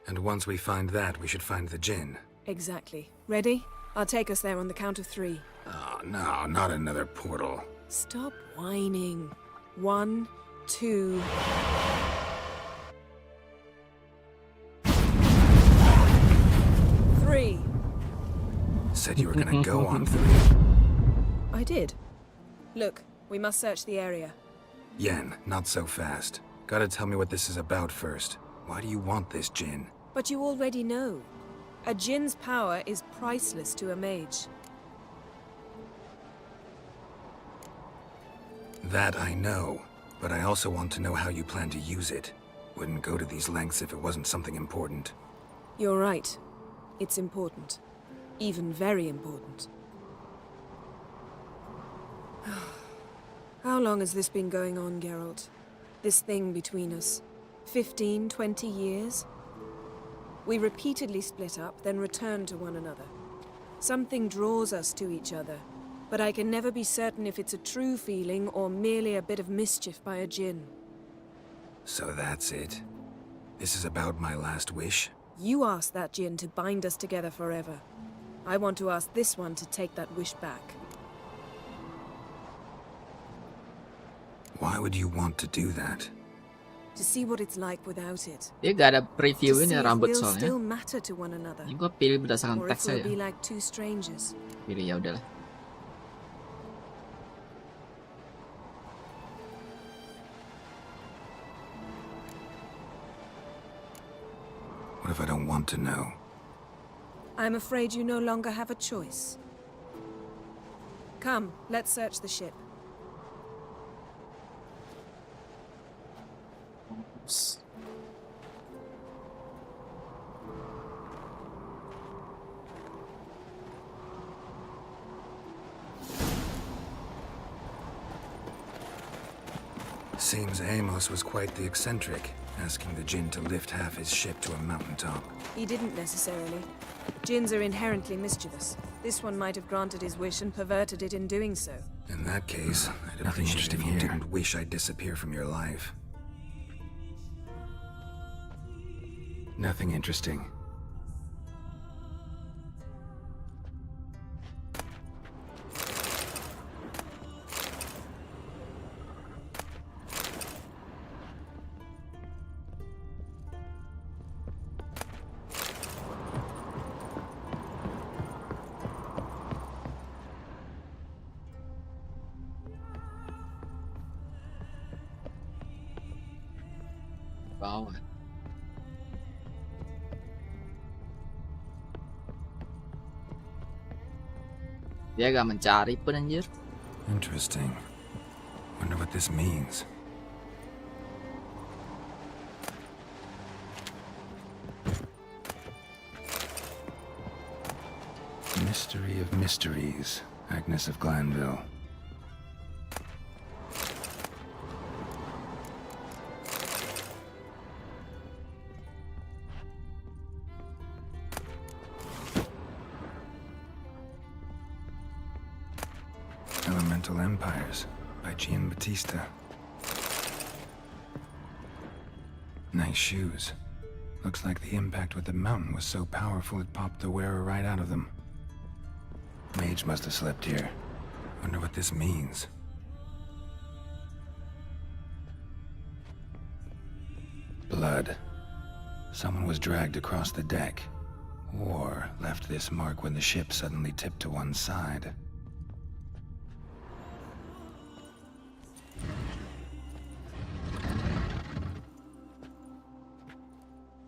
And once we find that, we should find the gin. Exactly. Ready? I'll take us there on the count of 3. Oh, no, not another portal. Stop whining. 1, 2... said you were gonna go on 3. I did. Look, we must search the area. Yen, not so fast. Gotta tell me what this is about first. Why do you want this djinn? But you already know. A djinn's power is priceless to a mage. That I know, but I also want to know how you plan to use it. Wouldn't go to these lengths if it wasn't something important. You're right. It's important. Even very important. How long has this been going on, Geralt? This thing between us? 15, 20 years? We repeatedly split up, then returned to one another. Something draws us to each other, but I can never be certain if it's a true feeling or merely a bit of mischief by a djinn. So that's it? This is about my last wish? You asked that djinn to bind us together forever. I want to ask this one to take that wish back. Why would you want to do that? To see what it's like without it. Dia gak ada previewin ya rambut we'll soalnya. still matter to one another. Ini gua pilih berdasarkan Or teks if we'll aja. be like two strangers. Pilih ya udahlah. What if I don't want to know? I'm afraid you no longer have a choice. Come, let's search the ship. Seems Amos was quite the eccentric, asking the djinn to lift half his ship to a mountaintop. He didn't necessarily. Djinns are inherently mischievous. This one might have granted his wish and perverted it in doing so. In that case, I'd appreciate if you didn't wish I'd disappear from your life. Nothing interesting. Bawah. Dia agak mencari pun anjir. Interesting. Wonder what this means. Mystery of mysteries, Agnes of Glanville. Elemental Empires by Giambattista. Nice shoes. Looks like the impact with the mountain was so powerful it popped the wearer right out of them. Mage must have slept here. Wonder what this means. Blood. Someone was dragged across the deck. Or left this mark when the ship suddenly tipped to one side.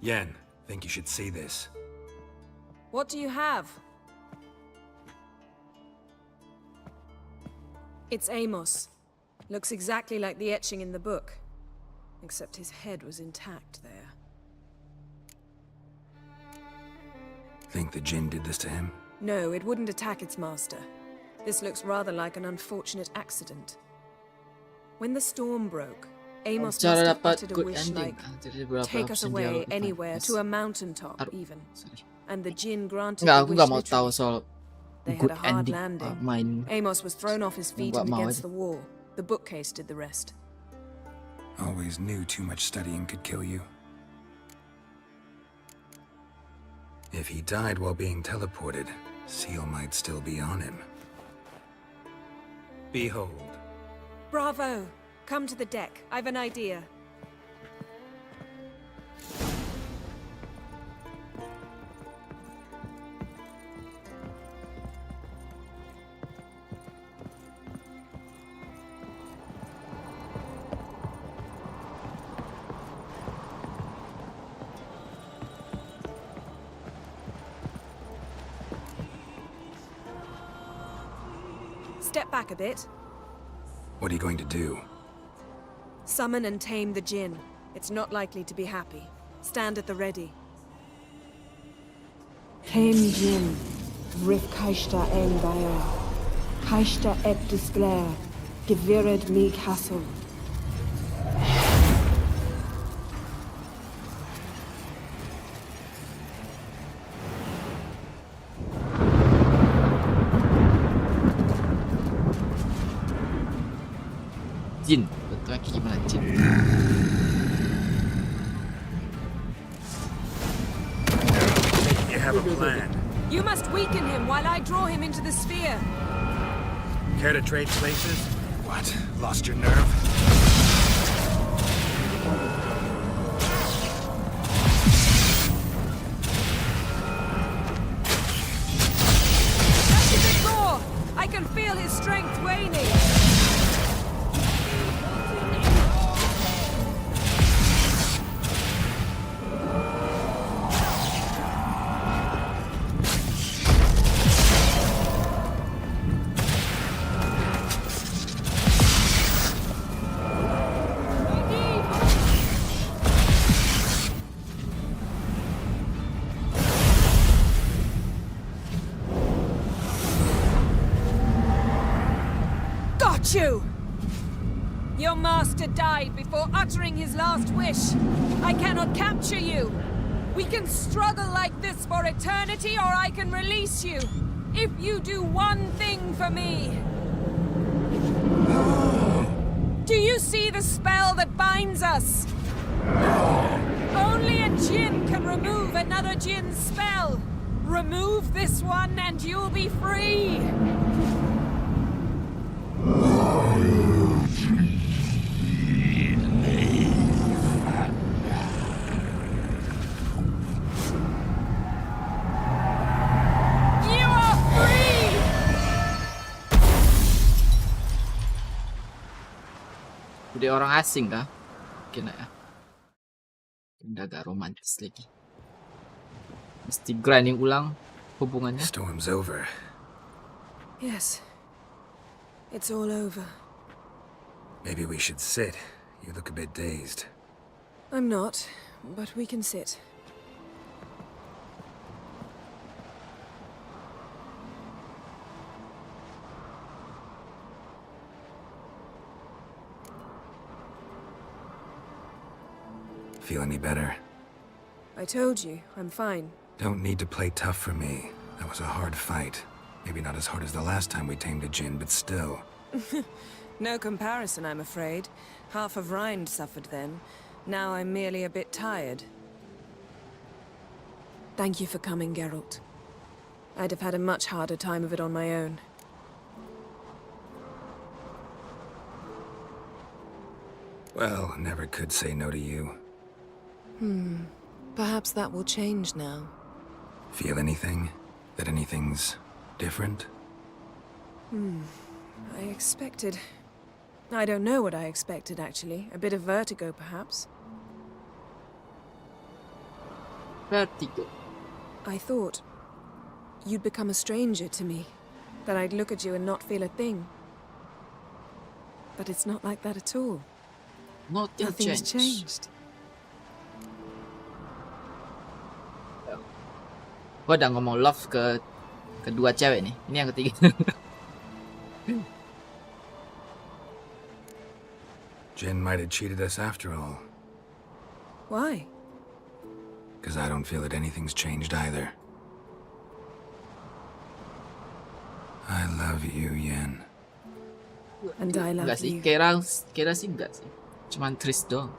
Yen, think you should see this. What do you have? It's Amos. Looks exactly like the etching in the book. Except his head was intact there. Think the djinn did this to him? No, it wouldn't attack its master. This looks rather like an unfortunate accident. When the storm broke, Amos must have uttered a wish like, take us away anywhere, to a mountaintop even. And the djinn granted the wish literally. They had a hard landing. Amos was thrown off his feet and against the wall. The bookcase did the rest. Always knew too much studying could kill you. If he died while being teleported, Seal might still be on him. Behold. Bravo! Come to the deck. I've an idea. Step back a bit. What are you going to do? Summon and tame the Jinn. It's not likely to be happy. Stand at the ready. Tame Jinn, Rif Kaishta Eng Bayer, Kaishta Et Disclair, Gevired Mi Castle. Jin, bentuknya kayak gimana Jin? You have a plan. You must weaken him while I draw him into the sphere. Care to trade places? What? Lost your nerve? That's a bit more! I can feel his strength waning. You! Your master died before uttering his last wish. I cannot capture you. We can struggle like this for eternity, or I can release you. If you do one thing for me. Do you see the spell that binds us? Only a Jinn can remove another Jinn's spell. Remove this one and you'll be free. Udah orang asing dah. Mungkin ya. Udah agak romantis lagi. Mesti grinding ulang hubungannya. Storm's over. Yes. It's all over. Maybe we should sit. You look a bit dazed. I'm not, but we can sit. Feel any better? I told you, I'm fine. Don't need to play tough for me. That was a hard fight. Maybe not as hard as the last time we tamed a Jinn, but still. No comparison, I'm afraid. Half of Rind suffered then. Now I'm merely a bit tired. Thank you for coming, Geralt. I'd have had a much harder time of it on my own. Well, never could say no to you. Perhaps that will change now. Feel anything? That anything's different? I expected... I don't know what I expected, actually. A bit of vertigo, perhaps. Vertigo. I thought you'd become a stranger to me. That I'd look at you and not feel a thing. But it's not like that at all. Nothing's changed. Gua udah ngomong love ke kedua cewek nih. Ini yang ketiga. Jinn might have cheated us after all. Why? Because I don't feel that anything's changed either. I love you, Yen. And I love Enggak sih, you. kira sih enggak sih. Cuman Tris doang.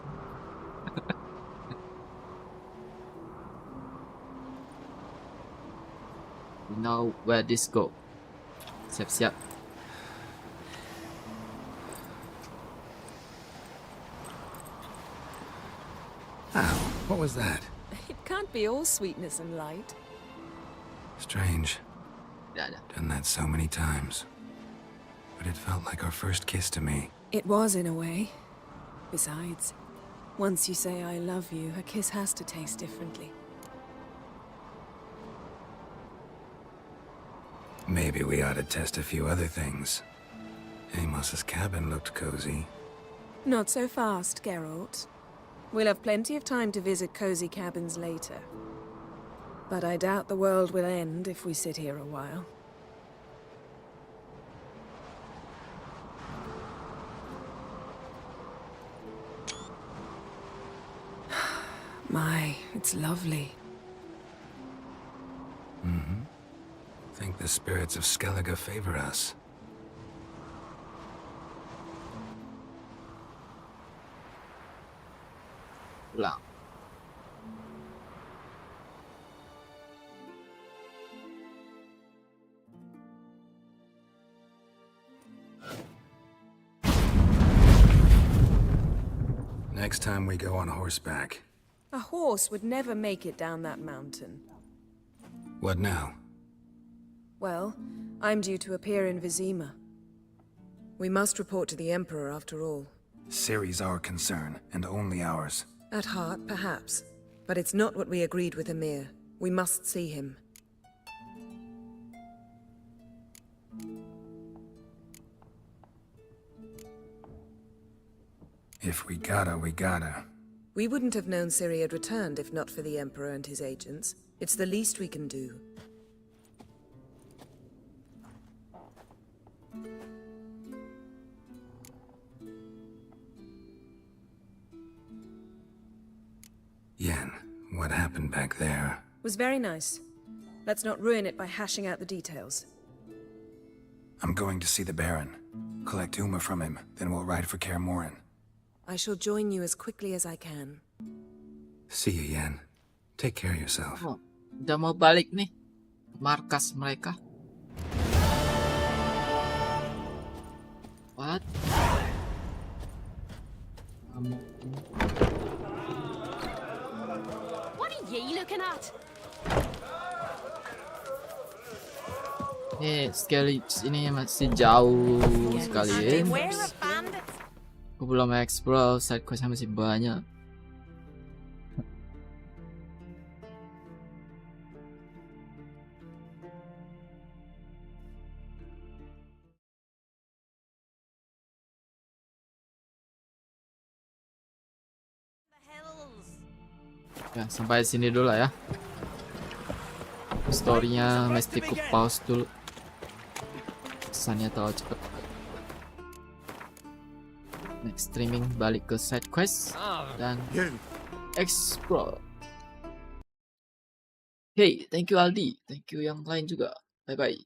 We know where this go. Siap-siap. Ow, what was that? It can't be all sweetness and light. Strange. Done that so many times. But it felt like our first kiss to me. It was, in a way. Besides, once you say I love you, a kiss has to taste differently. Maybe we ought to test a few other things. Amos's cabin looked cozy. Not so fast, Geralt. We'll have plenty of time to visit cozy cabins later. But I doubt the world will end if we sit here a while. My, it's lovely. Mm-hmm. Think the spirits of Skellige favor us. Pulang. Next time we go on horseback. A horse would never make it down that mountain. What now? Well, I'm due to appear in Vizima. We must report to the Emperor after all. Ciri's our concern, and only ours. At heart, perhaps. But it's not what we agreed with Emir. We must see him. If we gotta, we gotta. We wouldn't have known Ciri had returned if not for the Emperor and his agents. It's the least we can do. Yen, what happened back there? Was very nice. Let's not ruin it by hashing out the details. I'm going to see the Baron. Collect Uma from him, then we'll ride for Kaer Morhen. I shall join you as quickly as I can. See you, Yen. Take care of yourself. Oh, udah mau balik nih. Markas mereka. What? What are you looking at? Skellige ini masih jauh sekali ya. Aku belum explore, side questnya masih banyak. Ya, sampai sini dulu lah ya. Storynya mesti ku pause dulu. Kesannya terlalu cepet. Next streaming balik ke side quest dan explore. Hey, thank you Aldi, thank you yang lain juga. Bye bye.